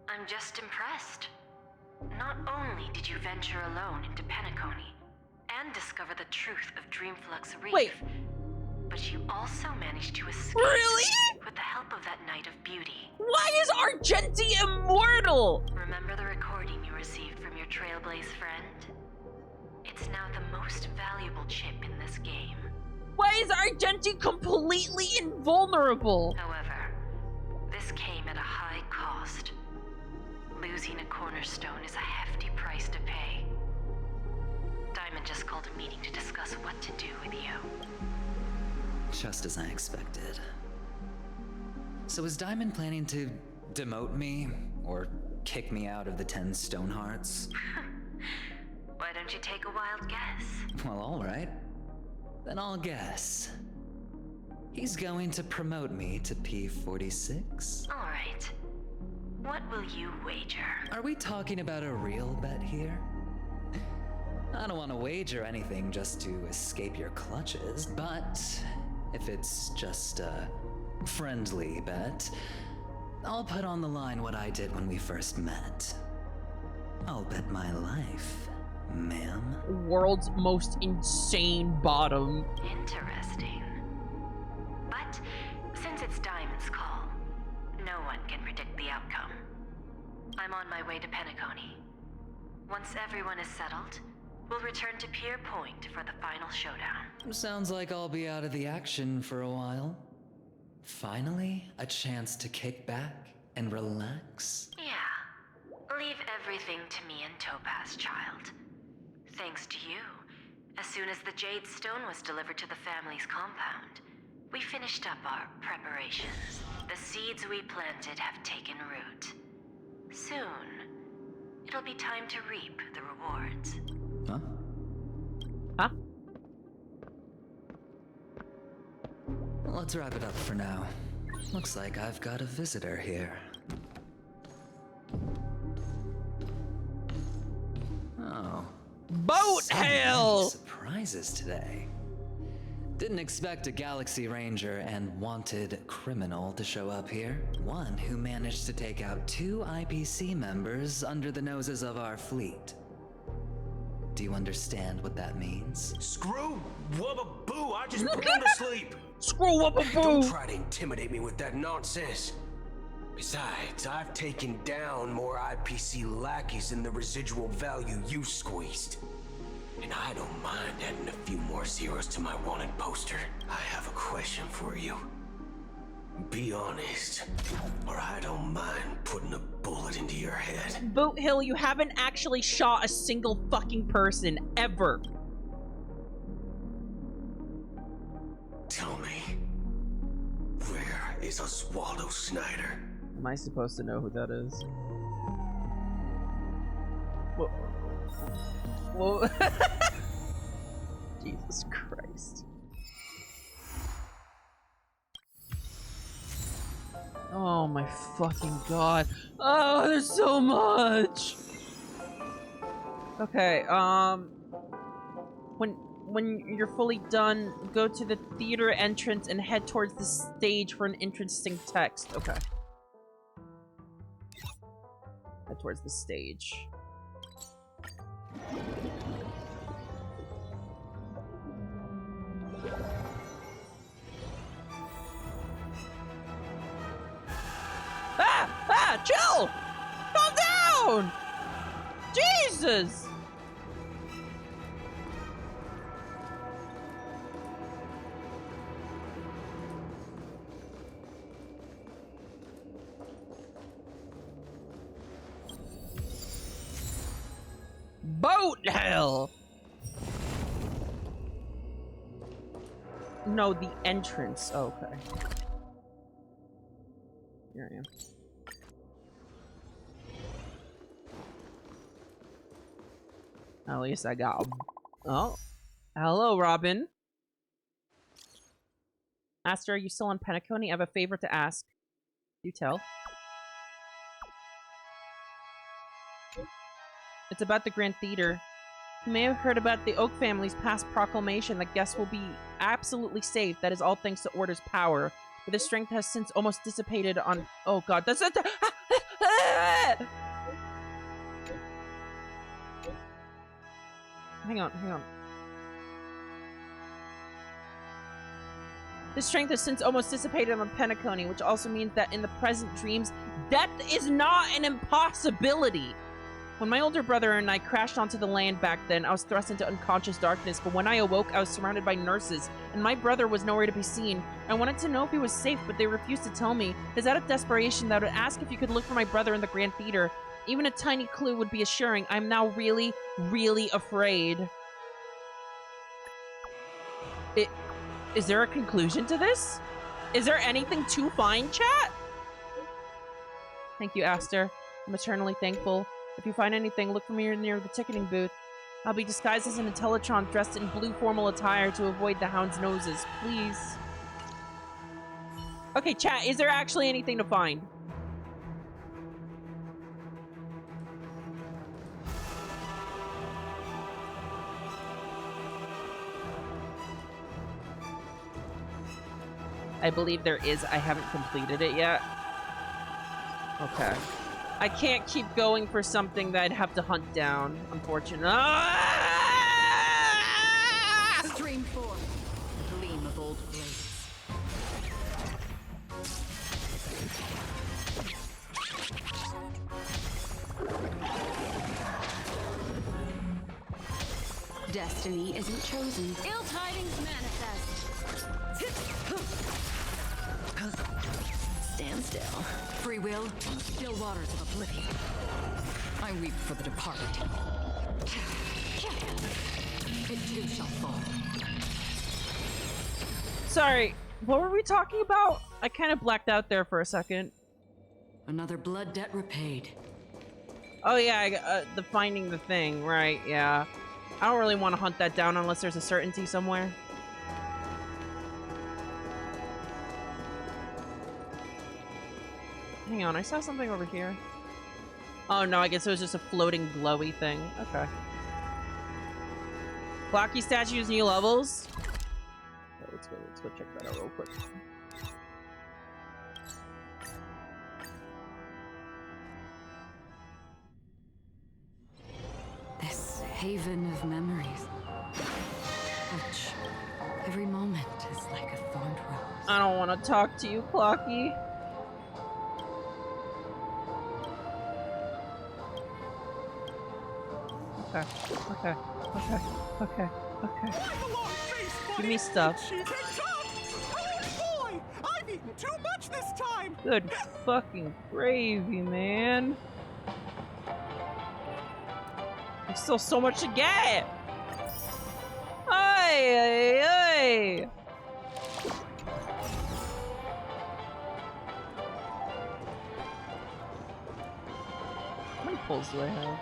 I'm just impressed. Not only did you venture alone into Penacony and discover the truth of Dreamflux Reef, Wait. but you also managed to escape with the help of that Knight of Beauty. Why is Argenti immortal? Remember the recording you received from your Trailblaze friend? It's now the most valuable chip in this game. Why is Argenti completely invulnerable? However, this came at a high cost. Losing a cornerstone is a hefty price to pay. Diamond just called a meeting to discuss what to do with you. Just as I expected. So is Diamond planning to demote me? Or kick me out of the 10 Stonehearts? Why don't you take a wild guess? Well, alright. Then I'll guess. He's going to promote me to P46? All right. What will you wager? Are we talking about a real bet here? I don't want to wager anything just to escape your clutches, but if it's just a friendly bet, I'll put on the line what I did when we first met. I'll bet my life, ma'am. World's most insane bottom. Interesting. But since it's Diamond's call, no one can predict the outcome. I'm on my way to Penacony. Once everyone is settled, we'll return to Pier Point for the final showdown. Sounds like I'll be out of the action for a while. Finally, a chance to kick back and relax. Yeah. Leave everything to me and Topaz, child. Thanks to you, as soon as the Jade Stone was delivered to the family's compound, we finished up our preparations. The seeds we planted have taken root. Soon, it'll be time to reap the rewards. Huh? Huh? Let's wrap it up for now. Looks like I've got a visitor here. Oh. Boat So many hell! surprises today. Didn't expect a Galaxy Ranger and wanted criminal to show up here. One who managed to take out 2 IPC members under the noses of our fleet. Do you understand what that means? Screw wubba boo, I just put him to sleep. Screw wubba boo. Don't try to intimidate me with that nonsense. Besides, I've taken down more IPC lackeys than the residual value you squeezed. And I don't mind adding a few more zeros to my wanted poster. I have a question for you. Be honest, or I don't mind putting a bullet into your head. Boat Hill, you haven't actually shot a single fucking person, ever. Tell me, where is Oswaldo Snyder? Am I supposed to know who that is? Whoa. Whoa. Jesus Christ. Oh my fucking god. Oh, there's so much. Okay, when you're fully done, go to the theater entrance and head towards the stage for an interesting text. Okay. Head towards the stage. Ah! Chill! Calm down! Jesus! Boat hell! No, the entrance. Oh, okay. Here I am. At least I got. Oh, hello, Robin. Aster, are you still on Penacony? I have a favor to ask. You tell. It's about the Grand Theater. You may have heard about the Oak family's past proclamation that guests will be absolutely safe. That is all thanks to Order's power. But the strength has since almost dissipated on... Oh god, that's... Hang on. The strength has since almost dissipated on Penacony, which also means that in the present dreams, death is not an impossibility. When my older brother and I crashed onto the land back then, I was thrust into unconscious darkness, but when I awoke, I was surrounded by nurses, and my brother was nowhere to be seen. I wanted to know if he was safe, but they refused to tell me. It is out of desperation that I would ask if you could look for my brother in the Grand Theater. Even a tiny clue would be assuring. I'm now really, really afraid. Is there a conclusion to this? Is there anything to find, chat? Thank you, Aster. I'm eternally thankful. If you find anything, look for me near the ticketing booth. I'll be disguised as an Intellatron dressed in blue formal attire to avoid the hound's noses. Please. Okay, chat, is there actually anything to find? I believe there is. I haven't completed it yet. Okay. I can't keep going for something that I'd have to hunt down, unfortunately. Ah! Stream forth, the gleam of old blades. Destiny isn't chosen. Ill tidings manifest. Stand still. Free will on the still waters of oblivion. I weep for the departed. It too shall fall. Sorry, what were we talking about? I kind of blacked out there for a second. Another blood debt repaid. Oh yeah, the finding the thing, right, yeah. I don't really want to hunt that down unless there's a certainty somewhere. Hang on, I saw something over here. Oh no, I guess it was just a floating glowy thing. Okay. Blocky statues, new levels. Okay, let's go check that out real quick. This haven of memories. Which every moment is like a thorned rose. I don't want to talk to you, Clocky. Okay, okay, okay, okay, okay. Give me stuff. Boy, I've eaten too much this time. Good fucking gravy, man. There's still so much to get. Ay, ay, ay. How many pulls do I have?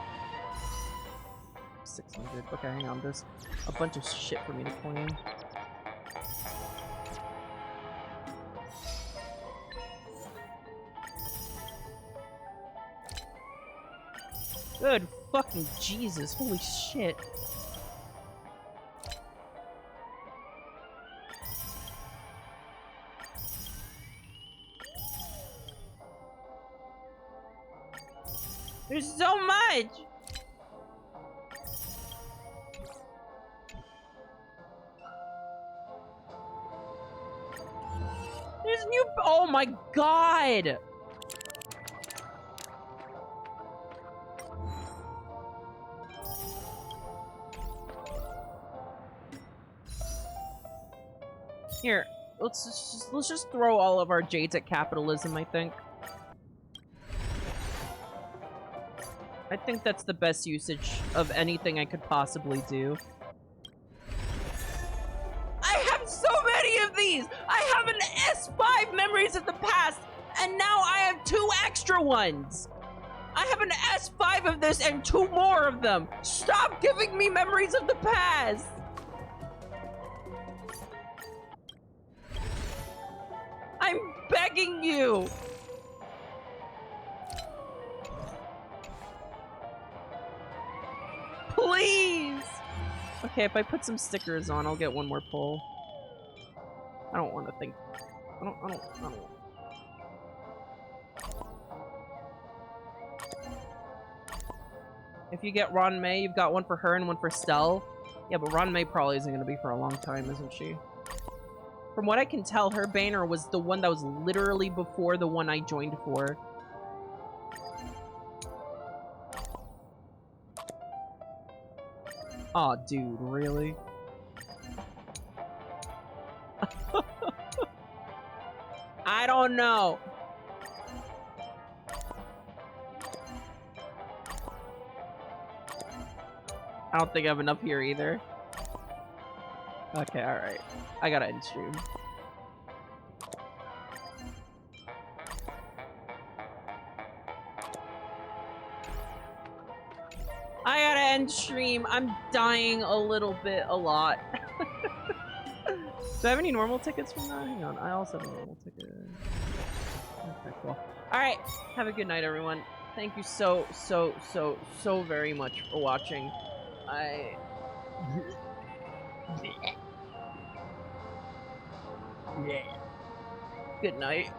600. Okay, hang on. There's a bunch of shit for me to claim. Good fucking Jesus. Holy shit. There's so much! There's new- oh my god! Here, let's just throw all of our jades at capitalism, I think. I think that's the best usage of anything I could possibly do. I have so many of these! I have an S5 Memories of the Past, and now I have 2 extra ones! I have an S5 of this and 2 more of them! Stop giving me Memories of the Past! I'm begging you! Please! Okay, if I put some stickers on, I'll get 1 more pull. I don't want to think. I don't. If you get Ron May, you've got 1 for her and 1 for Stell. Yeah, but Ron May probably isn't going to be for a long time, isn't she? From what I can tell, her banner was the one that was literally before the one I joined for. Aw, dude, really? I don't know. I don't think I have enough here either. Okay, alright. I gotta end stream. I gotta end stream. I'm dying a little bit, a lot. Do I have any normal tickets from that? Hang on, I also have a normal ticket. Okay, cool. Alright, have a good night, everyone. Thank you so very much for watching. Good night.